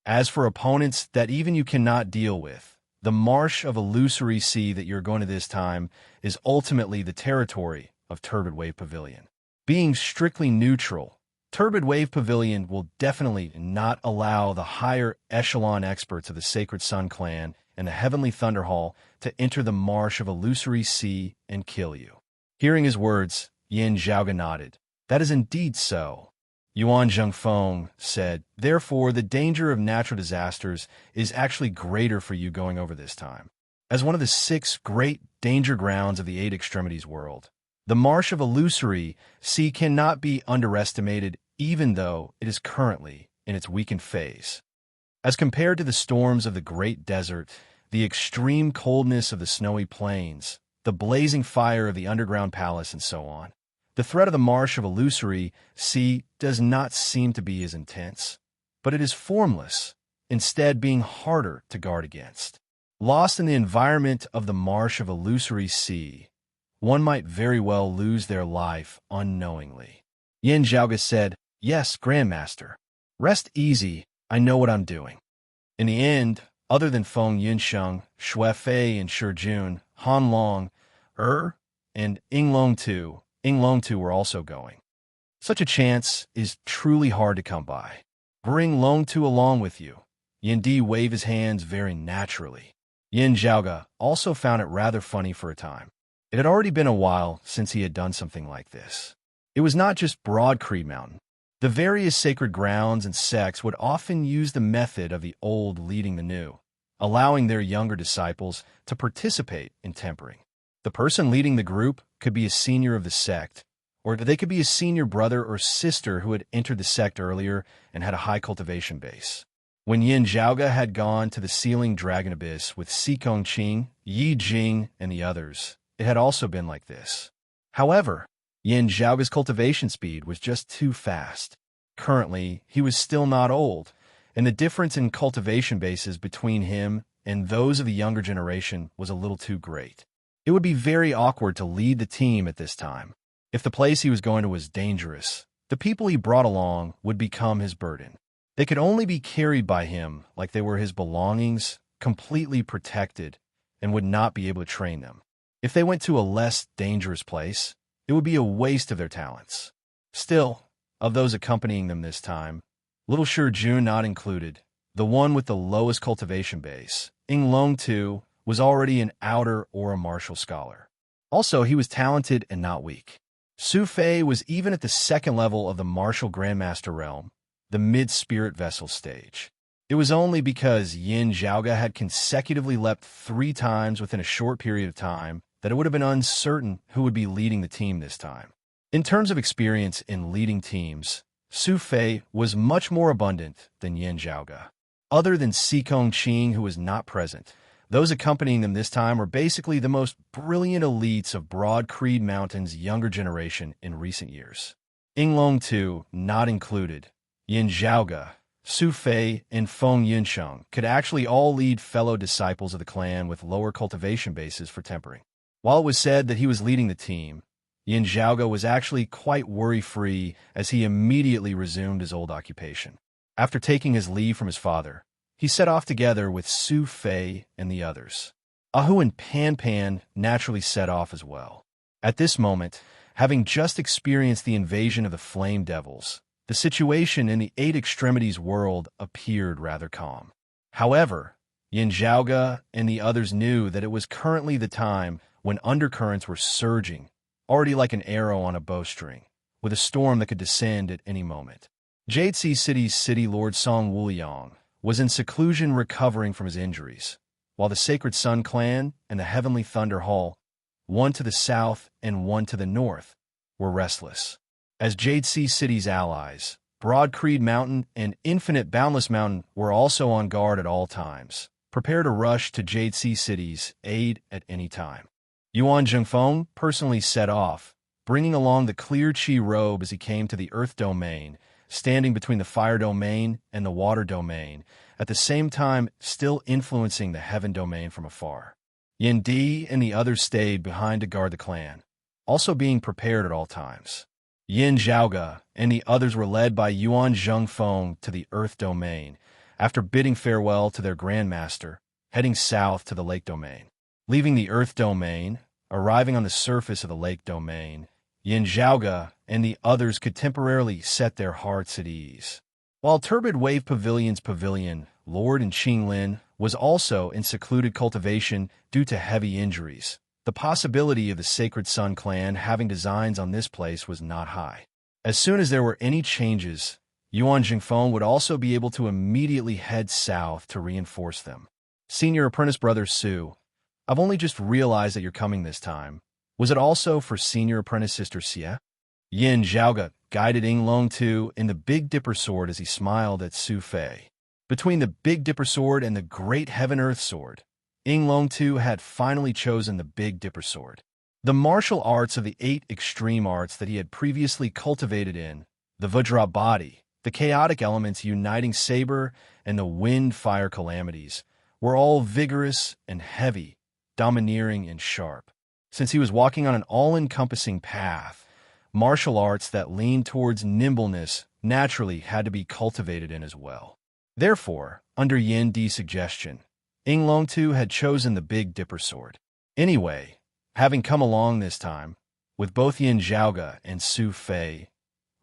As for opponents that even you cannot deal with, the marsh of illusory sea that you're going to this time is ultimately the territory of Turbid Wave Pavilion. Being strictly neutral, Turbid Wave Pavilion will definitely not allow the higher echelon experts of the Sacred Sun Clan and the Heavenly Thunder Hall to enter the marsh of illusory sea and kill you. Hearing his words, Yin Zhaoga nodded. That is indeed so. Yuan Zhengfeng said, therefore, the danger of natural disasters is actually greater for you going over this time. As one of the 6 great danger grounds of the 8 extremities world, the marsh of illusory sea cannot be underestimated even though it is currently in its weakened phase. As compared to the storms of the great desert, the extreme coldness of the snowy plains, the blazing fire of the underground palace, and so on, the threat of the marsh of illusory sea does not seem to be as intense, but it is formless, instead being harder to guard against. Lost in the environment of the marsh of illusory sea, one might very well lose their life unknowingly. Yin Zhaoga said, yes, Grandmaster. Rest easy, I know what I'm doing. In the end, other than Feng Yunsheng, Shui Fei and Shi Jun, Han Long, and Ying Long Tu were also going. Such a chance is truly hard to come by. Bring Long Tu along with you. Yin Di waved his hands very naturally. Yin Zhaoga also found it rather funny for a time. It had already been a while since he had done something like this. It was not just Broad Creed Mountain. The various sacred grounds and sects would often use the method of the old leading the new, allowing their younger disciples to participate in tempering. The person leading the group could be a senior of the sect, or they could be a senior brother or sister who had entered the sect earlier and had a high cultivation base. When Yin Zhaoga had gone to the Sealing Dragon Abyss with Xikong Qing, Yi Jing, and the others, it had also been like this. However, Yin Zhaoga's cultivation speed was just too fast. Currently, he was still not old, and the difference in cultivation bases between him and those of the younger generation was a little too great. It would be very awkward to lead the team at this time. If the place he was going to was dangerous, the people he brought along would become his burden. They could only be carried by him like they were his belongings, completely protected, and would not be able to train them. If they went to a less dangerous place, it would be a waste of their talents. Still, of those accompanying them this time, little Shi Jun not included, the one with the lowest cultivation base, Ying Long Tu, was already an outer or a martial scholar. Also, he was talented and not weak. Su Fei was even at the second level of the martial grandmaster realm, the mid-spirit vessel stage. It was only because Yin Zhaoga had consecutively leapt 3 times within a short period of time that it would have been uncertain who would be leading the team this time. In terms of experience in leading teams, Su Fei was much more abundant than Yin Zhaoga. Other than Xikong Qing, who was not present, those accompanying them this time were basically the most brilliant elites of Broad Creed Mountain's younger generation in recent years. Ying Long Tu not included, Yin Zhaoga, Su Fei, and Feng Yunsheng could actually all lead fellow disciples of the clan with lower cultivation bases for tempering. While it was said that he was leading the team, Yin Zhaoga was actually quite worry-free as he immediately resumed his old occupation. After taking his leave from his father, he set off together with Su Fei and the others. Ahu and Pan Pan naturally set off as well. At this moment, having just experienced the invasion of the Flame Devils, the situation in the 8 extremities world appeared rather calm. However, Yin Zhaoga and the others knew that it was currently the time when undercurrents were surging, already like an arrow on a bowstring, with a storm that could descend at any moment. Jade Sea City's city lord Song Wuliang was in seclusion recovering from his injuries, while the Sacred Sun Clan and the Heavenly Thunder Hall, one to the south and one to the north, were restless. As Jade Sea City's allies, Broad Creed Mountain and Infinite Boundless Mountain were also on guard at all times, prepared to rush to Jade Sea City's aid at any time. Yuan Zhengfeng personally set off, bringing along the clear Qi robe as he came to the Earth Domain, standing between the Fire Domain and the Water Domain, at the same time still influencing the Heaven Domain from afar. Yin Di and the others stayed behind to guard the clan, also being prepared at all times. Yin Zhaoge and the others were led by Yuan Zhengfeng to the Earth Domain, after bidding farewell to their Grandmaster, heading south to the Lake Domain. Leaving the Earth Domain, arriving on the surface of the Lake Domain, Yin Zhaoge and the others could temporarily set their hearts at ease. While Turbid Wave Pavilion's pavilion, Lord and Qinglin, was also in secluded cultivation due to heavy injuries, the possibility of the Sacred Sun clan having designs on this place was not high. As soon as there were any changes, Yuan Jingfeng would also be able to immediately head south to reinforce them. Senior Apprentice Brother Su, I've only just realized that you're coming this time. Was it also for Senior Apprentice Sister Xie? Yin Zhaoge guided Ying Long Tu in the Big Dipper Sword as he smiled at Su Fei. Between the Big Dipper Sword and the Great Heaven-Earth Sword, Ying Long Tu had finally chosen the Big Dipper Sword. The martial arts of the 8 extreme arts that he had previously cultivated in, the Vajra body, the chaotic elements uniting saber, and the wind-fire calamities, were all vigorous and heavy, domineering and sharp. Since he was walking on an all-encompassing path, martial arts that leaned towards nimbleness naturally had to be cultivated in as well. Therefore, under Yin Di's suggestion, Ying Long Tu had chosen the Big Dipper Sword. Anyway, having come along this time, with both Yin Zhaoge and Su Fei,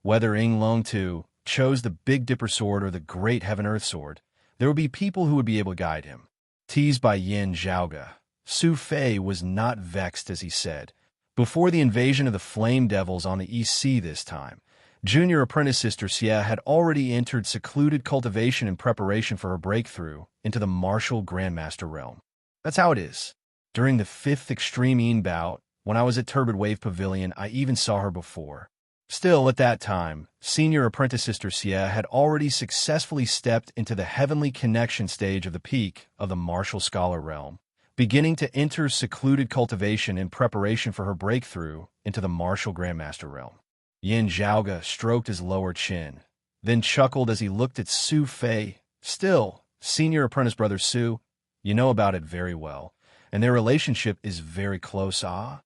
whether Ying Long Tu chose the Big Dipper Sword or the Great Heaven-Earth Sword, there would be people who would be able to guide him. Teased by Yin Zhaoge, Su Fei was not vexed as he said, before the invasion of the Flame Devils on the East Sea this time, Junior Apprentice Sister Xie had already entered secluded cultivation in preparation for her breakthrough into the martial Grandmaster realm. That's how it is. During the 5th Extreme Yin bout, when I was at Turbid Wave Pavilion, I even saw her before. Still, at that time, Senior Apprentice Sister Xie had already successfully stepped into the heavenly connection stage of the peak of the martial scholar realm, beginning to enter secluded cultivation in preparation for her breakthrough into the martial Grandmaster realm. Yin Zhaoge stroked his lower chin, then chuckled as he looked at Su Fei. Still, Senior Apprentice Brother Su, you know about it very well, and their relationship is very close, ah?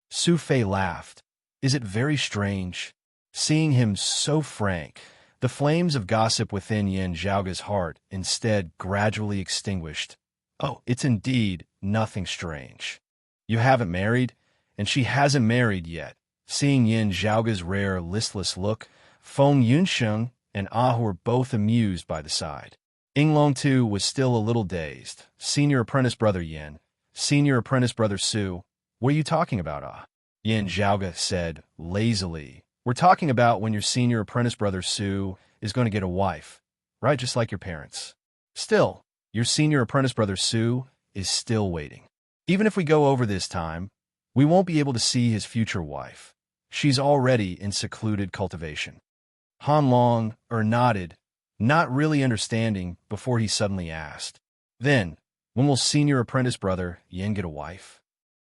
Su Fei laughed. Is it very strange? Seeing him so frank, the flames of gossip within Yin Zhaoge's heart instead gradually extinguished. Oh, it's indeed nothing strange. You haven't married, and she hasn't married yet. Seeing Yin Zhaoge's rare, listless look, Feng Yunsheng and Ah were both amused by the side. Ying Long Tu was still a little dazed. Senior Apprentice Brother Yin, Senior Apprentice Brother Su, what are you talking about, Ah? Yin Zhaoge said lazily, we're talking about when your Senior Apprentice Brother Su is going to get a wife, right, just like your parents. Still, your Senior Apprentice Brother Su is still waiting. Even if we go over this time, we won't be able to see his future wife. She's already in secluded cultivation. Han Long nodded, not really understanding, before he suddenly asked, then, when will Senior Apprentice Brother Yin get a wife?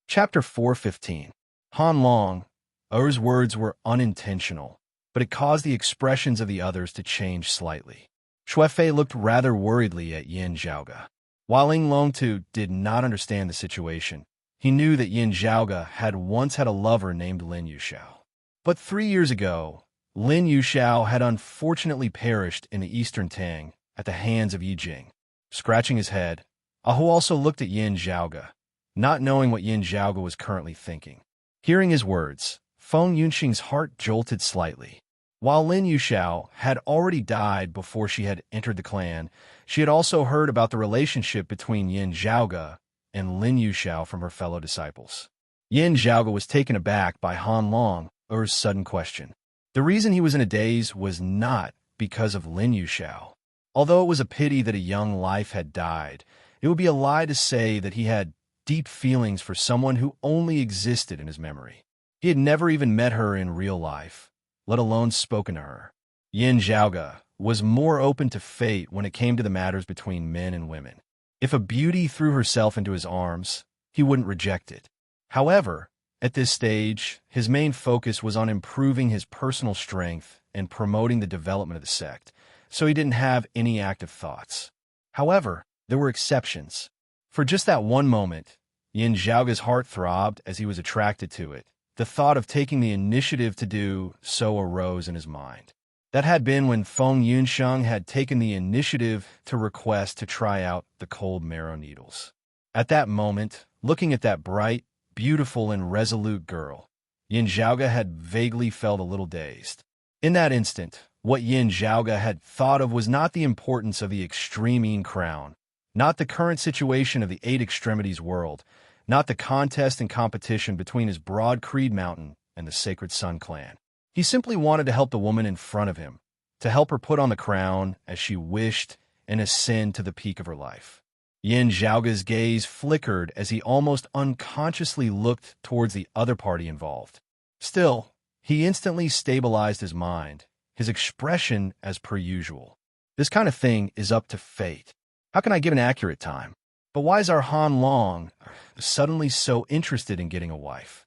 Chapter 415. Han Long, Er's words were unintentional, but it caused the expressions of the others to change slightly. Shui Fei looked rather worriedly at Yin Zhaoge. While Ying Long Tu did not understand the situation, he knew that Yin Zhaoge had once had a lover named Lin Yuxiao. But 3 years ago, Lin Yuxiao had unfortunately perished in the Eastern Tang at the hands of Yi Jing. Scratching his head, Ahu also looked at Yin Zhaoge, not knowing what Yin Zhaoge was currently thinking. Hearing his words, Feng Yunxing's heart jolted slightly. While Lin Yuxiao had already died before she had entered the clan, she had also heard about the relationship between Yin Zhaoge and Lin Yuxiao from her fellow disciples. Yin Zhaoge was taken aback by Han Long, Er's sudden question. The reason he was in a daze was not because of Lin Yuxiao. Although it was a pity that a young life had died, it would be a lie to say that he had deep feelings for someone who only existed in his memory. He had never even met her in real life, let alone spoken to her. Yin Zhaoge was more open to fate when it came to the matters between men and women. If a beauty threw herself into his arms, he wouldn't reject it. However, at this stage, his main focus was on improving his personal strength and promoting the development of the sect, so he didn't have any active thoughts. However, there were exceptions. For just that one moment, Yin Zhaoge's heart throbbed as he was attracted to it, the thought of taking the initiative to do so arose in his mind. That had been when Feng Yunsheng had taken the initiative to request to try out the cold marrow needles. At that moment, looking at that bright, beautiful, and resolute girl, Yin Zhaoge had vaguely felt a little dazed. In that instant, what Yin Zhaoge had thought of was not the importance of the extreme Yin crown, not the current situation of the Eight Extremities world, not the contest and competition between his broad Creed Mountain and the Sacred Sun clan. He simply wanted to help the woman in front of him, to help her put on the crown as she wished and ascend to the peak of her life. Yin Zhaoge's gaze flickered as he almost unconsciously looked towards the other party involved. Still, he instantly stabilized his mind, his expression as per usual. This kind of thing is up to fate. How can I give an accurate time? But why is our Han Long suddenly so interested in getting a wife?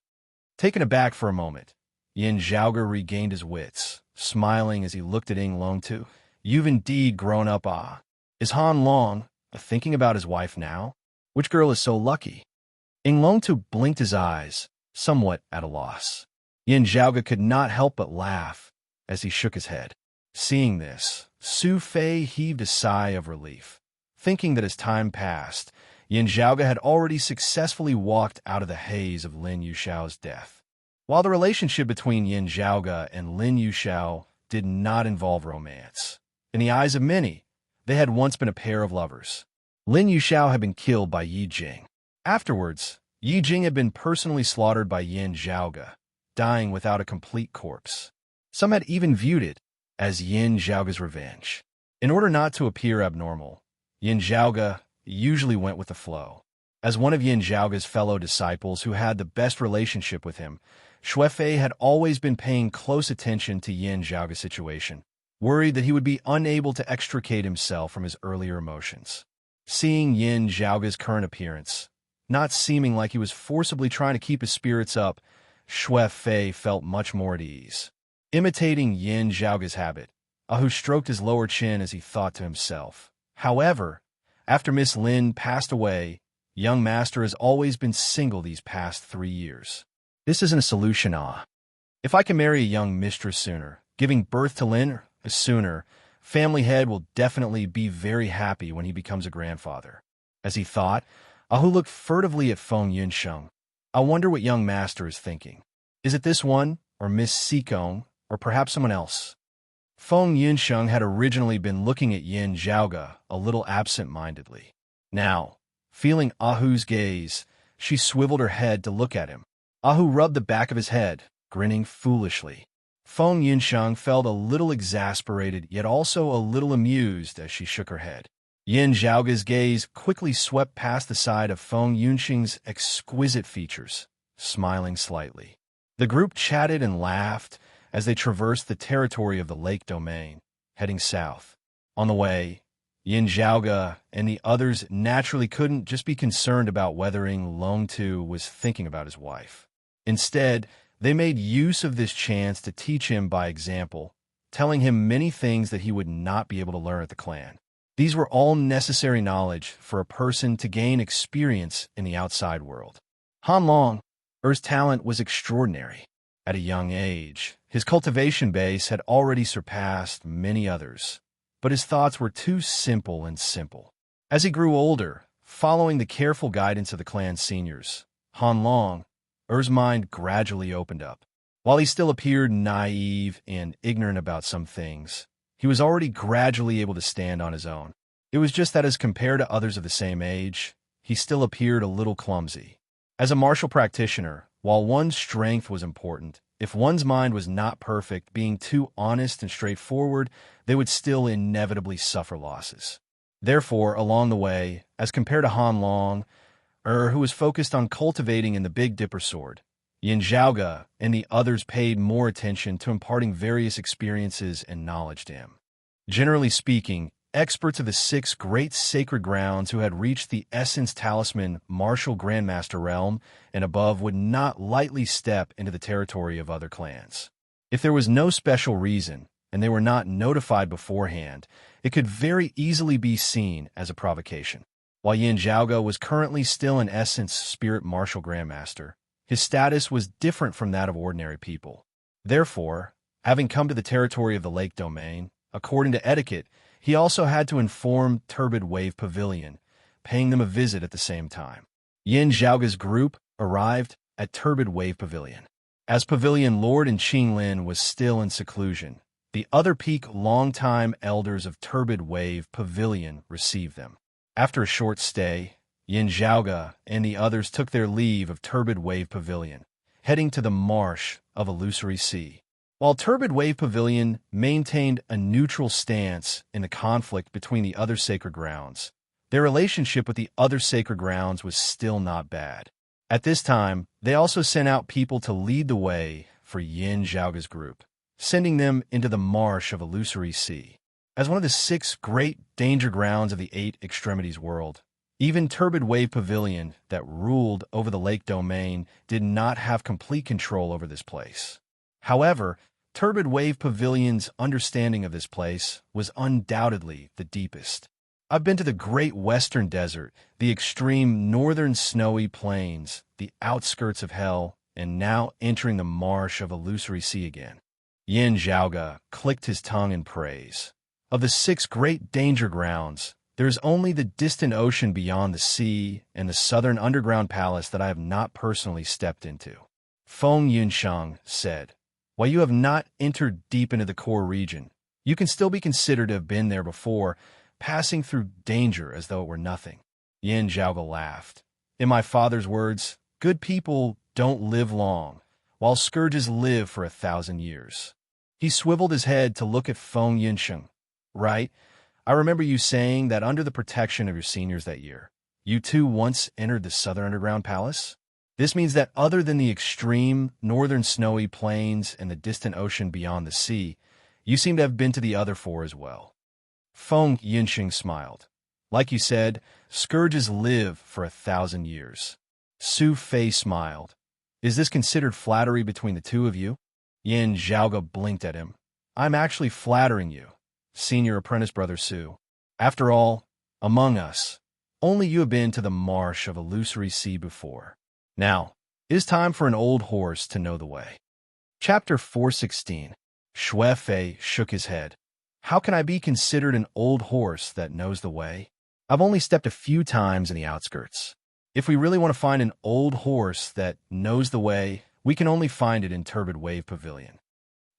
Taken aback for a moment, Yin Zhaoge regained his wits, smiling as he looked at Ying Longtu. You've indeed grown up, ah. Is Han Long thinking about his wife now? Which girl is so lucky? Ying Longtu blinked his eyes, somewhat at a loss. Yin Zhaoge could not help but laugh as he shook his head. Seeing this, Su Fei heaved a sigh of relief, thinking that as time passed, Yin Zhaoge had already successfully walked out of the haze of Lin Yuxiao's death. While the relationship between Yin Zhaoge and Lin Yuxiao did not involve romance, in the eyes of many, they had once been a pair of lovers. Lin Yuxiao had been killed by Yi Jing. Afterwards, Yi Jing had been personally slaughtered by Yin Zhaoge, dying without a complete corpse. Some had even viewed it as Yin Zhaoge's revenge. In order not to appear abnormal, Yin Zhaoge usually went with the flow. As one of Yin Zhaoge's fellow disciples who had the best relationship with him, Xue Fei had always been paying close attention to Yin Zhaoge's situation, worried that he would be unable to extricate himself from his earlier emotions. Seeing Yin Zhaoge's current appearance, not seeming like he was forcibly trying to keep his spirits up, Xue Fei felt much more at ease. Imitating Yin Zhaoge's habit, Ahu stroked his lower chin as he thought to himself. However, after Miss Lin passed away, young master has always been single these past 3 years. This isn't a solution, ah. If I can marry a young mistress sooner, giving birth to Lin sooner, family head will definitely be very happy when he becomes a grandfather. As he thought, Ahu looked furtively at Feng Yunsheng. I wonder what young master is thinking. Is it this one, or Miss Sikong, or perhaps someone else? Feng Yunsheng had originally been looking at Yin Zhaoge a little absent-mindedly. Now, feeling Ahu's gaze, she swiveled her head to look at him. Ahu rubbed the back of his head, grinning foolishly. Feng Yunsheng felt a little exasperated, yet also a little amused as she shook her head. Yin Zhaoge's gaze quickly swept past the side of Feng Yunsheng's exquisite features, smiling slightly. The group chatted and laughed as they traversed the territory of the lake domain, heading south. On the way, Yin Zhaoge and the others naturally couldn't just be concerned about whether Ying Longtu was thinking about his wife. Instead, they made use of this chance to teach him by example, telling him many things that he would not be able to learn at the clan. These were all necessary knowledge for a person to gain experience in the outside world. Han Long, Er's talent was extraordinary. At a young age, his cultivation base had already surpassed many others, but his thoughts were too simple and simple. As he grew older, following the careful guidance of the clan's seniors, Han Long, Er's mind gradually opened up. While he still appeared naive and ignorant about some things, he was already gradually able to stand on his own. It was just that as compared to others of the same age, he still appeared a little clumsy. As a martial practitioner, while one's strength was important, if one's mind was not perfect, being too honest and straightforward, they would still inevitably suffer losses. Therefore, along the way, as compared to Han Long, who was focused on cultivating in the Big Dipper sword, Yin Zhaoge and the others paid more attention to imparting various experiences and knowledge to him. Generally speaking, experts of the 6 great sacred grounds who had reached the Essence Talisman Martial Grandmaster realm and above would not lightly step into the territory of other clans. If there was no special reason, and they were not notified beforehand, it could very easily be seen as a provocation. While Yin Zhaoge was currently still an Essence Spirit Martial Grandmaster, His status was different from that of ordinary people. Therefore, having come to the territory of the lake domain, according to etiquette, he also had to inform Turbid Wave Pavilion, paying them a visit at the same time. Yin Zhaoga's group arrived at Turbid Wave Pavilion. As Pavilion Lord and Qinglin was still in seclusion, the other peak longtime elders of Turbid Wave Pavilion received them. After a short stay, Yin Zhaoga and the others took their leave of Turbid Wave Pavilion, heading to the marsh of Illusory Sea. While Turbid Wave Pavilion maintained a neutral stance in the conflict between the other sacred grounds, their relationship with the other sacred grounds was still not bad. At this time, they also sent out people to lead the way for Yin Zhaoga's group, sending them into the marsh of Illusory Sea. As one of the 6 great danger grounds of the 8 extremities world, even Turbid Wave Pavilion that ruled over the lake domain did not have complete control over this place. However, Turbid Wave Pavilion's understanding of this place was undoubtedly the deepest. I've been to the Great Western Desert, the extreme northern snowy plains, the outskirts of hell, and now entering the marsh of Illusory Sea again. Yin Zhaoga clicked his tongue in praise. Of the 6 great danger grounds, there is only the distant ocean beyond the sea and the southern underground palace that I have not personally stepped into. Feng Yunsheng said, "While you have not entered deep into the core region, you can still be considered to have been there before, passing through danger as though it were nothing." Yin Zhaoga laughed. "In my father's words, good people don't live long, while scourges live for 1,000 years. He swiveled his head to look at Feng Yunsheng. "Right? I remember you saying that under the protection of your seniors that year, you too once entered the southern underground palace? This means that other than the extreme northern snowy plains and the distant ocean beyond the sea, you seem to have been to the other 4 as well." Feng Yunsheng smiled. "Like you said, scourges live for 1,000 years." Su Fei smiled. "Is this considered flattery between the 2 of you?" Yin Zhaoga blinked at him. "I'm actually flattering you, senior apprentice brother Su. After all, among us, only you have been to the marsh of Illusory Sea before. Now, it is time for an old horse to know the way." Chapter 416. Xue Fei shook his head. "How can I be considered an old horse that knows the way? I've only stepped a few times in the outskirts. If we really want to find an old horse that knows the way, we can only find it in Turbid Wave Pavilion."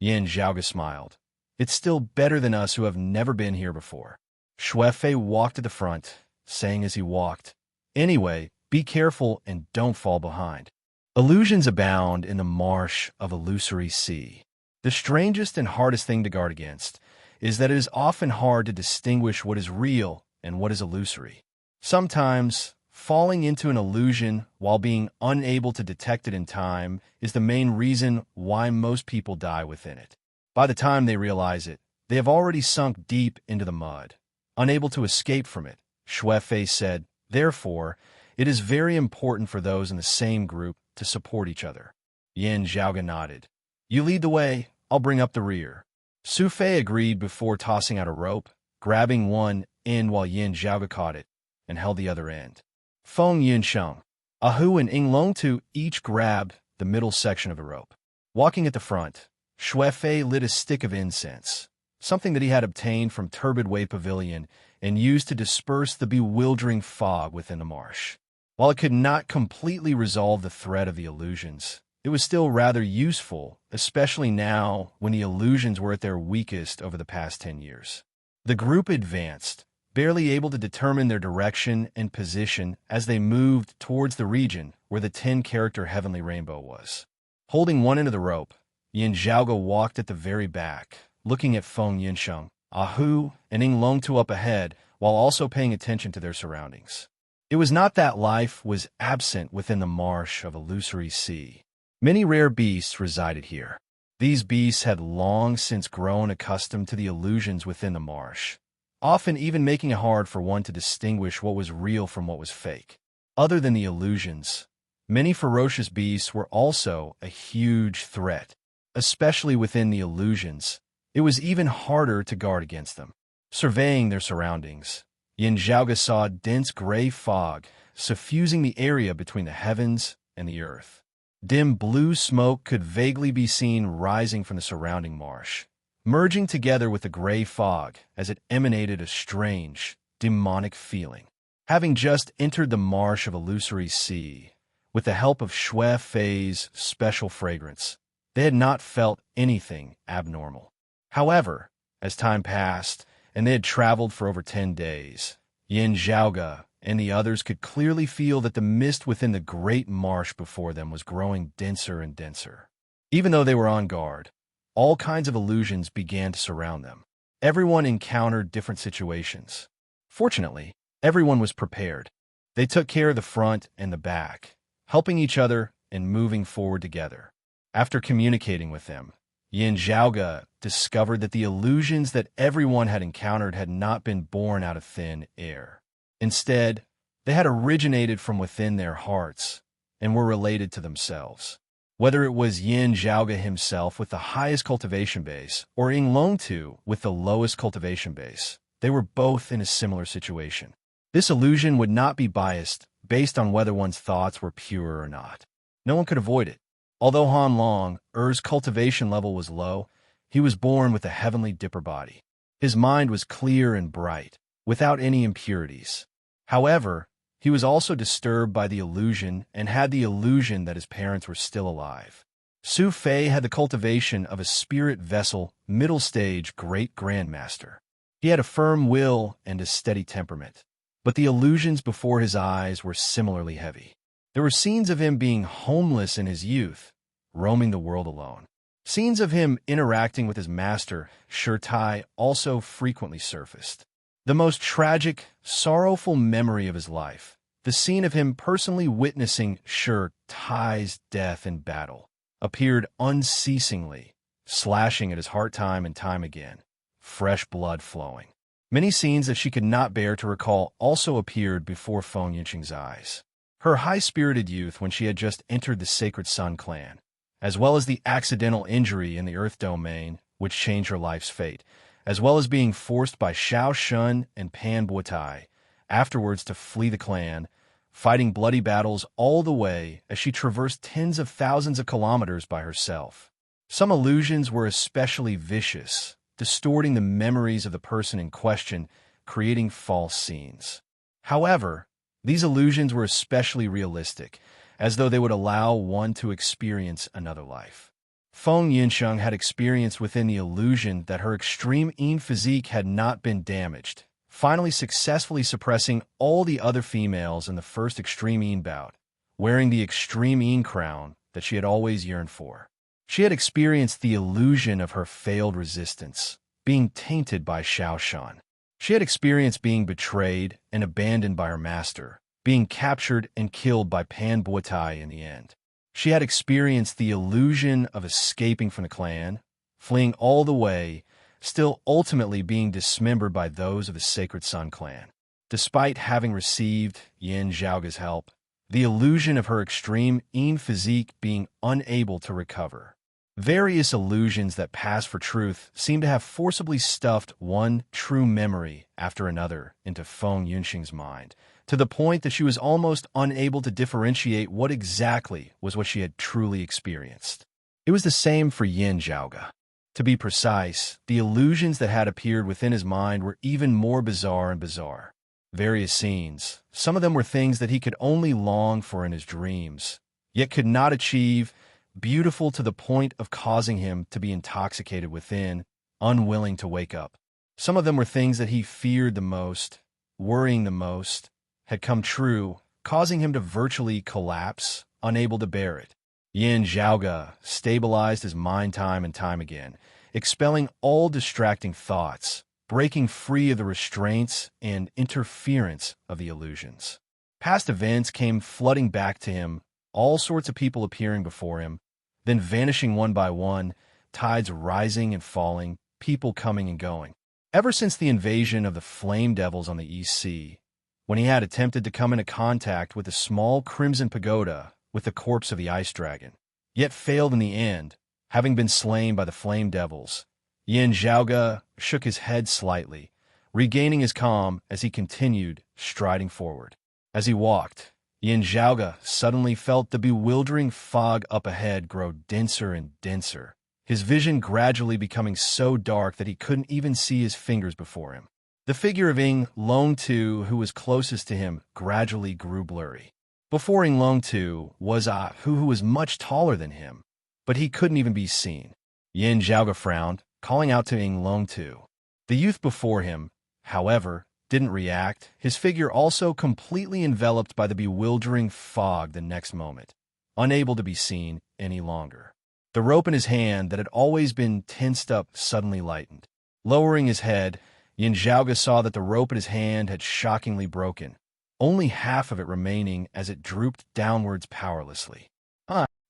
Yin Zhaoga smiled. "It's still better than us who have never been here before." Xue Fei walked at the front, saying as he walked, "Anyway, be careful and don't fall behind. Illusions abound in the marsh of Illusory Sea. The strangest and hardest thing to guard against is that it is often hard to distinguish what is real and what is illusory. Sometimes, falling into an illusion while being unable to detect it in time is the main reason why most people die within it. By the time they realize it, they have already sunk deep into the mud, unable to escape from it." Xue Fei said, "Therefore, it is very important for those in the same group to support each other." Yin Zhaoga nodded. "You lead the way, I'll bring up the rear." Su Fei agreed before tossing out a rope, grabbing one end while Yin Zhaoga caught it and held the other end. Feng Yunsheng, Ahu and Yinglong Tu each grabbed the middle section of the rope. Walking at the front, Xue Fei lit a stick of incense, something that he had obtained from Turbid Wave Pavilion and used to disperse the bewildering fog within the marsh. While it could not completely resolve the threat of the illusions, it was still rather useful, especially now when the illusions were at their weakest over the past 10 years. The group advanced, barely able to determine their direction and position as they moved towards the region where the 10-character heavenly rainbow was. Holding one end of the rope, Yin Zhaoga walked at the very back, looking at Feng Yunsheng, Ahu, and Yinglong Tu up ahead, while also paying attention to their surroundings. It was not that life was absent within the marsh of Illusory Sea. Many rare beasts resided here. These beasts had long since grown accustomed to the illusions within the marsh, often even making it hard for one to distinguish what was real from what was fake. Other than the illusions, many ferocious beasts were also a huge threat, especially within the illusions. It was even harder to guard against them. Surveying their surroundings, Yin Zhaoga saw dense gray fog suffusing the area between the heavens and the earth. Dim blue smoke could vaguely be seen rising from the surrounding marsh, merging together with the gray fog as it emanated a strange, demonic feeling. Having just entered the marsh of illusory sea, with the help of Xue Fei's special fragrance, they had not felt anything abnormal. However, as time passed, and they had traveled for over 10 days, Yin Zhaoge and the others could clearly feel that the mist within the great marsh before them was growing denser and denser. Even though they were on guard, all kinds of illusions began to surround them. Everyone encountered different situations. Fortunately, everyone was prepared. They took care of the front and the back, helping each other and moving forward together. After communicating with them, Yin Zhaoge discovered that the illusions that everyone had encountered had not been born out of thin air. Instead, they had originated from within their hearts and were related to themselves. Whether it was Yin Zhaoge himself with the highest cultivation base or Ying Longtu with the lowest cultivation base, they were both in a similar situation. This illusion would not be biased based on whether one's thoughts were pure or not. No one could avoid it. Although Han Long, cultivation level was low, he was born with a heavenly dipper body. His mind was clear and bright, without any impurities. However, he was also disturbed by the illusion and had the illusion that his parents were still alive. Su Fei had the cultivation of a spirit vessel, middle stage great grandmaster. He had a firm will and a steady temperament, but the illusions before his eyes were similarly heavy. There were scenes of him being homeless in his youth, roaming the world alone. Scenes of him interacting with his master, Shirtai, also frequently surfaced. The most tragic, sorrowful memory of his life, the scene of him personally witnessing Shirtai's death in battle, appeared unceasingly, slashing at his heart time and time again, fresh blood flowing. Many scenes that she could not bear to recall also appeared before Feng Yinqing's eyes. Her high-spirited youth when she had just entered the Sacred Sun clan, as well as the accidental injury in the Earth domain, which changed her life's fate, as well as being forced by Xiao Shun and Pan Buotai afterwards to flee the clan, fighting bloody battles all the way as she traversed tens of thousands of kilometers by herself. Some illusions were especially vicious, distorting the memories of the person in question, creating false scenes. However, these illusions were especially realistic, as though they would allow one to experience another life. Feng Yinsheng had experienced within the illusion that her extreme Yin physique had not been damaged, finally successfully suppressing all the other females in the first extreme Yin bout, wearing the extreme Yin crown that she had always yearned for. She had experienced the illusion of her failed resistance, being tainted by Xiao Shan. She had experienced being betrayed and abandoned by her master, being captured and killed by Pan Buotai in the end. She had experienced the illusion of escaping from the clan, fleeing all the way, still ultimately being dismembered by those of the Sacred Sun clan. Despite having received Yin Zhaoge's help, the illusion of her extreme Yin physique being unable to recover. Various illusions that pass for truth seem to have forcibly stuffed one true memory after another into Feng Yunxing's mind, to the point that she was almost unable to differentiate what exactly was what she had truly experienced. It was the same for Yin Zhaoge. To be precise, the illusions that had appeared within his mind were even more bizarre and bizarre. Various scenes, some of them were things that he could only long for in his dreams, yet could not achieve, beautiful to the point of causing him to be intoxicated within, unwilling to wake up. Some of them were things that he feared the most, worrying the most, had come true, causing him to virtually collapse, unable to bear it. Yin Zhaoge stabilized his mind time and time again, expelling all distracting thoughts, breaking free of the restraints and interference of the illusions. Past events came flooding back to him, all sorts of people appearing before him, then vanishing one by one, tides rising and falling, people coming and going. Ever since the invasion of the Flame Devils on the East Sea, when he had attempted to come into contact with a small crimson pagoda with the corpse of the ice dragon, yet failed in the end, having been slain by the Flame Devils, Yin Zhaoge shook his head slightly, regaining his calm as he continued striding forward. As he walked, Yin Zhaoge suddenly felt the bewildering fog up ahead grow denser and denser, his vision gradually becoming so dark that he couldn't even see his fingers before him. The figure of Ing Longtu, who was closest to him, gradually grew blurry. Before Ing Longtu was Ah Hu, who was much taller than him, but he couldn't even be seen. Yin Zhaoge frowned, calling out to Ing Longtu. The youth before him, however, didn't react, his figure also completely enveloped by the bewildering fog the next moment, unable to be seen any longer. The rope in his hand that had always been tensed up suddenly lightened. Lowering his head, Yin Zhaoge saw that the rope in his hand had shockingly broken, only half of it remaining as it drooped downwards powerlessly.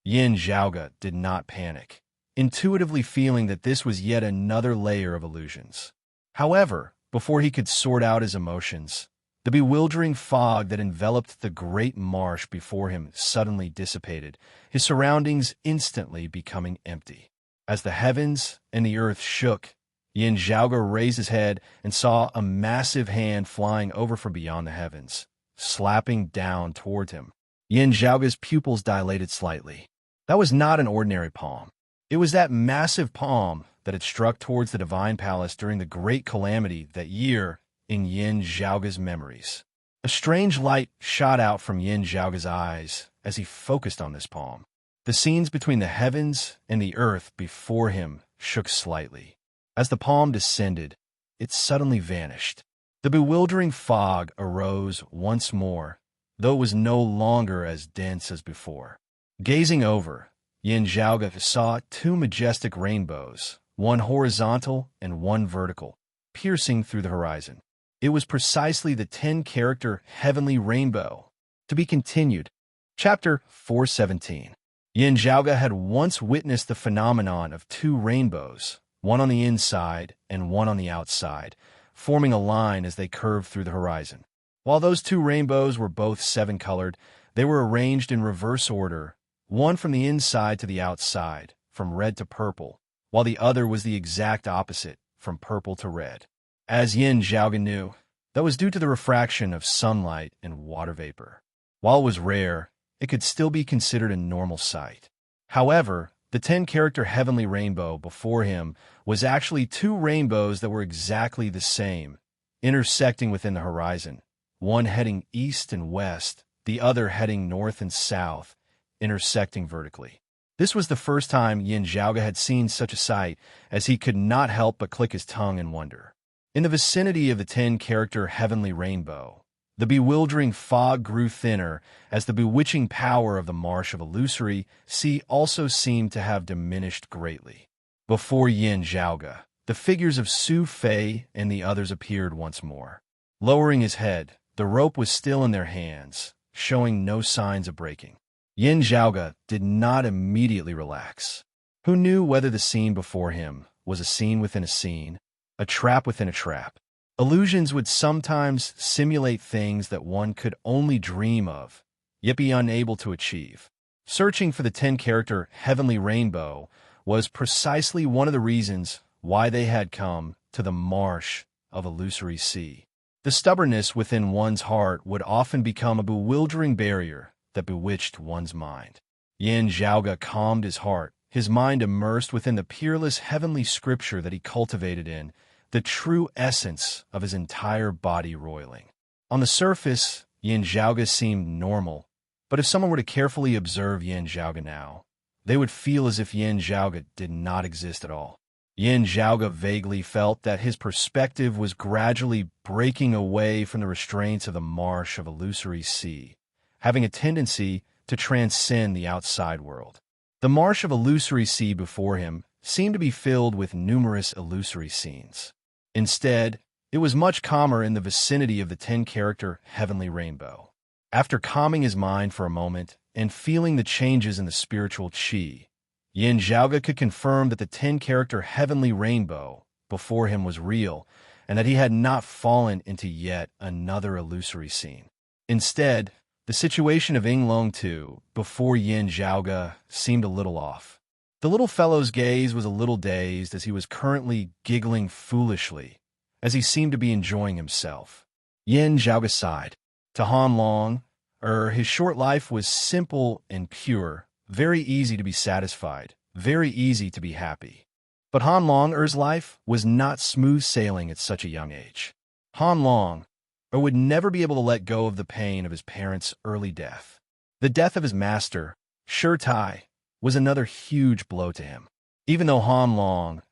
Yin Zhaoge did not panic, intuitively feeling that this was yet another layer of illusions. However, before he could sort out his emotions, the bewildering fog that enveloped the great marsh before him suddenly dissipated, his surroundings instantly becoming empty. As the heavens and the earth shook, Yin Zhaoge raised his head and saw a massive hand flying over from beyond the heavens, slapping down toward him. Yin Zhaoge's pupils dilated slightly. That was not an ordinary palm. It was that massive palm that had struck towards the divine palace during the great calamity that year in Yin Zhaoge's memories. A strange light shot out from Yin Zhaoge's eyes as he focused on this palm. The scenes between the heavens and the earth before him shook slightly. As the palm descended, it suddenly vanished. The bewildering fog arose once more, though it was no longer as dense as before. Gazing over, Yin Zhaoge saw two majestic rainbows, one horizontal and one vertical, piercing through the horizon. It was precisely the 10-character heavenly rainbow. To be continued. Chapter 417. Yin Zhaoge had once witnessed the phenomenon of two rainbows, one on the inside and one on the outside, forming a line as they curved through the horizon. While those two rainbows were both 7-colored, they were arranged in reverse order, one from the inside to the outside, from red to purple, while the other was the exact opposite, from purple to red. As Yin Zhaoge knew, that was due to the refraction of sunlight and water vapor. While it was rare, it could still be considered a normal sight. However, the 10-character heavenly rainbow before him was actually two rainbows that were exactly the same, intersecting within the horizon, one heading east and west, the other heading north and south, intersecting vertically. This was the first time Yin Zhaoge had seen such a sight, as he could not help but click his tongue in wonder. In the vicinity of the 10-character heavenly rainbow, the bewildering fog grew thinner as the bewitching power of the Marsh of Illusory Sea also seemed to have diminished greatly. Before Yin Zhaoge, the figures of Su Fei and the others appeared once more. Lowering his head, the rope was still in their hands, showing no signs of breaking. Yin Zhaoge did not immediately relax. Who knew whether the scene before him was a scene within a scene, a trap within a trap? Illusions would sometimes simulate things that one could only dream of, yet be unable to achieve. Searching for the 10-character heavenly rainbow was precisely one of the reasons why they had come to the Marsh of Illusory Sea. The stubbornness within one's heart would often become a bewildering barrier that bewitched one's mind. Yin Zhaoge calmed his heart, his mind immersed within the peerless heavenly scripture that he cultivated in, the true essence of his entire body roiling. On the surface, Yin Zhaoge seemed normal, but if someone were to carefully observe Yin Zhaoge now, they would feel as if Yin Zhaoge did not exist at all. Yin Zhaoge vaguely felt that his perspective was gradually breaking away from the restraints of the Marsh of Illusory Sea, having a tendency to transcend the outside world. The Marsh of Illusory Sea before him seemed to be filled with numerous illusory scenes. Instead, it was much calmer in the vicinity of the 10-character heavenly rainbow. After calming his mind for a moment and feeling the changes in the spiritual qi, Yin Zhaoge could confirm that the 10-character heavenly rainbow before him was real and that he had not fallen into yet another illusory scene. Instead, the situation of Ing Longtu before Yin Zhaoge seemed a little off. The little fellow's gaze was a little dazed as he was currently giggling foolishly, as he seemed to be enjoying himself. Yin Zhaoge sighed. To Han Long, His short life was simple and pure, very easy to be satisfied, very easy to be happy. But Han Long-er's life was not smooth sailing at such a young age. Han Long-er would never be able to let go of the pain of his parents' early death. The death of his master, Shi Tai, was another huge blow to him. Even though Han Long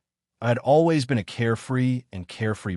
had always been a carefree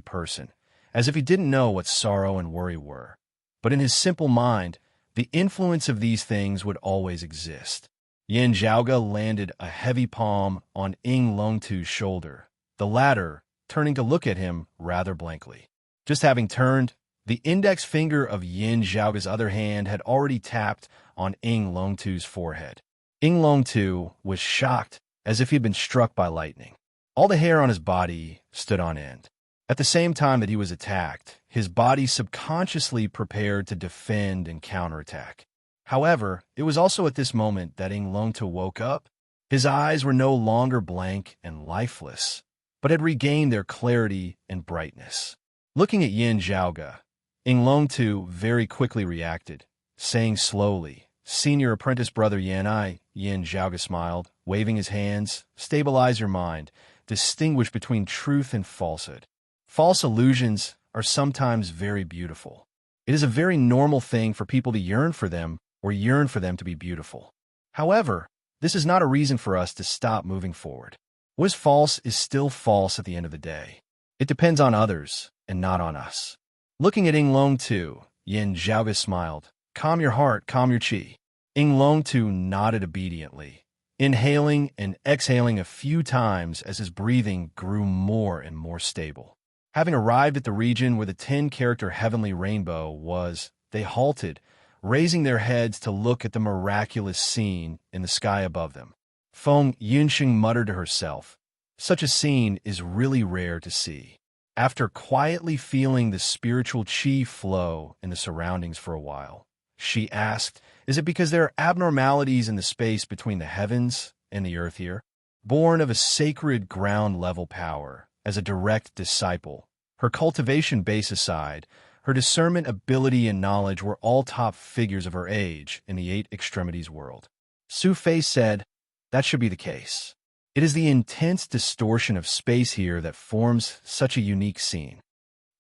person, as if he didn't know what sorrow and worry were. But in his simple mind, the influence of these things would always exist. Yin Zhaoge landed a heavy palm on Ing Longtu's shoulder, the latter turning to look at him rather blankly. Just having turned, the index finger of Yin Zhaoge's other hand had already tapped on Ing Longtu's forehead. Ing Longtu was shocked, as if he had been struck by lightning. All the hair on his body stood on end. At the same time that he was attacked, his body subconsciously prepared to defend and counterattack. However, it was also at this moment that Ing Longtu woke up. His eyes were no longer blank and lifeless, but had regained their clarity and brightness. Looking at Yin Zhaoge, Ing Longtu very quickly reacted, saying slowly, "Senior apprentice brother Yan." Yin Zhaoge smiled, waving his hands. "Stabilize your mind. Distinguish between truth and falsehood. False illusions are sometimes very beautiful. It is a very normal thing for people to yearn for them or yearn for them to be beautiful. However, this is not a reason for us to stop moving forward. What is false is still false at the end of the day. It depends on others and not on us." Looking at Ing Longtu, Yin Zhaoge smiled. "Calm your heart, calm your qi." Ing Longtu nodded obediently, inhaling and exhaling a few times as his breathing grew more and more stable. Having arrived at the region where the 10-character heavenly rainbow was, they halted, raising their heads to look at the miraculous scene in the sky above them. Feng Yunxing muttered to herself, "Such a scene is really rare to see." After quietly feeling the spiritual qi flow in the surroundings for a while, she asked, "Is it because there are abnormalities in the space between the heavens and the earth here?" Born of a sacred ground-level power, as a direct disciple, her cultivation base aside, her discernment ability and knowledge were all top figures of her age in the Eight Extremities world. Su Fei said, "That should be the case. It is the intense distortion of space here that forms such a unique scene.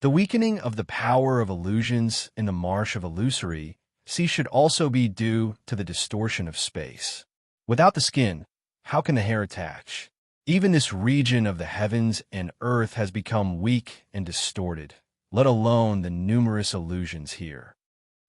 The weakening of the power of illusions in the marsh of illusory should also be due to the distortion of space. Without the skin, how can the hair attach? Even this region of the heavens and earth has become weak and distorted, let alone the numerous illusions here."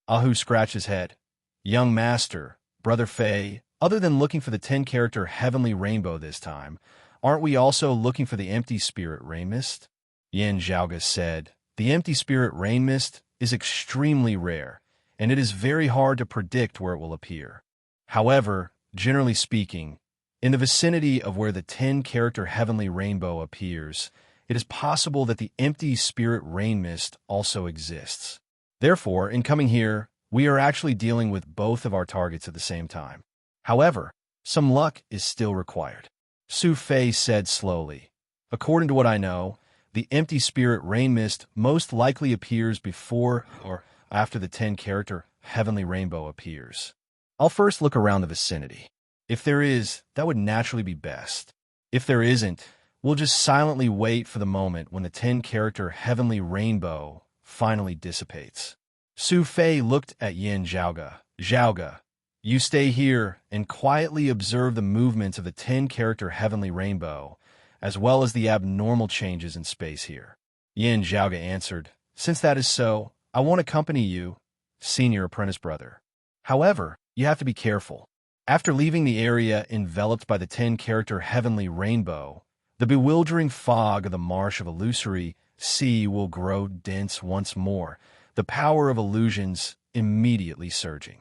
Ahu scratched his head. "Young master, Brother Fei, other than looking for the 10-character heavenly rainbow this time, aren't we also looking for the empty spirit rain mist?" Yin Zhaoge said, "The empty spirit rain mist is extremely rare, and it is very hard to predict where it will appear. However, generally speaking, in the vicinity of where the 10-character heavenly rainbow appears, it is possible that the empty spirit rain mist also exists. Therefore, in coming here, we are actually dealing with both of our targets at the same time. However, some luck is still required." Su Fei said slowly, "According to what I know, the empty spirit rain mist most likely appears before or after the 10-character heavenly rainbow appears. I'll first look around the vicinity. If there is, that would naturally be best. If there isn't, we'll just silently wait for the moment when the 10-character heavenly rainbow finally dissipates." Su Fei looked at Yin Zhaoge. "Zhaoge, you stay here and quietly observe the movements of the 10-character heavenly rainbow, as well as the abnormal changes in space here." Yin Zhaoge answered, "Since that is so, I won't accompany you, senior apprentice brother. However, you have to be careful. After leaving the area enveloped by the 10-character heavenly rainbow, the bewildering fog of the marsh of illusory sea will grow dense once more, the power of illusions immediately surging.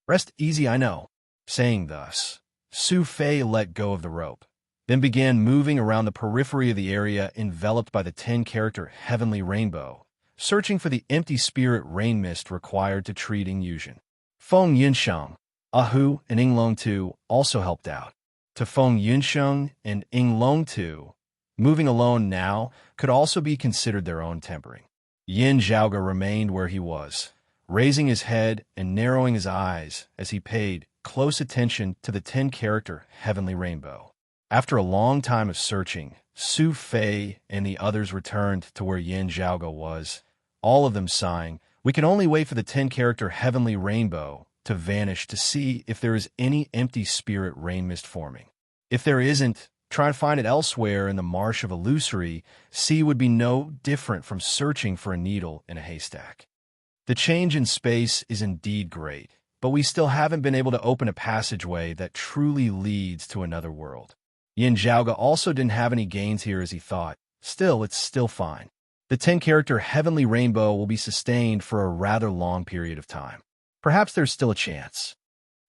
Rest easy, I know." Saying thus, Su Fei let go of the rope, then began moving around the periphery of the area enveloped by the 10-character heavenly rainbow, searching for the empty spirit rain mist required to treat Ing Yuzhen. Feng Yunsheng, Ahu, and Ing Longtu also helped out. To Feng Yunsheng and Ing Longtu, moving alone now could also be considered their own tempering. Yin Zhaoge remained where he was, raising his head and narrowing his eyes as he paid close attention to the 10-character heavenly rainbow. After a long time of searching, Su Fei and the others returned to where Yin Zhaoge was, all of them sighing. We can only wait for the 10-character heavenly rainbow to vanish to see if there is any empty spirit rain mist forming. If there isn't, try and find it elsewhere in the marsh of illusory. Sea would be no different from searching for a needle in a haystack. The change in space is indeed great, but we still haven't been able to open a passageway that truly leads to another world. Yin Zhaoge also didn't have any gains here as he thought. Still, it's still fine. The 10-character heavenly rainbow will be sustained for a rather long period of time. Perhaps there's still a chance.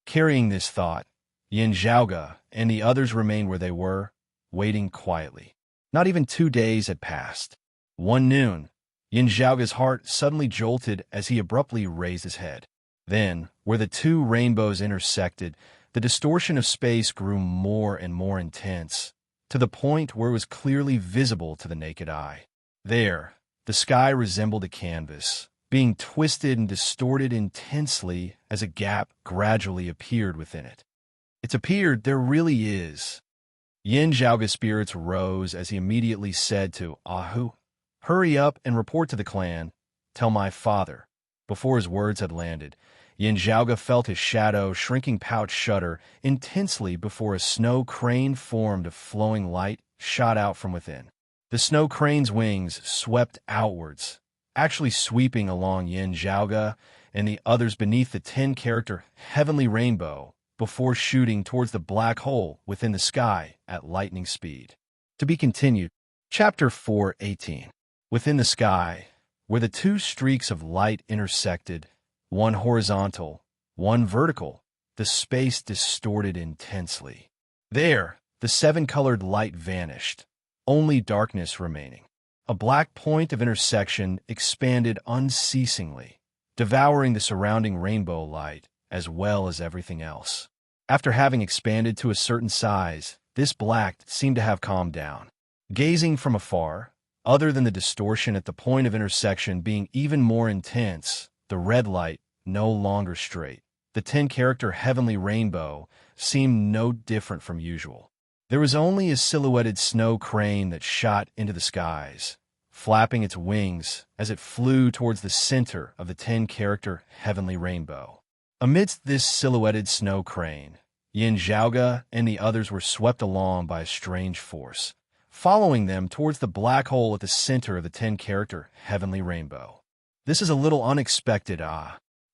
Carrying this thought, Yin Zhaoge and the others remained where they were, waiting quietly. Not even 2 days had passed. One noon, Yin Zhaoge's heart suddenly jolted as he abruptly raised his head. Then, where the two rainbows intersected, the distortion of space grew more and more intense, to the point where it was clearly visible to the naked eye. There, the sky resembled a canvas, being twisted and distorted intensely as a gap gradually appeared within it. It's appeared there really is. Yin Zhaoge's spirits rose as he immediately said to Ahu, "Hurry up and report to the clan. Tell my father." Before his words had landed, Yin Zhaoge felt his shadow shrinking pouch shudder intensely before a snow crane formed of flowing light shot out from within. The snow crane's wings swept outwards, actually sweeping along Yin Zhaoge and the others beneath the 10-character heavenly rainbow before shooting towards the black hole within the sky at lightning speed. To be continued. Chapter 4:18. Within the sky, where the two streaks of light intersected, one horizontal, one vertical, the space distorted intensely. There, the 7-colored light vanished, only darkness remaining. A black point of intersection expanded unceasingly, devouring the surrounding rainbow light as well as everything else. After having expanded to a certain size, this black seemed to have calmed down. Gazing from afar, other than the distortion at the point of intersection being even more intense, the red light no longer straight. The 10-character heavenly rainbow seemed no different from usual. There was only a silhouetted snow crane that shot into the skies, flapping its wings as it flew towards the center of the 10-character heavenly rainbow. Amidst this silhouetted snow crane, Yin Zhaoge and the others were swept along by a strange force, following them towards the black hole at the center of the 10-character heavenly rainbow. This is a little unexpected,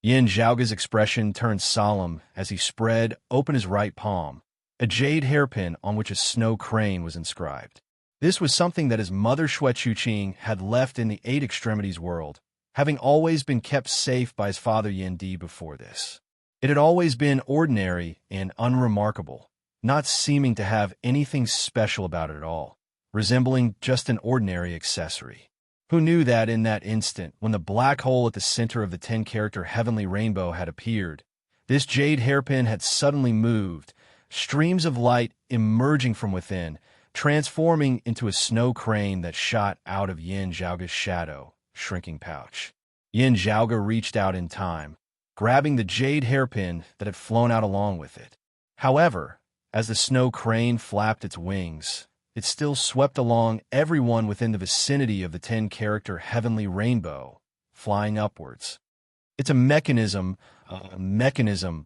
Yin Zhaoge's expression turned solemn as he spread open his right palm, a jade hairpin on which a snow crane was inscribed. This was something that his mother Xue Chuqing had left in the Eight Extremities world, having always been kept safe by his father Yin Di before this. It had always been ordinary and unremarkable, not seeming to have anything special about it at all, resembling just an ordinary accessory. Who knew that in that instant, when the black hole at the center of the 10-character heavenly rainbow had appeared, this jade hairpin had suddenly moved, streams of light emerging from within, transforming into a snow crane that shot out of Yin Zhaoge's shadow, shrinking pouch. Yin Zhaoge reached out in time, grabbing the jade hairpin that had flown out along with it. However, as the snow crane flapped its wings, it still swept along everyone within the vicinity of the 10-character heavenly rainbow, flying upwards. It's a mechanism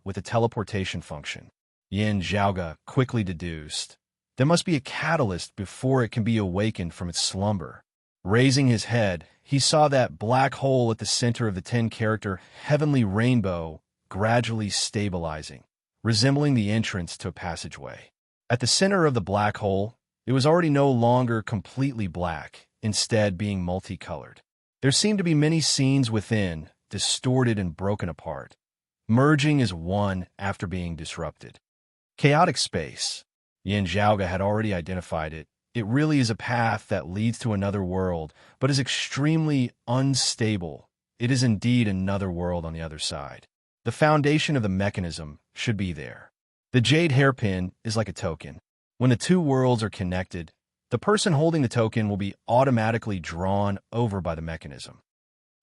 with a teleportation function, Yin Zhaoge quickly deduced. There must be a catalyst before it can be awakened from its slumber. Raising his head, he saw that black hole at the center of the 10-character heavenly rainbow gradually stabilizing, resembling the entrance to a passageway. At the center of the black hole, it was already no longer completely black, instead being multicolored. There seemed to be many scenes within, distorted and broken apart, merging as one after being disrupted. Chaotic space. Yin Zhaoge had already identified it. It really is a path that leads to another world, but is extremely unstable. It is indeed another world on the other side. The foundation of the mechanism should be there. The jade hairpin is like a token. When the two worlds are connected, the person holding the token will be automatically drawn over by the mechanism.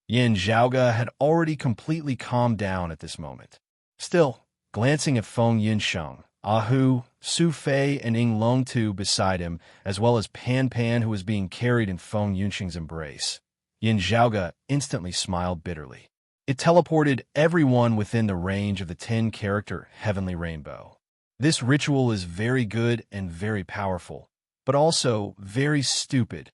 Yin Zhaoge had already completely calmed down at this moment. Still, glancing at Feng Yinsheng, Ahu, Su Fei, and Ying Longtu beside him, as well as Pan Pan, who was being carried in Feng Yunsheng's embrace, Yin Zhaoge instantly smiled bitterly. It teleported everyone within the range of the 10-character heavenly rainbow. This ritual is very good and very powerful, but also very stupid.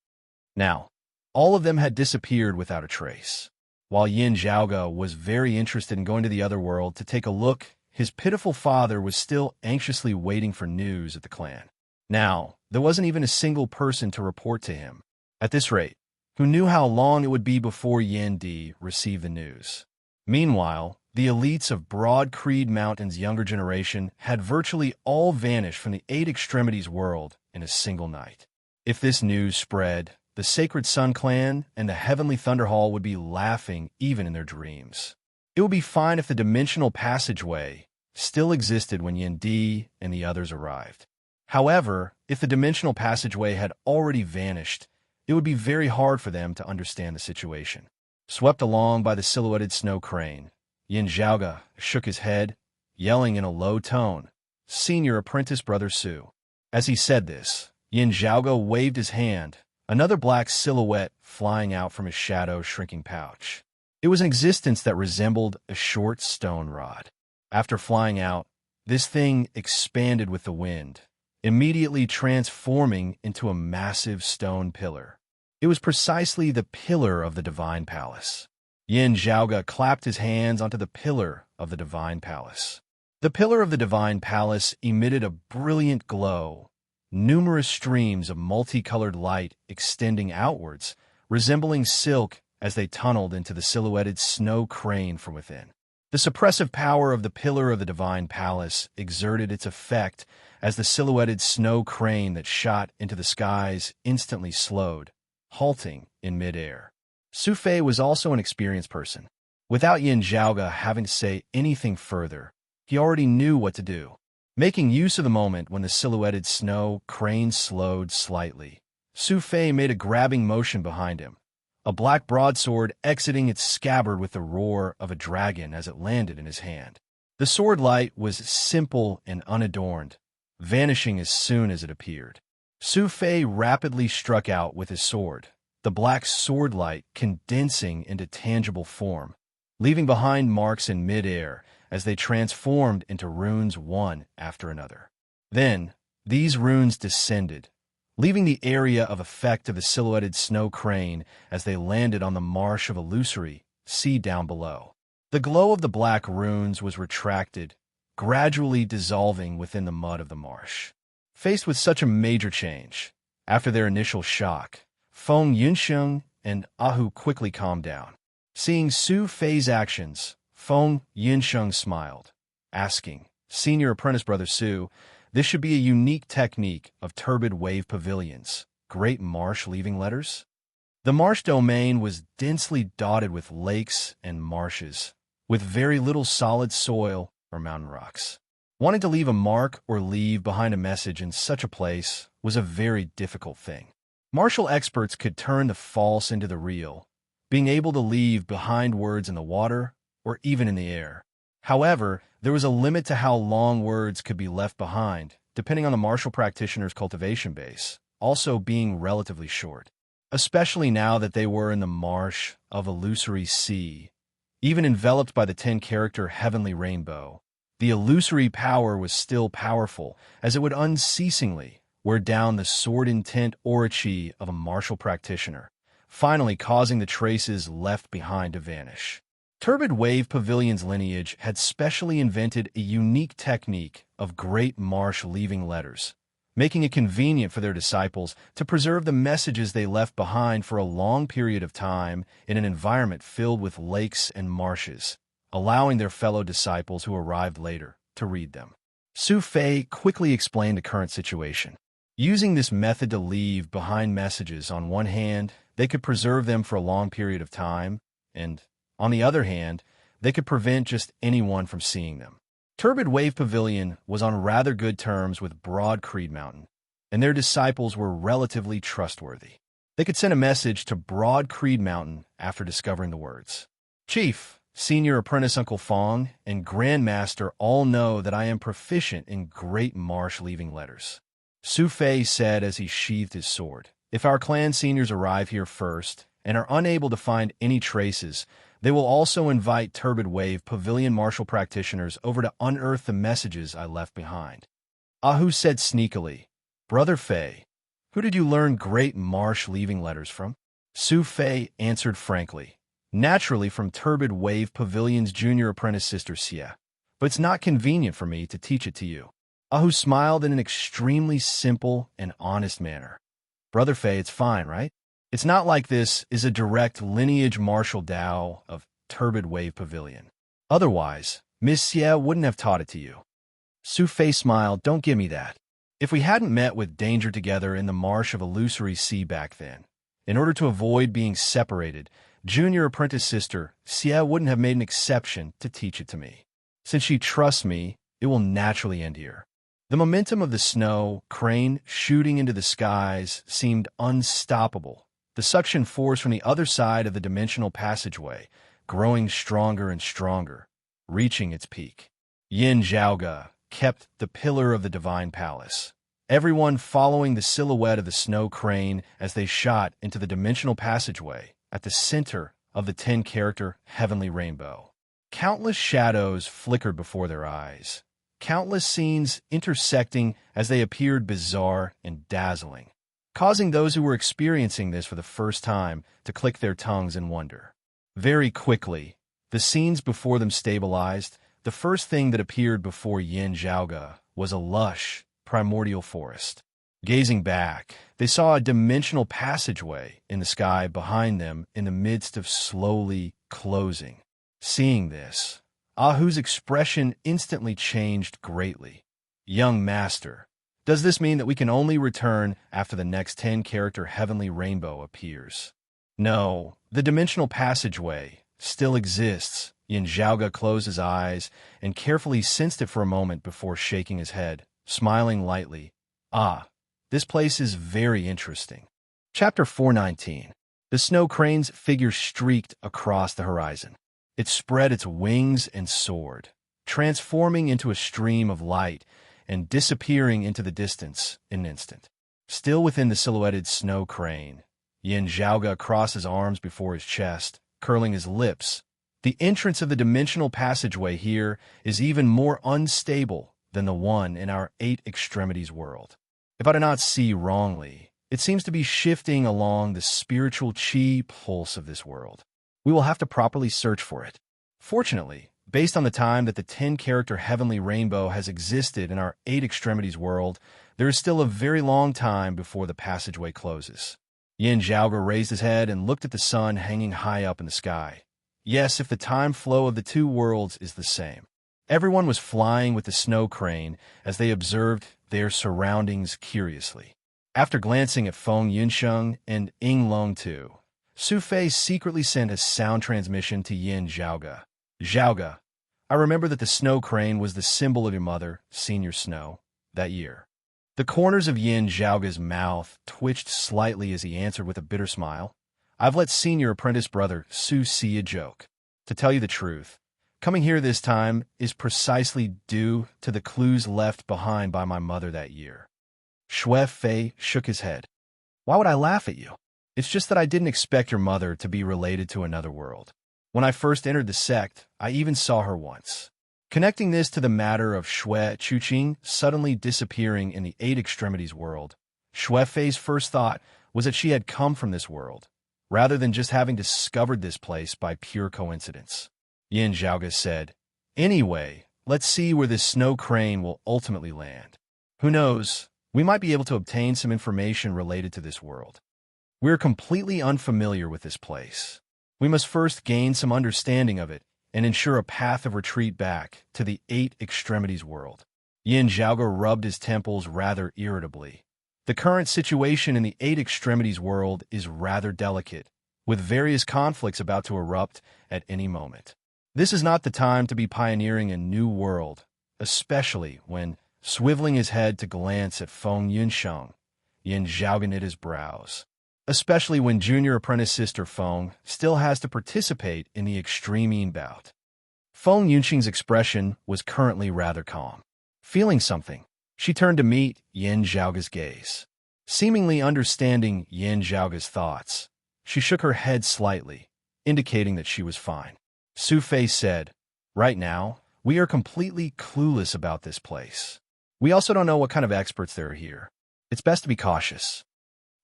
Now, all of them had disappeared without a trace. While Yin Zhaoge was very interested in going to the other world to take a look, his pitiful father was still anxiously waiting for news at the clan. Now, there wasn't even a single person to report to him. At this rate, who knew how long it would be before Yin Di received the news? Meanwhile, the elites of Broad Creed Mountain's younger generation had virtually all vanished from the Eight Extremities world in a single night. If this news spread, the Sacred Sun Clan and the Heavenly Thunderhall would be laughing even in their dreams. It would be fine if the dimensional passageway still existed when Yin Di and the others arrived. However, if the dimensional passageway had already vanished, it would be very hard for them to understand the situation. Swept along by the silhouetted snow crane, Yin Zhaoge shook his head, yelling in a low tone, "Senior Apprentice Brother Su." As he said this, Yin Zhaoge waved his hand, another black silhouette flying out from his shadow-shrinking pouch. It was an existence that resembled a short stone rod. After flying out, this thing expanded with the wind, immediately transforming into a massive stone pillar. It was precisely the pillar of the Divine Palace. Yin Zhaoge clapped his hands onto the pillar of the Divine Palace. The pillar of the Divine Palace emitted a brilliant glow, numerous streams of multicolored light extending outwards, resembling silk as they tunneled into the silhouetted snow crane from within. The suppressive power of the pillar of the Divine Palace exerted its effect as the silhouetted snow crane that shot into the skies instantly slowed, halting in midair. Su Fei was also an experienced person. Without Yin Zhaoge having to say anything further, he already knew what to do. Making use of the moment when the silhouetted snow crane slowed slightly, Su Fei made a grabbing motion behind him, a black broadsword exiting its scabbard with the roar of a dragon as it landed in his hand. The sword light was simple and unadorned, vanishing as soon as it appeared. Su Fei rapidly struck out with his sword, the black sword light condensing into tangible form, leaving behind marks in midair as they transformed into runes one after another. Then, these runes descended, leaving the area of effect of the silhouetted snow crane as they landed on the marsh of illusory sea down below. The glow of the black runes was retracted, gradually dissolving within the mud of the marsh. Faced with such a major change, after their initial shock, Feng Yunsheng and Ahu quickly calmed down. Seeing Su Fei's actions, Feng Yunsheng smiled, asking, "Senior Apprentice Brother Su, this should be a unique technique of turbid wave pavilions, great marsh leaving letters?" The marsh domain was densely dotted with lakes and marshes, with very little solid soil or mountain rocks. Wanting to leave a mark or leave behind a message in such a place was a very difficult thing. Martial experts could turn the false into the real, being able to leave behind words in the water or even in the air. However, there was a limit to how long words could be left behind, depending on the martial practitioner's cultivation base, also being relatively short. Especially now that they were in the marsh of illusory sea, even enveloped by the 10-character heavenly rainbow. The illusory power was still powerful, as it would unceasingly wear down the sword-intent orochi of a martial practitioner, finally causing the traces left behind to vanish. Turbid Wave Pavilion's lineage had specially invented a unique technique of great marsh leaving letters, making it convenient for their disciples to preserve the messages they left behind for a long period of time in an environment filled with lakes and marshes, allowing their fellow disciples who arrived later to read them. Su Fei quickly explained the current situation. Using this method to leave behind messages, on one hand, they could preserve them for a long period of time, and on the other hand, they could prevent just anyone from seeing them. Turbid Wave Pavilion was on rather good terms with Broad Creed Mountain, and their disciples were relatively trustworthy. They could send a message to Broad Creed Mountain after discovering the words. Chief, Senior Apprentice Uncle Fong, and Grandmaster all know that I am proficient in Great Marsh leaving letters. Su Fei said as he sheathed his sword. If our clan seniors arrive here first and are unable to find any traces, they will also invite Turbid Wave Pavilion martial practitioners over to unearth the messages I left behind. Ahu said sneakily, Brother Fei, who did you learn Great Marsh leaving letters from? Su Fei answered frankly, naturally from Turbid Wave Pavilion's junior apprentice sister Xie, but it's not convenient for me to teach it to you. Ahu smiled in an extremely simple and honest manner. Brother Fei, it's fine, right? It's not like this is a direct lineage martial Dao of Turbid Wave Pavilion. Otherwise, Miss Xie wouldn't have taught it to you. Su Fei smiled, don't give me that. If we hadn't met with danger together in the marsh of Illusory Sea back then, in order to avoid being separated, junior apprentice sister Xie wouldn't have made an exception to teach it to me. Since she trusts me, it will naturally end here. The momentum of the snow crane shooting into the skies seemed unstoppable. The suction force from the other side of the dimensional passageway, growing stronger and stronger, reaching its peak. Yin Zhaoge kept the pillar of the divine palace, everyone following the silhouette of the snow crane as they shot into the dimensional passageway at the center of the 10-character heavenly rainbow. Countless shadows flickered before their eyes, countless scenes intersecting as they appeared bizarre and dazzling, causing those who were experiencing this for the first time to click their tongues in wonder. Very quickly, the scenes before them stabilized. The first thing that appeared before Yin Zhaoge was a lush, primordial forest. Gazing back, they saw a dimensional passageway in the sky behind them in the midst of slowly closing. Seeing this, Ahu's expression instantly changed greatly. Young Master, does this mean that we can only return after the next 10-character heavenly rainbow appears? No, the dimensional passageway still exists. Yin Zhaoge closed his eyes and carefully sensed it for a moment before shaking his head, smiling lightly. Ah, this place is very interesting. Chapter 419. The snow crane's figure streaked across the horizon. It spread its wings and soared, transforming into a stream of light and disappearing into the distance in an instant. Still within the silhouetted snow crane, Yin Zhaoge crossed his arms before his chest, curling his lips. The entrance of the dimensional passageway here is even more unstable than the one in our 8 extremities world. If I do not see wrongly, it seems to be shifting along the spiritual chi pulse of this world. We will have to properly search for it. Fortunately, based on the time that the 10-character heavenly rainbow has existed in our 8 extremities world, there is still a very long time before the passageway closes. Yin Zhaoge raised his head and looked at the sun hanging high up in the sky. Yes, if the time flow of the 2 worlds is the same. Everyone was flying with the snow crane as they observed their surroundings curiously. After glancing at Feng Yunsheng and Ying Long too, Su Fei secretly sent a sound transmission to Yin Zhaoge. Zhaoge, I remember that the snow crane was the symbol of your mother, Senior Snow, that year. The corners of Yin Zhaoge's mouth twitched slightly as he answered with a bitter smile. I've let Senior Apprentice Brother Su see a joke. To tell you the truth, coming here this time is precisely due to the clues left behind by my mother that year. Xue Fei shook his head. Why would I laugh at you? It's just that I didn't expect your mother to be related to another world. When I first entered the sect, I even saw her once. Connecting this to the matter of Xue Chuqing suddenly disappearing in the 8 extremities world, Xue Fei's first thought was that she had come from this world, rather than just having discovered this place by pure coincidence. Yin Zhaoge said, Anyway, let's see where this snow crane will ultimately land. Who knows, we might be able to obtain some information related to this world. We're completely unfamiliar with this place. We must first gain some understanding of it and ensure a path of retreat back to the 8 extremities world. Yin Zhaoge rubbed his temples rather irritably. The current situation in the 8 extremities world is rather delicate, with various conflicts about to erupt at any moment. This is not the time to be pioneering a new world, especially when, swiveling his head to glance at Feng Yunsheng, Yin Zhaoge knit his brows. especially when junior apprentice sister Feng still has to participate in the extreme bout. Feng Yunxing's expression was currently rather calm. Feeling something, she turned to meet Yin Zhaoge's gaze. Seemingly understanding Yin Zhaoge's thoughts, she shook her head slightly, indicating that she was fine. Su Fei said, "Right now, we are completely clueless about this place. We also don't know what kind of experts there are here. It's best to be cautious.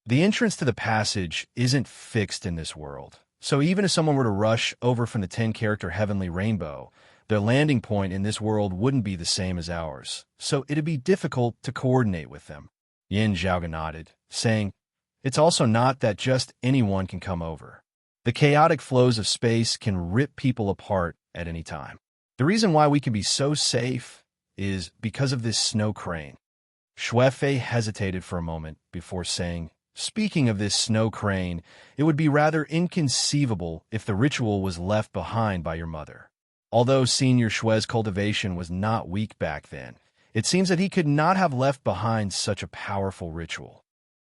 The entrance to the passage isn't fixed in this world, so even if someone were to rush over from the 10-character Heavenly Rainbow, their landing point in this world wouldn't be the same as ours, so it'd be difficult to coordinate with them." Yin Zhaoge nodded, saying, "It's also not that just anyone can come over. The chaotic flows of space can rip people apart at any time. The reason why we can be so safe is because of this snow crane." Shui Fei hesitated for a moment before saying, "Speaking of this snow crane, it would be rather inconceivable if the ritual was left behind by your mother. Although Senior Shui's cultivation was not weak back then, it seems that he could not have left behind such a powerful ritual."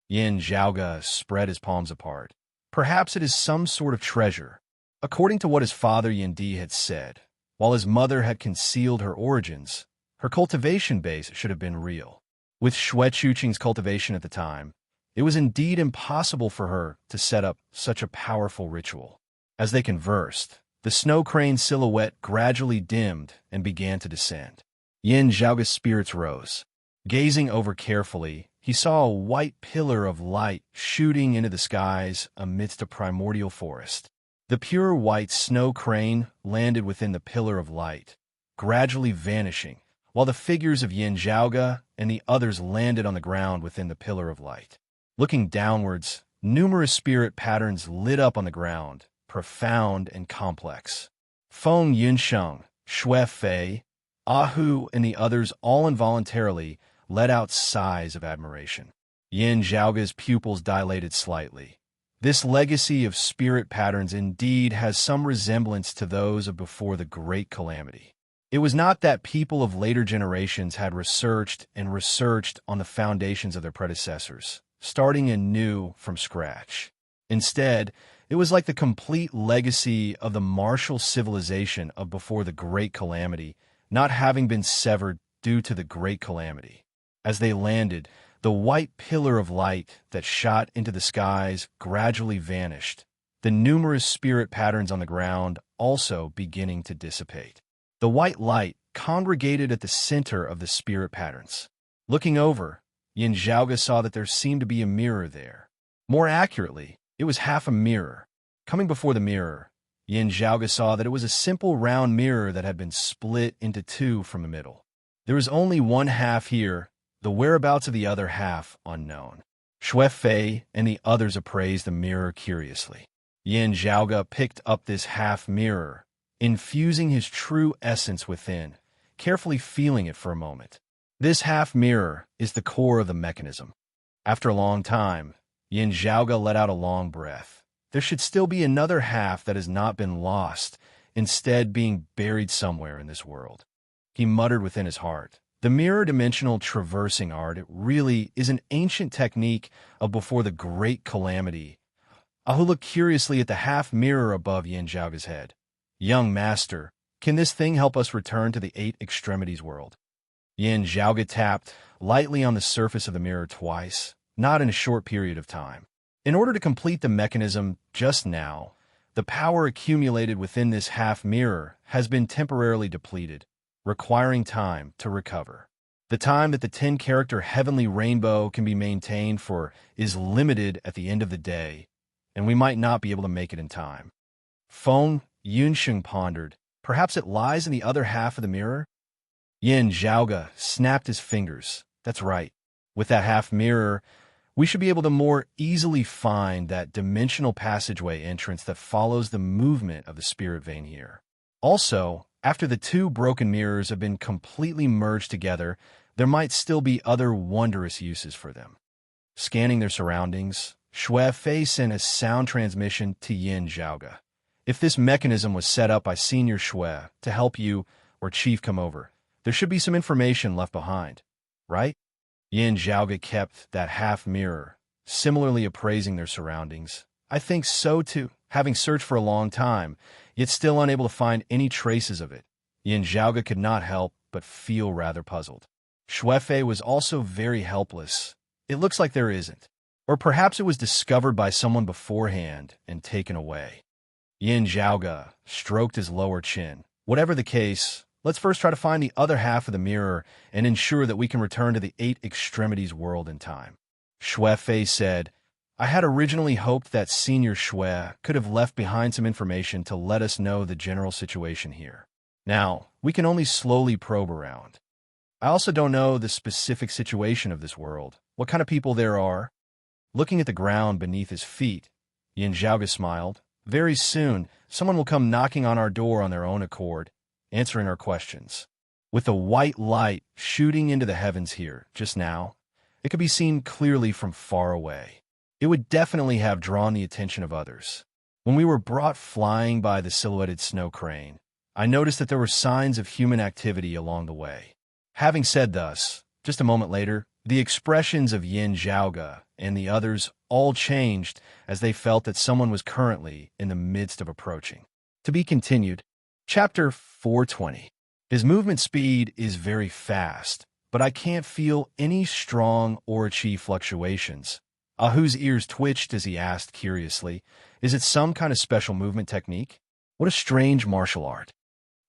Yin Zhaoge spread his palms apart. Perhaps it is some sort of treasure. According to what his father Yin Di had said, while his mother had concealed her origins, her cultivation base should have been real. With Shui Chuqing's cultivation at the time, it was indeed impossible for her to set up such a powerful ritual. As they conversed, the snow crane silhouette gradually dimmed and began to descend. Yin Zhaoge's spirits rose. Gazing over carefully, he saw a white pillar of light shooting into the skies amidst a primordial forest. The pure white snow crane landed within the pillar of light, gradually vanishing, while the figures of Yin Zhaoge and the others landed on the ground within the pillar of light. Looking downwards, numerous spirit patterns lit up on the ground, profound and complex. Feng Yunsheng, Shui Fei, Ahu, and the others all involuntarily let out sighs of admiration. Yin Zhaoge's pupils dilated slightly. This legacy of spirit patterns indeed has some resemblance to those of before the Great Calamity. It was not that people of later generations had researched and researched on the foundations of their predecessors, starting anew from scratch. Instead, it was like the complete legacy of the martial civilization of before the Great Calamity, not having been severed due to the Great Calamity. As they landed, the white pillar of light that shot into the skies gradually vanished, the numerous spirit patterns on the ground also beginning to dissipate. The white light congregated at the center of the spirit patterns. Looking over, Yin Zhaoge saw that there seemed to be a mirror there. More accurately, it was half a mirror. Coming before the mirror, Yin Zhaoge saw that it was a simple round mirror that had been split into two from the middle. There was only one half here, the whereabouts of the other half unknown. Shui Fei and the others appraised the mirror curiously. Yin Zhaoge picked up this half mirror, infusing his true essence within, carefully feeling it for a moment. This half mirror is the core of the mechanism. After a long time, Yin Zhaoge let out a long breath. There should still be another half that has not been lost, instead being buried somewhere in this world. He muttered within his heart, "The mirror-dimensional traversing art, it really is an ancient technique of before the Great Calamity." Ahu looked curiously at the half-mirror above Yin Zhaoge's head. "Young master, can this thing help us return to the Eight Extremities world?" Yin Zhaoge tapped lightly on the surface of the mirror twice, not in a short period of time. In order to complete the mechanism just now, the power accumulated within this half-mirror has been temporarily depleted, requiring time to recover. The time that the 10-character Heavenly Rainbow can be maintained for is limited at the end of the day, and we might not be able to make it in time. Feng Yunsheng pondered, perhaps it lies in the other half of the mirror? Yin Zhaoge snapped his fingers. That's right. With that half-mirror, we should be able to more easily find that dimensional passageway entrance that follows the movement of the spirit vein here. Also, after the two broken mirrors have been completely merged together, there might still be other wondrous uses for them. Scanning their surroundings, Shui Fei sent a sound transmission to Yin Zhaoge. If this mechanism was set up by Senior Shui to help you or Chief come over, there should be some information left behind, right? Yin Zhaoge kept that half-mirror, similarly appraising their surroundings. I think so too, having searched for a long time, yet still unable to find any traces of it. Yin Zhaoge could not help but feel rather puzzled. Xuefei was also very helpless. It looks like there isn't. Or perhaps it was discovered by someone beforehand and taken away. Yin Zhaoge stroked his lower chin. Whatever the case, let's first try to find the other half of the mirror and ensure that we can return to the Eight Extremities world in time. Xuefei said, I had originally hoped that Senior Xue could have left behind some information to let us know the general situation here. Now, we can only slowly probe around. I also don't know the specific situation of this world, what kind of people there are. Looking at the ground beneath his feet, Yin Zhaoge smiled. Very soon, someone will come knocking on our door on their own accord, answering our questions. With the white light shooting into the heavens here, just now, it could be seen clearly from far away. It would definitely have drawn the attention of others. When we were brought flying by the silhouetted snow crane, I noticed that there were signs of human activity along the way. Having said thus, just a moment later, the expressions of Yin Zhaoge and the others all changed as they felt that someone was currently in the midst of approaching. To be continued. Chapter 420. His movement speed is very fast, but I can't feel any strong or chi fluctuations. Ahu's ears twitched as he asked curiously, is it some kind of special movement technique? What a strange martial art.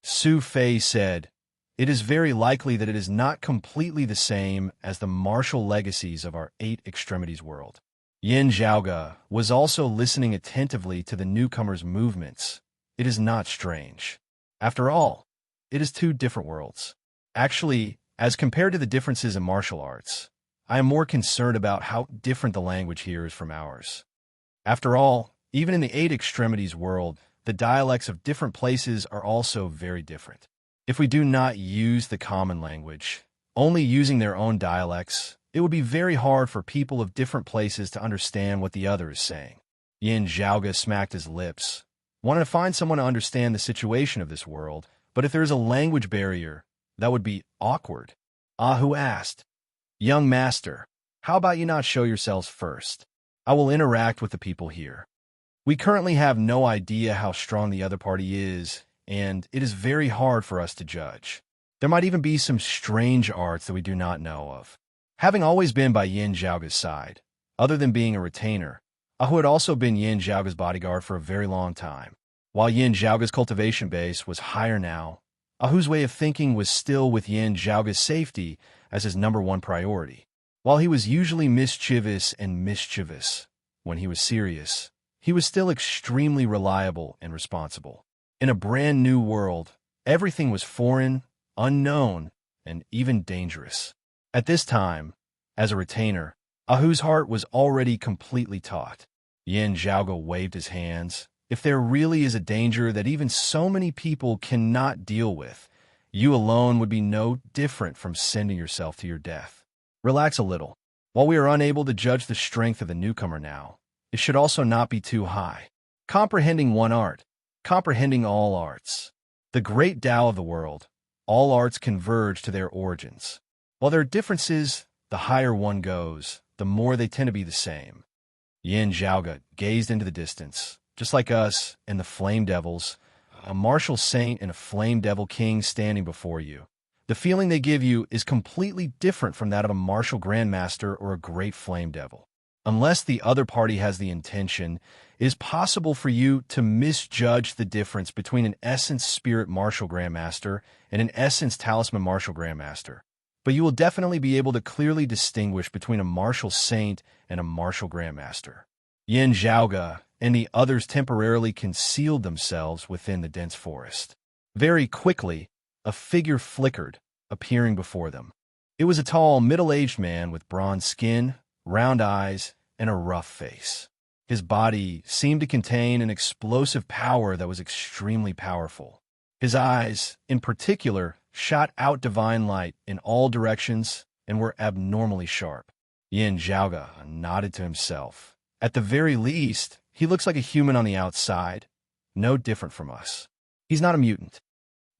Su Fei said, it is very likely that it is not completely the same as the martial legacies of our Eight Extremities world. Yin Zhaoge was also listening attentively to the newcomer's movements. It is not strange. After all, it is two different worlds. Actually, as compared to the differences in martial arts, I am more concerned about how different the language here is from ours. After all, even in the Eight Extremities world, the dialects of different places are also very different. If we do not use the common language, only using their own dialects, it would be very hard for people of different places to understand what the other is saying. Yin Zhaoge smacked his lips, wanting to find someone to understand the situation of this world, but if there is a language barrier, that would be awkward. Ahu asked, Young master, how about you not show yourselves first? I will interact with the people here. We currently have no idea how strong the other party is, and it is very hard for us to judge. There might even be some strange arts that we do not know of. Having always been by Yin Zhaoge's side, other than being a retainer, Ahu had also been Yin Zhaoge's bodyguard for a very long time. While Yin Zhaoge's cultivation base was higher now, Ahu's way of thinking was still with Yin Zhaoge's safety as his #1 priority. While he was usually mischievous, when he was serious, he was still extremely reliable and responsible. In a brand new world, everything was foreign, unknown, and even dangerous. At this time, as a retainer, Ahu's heart was already completely taut. Yin Zhaoge waved his hands. If there really is a danger that even so many people cannot deal with, you alone would be no different from sending yourself to your death. Relax a little. While we are unable to judge the strength of the newcomer now, it should also not be too high. Comprehending one art, comprehending all arts. The great Tao of the world, all arts converge to their origins. While there are differences, the higher one goes, the more they tend to be the same. Yin Zhaoge gazed into the distance. Just like us and the Flame Devils, a martial saint and a Flame Devil king standing before you. The feeling they give you is completely different from that of a martial grandmaster or a great Flame Devil. Unless the other party has the intention, it is possible for you to misjudge the difference between an Essence Spirit Martial Grandmaster and an Essence Talisman Martial Grandmaster. But you will definitely be able to clearly distinguish between a Martial Saint and a Martial Grandmaster. Yin Zhaoge and the others temporarily concealed themselves within the dense forest. Very quickly, a figure flickered, appearing before them. It was a tall, middle-aged man with bronze skin, round eyes, and a rough face. His body seemed to contain an explosive power that was extremely powerful. His eyes, in particular, shot out divine light in all directions and were abnormally sharp. Yin Zhaoge nodded to himself. At the very least, he looks like a human on the outside, no different from us. He's not a mutant.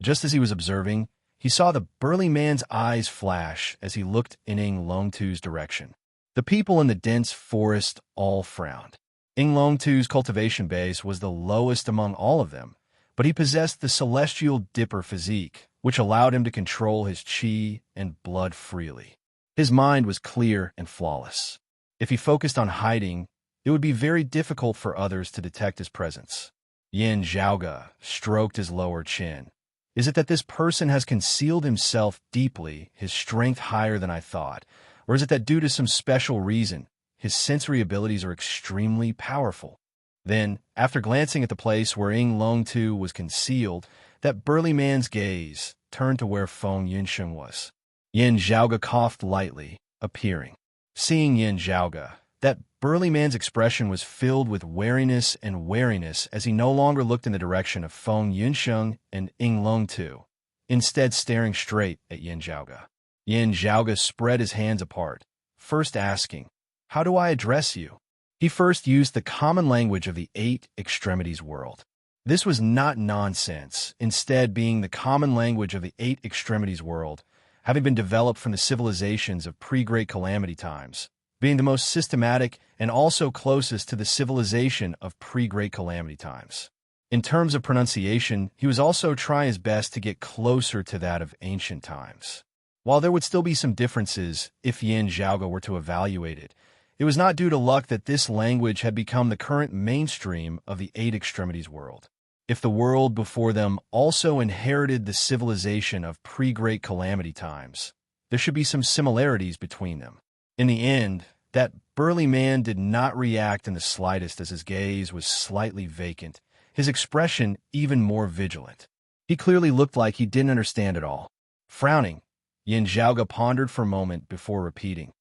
Just as he was observing, he saw the burly man's eyes flash as he looked in Ing Longtu's direction. The people in the dense forest all frowned. Inglongtu's cultivation base was the lowest among all of them, but he possessed the celestial dipper physique, which allowed him to control his chi and blood freely. His mind was clear and flawless. If he focused on hiding, it would be very difficult for others to detect his presence. Yin Zhaoge stroked his lower chin. Is it that this person has concealed himself deeply, his strength higher than I thought? Or is it that due to some special reason, his sensory abilities are extremely powerful? Then, after glancing at the place where Inglongtu was concealed, that burly man's gaze turned to where Feng Yunsheng was. Yin Zhaoge coughed lightly, appearing. Seeing Yin Zhaoge, that burly man's expression was filled with wariness as he no longer looked in the direction of Feng Yunsheng and Inglongtu, instead staring straight at Yin Zhaoge. Yin Zhaoge spread his hands apart, first asking, "How do I address you?" He first used the common language of the eight extremities world. This was not nonsense, instead being the common language of the eight extremities world, having been developed from the civilizations of pre-Great Calamity times, being the most systematic and also closest to the civilization of pre-Great Calamity times. In terms of pronunciation, he was also trying his best to get closer to that of ancient times. While there would still be some differences if Yin Zhaoge were to evaluate it, it was not due to luck that this language had become the current mainstream of the eight extremities world. If the world before them also inherited the civilization of pre-Great Calamity times, there should be some similarities between them. In the end, that burly man did not react in the slightest as his gaze was slightly vacant, his expression even more vigilant. He clearly looked like he didn't understand at all. Frowning, Yin Zhaoge pondered for a moment before repeating,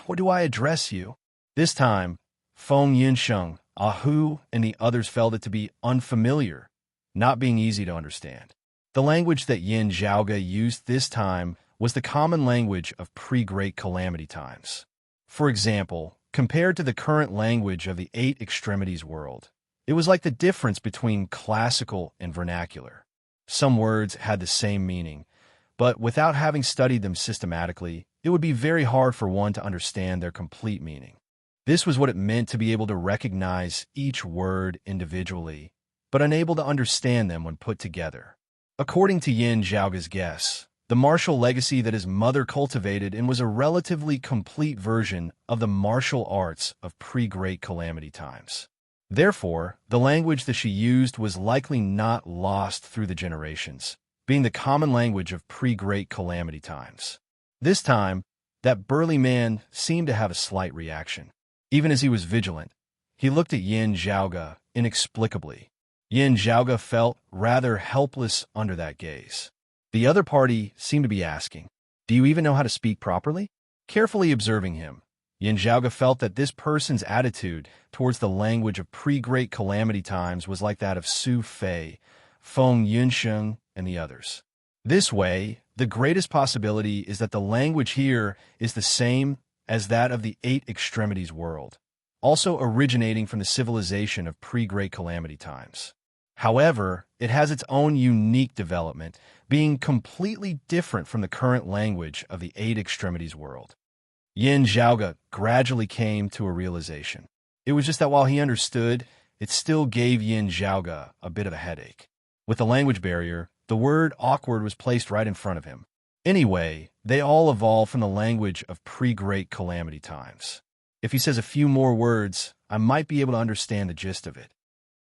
"What do I address you?" This time, Feng Yunsheng, Ahu, and the others felt it to be unfamiliar, not being easy to understand. The language that Yin Zhaoge used this time was the common language of pre-Great Calamity times. For example, compared to the current language of the eight extremities world, it was like the difference between classical and vernacular. Some words had the same meaning, but without having studied them systematically, it would be very hard for one to understand their complete meaning. This was what it meant to be able to recognize each word individually, but unable to understand them when put together. According to Yin Zhaoge's guess, the martial legacy that his mother cultivated and was a relatively complete version of the martial arts of pre-Great Calamity times. Therefore, the language that she used was likely not lost through the generations, being the common language of pre-Great Calamity times. This time, that burly man seemed to have a slight reaction. Even as he was vigilant, he looked at Yin Zhaoge inexplicably. Yin Zhaoge felt rather helpless under that gaze. The other party seemed to be asking, "Do you even know how to speak properly?" Carefully observing him, Yin Zhaoge felt that this person's attitude towards the language of pre-Great Calamity times was like that of Su Fei, Feng Yunsheng, and the others. This way, the greatest possibility is that the language here is the same as that of the eight extremities world, also originating from the civilization of pre-Great Calamity times. However, it has its own unique development, being completely different from the current language of the eight extremities world. Yin Zhaoge gradually came to a realization. It was just that while he understood, it still gave Yin Zhaoge a bit of a headache. With the language barrier, the word awkward was placed right in front of him. Anyway, they all evolved from the language of pre-Great Calamity times. If he says a few more words, I might be able to understand the gist of it.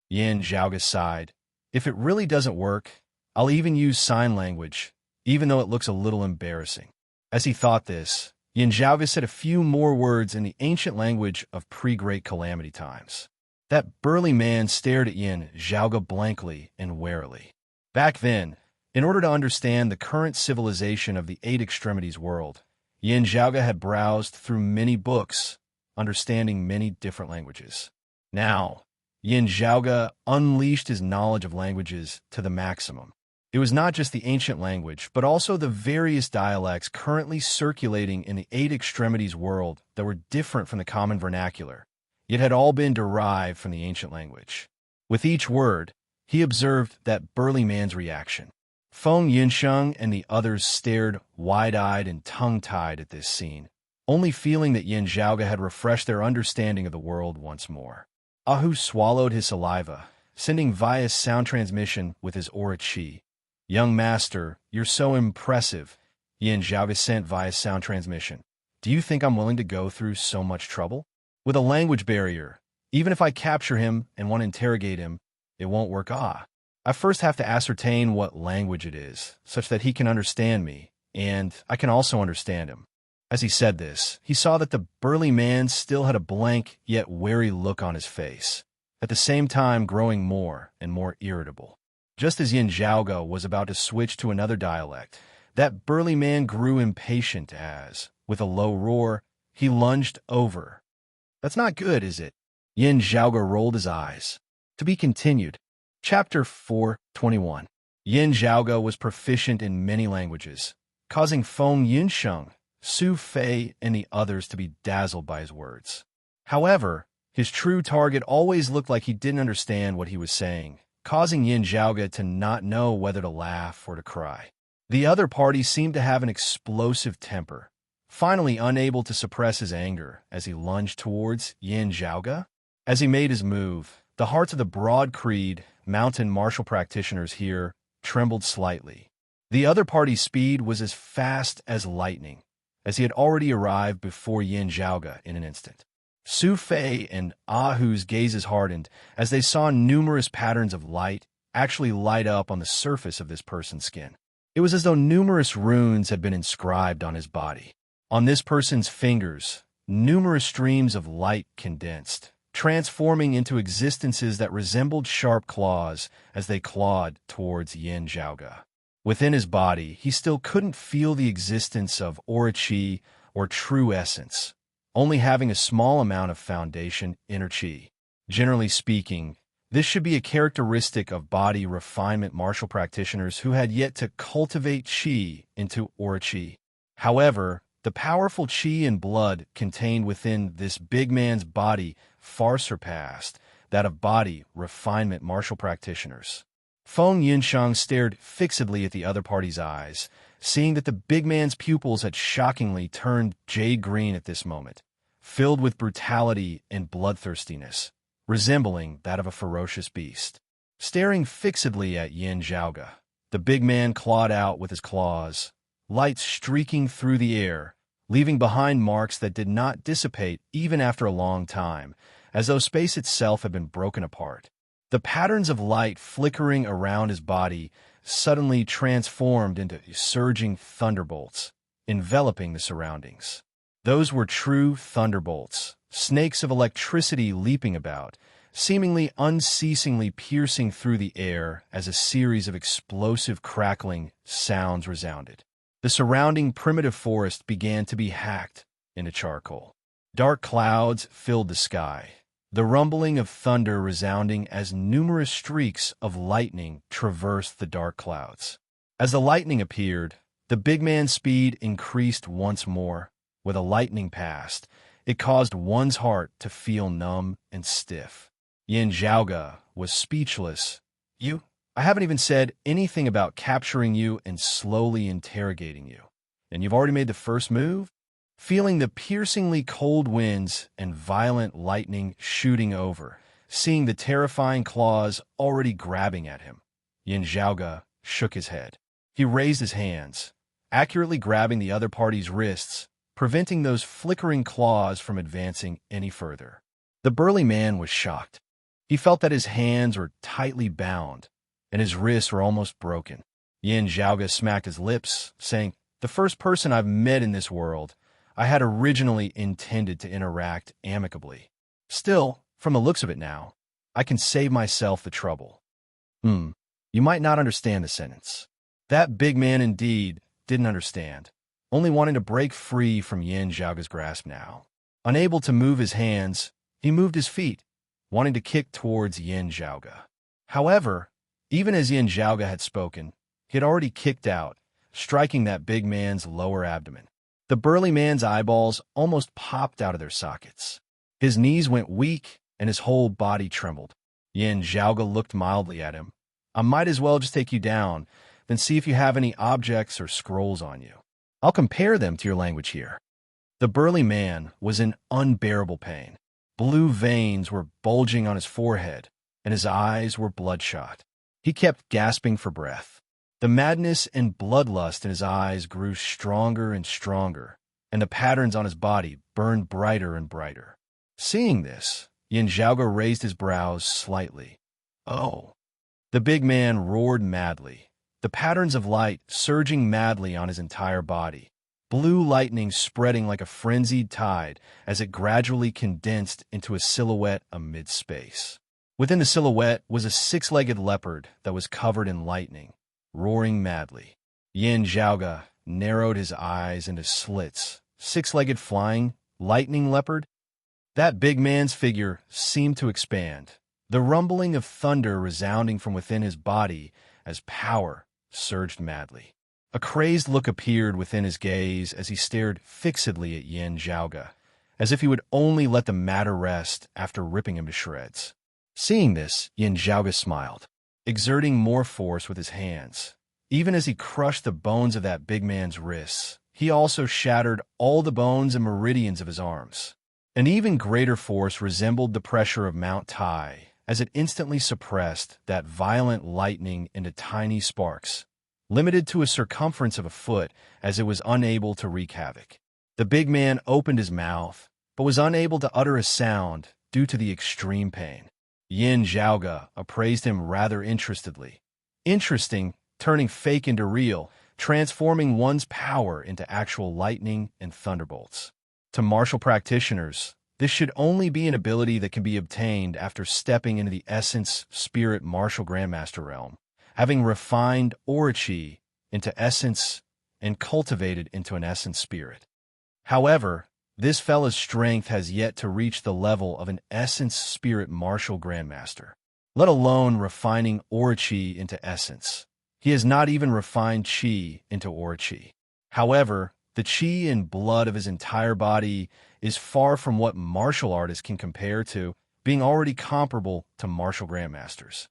Yin Zhaoge sighed. If it really doesn't work, I'll even use sign language, even though it looks a little embarrassing. As he thought this, Yin Zhaoge said a few more words in the ancient language of pre-Great Calamity times. That burly man stared at Yin Zhaoge blankly and warily. Back then, in order to understand the current civilization of the eight extremities world, Yin Zhaoge had browsed through many books, understanding many different languages. Now, Yin Zhaoge unleashed his knowledge of languages to the maximum. It was not just the ancient language, but also the various dialects currently circulating in the eight extremities world that were different from the common vernacular, yet had all been derived from the ancient language. With each word, he observed that burly man's reaction. Feng Yunsheng and the others stared wide-eyed and tongue-tied at this scene, only feeling that Yin Zhaoge had refreshed their understanding of the world once more. Ahu swallowed his saliva, sending via sound transmission with his aura chi. "Young master, you're so impressive," Yin Zhaoge sent via sound transmission. "Do you think I'm willing to go through so much trouble? With a language barrier, even if I capture him and want to interrogate him, it won't work. I first have to ascertain what language it is, such that he can understand me, and I can also understand him." As he said this, he saw that the burly man still had a blank yet wary look on his face, at the same time growing more and more irritable. Just as Yin Zhaoge was about to switch to another dialect, that burly man grew impatient as, with a low roar, he lunged over. "That's not good, is it?" Yin Zhaoge rolled his eyes. To be continued. Chapter 421. Yin Zhaoge was proficient in many languages, causing Feng Yunsheng, Su Fei, and the others to be dazzled by his words. However, his true target always looked like he didn't understand what he was saying, causing Yin Zhaoge to not know whether to laugh or to cry. The other party seemed to have an explosive temper, finally unable to suppress his anger as he lunged towards Yin Zhaoge. As he made his move, the hearts of the broad creed, mountain martial practitioners here, trembled slightly. The other party's speed was as fast as lightning, as he had already arrived before Yin Zhaoge in an instant. Su Fei and Ahu's gazes hardened as they saw numerous patterns of light actually light up on the surface of this person's skin. It was as though numerous runes had been inscribed on his body. On this person's fingers, numerous streams of light condensed, transforming into existences that resembled sharp claws as they clawed towards Yin Zhaoge. Within his body, he still couldn't feel the existence of aura chi or true essence, only having a small amount of foundation inner chi. Generally speaking, this should be a characteristic of body refinement martial practitioners who had yet to cultivate chi into aura chi. However, the powerful chi and blood contained within this big man's body far surpassed that of body refinement martial practitioners. Feng Yunsheng stared fixedly at the other party's eyes, seeing that the big man's pupils had shockingly turned jade green at this moment, filled with brutality and bloodthirstiness, resembling that of a ferocious beast. Staring fixedly at Yin Zhaoge, the big man clawed out with his claws, light streaking through the air, leaving behind marks that did not dissipate even after a long time, as though space itself had been broken apart. The patterns of light flickering around his body suddenly transformed into surging thunderbolts, enveloping the surroundings. Those were true thunderbolts, snakes of electricity leaping about, seemingly unceasingly piercing through the air as a series of explosive crackling sounds resounded. The surrounding primitive forest began to be hacked into charcoal. Dark clouds filled the sky, the rumbling of thunder resounding as numerous streaks of lightning traversed the dark clouds. As the lightning appeared, the big man's speed increased once more. With a lightning past, it caused one's heart to feel numb and stiff. Yin Zhaoge was speechless. "You? I haven't even said anything about capturing you and slowly interrogating you. And you've already made the first move?" Feeling the piercingly cold winds and violent lightning shooting over, seeing the terrifying claws already grabbing at him, Yin Zhaoge shook his head. He raised his hands, accurately grabbing the other party's wrists, preventing those flickering claws from advancing any further. The burly man was shocked. He felt that his hands were tightly bound, and his wrists were almost broken. Yin Zhaoge smacked his lips, saying, "The first person I've met in this world, I had originally intended to interact amicably. Still, from the looks of it now, I can save myself the trouble." You might not understand the sentence. That big man indeed didn't understand, only wanting to break free from Yin Zhaoge's grasp now. Unable to move his hands, he moved his feet, wanting to kick towards Yin Zhaoge. However, even as Yin Zhaoge had spoken, he had already kicked out, striking that big man's lower abdomen. The burly man's eyeballs almost popped out of their sockets. His knees went weak, and his whole body trembled. Yin Zhaoge looked mildly at him. "I might as well just take you down, then see if you have any objects or scrolls on you. I'll compare them to your language here." The burly man was in unbearable pain. Blue veins were bulging on his forehead, and his eyes were bloodshot. He kept gasping for breath. The madness and bloodlust in his eyes grew stronger and stronger, and the patterns on his body burned brighter and brighter. Seeing this, Yin Zhaoge raised his brows slightly. "Oh!" The big man roared madly, the patterns of light surging madly on his entire body, blue lightning spreading like a frenzied tide as it gradually condensed into a silhouette amid space. Within the silhouette was a six-legged leopard that was covered in lightning, roaring madly. Yin Zhaoge narrowed his eyes into slits. Six-legged flying, lightning leopard? That big man's figure seemed to expand, the rumbling of thunder resounding from within his body as power surged madly. A crazed look appeared within his gaze as he stared fixedly at Yin Zhaoge, as if he would only let the matter rest after ripping him to shreds. Seeing this, Yin Zhaoge smiled, exerting more force with his hands. Even as he crushed the bones of that big man's wrists, he also shattered all the bones and meridians of his arms. An even greater force resembled the pressure of Mount Tai, as it instantly suppressed that violent lightning into tiny sparks, limited to a circumference of a foot as it was unable to wreak havoc. The big man opened his mouth, but was unable to utter a sound due to the extreme pain. Yin Zhaoge appraised him rather interestedly. Interesting, turning fake into real, transforming one's power into actual lightning and thunderbolts. To martial practitioners, this should only be an ability that can be obtained after stepping into the essence spirit martial grandmaster realm, having refined Orochi into essence and cultivated into an essence spirit. However, this fella's strength has yet to reach the level of an essence spirit martial grandmaster, let alone refining Orochi into essence. He has not even refined Qi into Orochi. However, the Qi and blood of his entire body is far from what martial artists can compare to, being already comparable to martial grandmasters.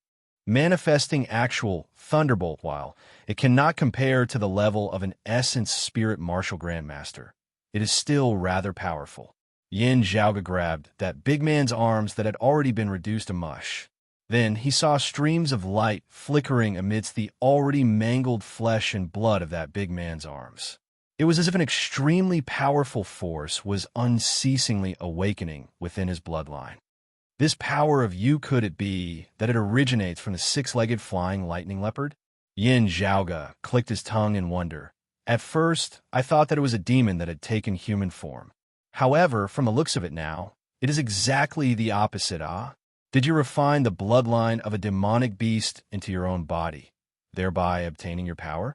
Manifesting actual thunderbolt, while it cannot compare to the level of an essence spirit martial grandmaster, it is still rather powerful. Yin Zhaoge grabbed that big man's arms that had already been reduced to mush. Then he saw streams of light flickering amidst the already mangled flesh and blood of that big man's arms. It was as if an extremely powerful force was unceasingly awakening within his bloodline. This power of you could it be that it originates from the six-legged flying lightning leopard? Yin Zhaoge clicked his tongue in wonder. At first, I thought that it was a demon that had taken human form. However, from the looks of it now, it is exactly the opposite, ah? Did you refine the bloodline of a demonic beast into your own body, thereby obtaining your power?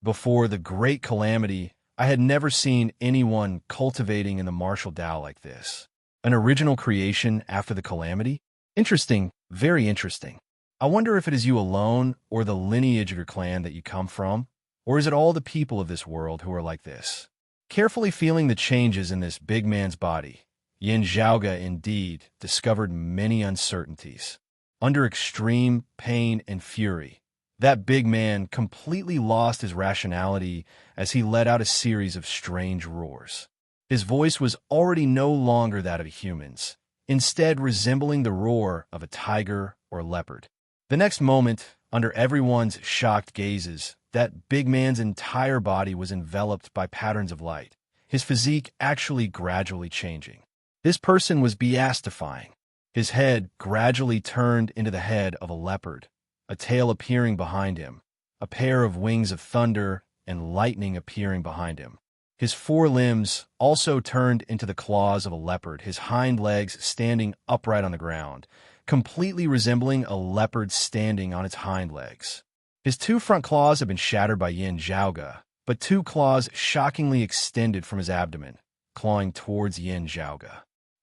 Before the great calamity, I had never seen anyone cultivating in the martial Tao like this. An original creation after the calamity? Interesting, very interesting. I wonder if it is you alone or the lineage of your clan that you come from, or is it all the people of this world who are like this? Carefully feeling the changes in this big man's body, Yin Zhaoge indeed discovered many uncertainties. Under extreme pain and fury, that big man completely lost his rationality as he let out a series of strange roars. His voice was already no longer that of humans, instead resembling the roar of a tiger or leopard. The next moment, under everyone's shocked gazes, that big man's entire body was enveloped by patterns of light, his physique actually gradually changing. This person was beastifying. His head gradually turned into the head of a leopard, a tail appearing behind him, a pair of wings of thunder and lightning appearing behind him. His four limbs also turned into the claws of a leopard, his hind legs standing upright on the ground, completely resembling a leopard standing on its hind legs. His two front claws had been shattered by Yin Zhaoge, but two claws shockingly extended from his abdomen, clawing towards Yin Zhaoge.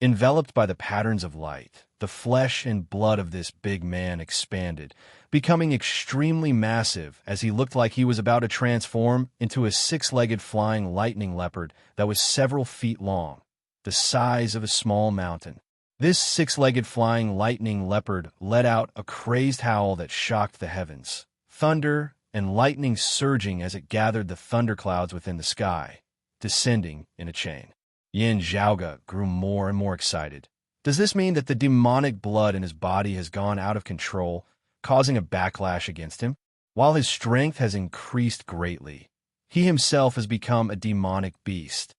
Enveloped by the patterns of light, the flesh and blood of this big man expanded, becoming extremely massive as he looked like he was about to transform into a six-legged flying lightning leopard that was several feet long, the size of a small mountain. This six-legged flying lightning leopard let out a crazed howl that shocked the heavens, thunder and lightning surging as it gathered the thunderclouds within the sky, descending in a chain. Yin Zhaoge grew more and more excited. Does this mean that the demonic blood in his body has gone out of control, causing a backlash against him? While his strength has increased greatly, he himself has become a demonic beast.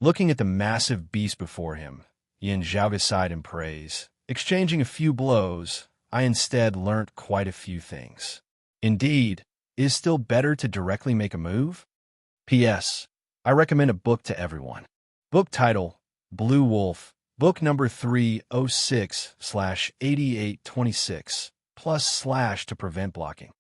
Looking at the massive beast before him, Yin Zhaoge sighed in praise. Exchanging a few blows, I instead learnt quite a few things. Indeed, it is still better to directly make a move? P.S. I recommend a book to everyone. Book title, Blue Wolf, book number 306/8826, + to prevent blocking.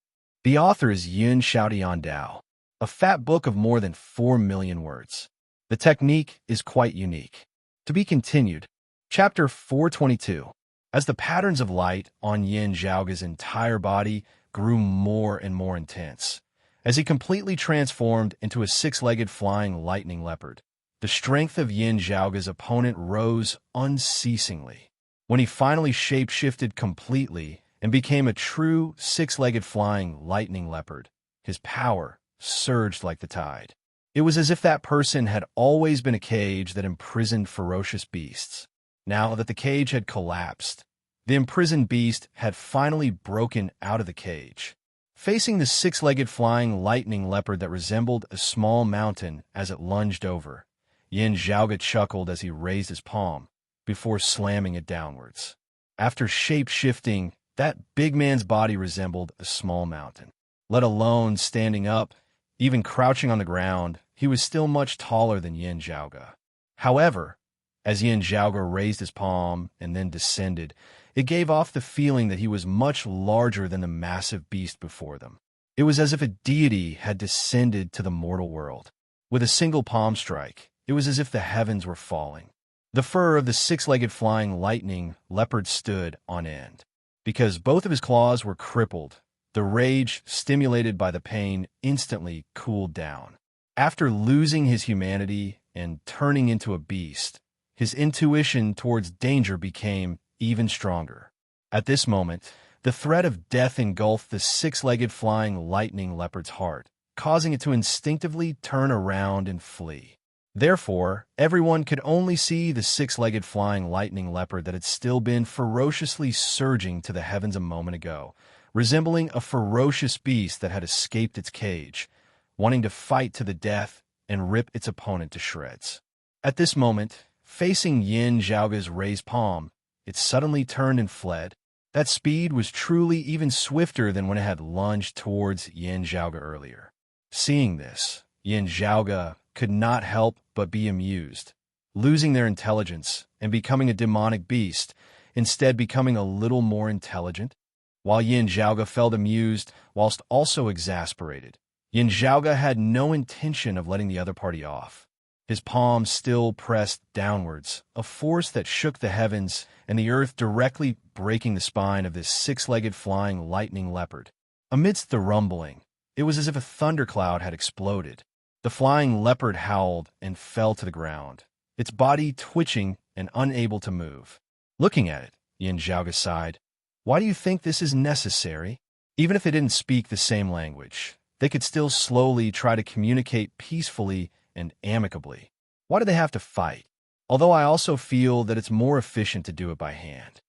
The author is Yun Xiaodian Dao, a fat book of more than 4 million words. The technique is quite unique. To be continued. Chapter 422. As the patterns of light on Yin Zhaoge's entire body grew more and more intense, as he completely transformed into a six-legged flying lightning leopard, the strength of Yin Zhaoge's opponent rose unceasingly. When he finally shape-shifted completely and became a true six-legged flying lightning leopard, his power surged like the tide. It was as if that person had always been a cage that imprisoned ferocious beasts. Now that the cage had collapsed, the imprisoned beast had finally broken out of the cage. Facing the six-legged flying lightning leopard that resembled a small mountain as it lunged over, Yin Zhaoge chuckled as he raised his palm, before slamming it downwards. After shape-shifting, that big man's body resembled a small mountain. Let alone standing up, even crouching on the ground, he was still much taller than Yin Zhaoge. However, as Yin Zhaoge raised his palm and then descended, it gave off the feeling that he was much larger than the massive beast before them. It was as if a deity had descended to the mortal world. With a single palm strike, it was as if the heavens were falling. The fur of the six-legged flying lightning leopard stood on end. Because both of his claws were crippled, the rage, stimulated by the pain, instantly cooled down. After losing his humanity and turning into a beast, his intuition towards danger became even stronger. At this moment, the threat of death engulfed the six-legged flying lightning leopard's heart, causing it to instinctively turn around and flee. Therefore, everyone could only see the six-legged flying lightning leopard that had still been ferociously surging to the heavens a moment ago, resembling a ferocious beast that had escaped its cage, wanting to fight to the death and rip its opponent to shreds. At this moment, facing Yin Zhaoge's raised palm, it suddenly turned and fled. That speed was truly even swifter than when it had lunged towards Yin Zhaoge earlier. Seeing this, Yin Zhaoge could not help but be amused, losing their intelligence and becoming a demonic beast, instead becoming a little more intelligent. While Yin Zhaoge felt amused whilst also exasperated, Yin Zhaoge had no intention of letting the other party off. His palm still pressed downwards, a force that shook the heavens and the earth, directly breaking the spine of this six-legged flying lightning leopard. Amidst the rumbling, it was as if a thundercloud had exploded. The flying leopard howled and fell to the ground, its body twitching and unable to move. Looking at it, Yin Zhaoge sighed. Why do you think this is necessary? Even if they didn't speak the same language, they could still slowly try to communicate peacefully and amicably. Why do they have to fight? Although I also feel that it's more efficient to do it by hand.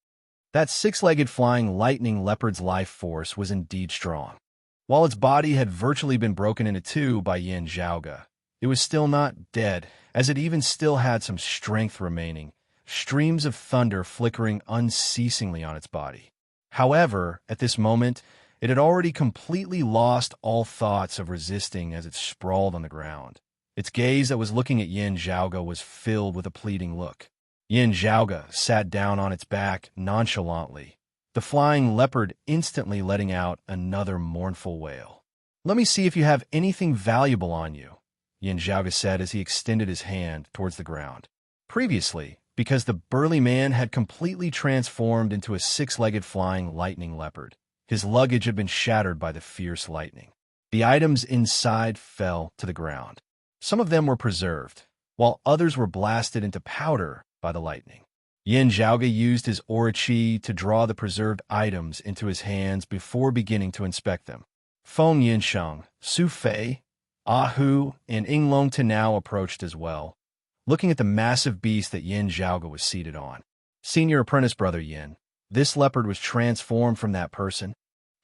That six-legged flying lightning leopard's life force was indeed strong. While its body had virtually been broken into two by Yin Zhaoge, it was still not dead, as it even still had some strength remaining, streams of thunder flickering unceasingly on its body. However, at this moment, it had already completely lost all thoughts of resisting as it sprawled on the ground. Its gaze that was looking at Yin Zhaoge was filled with a pleading look. Yin Zhaoge sat down on its back nonchalantly, the flying leopard instantly letting out another mournful wail. Let me see if you have anything valuable on you, Yin Zhaoge said as he extended his hand towards the ground. Previously, because the burly man had completely transformed into a six-legged flying lightning leopard, his luggage had been shattered by the fierce lightning. The items inside fell to the ground. Some of them were preserved, while others were blasted into powder by the lightning. Yin Zhaoge used his aura chi to draw the preserved items into his hands before beginning to inspect them. Feng Yinsheng, Su Fei, Ah Hu, and Yinglong Tenao approached as well, looking at the massive beast that Yin Zhaoge was seated on. Senior apprentice brother Yin, this leopard was transformed from that person.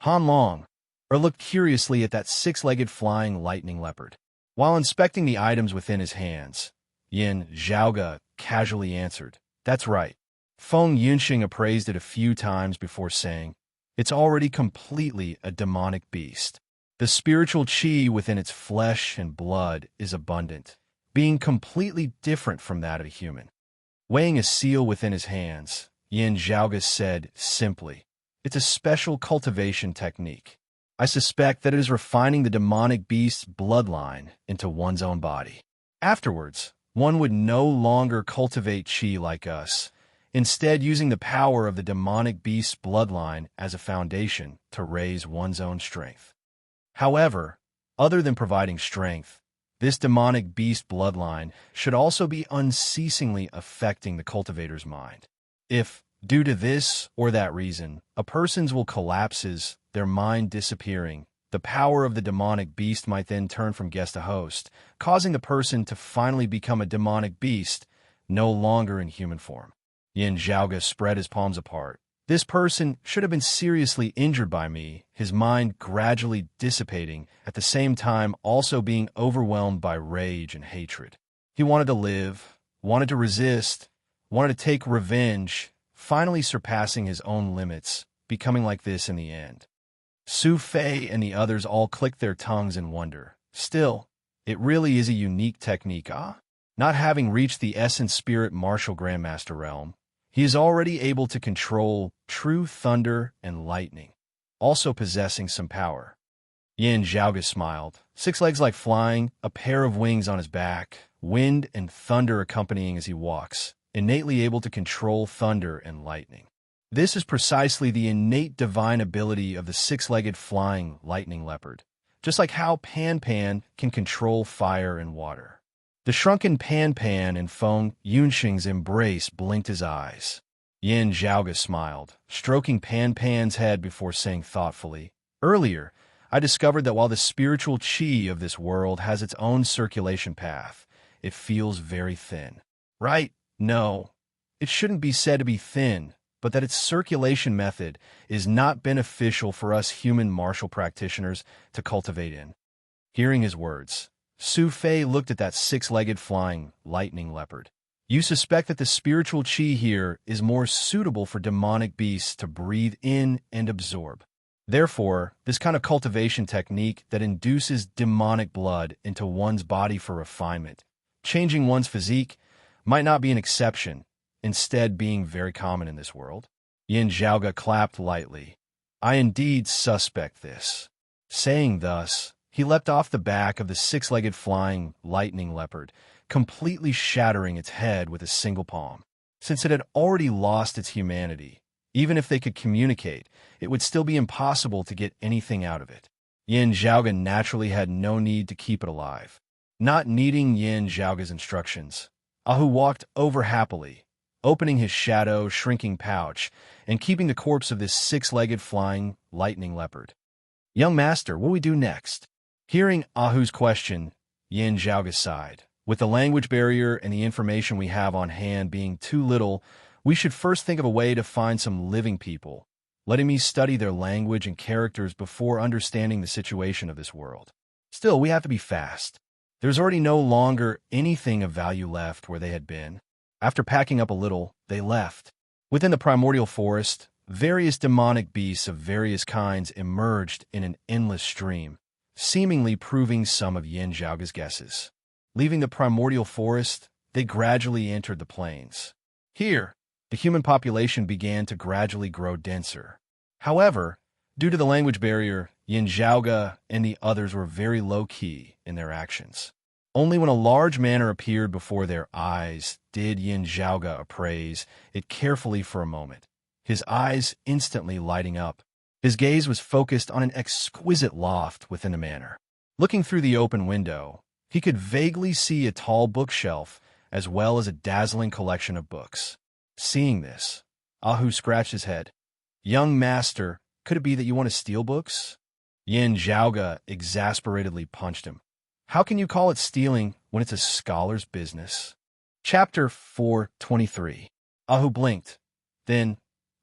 Han Long, or looked curiously at that six-legged flying lightning leopard. While inspecting the items within his hands, Yin Zhaoge casually answered, "That's right." Feng Yunxing appraised it a few times before saying, "It's already completely a demonic beast. The spiritual qi within its flesh and blood is abundant, being completely different from that of a human." Weighing a seal within his hands, Yin Zhaoge said simply, "It's a special cultivation technique. I suspect that it is refining the demonic beast's bloodline into one's own body. Afterwards, one would no longer cultivate qi like us, instead using the power of the demonic beast's bloodline as a foundation to raise one's own strength. However, other than providing strength, this demonic beast bloodline should also be unceasingly affecting the cultivator's mind. If, due to this or that reason, a person's will collapses, their mind disappearing, the power of the demonic beast might then turn from guest to host, causing the person to finally become a demonic beast, no longer in human form." Yin Zhaoge spread his palms apart. This person should have been seriously injured by me, his mind gradually dissipating, at the same time also being overwhelmed by rage and hatred. He wanted to live, wanted to resist, wanted to take revenge, finally surpassing his own limits, becoming like this in the end. Su Fei and the others all clicked their tongues in wonder. Still, it really is a unique technique, Not having reached the essence spirit martial grandmaster realm, he is already able to control true thunder and lightning, also possessing some power. Yin Zhaoge smiled, 6 legs like flying, a pair of wings on his back, wind and thunder accompanying as he walks, innately able to control thunder and lightning. This is precisely the innate divine ability of the 6-legged flying lightning leopard, just like how Pan Pan can control fire and water. The shrunken Pan Pan in Feng Yunxing's embrace blinked his eyes. Yin Zhaoge smiled, stroking Pan Pan's head before saying thoughtfully, "Earlier, I discovered that while the spiritual qi of this world has its own circulation path, it feels very thin." Right? No, it shouldn't be said to be thin, but that its circulation method is not beneficial for us human martial practitioners to cultivate in. Hearing his words, Su Fei looked at that 6-legged flying lightning leopard. "You suspect that the spiritual qi here is more suitable for demonic beasts to breathe in and absorb. Therefore, this kind of cultivation technique that induces demonic blood into one's body for refinement, changing one's physique, might not be an exception, instead being very common in this world." Yin Zhaoge clapped lightly. "I indeed suspect this." Saying thus, he leapt off the back of the 6-legged flying lightning leopard, completely shattering its head with a single palm. Since it had already lost its humanity, even if they could communicate, it would still be impossible to get anything out of it. Yin Zhaoge naturally had no need to keep it alive. Not needing Yin Zhaoge's instructions, Ahu walked over happily, opening his shadow shrinking pouch and keeping the corpse of this 6-legged flying lightning leopard. "Young master, what do we do next?" Hearing Ahu's question, Yin Zhaoge sighed. "With the language barrier and the information we have on hand being too little, we should first think of a way to find some living people, letting me study their language and characters before understanding the situation of this world. Still, we have to be fast. There's already no longer anything of value left where they had been. After packing up a little, they left. Within the primordial forest, various demonic beasts of various kinds emerged in an endless stream, seemingly proving some of Yin Zhaoge's guesses. Leaving the primordial forest, they gradually entered the plains. Here, the human population began to gradually grow denser. However, due to the language barrier, Yin Zhaoge and the others were very low-key in their actions. Only when a large manor appeared before their eyes did Yin Zhaoge appraise it carefully for a moment, his eyes instantly lighting up. His gaze was focused on an exquisite loft within the manor. Looking through the open window, he could vaguely see a tall bookshelf as well as a dazzling collection of books. Seeing this, Ahu scratched his head. "Young master, could it be that you want to steal books?" Yin Zhaoge exasperatedly punched him. "How can you call it stealing when it's a scholar's business?" Chapter 423. Ahu blinked. Then,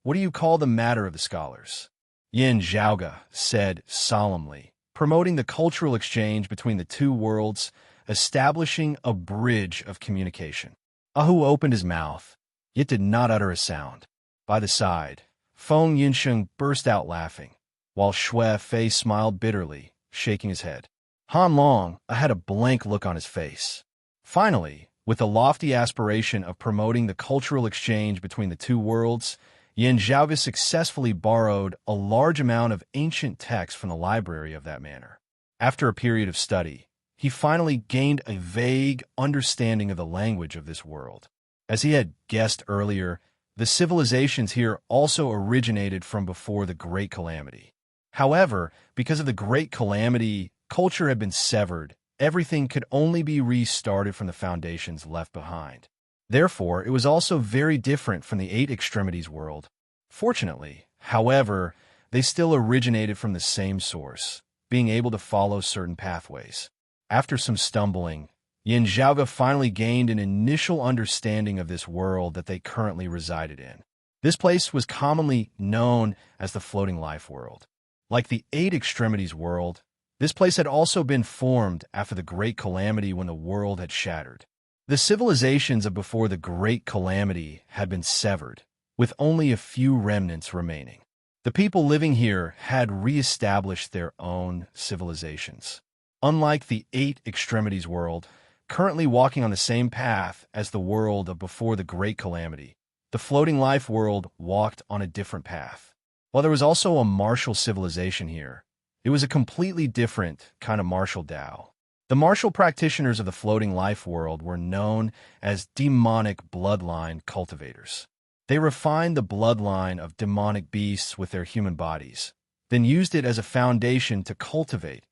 what do you call the matter of the scholars? Yin Zhaoge said solemnly, promoting the cultural exchange between the two worlds, establishing a bridge of communication. Ahu opened his mouth, yet did not utter a sound. By the side, Feng Yinsheng burst out laughing, while Xue Fei smiled bitterly, shaking his head. Han Long had a blank look on his face. Finally, with the lofty aspiration of promoting the cultural exchange between the two worlds, Yin Zhaoge successfully borrowed a large amount of ancient texts from the library of that manor. After a period of study, he finally gained a vague understanding of the language of this world. As he had guessed earlier, the civilizations here also originated from before the Great Calamity. However, because of the Great Calamity, culture had been severed. Everything could only be restarted from the foundations left behind. Therefore, it was also very different from the Eight Extremities world. Fortunately, however, they still originated from the same source, being able to follow certain pathways. After some stumbling, Yin Zhaoge finally gained an initial understanding of this world that they currently resided in. This place was commonly known as the Floating Life World. Like the Eight Extremities world, this place had also been formed after the Great Calamity when the world had shattered. The civilizations of before the Great Calamity had been severed, with only a few remnants remaining. The people living here had re-established their own civilizations. Unlike the Eight Extremities world, currently walking on the same path as the world of before the Great Calamity, the Floating Life world walked on a different path. While there was also a martial civilization here, it was a completely different kind of martial Tao. The martial practitioners of the Floating Life world were known as demonic bloodline cultivators. They refined the bloodline of demonic beasts with their human bodies, then used it as a foundation to cultivate,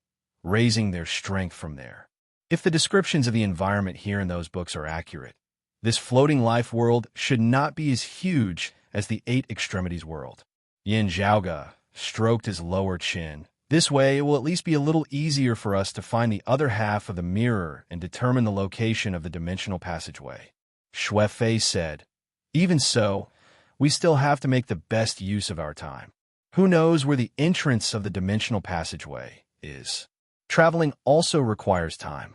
raising their strength from there. If the descriptions of the environment here in those books are accurate, this Floating Life world should not be as huge as the Eight Extremities world. Yin Zhaoge stroked his lower chin. This way, it will at least be a little easier for us to find the other half of the mirror and determine the location of the dimensional passageway. Xue Fei said, even so, we still have to make the best use of our time. Who knows where the entrance of the dimensional passageway is? Traveling also requires time.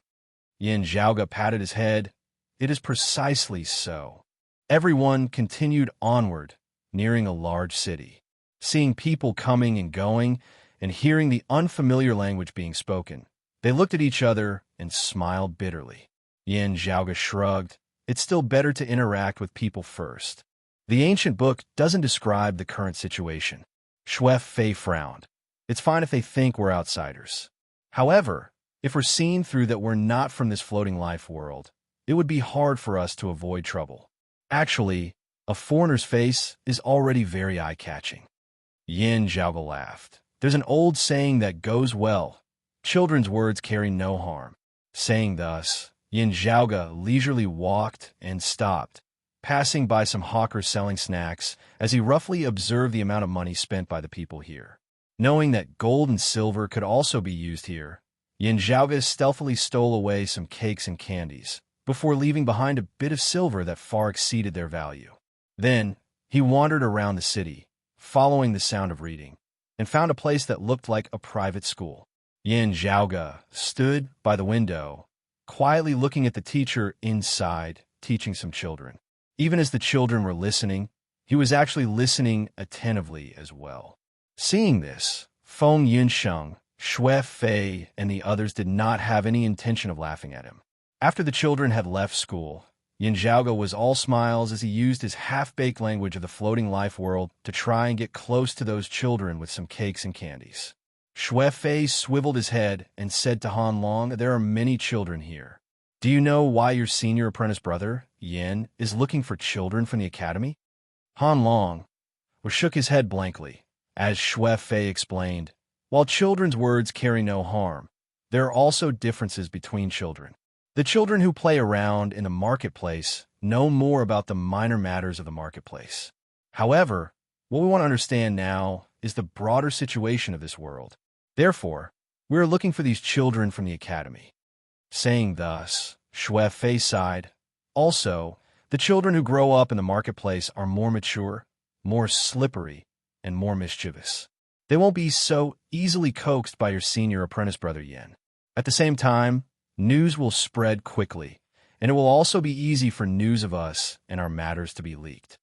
Yin Zhaoge patted his head. It is precisely so. Everyone continued onward, nearing a large city. Seeing people coming and going, and hearing the unfamiliar language being spoken, they looked at each other and smiled bitterly. Yin Zhaoge shrugged. It's still better to interact with people first. The ancient book doesn't describe the current situation. Xue Fei frowned. It's fine if they think we're outsiders. However, if we're seen through that we're not from this Floating Life world, it would be hard for us to avoid trouble. Actually, a foreigner's face is already very eye-catching. Yin Zhaoge laughed. There's an old saying that goes well. Children's words carry no harm. Saying thus, Yin Zhaoge leisurely walked and stopped, passing by some hawkers selling snacks as he roughly observed the amount of money spent by the people here. Knowing that gold and silver could also be used here, Yin Zhaoge stealthily stole away some cakes and candies, before leaving behind a bit of silver that far exceeded their value. Then, he wandered around the city, following the sound of reading, and found a place that looked like a private school. Yin Zhaoge stood by the window, quietly looking at the teacher inside, teaching some children. Even as the children were listening, he was actually listening attentively as well. Seeing this, Feng Yunsheng, Xue Fei, and the others did not have any intention of laughing at him. After the children had left school, Yin Zhaoge was all smiles as he used his half-baked language of the Floating Life world to try and get close to those children with some cakes and candies. Xue Fei swiveled his head and said to Han Long, there are many children here. Do you know why your senior apprentice brother, Yin, is looking for children from the academy? Han Long shook his head blankly. As Xue Fei explained, while children's words carry no harm, there are also differences between children. The children who play around in the marketplace know more about the minor matters of the marketplace. However, what we want to understand now is the broader situation of this world. Therefore, we are looking for these children from the academy. Saying thus, Xue Fei sighed. Also, the children who grow up in the marketplace are more mature, more slippery, and more mischievous. They won't be so easily coaxed by your senior apprentice brother Yin. At the same time, news will spread quickly, and it will also be easy for news of us and our matters to be leaked.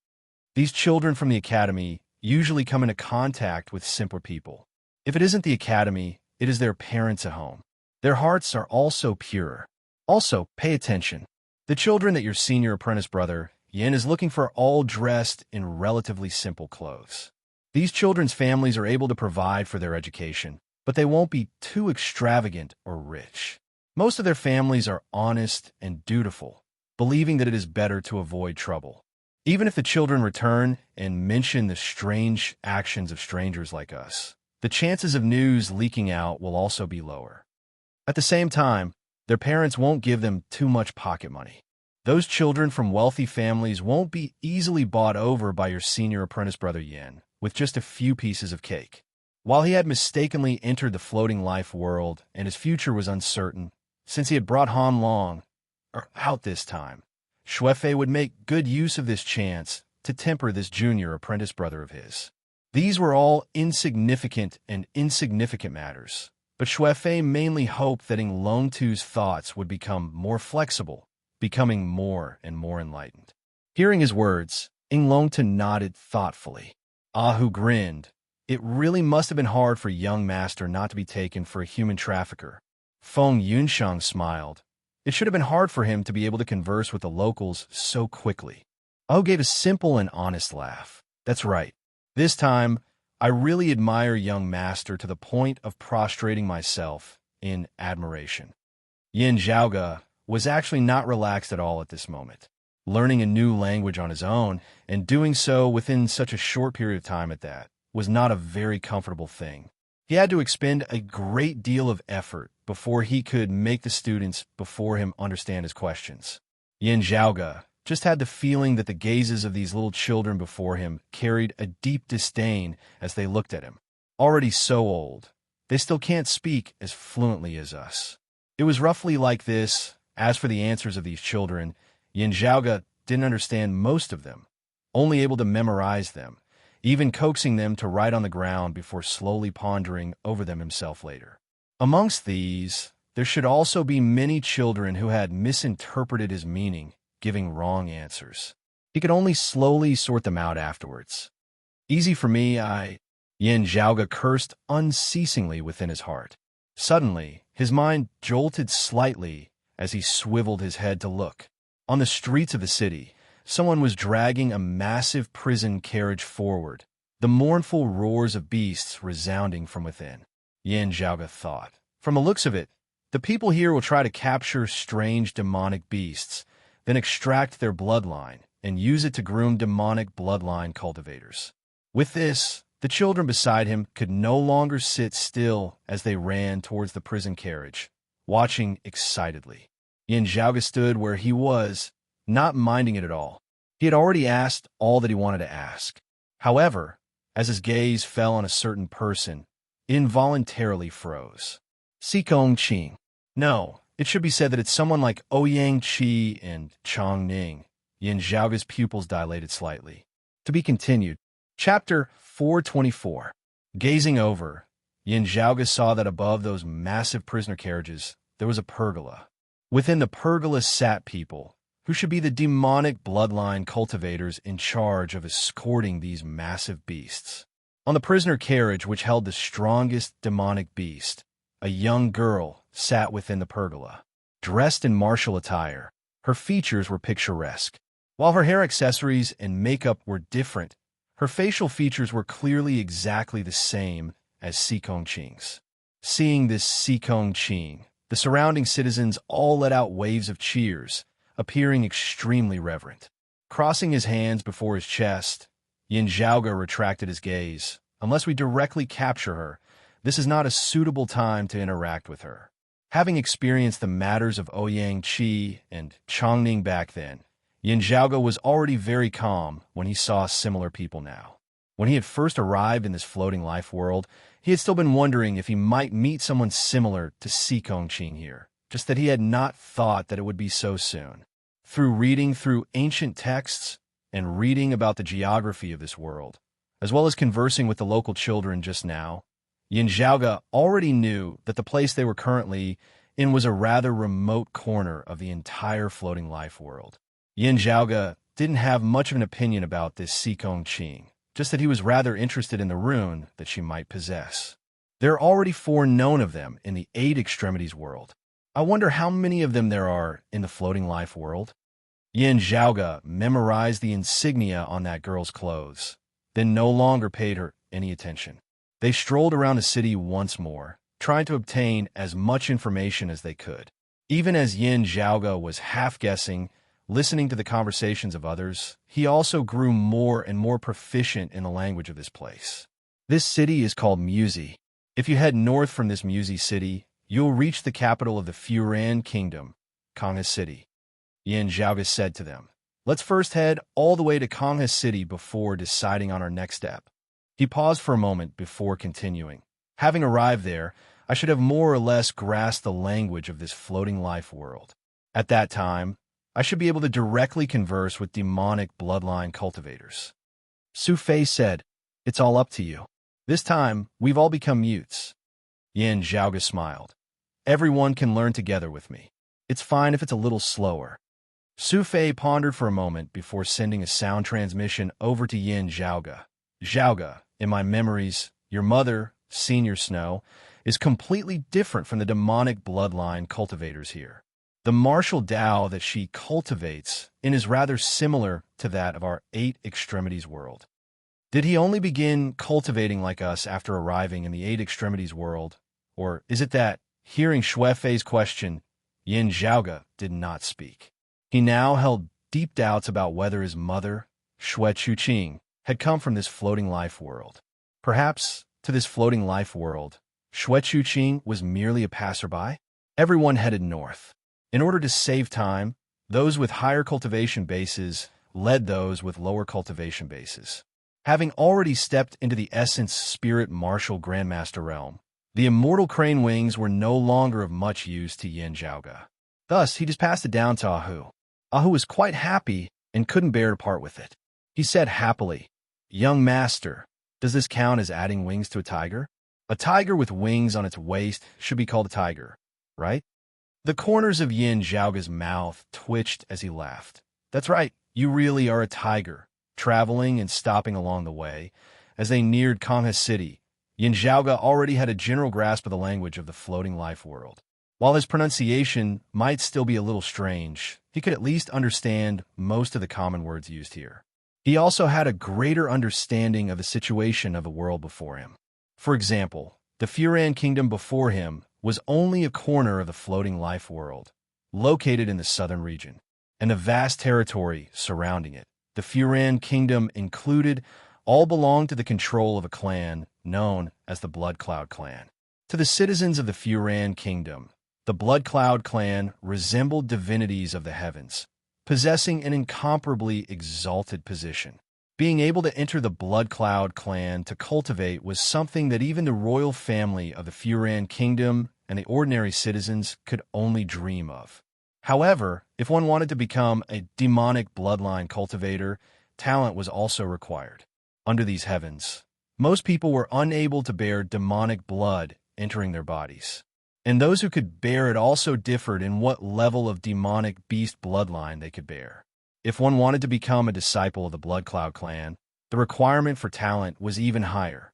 These children from the academy usually come into contact with simpler people. If it isn't the academy, it is their parents at home. Their hearts are also pure. Also, pay attention. The children that your senior apprentice brother Yin is looking for are all dressed in relatively simple clothes. These children's families are able to provide for their education, but they won't be too extravagant or rich. Most of their families are honest and dutiful, believing that it is better to avoid trouble. Even if the children return and mention the strange actions of strangers like us, the chances of news leaking out will also be lower. At the same time, their parents won't give them too much pocket money. Those children from wealthy families won't be easily bought over by your senior apprentice brother Yin with just a few pieces of cake. While he had mistakenly entered the floating life world and his future was uncertain, since he had brought Han Long out this time, Xuefei would make good use of this chance to temper this junior apprentice brother of his. These were all insignificant matters, but Xuefei mainly hoped that Ing Long Tu's thoughts would become more flexible, becoming more and more enlightened. Hearing his words, Ing Long Tu nodded thoughtfully. Ahu grinned. It really must have been hard for young master not to be taken for a human trafficker. Feng Yunshang smiled. It should have been hard for him to be able to converse with the locals so quickly. Ahu gave a simple and honest laugh. That's right. This time, I really admire young master to the point of prostrating myself in admiration. Yin Zhaoge was actually not relaxed at all at this moment. Learning a new language on his own, and doing so within such a short period of time at that, was not a very comfortable thing. He had to expend a great deal of effort before he could make the students before him understand his questions. Yin Zhaoge just had the feeling that the gazes of these little children before him carried a deep disdain as they looked at him. Already so old, they still can't speak as fluently as us. It was roughly like this. As for the answers of these children, Yin Zhaoge didn't understand most of them, only able to memorize them, even coaxing them to write on the ground before slowly pondering over them himself later. Amongst these, there should also be many children who had misinterpreted his meaning, giving wrong answers. He could only slowly sort them out afterwards. Easy for me, Yin Zhaoge cursed unceasingly within his heart. Suddenly, his mind jolted slightly as he swiveled his head to look. On the streets of the city, someone was dragging a massive prison carriage forward, the mournful roars of beasts resounding from within. Yin Zhaoge thought. From the looks of it, the people here will try to capture strange demonic beasts, then extract their bloodline and use it to groom demonic bloodline cultivators. With this, the children beside him could no longer sit still as they ran towards the prison carriage, watching excitedly. Yin Zhaoge stood where he was, not minding it at all. He had already asked all that he wanted to ask. However, as his gaze fell on a certain person, it involuntarily froze. Xikong Qing. No, it should be said that it's someone like Ouyang Qi and Chong Ning. Yin Zhaoge's pupils dilated slightly. To be continued. Chapter 424. Gazing over, Yin Zhaoge saw that above those massive prisoner carriages, there was a pergola. Within the pergola sat people, who should be the demonic bloodline cultivators in charge of escorting these massive beasts. On the prisoner carriage, which held the strongest demonic beast, a young girl sat within the pergola. Dressed in martial attire, her features were picturesque. While her hair accessories and makeup were different, her facial features were clearly exactly the same as Xikong Qing's. Seeing this Xikong Qing, the surrounding citizens all let out waves of cheers, appearing extremely reverent. Crossing his hands before his chest, Yin Zhaoge retracted his gaze. Unless we directly capture her, this is not a suitable time to interact with her. Having experienced the matters of Ouyang Qi and Chongning back then, Yin Zhaoge was already very calm when he saw similar people now. When he had first arrived in this floating life world, he had still been wondering if he might meet someone similar to Xikong Qing here, just that he had not thought that it would be so soon. Through reading through ancient texts and reading about the geography of this world, as well as conversing with the local children just now, Yin Zhaoge already knew that the place they were currently in was a rather remote corner of the entire floating life world. Yin Zhaoge didn't have much of an opinion about this Sikong Qing, just that he was rather interested in the rune that she might possess. There are already 4 known of them in the 8 extremities world. I wonder how many of them there are in the floating life world. Yin Zhaoge memorized the insignia on that girl's clothes, then no longer paid her any attention. They strolled around the city once more, trying to obtain as much information as they could. Even as Yin Zhaoge was half-guessing, listening to the conversations of others, he also grew more and more proficient in the language of this place. This city is called Musy. If you head north from this Musy city, you'll reach the capital of the Furan Kingdom, Kangha City. Yin Zhaoge said to them, "Let's first head all the way to Kangha City before deciding on our next step." He paused for a moment before continuing. "Having arrived there, I should have more or less grasped the language of this floating life world. At that time, I should be able to directly converse with demonic bloodline cultivators." Su Fei said, "It's all up to you. This time, we've all become mutes." Yin Zhaoge smiled. "Everyone can learn together with me. It's fine if it's a little slower." Su Fei pondered for a moment before sending a sound transmission over to Yin Zhaoge. "Zhaoge, in my memories, your mother, Senior Snow, is completely different from the demonic bloodline cultivators here. The martial Tao that she cultivates is rather similar to that of our 8 extremities world. Did he only begin cultivating like us after arriving in the 8 extremities world? Or is it that, hearing Shui Fei's question, Yin Zhaoge did not speak? He now held deep doubts about whether his mother, Shui Chuqing, had come from this floating life world. Perhaps, to this floating life world, Shui Chuqing was merely a passerby? Everyone headed north. In order to save time, those with higher cultivation bases led those with lower cultivation bases. Having already stepped into the essence spirit martial grandmaster realm, the immortal crane wings were no longer of much use to Yin Zhaoge. Thus, he just passed it down to Ahu. Ahu was quite happy and couldn't bear to part with it. He said happily, "Young master, does this count as adding wings to a tiger? A tiger with wings on its waist should be called a tiger, right?" The corners of Yin Zhaoge's mouth twitched as he laughed. "That's right, you really are a tiger." Traveling and stopping along the way, as they neared Kangha City, Yin Zhaoge already had a general grasp of the language of the floating life world. While his pronunciation might still be a little strange, he could at least understand most of the common words used here. He also had a greater understanding of the situation of the world before him. For example, the Furan Kingdom before him was only a corner of the floating life world, located in the southern region, and the vast territory surrounding it. The Furan Kingdom included all belonged to the control of a clan known as the Blood Cloud Clan. To the citizens of the Furan Kingdom, the Blood Cloud Clan resembled divinities of the heavens, possessing an incomparably exalted position. Being able to enter the Blood Cloud Clan to cultivate was something that even the royal family of the Furan Kingdom and the ordinary citizens could only dream of. However, if one wanted to become a demonic bloodline cultivator, talent was also required. Under these heavens, most people were unable to bear demonic blood entering their bodies. And those who could bear it also differed in what level of demonic beast bloodline they could bear. If one wanted to become a disciple of the Blood Cloud Clan, the requirement for talent was even higher.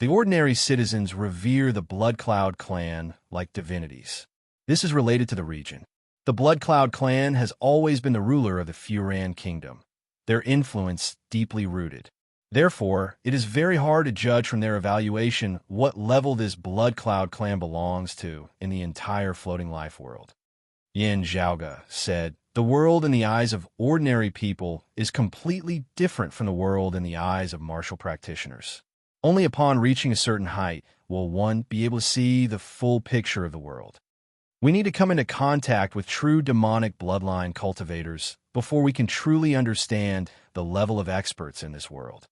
The ordinary citizens revere the Blood Cloud Clan like divinities. This is related to the region. The Blood Cloud Clan has always been the ruler of the Furan Kingdom, their influence deeply rooted. Therefore, it is very hard to judge from their evaluation what level this Blood Cloud Clan belongs to in the entire floating life world. Yin Zhaoge said, "The world in the eyes of ordinary people is completely different from the world in the eyes of martial practitioners. Only upon reaching a certain height will one be able to see the full picture of the world. We need to come into contact with true demonic bloodline cultivators before we can truly understand the level of experts in this world."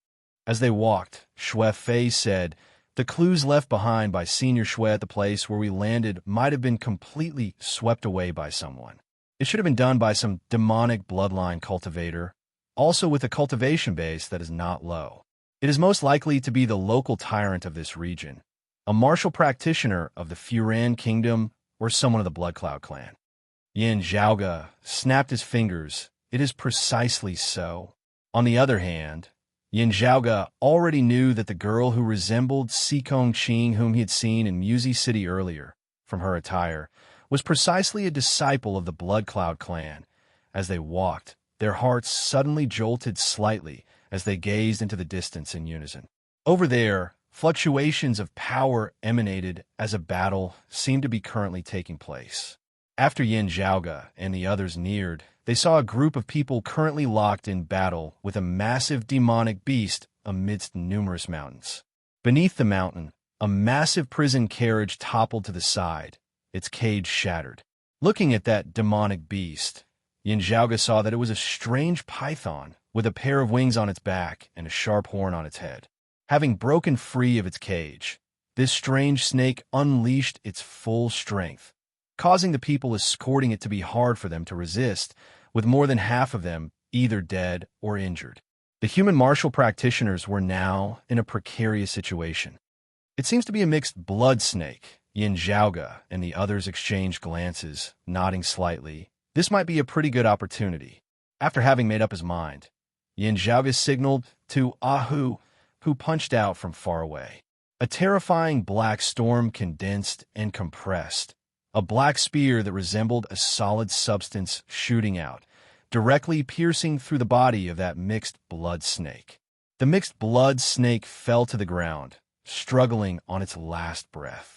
As they walked, Shui Fei said, "The clues left behind by Senior Shui at the place where we landed might have been completely swept away by someone. It should have been done by some demonic bloodline cultivator, also with a cultivation base that is not low. It is most likely to be the local tyrant of this region, a martial practitioner of the Furan Kingdom or someone of the Blood Cloud clan. Yin Zhaoge snapped his fingers. It is precisely so. On the other hand, Yin Zhaoge already knew that the girl who resembled Si Kongqing, whom he had seen in Musi City earlier, from her attire, was precisely a disciple of the Blood Cloud clan. As they walked, their hearts suddenly jolted slightly as they gazed into the distance in unison. Over there, fluctuations of power emanated as a battle seemed to be currently taking place. After Yin Zhaoge and the others neared, they saw a group of people currently locked in battle with a massive demonic beast amidst numerous mountains. Beneath the mountain, a massive prison carriage toppled to the side, its cage shattered. Looking at that demonic beast, Yin Zhaoge saw that it was a strange python with a pair of wings on its back and a sharp horn on its head. Having broken free of its cage, this strange snake unleashed its full strength, causing the people escorting it to be hard for them to resist, with more than half of them either dead or injured. The human martial practitioners were now in a precarious situation. It seems to be a mixed blood snake. Yin Zhaoge and the others exchanged glances, nodding slightly. This might be a pretty good opportunity. After having made up his mind, Yin Zhaoge signaled to Ahu, who punched out from far away. A terrifying black storm condensed and compressed, a black spear that resembled a solid substance shooting out, directly piercing through the body of that mixed blood snake. The mixed blood snake fell to the ground, struggling on its last breath.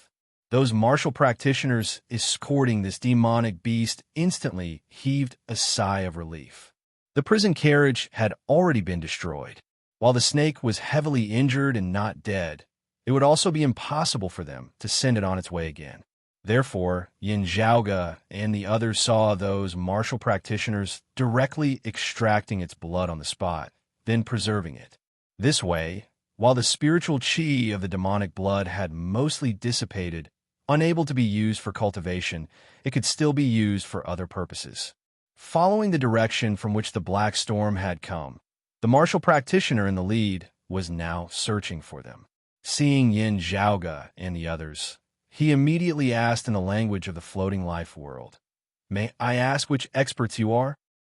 Those martial practitioners escorting this demonic beast instantly heaved a sigh of relief. The prison carriage had already been destroyed. While the snake was heavily injured and not dead, it would also be impossible for them to send it on its way again. Therefore, Yin Zhaoge and the others saw those martial practitioners directly extracting its blood on the spot, then preserving it. This way, while the spiritual qi of the demonic blood had mostly dissipated, unable to be used for cultivation, it could still be used for other purposes. Following the direction from which the black storm had come, the martial practitioner in the lead was now searching for them. Seeing Yin Zhaoge and the others, he immediately asked in the language of the floating life world, "May I ask which experts you are?"